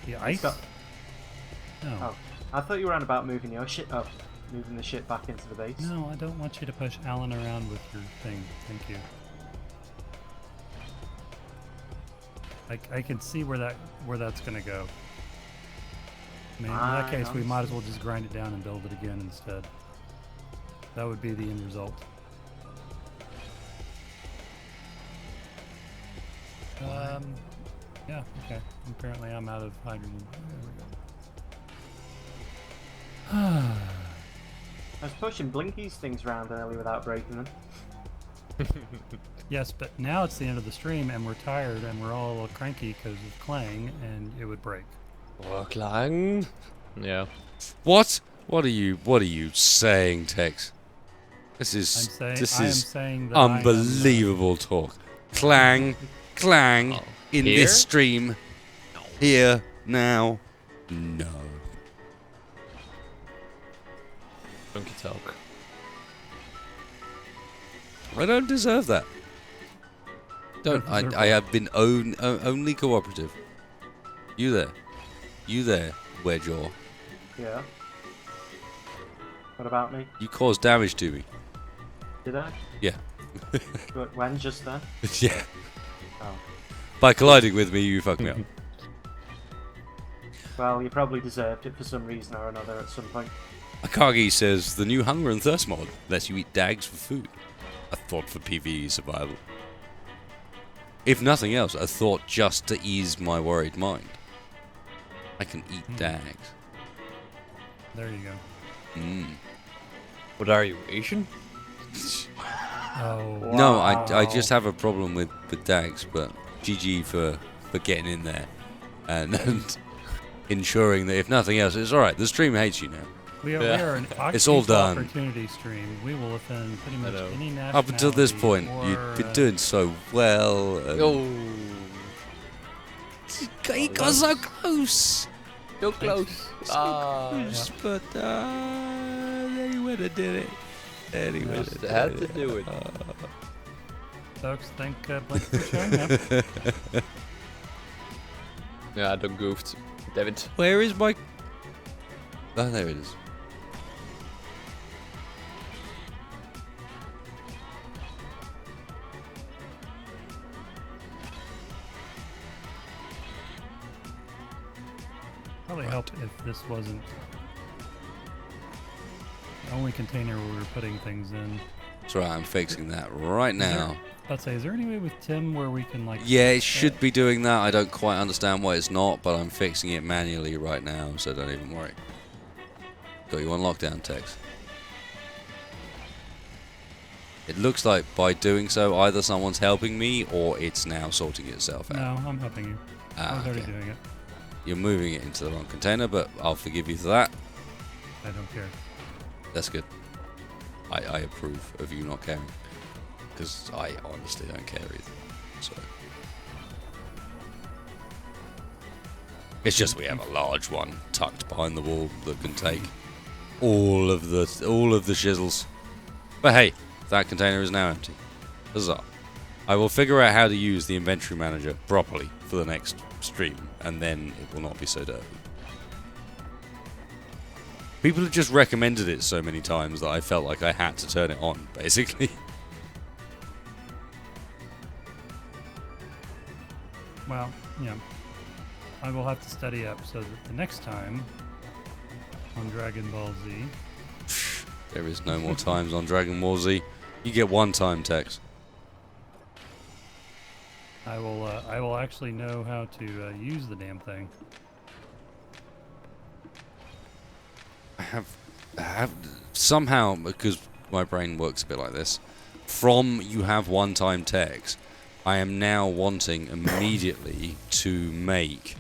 The ice? got- No. Oh, I thought you were on about moving your ship up, moving the ship back into the base. No, I don't want you to push Alan around with your thing. Thank you. I can see where that's gonna go. I mean, in that case, we might as well just grind it down and build it again instead. That would be the end result. Yeah, okay. Apparently I'm out of hydrogen. There we go. I was pushing Blinky's things around early without breaking them. Yes, but now it's the end of the stream and we're tired and we're all a little cranky because of Clang and it would break. Oh, Klang. Yeah. what? What are you saying, Tex? This is saying that I am, unbelievable talk. Clang, clang in Here? this stream. Here now. No. Donkey talk. I don't deserve that. Don't. I have been only cooperative. You there, Wedgejaw. Yeah. What about me? You caused damage to me. Did I? Yeah. But when? Just then? Yeah. Oh. By colliding with me, you fucked me up. Well, you probably deserved it for some reason or another at some point. Akagi says the new Hunger and Thirst mod lets you eat dags for food. A thought for PvE survival. If nothing else, a thought just to ease my worried mind. I can eat dags. There you go. What are you, Asian? Oh. No, I just have a problem with dags, but GG for getting in there and ensuring that if nothing else, it's alright, the stream hates you now. We are an It's all done. opportunity stream. We will offend pretty much any nationality. Up until this point, or, you'd been doing so well. And he got so close. So close. Close, but then he went and did it. Then he went and Had did to do it. Folks, thank Blink for showing up. Yeah, I done goofed. Damn it. Where is my... Oh, there it is. Probably help if this wasn't the only container where we're putting things in. That's right, I'm fixing that right now. I'd say, is there any way with Tim where we can like... Yeah, it should be doing that. I don't quite understand why it's not, but I'm fixing it manually right now, so don't even worry. Got you on lockdown, Tex. It looks like by doing so, either someone's helping me or it's now sorting itself out. No, I'm helping you. I was already doing it. You're moving it into the wrong container, but I'll forgive you for that. I don't care. That's good. I approve of you not caring. Because I honestly don't care either. So it's just we have a large one tucked behind the wall that can take all of the shizzles. But hey, that container is now empty. Huzzah. I will figure out how to use the inventory manager properly for the next stream, and then it will not be so dirty. People have just recommended it so many times that I felt like I had to turn it on, basically. Well, yeah. I will have to study up so that the next time on Dragon Ball Z... There is no more times on Dragon Ball Z. You get one time, Tex. I will actually know how to use the damn thing. I have somehow, because my brain works a bit like this, from you have one time Tex, I am now wanting immediately to make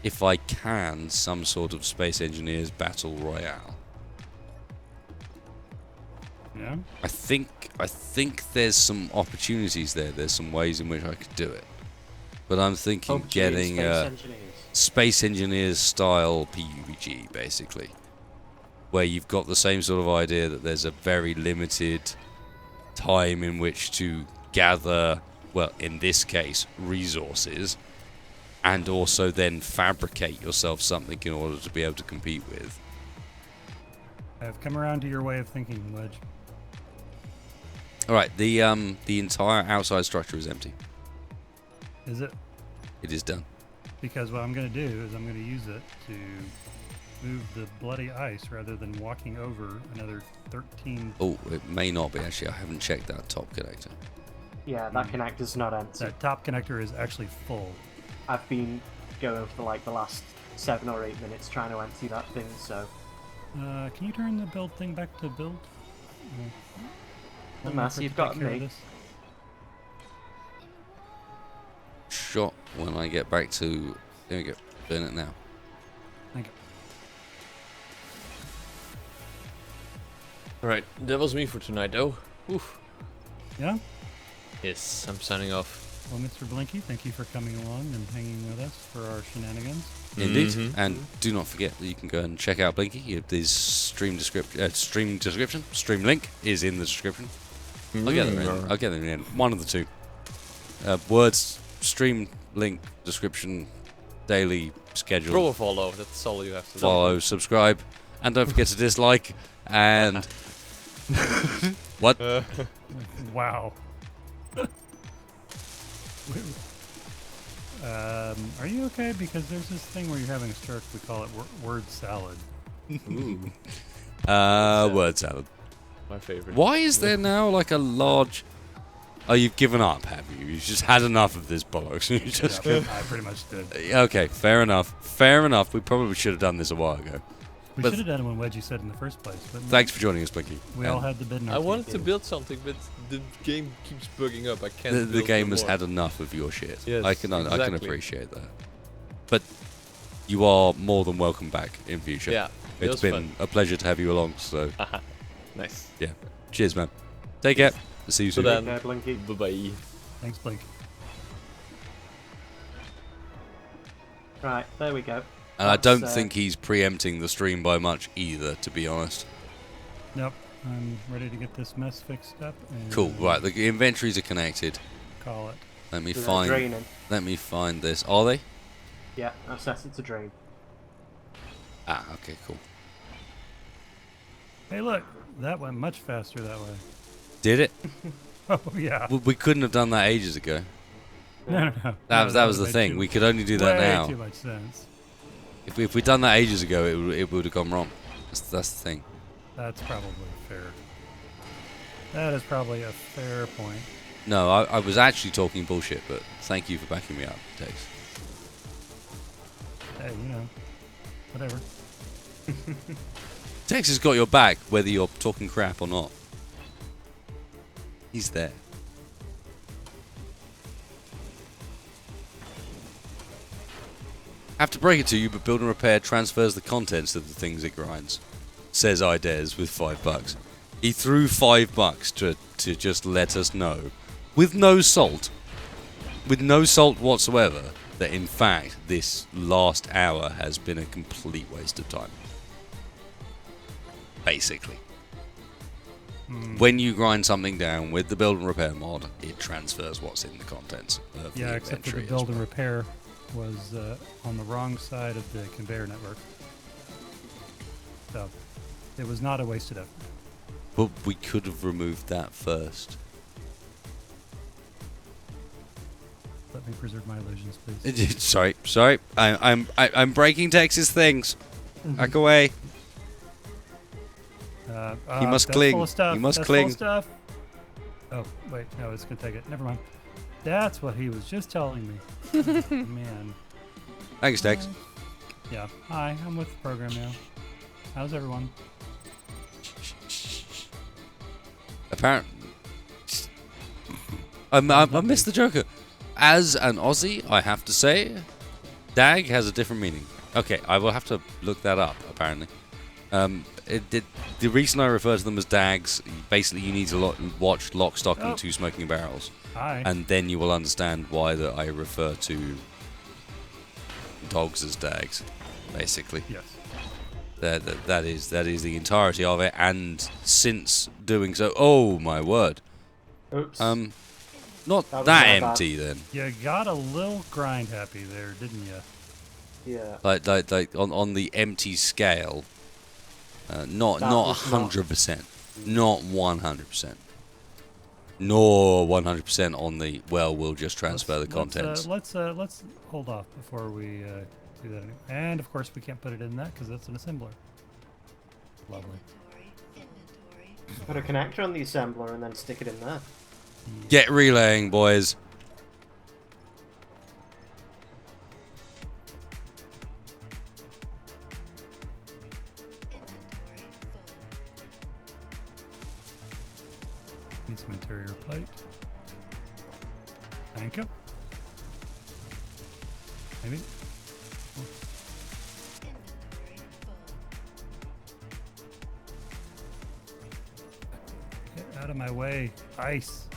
if I can, some sort of Space Engineers Battle Royale. Yeah. I think there's some opportunities there. There's some ways in which I could do it. But I'm thinking getting Space Engineers style PUBG, basically. Where you've got the same sort of idea that there's a very limited time in which to gather, well, in this case, resources, and also then fabricate yourself something in order to be able to compete with. I've come around to your way of thinking, Wedge. Alright, the entire outside structure is empty. Is it? It is done. Because what I'm going to do is I'm going to use it to move the bloody ice rather than walking over another 13. Oh, it may not be actually. I haven't checked that top connector. Yeah, that connector's not empty. That top connector is actually full. I've been going for like the last 7 or 8 minutes trying to empty that thing, so... Can you turn the build thing back to build? Mass, you've got me. Shot when I get back to... There we go. Burn it now. Thank you. Alright, that was me for tonight, though. Oof. Yeah? Yes, I'm signing off. Well, Mr. Blinky, thank you for coming along and hanging with us for our shenanigans. Indeed. And do not forget that you can go and check out Blinky. His stream link is in the description. I'll get them in the end. One of the two. Words, stream link, description, daily schedule. Throw a follow, that's all you have to do. Follow, subscribe, and don't forget to dislike. And what? Wow. Are you okay? Because there's this thing where you're having a stroke. We call it word salad. Ooh. Word salad. My favorite. Why is there now like a large... Oh, you've given up, have you? You've just had enough of this bollocks. You just I pretty much did. Okay, fair enough. Fair enough. We probably should have done this a while ago. We should have done it when Wedgie said in the first place. But thanks for joining us, Blinky. We all had the bid in our I wanted to build something, but the game keeps bugging up. I can't. The game has had enough of your shit. Yes, I can exactly. appreciate that. But you are more than welcome back in future. Yeah, it's been a pleasure to have you along. So nice. Yeah. Cheers, man. Take care. See you soon. Take care, Blinky. Bye bye. Thanks, Blink. Right, there we go. And I don't think he's preempting the stream by much either, to be honest. Nope. I'm ready to get this mess fixed up. And Cool. Right, the inventories are connected. Call it. Let me They're find. draining. Let me find this. Are they? Yeah, I've set it to drain. Ah, okay, cool. Hey, look. That went much faster that way. Did it? Oh, yeah. We couldn't have done that ages ago. No. That was the thing. We could only do that now. Too much sense. If we'd done that ages ago, it would have gone wrong. That's the thing. That's probably fair. That is probably a fair point. No, I was actually talking bullshit, but thank you for backing me up, Tex. Hey, whatever. Tex has got your back, whether you're talking crap or not. He's there. Have to break it to you, but Build and Repair transfers the contents of the things it grinds. Says Ides with $5. He threw $5 to just let us know, with no salt whatsoever, that in fact this last hour has been a complete waste of time. Basically. When you grind something down with the Build and Repair mod, it transfers what's in the contents of the Yeah, except for the inventory Build as and well. Repair was on the wrong side of the conveyor network. So, it was not a wasted effort. But we could have removed that first. Let me preserve my illusions, please. Sorry. I'm breaking Tex's things. Back away. He must that's cling. Full of stuff. He must that's cling. Full of stuff. Oh, wait. No, it's going to take it. Never mind. That's what he was just telling me. Oh, man. Thanks, Tex. Yeah. Hi, I'm with the program now. How's everyone? Apparently. I missed the Joker. As an Aussie, I have to say, Dag has a different meaning. Okay, I will have to look that up, apparently. The reason I refer to them as dags, basically you need to watch Lock, Stock, and Two Smoking Barrels. Hi. And then you will understand why that I refer to dogs as dags, basically. Yes. That is the entirety of it, and since doing so, oh my word. Oops. Not That was that my bad. empty then. You got a little grind happy there, didn't you? Yeah. Like on the empty scale. Not That not was not- 100%, not 100%, nor 100% on the we'll just transfer the contents. Let's hold off before we do that. And of course, we can't put it in that because that's an assembler. Lovely. Put a connector on the assembler and then stick it in there. Get relaying, boys. Need some interior plate. Thank you. Maybe. Get out of my way. Ice.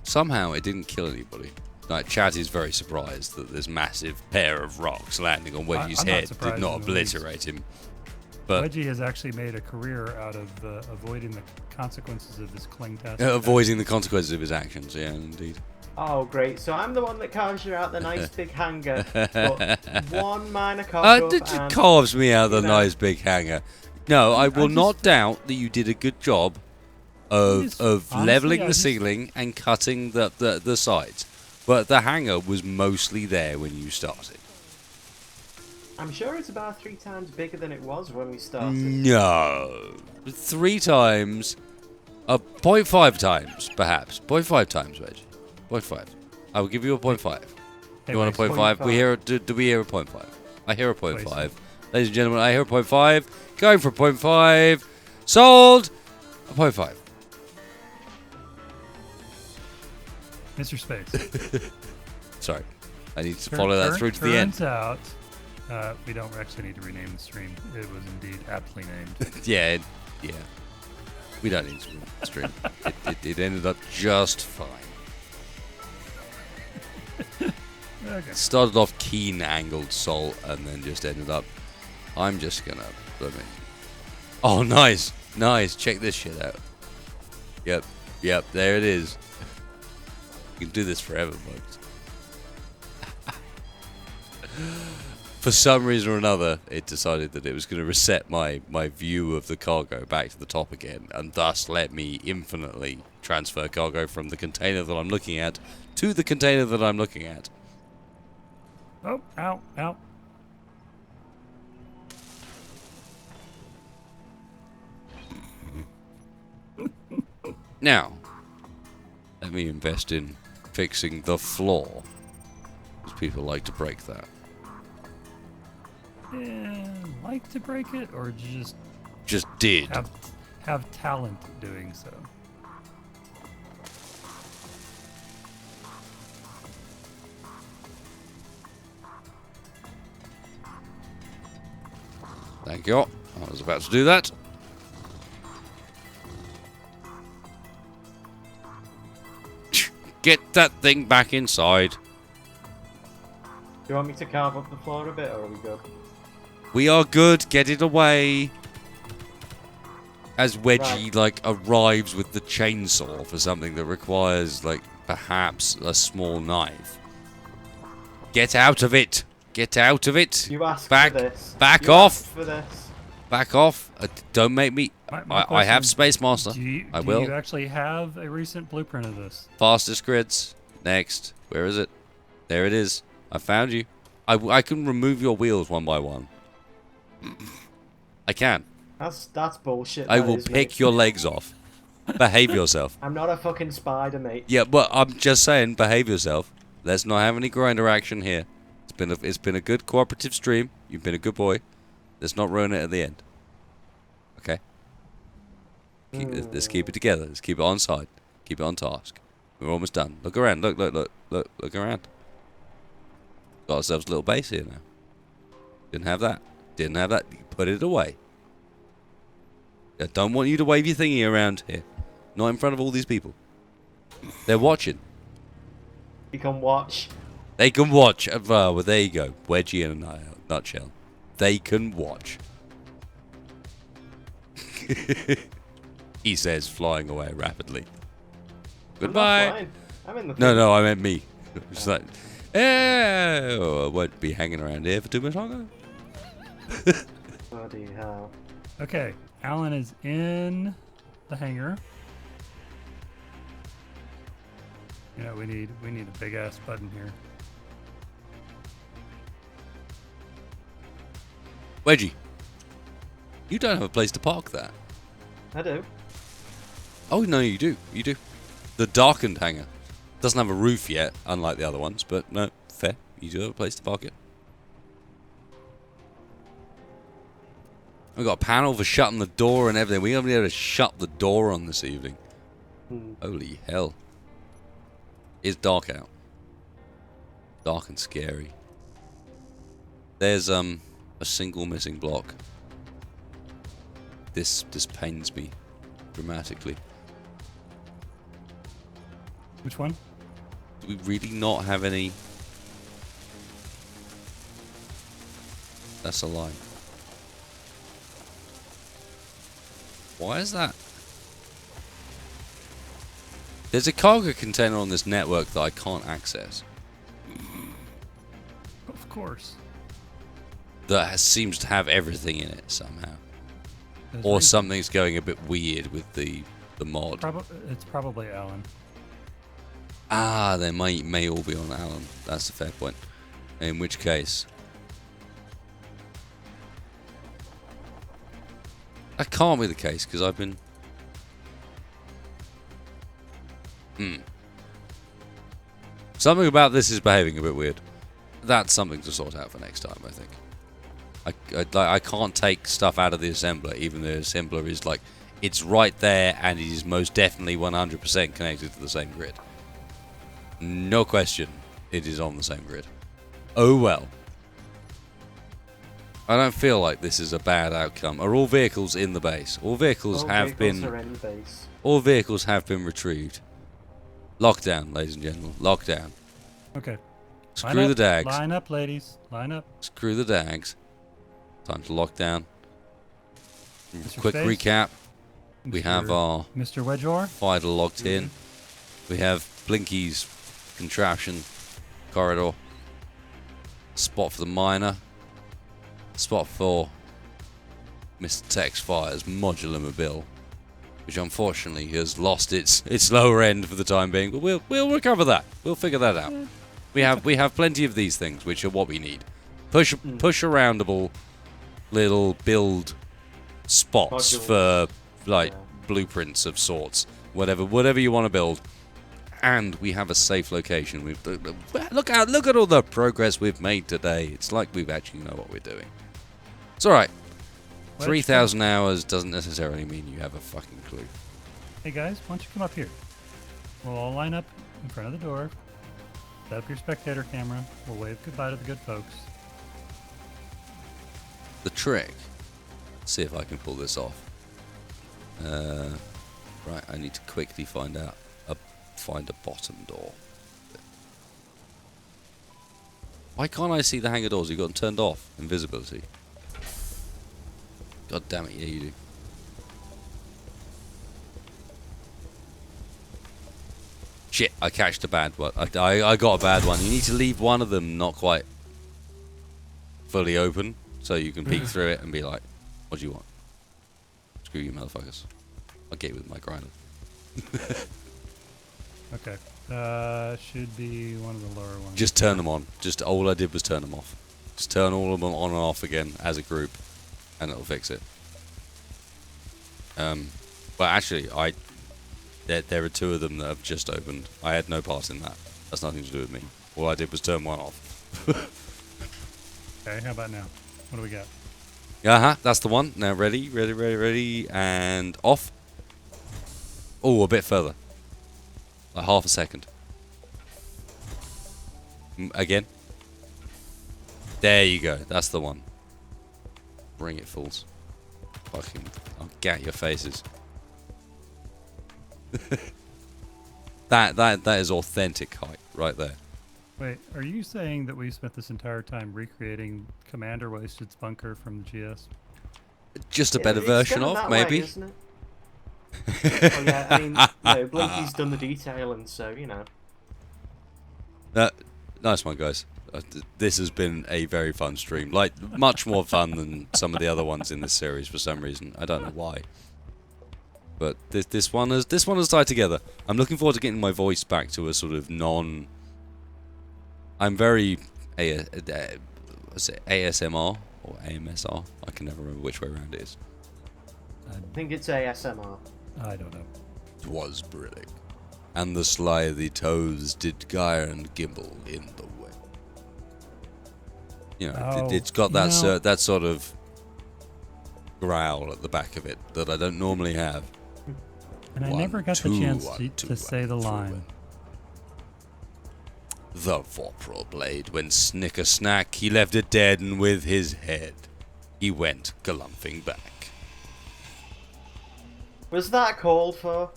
Somehow it didn't kill anybody. Like, Chaz is very surprised that this massive pair of rocks landing on Wedgie's I'm not head did surprised not in the least. obliterate him. But Wedgie has actually made a career out of avoiding the consequences of his cling test. avoiding the consequences of his actions, yeah, indeed. Oh, great. So I'm the one that carves you out the nice big hanger. But one minor cock up and... Carves me out the you know. nice big hanger. No, I will not doubt that you did a good job of honestly, leveling I the just- ceiling and cutting the sides. But the hanger was mostly there when you started. I'm sure it's about 3 times bigger than it was when we started. No. 3 times. 0.5 times, perhaps. 0.5 times, Reg. 0.5. I will give you a 0.5. Hey, You want a Max, 0.5? We hear. Do we hear a 0.5? I hear a 0.5. Ladies and gentlemen, I hear a 0.5. Going for a 0.5. Sold! A 0.5. Mr. Space. Sorry. I need to follow that through to the end. Turns out, we don't actually need to rename the stream. It was indeed aptly named. Yeah. We don't need to stream. It ended up just fine. Okay. Started off keen angled salt and then just ended up. I'm just gonna. Oh, nice. Check this shit out. Yep. There it is. You can do this forever, folks. For some reason or another, it decided that it was going to reset my view of the cargo back to the top again, and thus let me infinitely transfer cargo from the container that I'm looking at to the container that I'm looking at. Oh, ow. Now, let me invest in fixing the floor, because people like to break that. Like to break it, or Just did. have talent doing so. Thank you. I was about to do that. Get that thing back inside. Do you want me to carve up the floor a bit, or are we good? We are good. Get it away. As Wedgie arrives with the chainsaw for something that requires perhaps a small knife. Get out of it. Get out of it. You asked back, for this. Back You off. asked for this. Back off. Don't make me. My I have question, Space Master. Do I will. you actually have a recent blueprint of this? Fastest grids. Next. Where is it? There it is. I found you. I can remove your wheels one by one. I can. That's bullshit. I that will is, pick mate. your legs off. Behave yourself. I'm not a fucking spider, mate. Yeah, but I'm just saying, behave yourself. Let's not have any grinder action here. It's been a good cooperative stream. You've been a good boy. Let's not ruin it at the end. Okay. Let's keep it together. Let's keep it on side. Keep it on task. We're almost done. Look around. Look around. Got ourselves a little base here now. Didn't have that. Didn't have that. Put it away. I don't want you to wave your thingy around here. Not in front of all these people. They're watching. You can watch. They can watch. Well, there you go. Wedgie in a nutshell. They can watch. He says, flying away rapidly. Goodbye. I'm in the No, I meant me. It's like, I won't be hanging around here for too much longer. Bloody hell. Okay, Alan is in the hangar. You know, we need a big ass button here. Wedgie, you don't have a place to park that. I do. Oh, no, you do. You do. The darkened hangar. Doesn't have a roof yet, unlike the other ones, but no, fair. You do have a place to park it. We've got a panel for shutting the door and everything. We're going to be able to shut the door on this evening. Holy hell. It's dark out. Dark and scary. There's a single missing block. This pains me dramatically. Which one? Do we really not have any? That's a lie. Why is that? There's a cargo container on this network that I can't access. Of course. That seems to have everything in it somehow. There's Or reason. something's going a bit weird with the mod. It's probably Alan. Ah, they may all be on Alan. That's a fair point. In which case, that can't be the case because I've been. Something about this is behaving a bit weird. That's something to sort out for next time, I think. I can't take stuff out of the assembler, even though the assembler is like, it's right there and it is most definitely 100% connected to the same grid. No question, it is on the same grid. Oh well. I don't feel like this is a bad outcome. Are all vehicles in the base? All vehicles have been. Are in base. All vehicles have been retrieved. Lockdown, ladies and gentlemen. Lockdown. Okay. Screw the dags. Line up, ladies. Line up. Screw the dags. Time to lock down. Mr. Quick Space? recap. We have our Mr. Wedgeor. fighter locked in. We have Blinky's contraption corridor. Spot for the miner. Spot for Mr. Tex Fire's modular mobile, which unfortunately has lost its lower end for the time being. But we'll recover that. We'll figure that out. We have plenty of these things, which are what we need. Push aroundable little build spots Modules. for like blueprints of sorts, whatever you want to build. And we have a safe location. Look at all the progress we've made today. It's like we've actually know what we're doing. It's all right. 3,000 hours doesn't necessarily mean you have a fucking clue. Hey guys, why don't you come up here? We'll all line up in front of the door. Set up your spectator camera. We'll wave goodbye to the good folks. The trick. Let's see if I can pull this off. Right, I need to quickly find a bottom door. Why can't I see the hangar doors? You've got them turned off. Invisibility. God damn it, yeah you do. Shit, I catched a bad one. I got a bad one. You need to leave one of them not quite fully open so you can peek through it and be like, what do you want? Screw you motherfuckers. I'll get you with my grinder. Okay. Should be one of the lower ones. Just turn them on. Just all I did was turn them off. Just turn all of them on and off again as a group, and it'll fix it. But actually, there are two of them that have just opened. I had no part in that. That's nothing to do with me. All I did was turn one off. Okay, how about now? What do we got? That's the one. Now ready, and off. Oh, a bit further. Like half a second. Again. There you go. That's the one. Bring it, fools. Fucking, I'll get your faces. that is authentic height right there. Wait, are you saying that we spent this entire time recreating Commander Wasted's bunker from the GS? Just a better It's version kinda of, that maybe. way, isn't it? Oh, yeah, I mean, Blinky's done the detailing, so, you know. Nice one, guys. This has been a very fun stream. Like, much more fun than some of the other ones in this series for some reason. I don't know why. But this one is tied together. I'm looking forward to getting my voice back to a sort of non. I'm very ASMR or AMSR. I can never remember which way around it is. I think it's ASMR. I don't know. 'Twas brillig, and the slithy toes did gyre and gimble in the way. You know, it's got that that sort of growl at the back of it that I don't normally have. And I never got the chance to say the line. The Vorpal blade went snicker snack, he left it dead, and with his head he went galumphing back. Was that called for?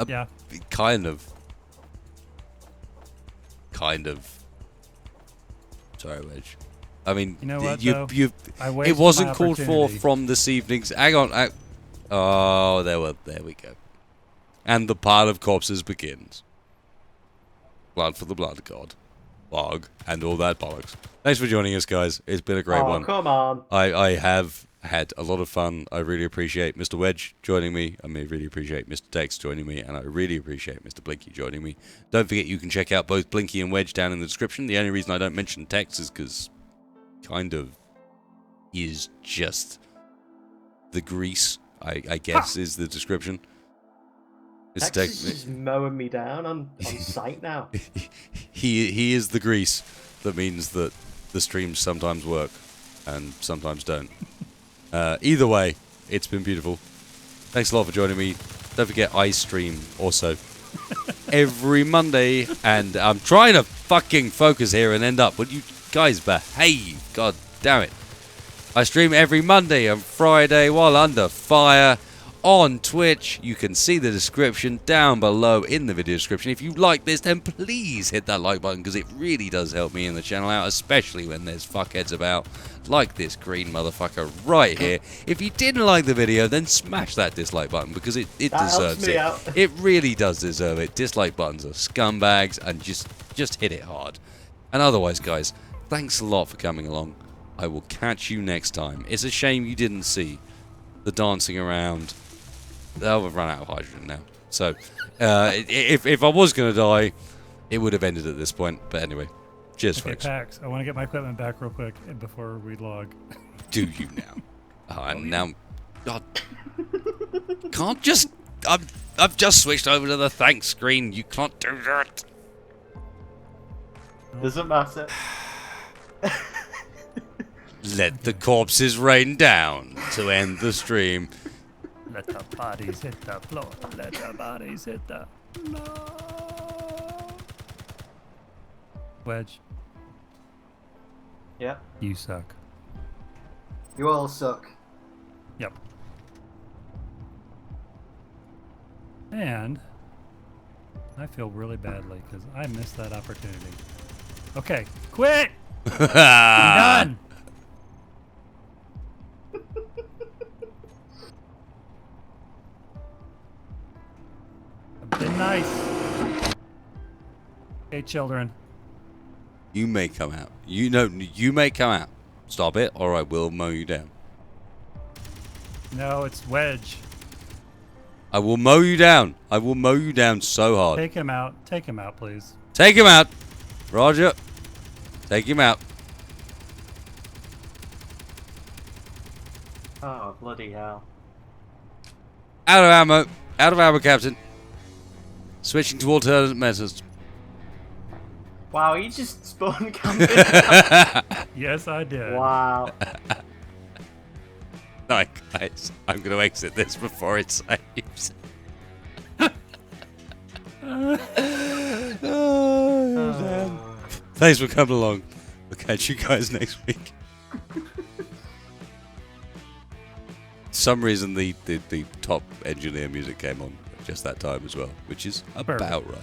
Yeah. Kind of. Sorry, Wedge. I mean, You know what, it wasted wasn't my called for opportunity. from this evening's. Hang on. Oh, there we go. And the pile of corpses begins. Blood for the blood god. Bog, and all that bollocks. Thanks for joining us, guys. It's been a great one. Oh, come on. I have had a lot of fun. I really appreciate Mr. Wedge joining me. I really appreciate Mr. Dex joining me. And I really appreciate Mr. Blinky joining me. Don't forget you can check out both Blinky and Wedge down in the description. The only reason I don't mention Tex is because kind of is just the grease, I guess, is the description. Tex is just mowing me down on site now. he is the grease that means that the streams sometimes work and sometimes don't. Either way, it's been beautiful. Thanks a lot for joining me. Don't forget I stream also every Monday, and I'm trying to fucking focus here and end up. Would you guys behave? God damn it. I stream every Monday and Friday while under fire on Twitch. You can see the description down below in the video description. If you like this, then please hit that like button, because it really does help me and the channel out, especially when there's fuckheads about like this green motherfucker right here. If you didn't like the video, then smash that dislike button, because it deserves it. It really does deserve it. Dislike buttons are scumbags, and just hit it hard. And otherwise, guys, thanks a lot for coming along. I will catch you next time. It's a shame you didn't see the dancing around. Oh, we've run out of hydrogen now. So, if I was going to die, it would have ended at this point. But anyway, cheers, folks. Pax, I want to get my equipment back real quick before we log. Do you now? And now, God, can't just. I've just switched over to the thanks screen. You can't do that. Doesn't matter. Let the corpses rain down to end the stream. Let the bodies hit the floor. Let the bodies hit the floor. Wedge. Yeah. You suck. You all suck. Yep. And I feel really badly because I missed that opportunity. Okay, quit! I'm done! I've been nice. Hey, children. You may come out. You may come out. Stop it, or I will mow you down. No, it's Wedge. I will mow you down. I will mow you down so hard. Take him out. Take him out, please. Take him out. Roger. Take him out. Oh, bloody hell. Out of ammo. Out of ammo, Captain. Switching to alternate methods. Wow, he just spawned camping. Yes, I did. Wow. Right, guys. I'm going to exit this before it saves. Oh, damn. Thanks for coming along. We'll catch you guys next week. For some reason the top engineer music came on just that time as well, which is about right.